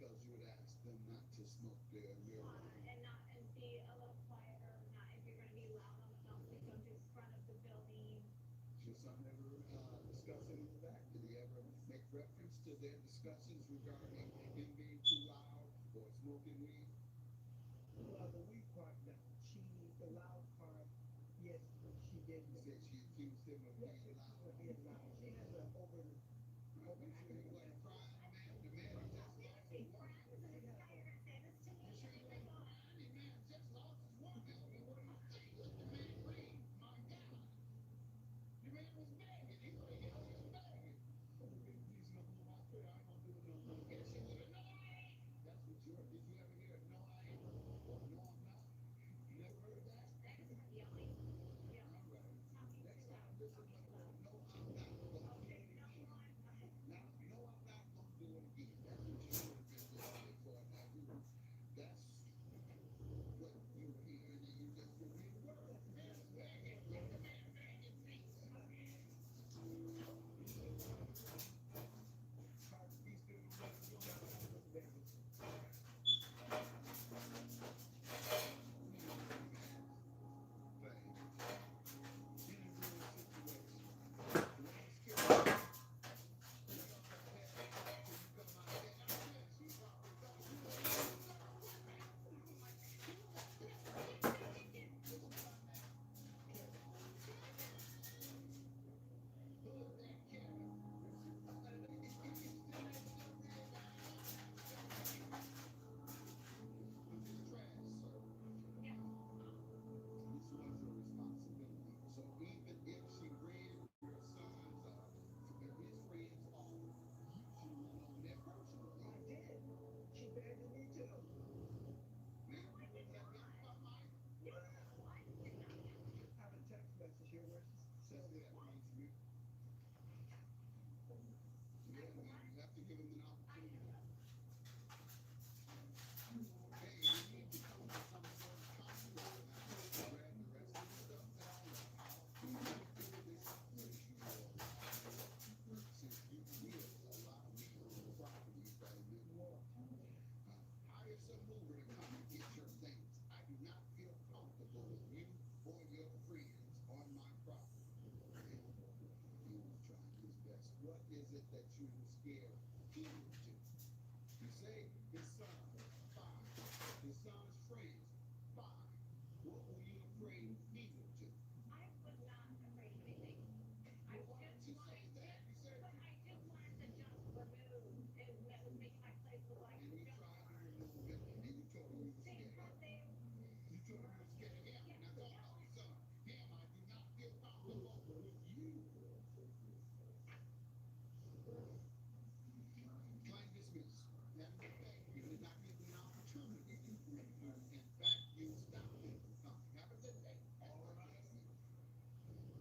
because you had asked them not to smoke their marijuana. And be a little quieter. Not if you're going to be loud on the phone, please don't do front of the building. Your son ever discuss any of that? Did he ever make reference to their discussions regarding him being too loud or smoking weed? Well, the weed part, no. The loud part, yes, she did. You said she accused him of Yes, being loud. of being loud. She has an over. Right, make sure he wasn't crying, man. The man who just lost his woman. You sure he wasn't crying? The man just lost his woman. What do you think? Let the man breathe. My God. The man was begging. He was begging. Oh, baby, please no more. I swear I ain't gonna do it no more. Hit you with a no, I ain't. That's what you heard. Did you ever hear a no, I ain't? Or no, I'm not? You never heard that? All right. Next time, listen to the no, I'm not gonna do it again. Now, no, I'm not gonna do it again. That's what you should have been listening for. Now, that's what you were hearing, and you just repeat the word. The man is begging. Let the man beg in peace. Heart peace to the brother. You got to have begging. So even if she ran your son's his friends off, you went on there personally. I did. She begged me too. Man, you wouldn't let me fuck my. I have a text message here where she says that means me. Yeah, man, you have to give him an opportunity. Hey, you need to come to some sort of compromise. Grab the rest of the stuff that I'll deal with this operation for a while. Since you will allow me on the properties that have been walked. Hire some mover to come and get your things. I do not feel comfortable with you or your friends on my property. He was trying his best. What is it that you were scared he would do? You say his son, fine. His son's friends, fine. What were you afraid he would do? I was not afraid of anything. Why didn't you say that? You said. But I just wanted to just remove, and that was making my place look like And you tried to remove it, and you told him you were scared of him. You told him you were scared of him. Now go tell your son, him, I do not feel comfortable with you. Claim dismissed. Matter of fact, you did not give me an opportunity. In fact, you stopped me from coming. Have a good day. All right.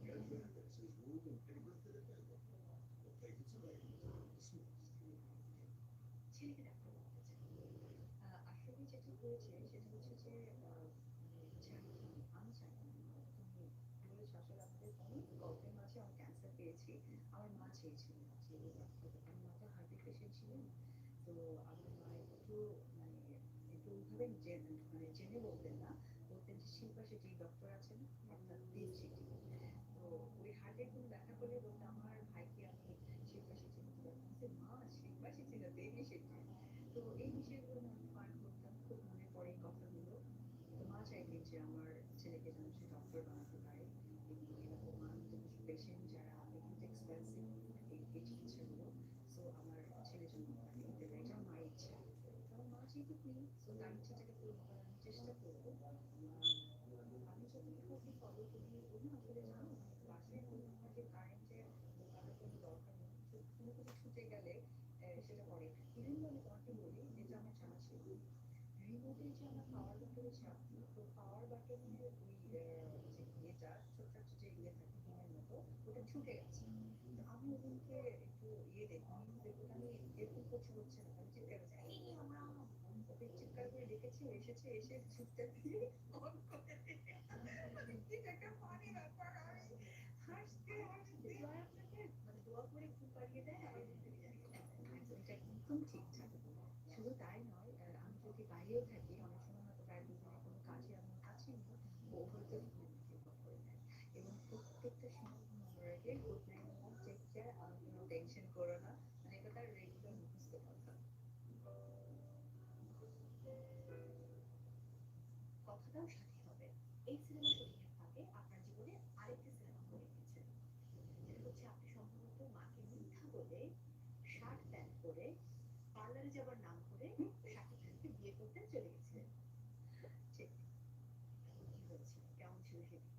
Judge Mathis has ruled in favor of the defendant. We'll take it to ladies. Dismissed. ছেলেকে doctor বলতে চাই আসলে যেটা হয়েছে সেটা হচ্ছে যে আমি চাই তুমি বলেছ আসলে আমাদের অনেক গল্পের মাঝে আমি ক্যান্সার পেয়েছি আমার মা চেয়েছিল যে আমার মা তো হার্টের পেশেন্ট ছিলেন তো আমার মা একটু মানে একটু ওইভাবে জেনে বলতেন না বলতেন যে শিল্পাশে যেই ডক্টর আছেন অর্থাৎ দেশ চিঠি তো ওই হার্টের কোনো দেখা করলে বলতে আমার ভাইকে আমি শিল্পাশে চিনি মা শিল্পাশে ছিল দেবী সেটি তো এই বিষয়গুলো আমি পার করতাম খুব মনে পড়ে এই কথাগুলো তো মা চাইতেন যে আমার ছেলেকে যেন সে ডক্টর বানাতে পারে এবং এরকম মারাত্মক পেশেন্ট যারা একটু এক্সপেন্সিভ এই চিকিৎসাগুলো সো আমার ছেলে যেন নিতে পারে এটা মায়ের ইচ্ছা আমার মা যেহেতু নেই সো তার ইচ্ছাটাকে পূরণ করার আমি চেষ্টা করবো আমি যতটুকু ওকে ফলো করি ও না আসলে জানো বাসায় কোনো যে কারেন্টের দোকানের কোনো দরকার নেই কোনো কিছু ছুটে গেলে সেটা করে ইভেন আমি তোমাকে বলি যেটা আমার জানা ছিল রিমোটে যে আমরা পাওয়ার বাটন চাপি তো পাওয়ার বাটনের ওই যে ইয়েটা ছোট্ট ছোট্ট যে ইয়ে থাকে হিমের মতো ওটা ছুটে গেছে তো আমি ওদেরকে একটু ইয়ে দেখি দেখবো আমি এরকম করছে হচ্ছে না আমি চিৎকার করছি এই আমরা ওকে চিৎকার করে ডেকেছি এসেছে এসে ছুটতে দিয়ে অন করে এটা একটা ফানি ব্যাপার আমি হাসতে হাসতে মানে দোয়া করে ঘুম পাড়িয়ে দেয় আবার এটা একদম ঠিকঠাক শুধু তাই নয়, আমি যদি বাইরেও থাকি অনেক সময় হয়তো প্রায় দুদিনের কোনো কাজে আমার কাছে নেই, ও হয়তো ফোনে ভিডিও কল করে নেয় এবং প্রত্যেকটা সময় ঘুমানোর আগে গুড নাইট মম, টেক কেয়ার, আমার কোনো টেনশন করো না, মানে এটা তার রেগুলার মুখস্থ কথা। কথাটাও সাথী হবে। এই সিনেমা শুটিং এর ফাঁকে আপনার জীবনে আরেকটি সিনেমা হয়ে গেছে। সেটা হচ্ছে আপনি সম্ভবত মাকে মিথ্যা বলে শার্ট প্যান্ট পরে পার্লারে যাবার নাম করে শাকিব খানকে বিয়ে করতে চলে গেছিলেন। ঠিক, কি হয়েছিল, কেমন ছিল সেদিন?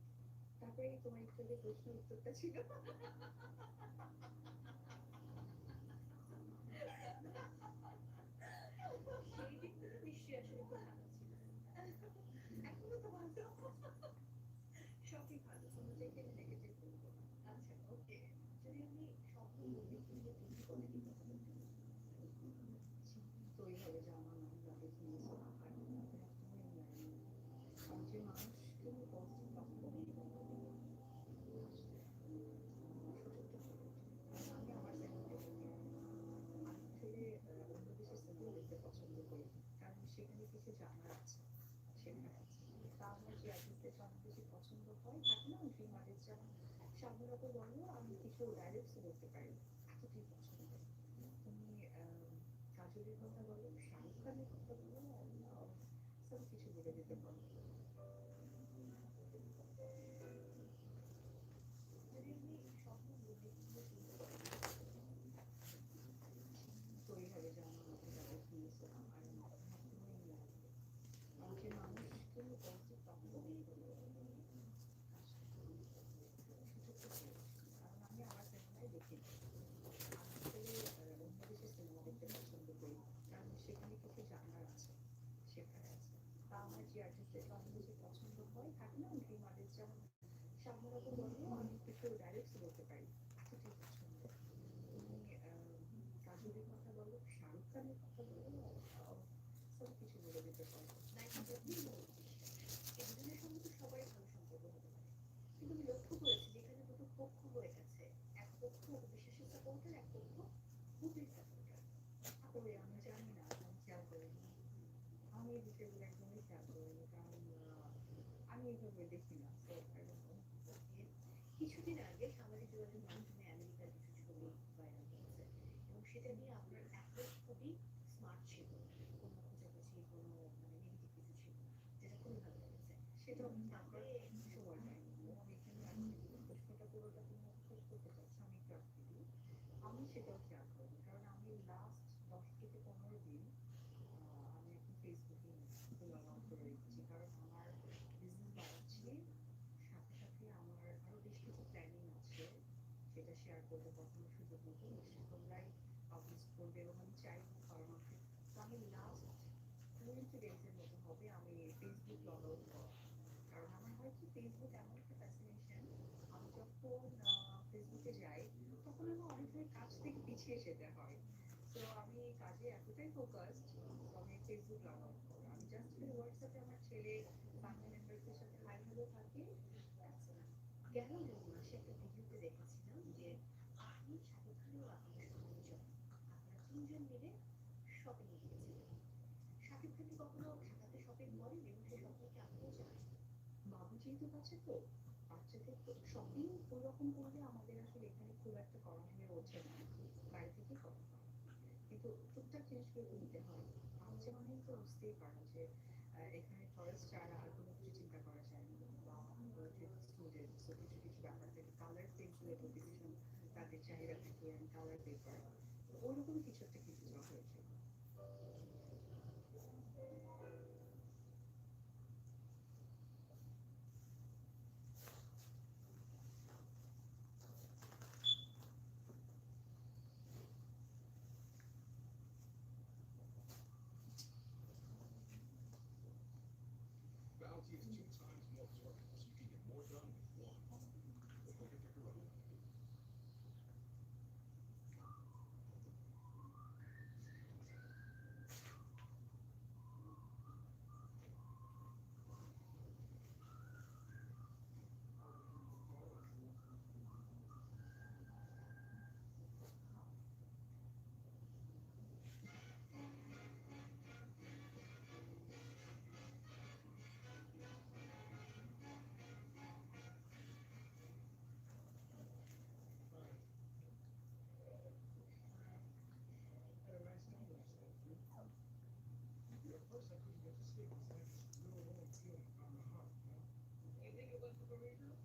তারপরে তোমার একটু আগে প্রশ্নের উত্তরটা ছিল সেই দিকটা নিশ্চয়ই আসলে খুব ভালো ছিল। এখনো তো ভালো, সবই ভালো, কোনো জায়গায় নেগেটিভ বলবো না। আচ্ছা, ওকে, যদি আমি স্বপ্ন বলি তুমি তুমি বলেনি কথা বলতে পারি। তো এইভাবে যে আমার নাম যাবে শুনেছো আর তুমি আর যে মানুষ তুমি পজিটিভ কথা বলে আমি আমার সিনেমা দেখতে চাই। আমি আসলে অন্য দেশের সিনেমা দেখতে পছন্দ করি, কারণ সেখানে কিছু জানার আছে, শেখার আছে। তা আমার যে আর্টিস্টদের অনেক বেশি পছন্দ হয়, থাকে না ড্রিম আর্টিস্ট, যেমন স্বাধীনতা বলো, আমি কিছু ডায়লগস বলতে পারি, এতটাই পছন্দ। তুমি কাজলের কথা বলো, শাহরুখ খানের কথা বলো, সব কিছু বলে দিতে পারো। যদি আমি স্বপ্ন বলি তুমি শুনতে পারি। তো এইভাবে যে আমার মধ্যে যাদের শুনেছো আর যে মানুষ তুমি পজিটিভ কথা বলে কারণ আমি আমার সিনেমায় দেখি আমি আসলে অন্য দেশের সিনেমা দেখতে পছন্দ করি, কারণ সেখানে কিছু জানার আছে, শেখার আছে। তা আমার যে আর্টিস্টদেরকে অনেক বেশি পছন্দ হয়, থাকে না ড্রিম আর্টিস্ট, যেমন স্বাধীনতা বলো, আমি কিছু ডায়লগস বলতে পারি, এতটাই পছন্দ। তুমি কাজলের কথা বলো, শাহরুখ খানের কথা বলো, সব কিছু বলে দিতে পারো। নায়িকা যতই হোক, এই দুজনের সঙ্গে তো সবাই ভালো সম্পর্ক হতে পারে, কিন্তু আমি লক্ষ্য করেছি যেখানে দুটো পক্ষ হয়ে গেছে, এক পক্ষ বিশ্বাসের সাপোর্টার, এক পক্ষ ভূতের সাপোর্টার। তবে আমি জানি না, আমি খেয়াল করিনি, আমি এই বিষয়গুলো একদমই খেয়াল করিনি, কারণ আমি এইভাবে দেখি না। তো কিছুদিন আগে সামাজিক যোগাযোগ মাধ্যমে আমেরিকার কিছু ছবি ভাইরাল হয়েছে এবং সেটা নিয়ে আপনার অ্যাপ্রোচ খুবই স্মার্ট ছিল, কোনো খোঁজাখুঁজি, কোনো মানে নেগেটিভ কিছু ছিল না, যেটা খুবই ভালো লেগেছে। সেটা আপনার সময় হয়নি এবং আমি এখানে আপনি যদি প্রশ্নটা পুরোটা তুমি মুখস্থ করতে চাচ্ছ আমি একটু আসতে দিই। আমি সেটাও খেয়াল করিনি, কারণ আমি লাস্ট 10 থেকে 15 দিন আমি এখন ফেসবুকে লগ আউট করে রেখেছি, কারণ আমার বিজনেস বাড়াচ্ছি, সাথে সাথে আমার আরো বেশ কিছু প্ল্যানিং আছে, সেটা শেয়ার করবো কখনো সুযোগ মতো, নিশ্চয়ই তোমরাই পাবলিশ করবে এবং আমি চাইবো, কারণ আমাকে তো আমি লাস্ট 20 ডেজের মতো হবে আমি ফেসবুক লগ আউট করা, কারণ আমার হয় কি ফেসবুক এমন একটা ফ্যাসিনেশন, আমি যখন ফেসবুকে যাই তখন আমার অনেক সময় কাজ থেকে পিছিয়ে যেতে হয়। তো আমি কাজে এতটাই ফোকাসড, তো আমি ফেসবুক লগ আউট করি, আমি জাস্ট খালি হোয়াটসঅ্যাপে আমার ছেলে ফ্যামিলি মেম্বার্সদের সাথে হাই হ্যালো থাকি। গেল 2 মাসে একটা ভিডিওতে দেখেছিলাম যে আপনি শাকিব খানের আপনাদের সমালোচক, আপনারা তিনজন মিলে শপিং এ গিয়েছিলেন। শাকিব খান কি কখনো ঢাকাতে শপিং করেন এবং সেই শপিং কি আপনিও জানেন? বাবু যেহেতু কাছে, তো বাচ্চাদের তো শপিং ওই রকম করলে আমাদের আসলে এখানে খুব একটা করা হয়ে ওঠে না, বাইরে থেকে করা হয়, কিন্তু টুকটাক জিনিসগুলো তো নিতে হয়। বাচ্চা মানেই তো বুঝতেই পারো যে এখানে খরচ ছাড়া আর কোনো কিছু চিন্তা করা যায় না, বা আমরা যেহেতু স্টুডেন্ট, তো কিছু কিছু ব্যাপার থাকে, কালার পেন্সিলের ভীষণ তাদের চাহিদা থাকে, অ্যান্ড কালার পেপার, তো ওইরকম কিছু একটা কিনতে যাওয়া হয়েছিল। Bounty is 2 times more absorbent, so you can get more done with one. Go quick and pick her up. You think it was the burrito?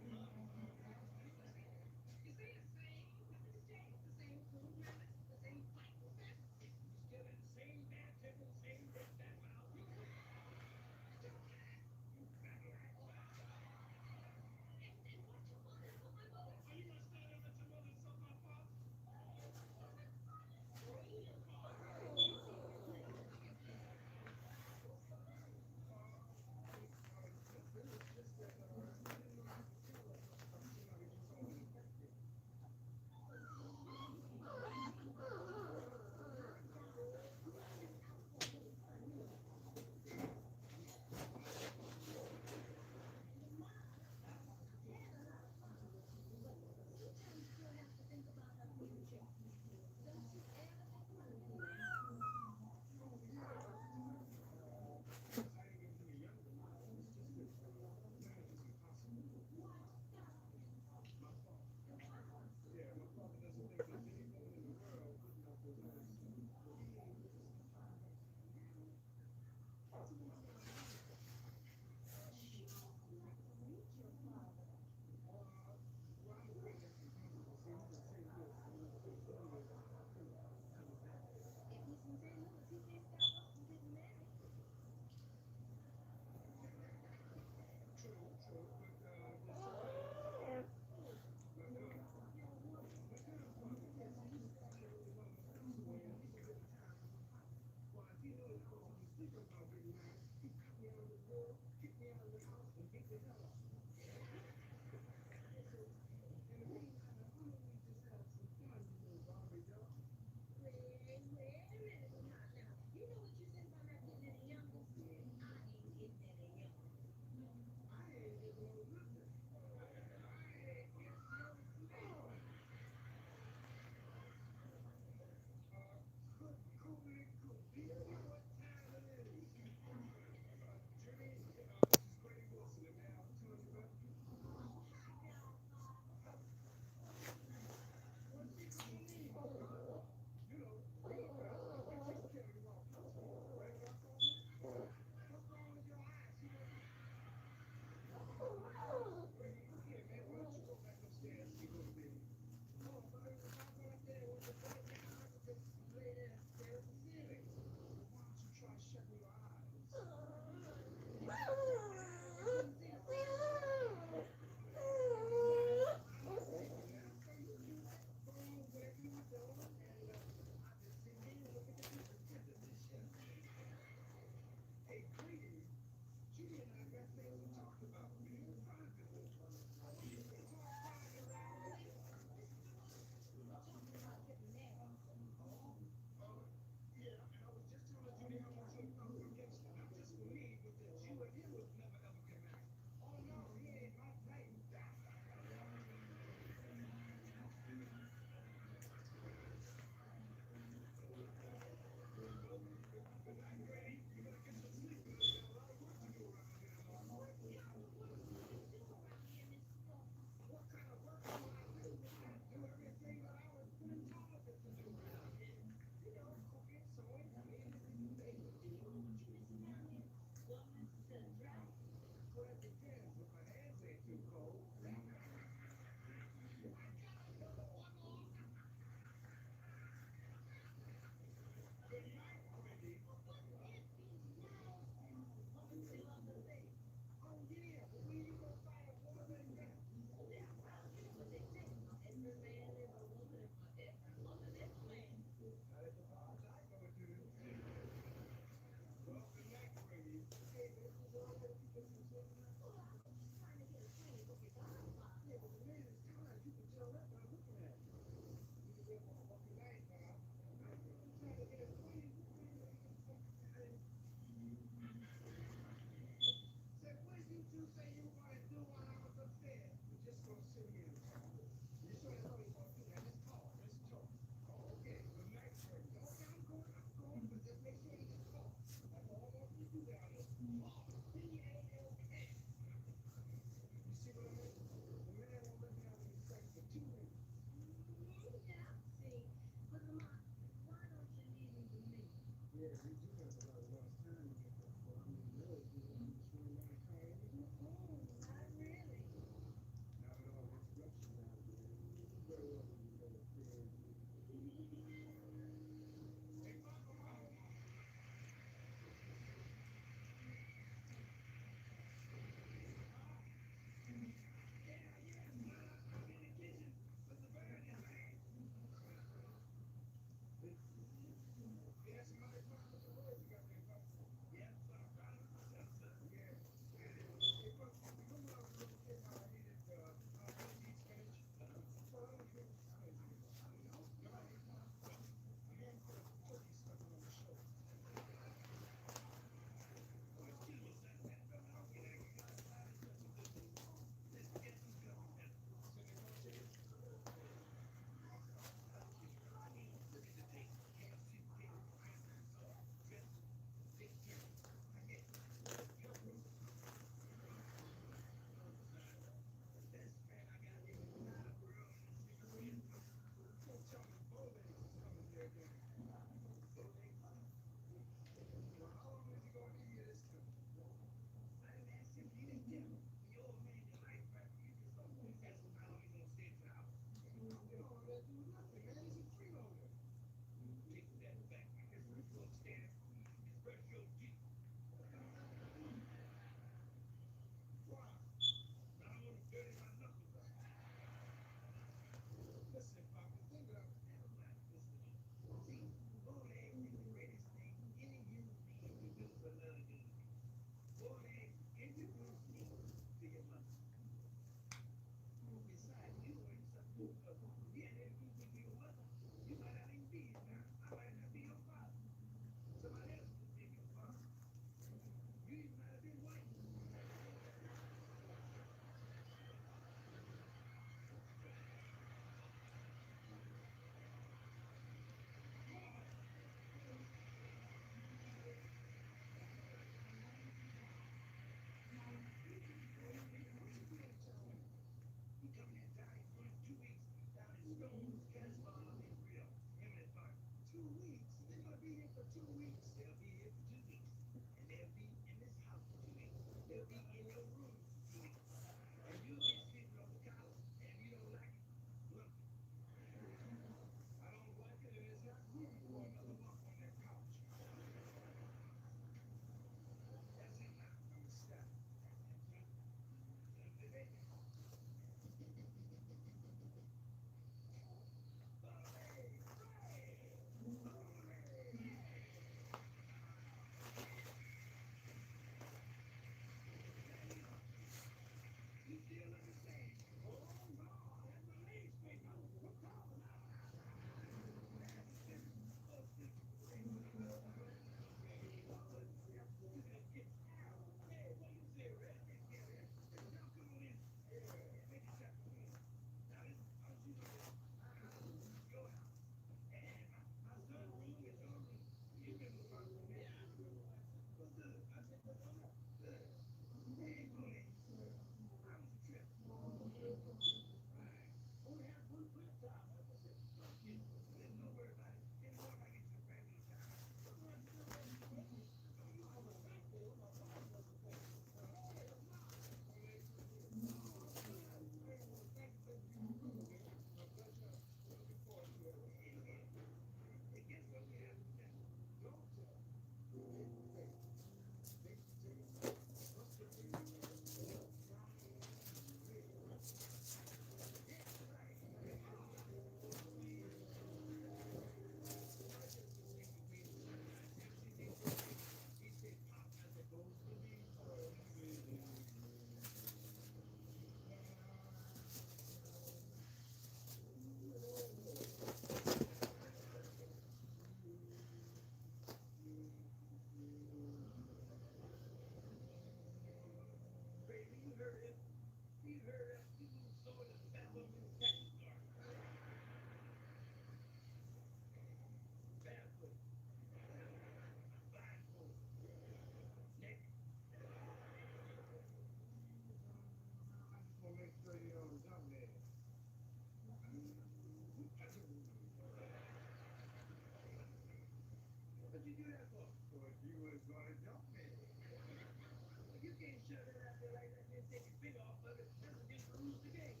you do that for? Because you was gonna jump me. Well, you can't shove it out there like that and then take your finger off of it. That's against the rules of the game.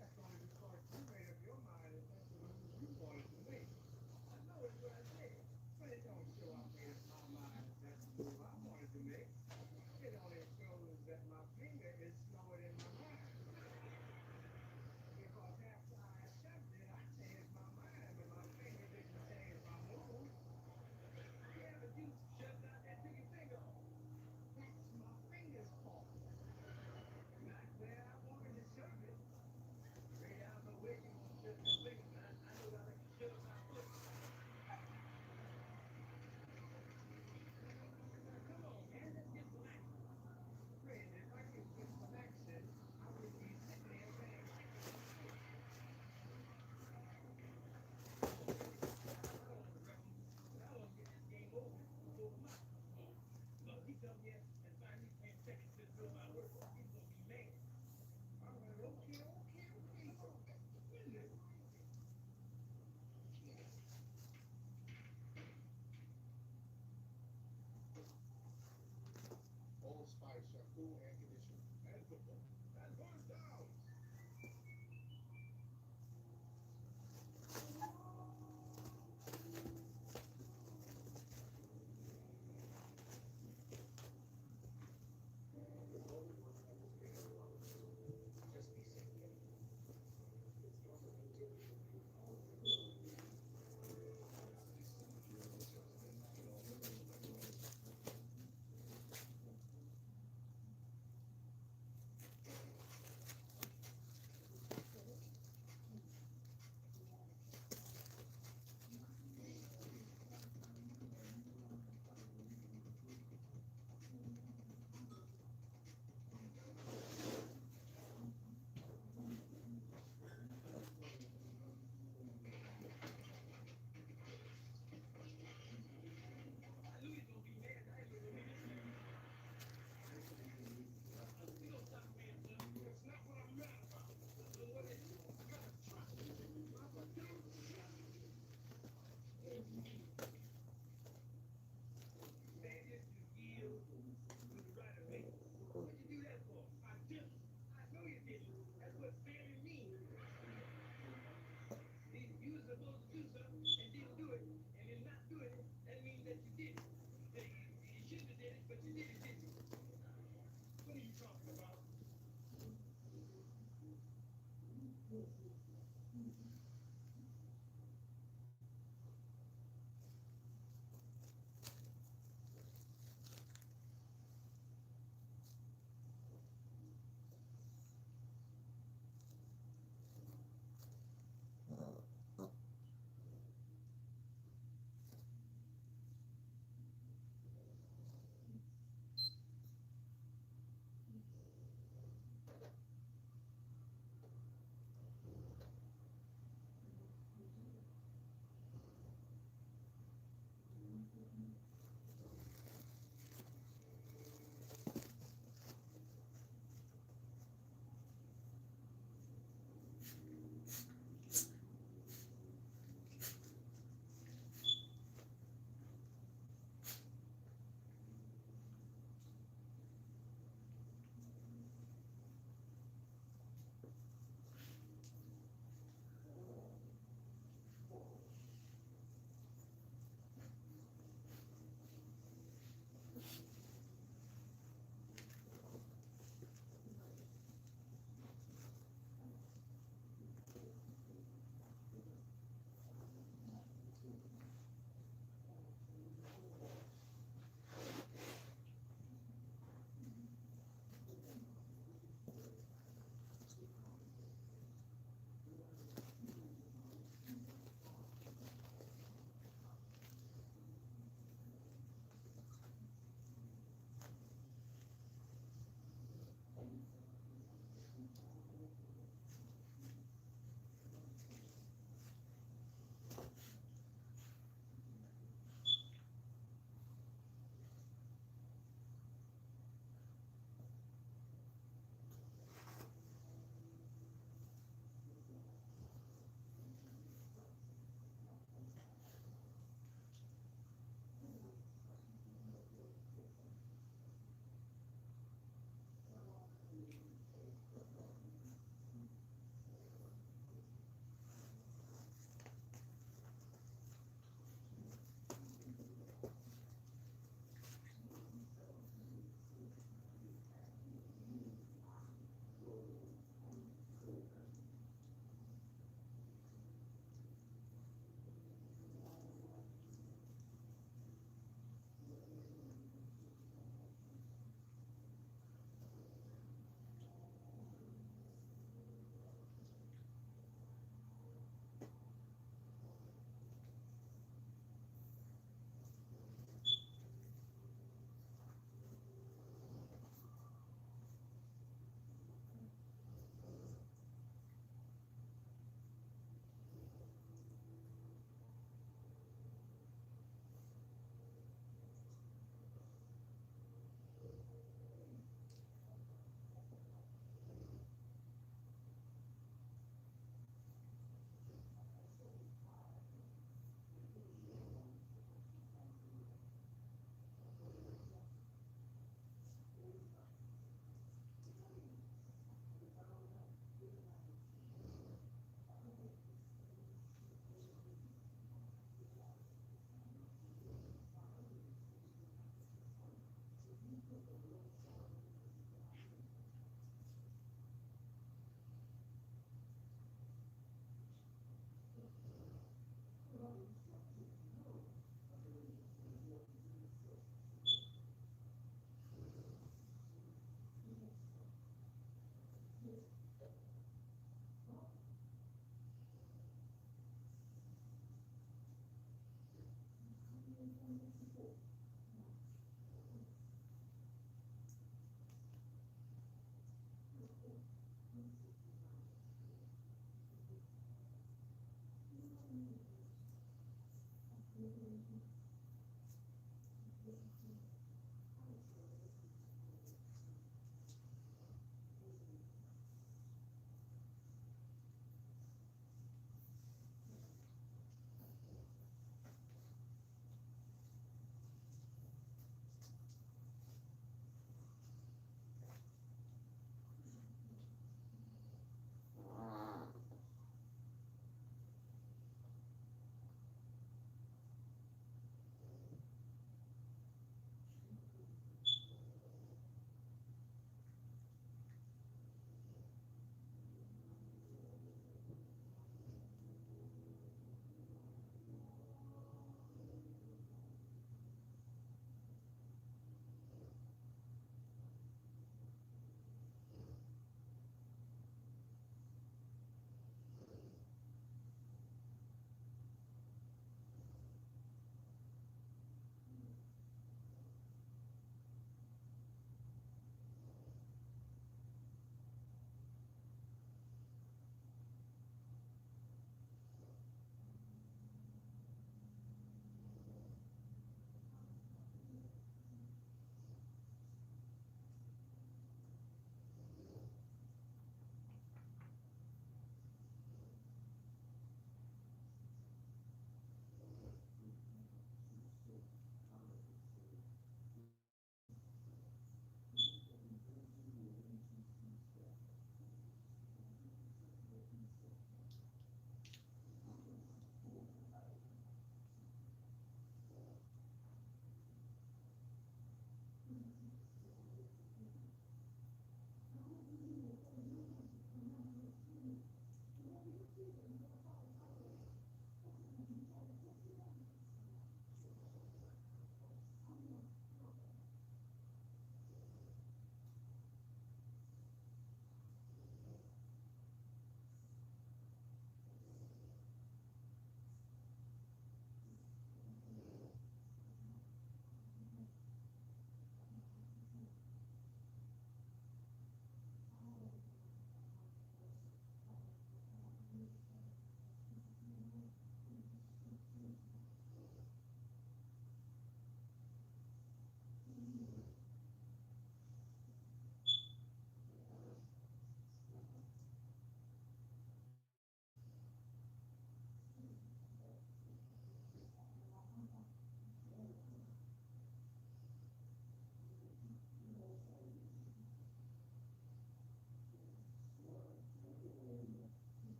That's only because you made up your mind that that's the rules you wanted to make. I know it's what I said, but it don't show I made up my mind that that's the move I wanted to make. It only shows that my finger is slower than my mind. Because after I shoved it, I changed my mind, but my finger didn't change my move. Yeah, but you shoved out there, took your finger off. That's my finger's fault. Not where I wanted to shove it. Ray, I don't know where you want to shove your finger, but I know I like to shove my foot. Now, come on, man, let's get some action. Ray, if I could get some action, I would be sitting there paying attention to my foot. I don't want to wreck him, but I want to get this game over before the month comes home. Look, he come here and find me paying attention to doing my work. He's going to be mad. All right, okay. Goodness. Old Spice, shampoo, and conditioner. And football. That's one down. Just be safe. I knew he was going to be mad. I ain't going to be this mad. We don't stop being stuff. That's not what I'm mad about. So what is it? I got to trust. Mama, don't trust. Maybe if you yield with the right of way. What'd you do that for? I just. I know you didn't. That's what failing means. You were supposed to do something and didn't do it, and in not doing it, that means that you did it. You shouldn't have did it, but you did it, didn't you? What are you talking about?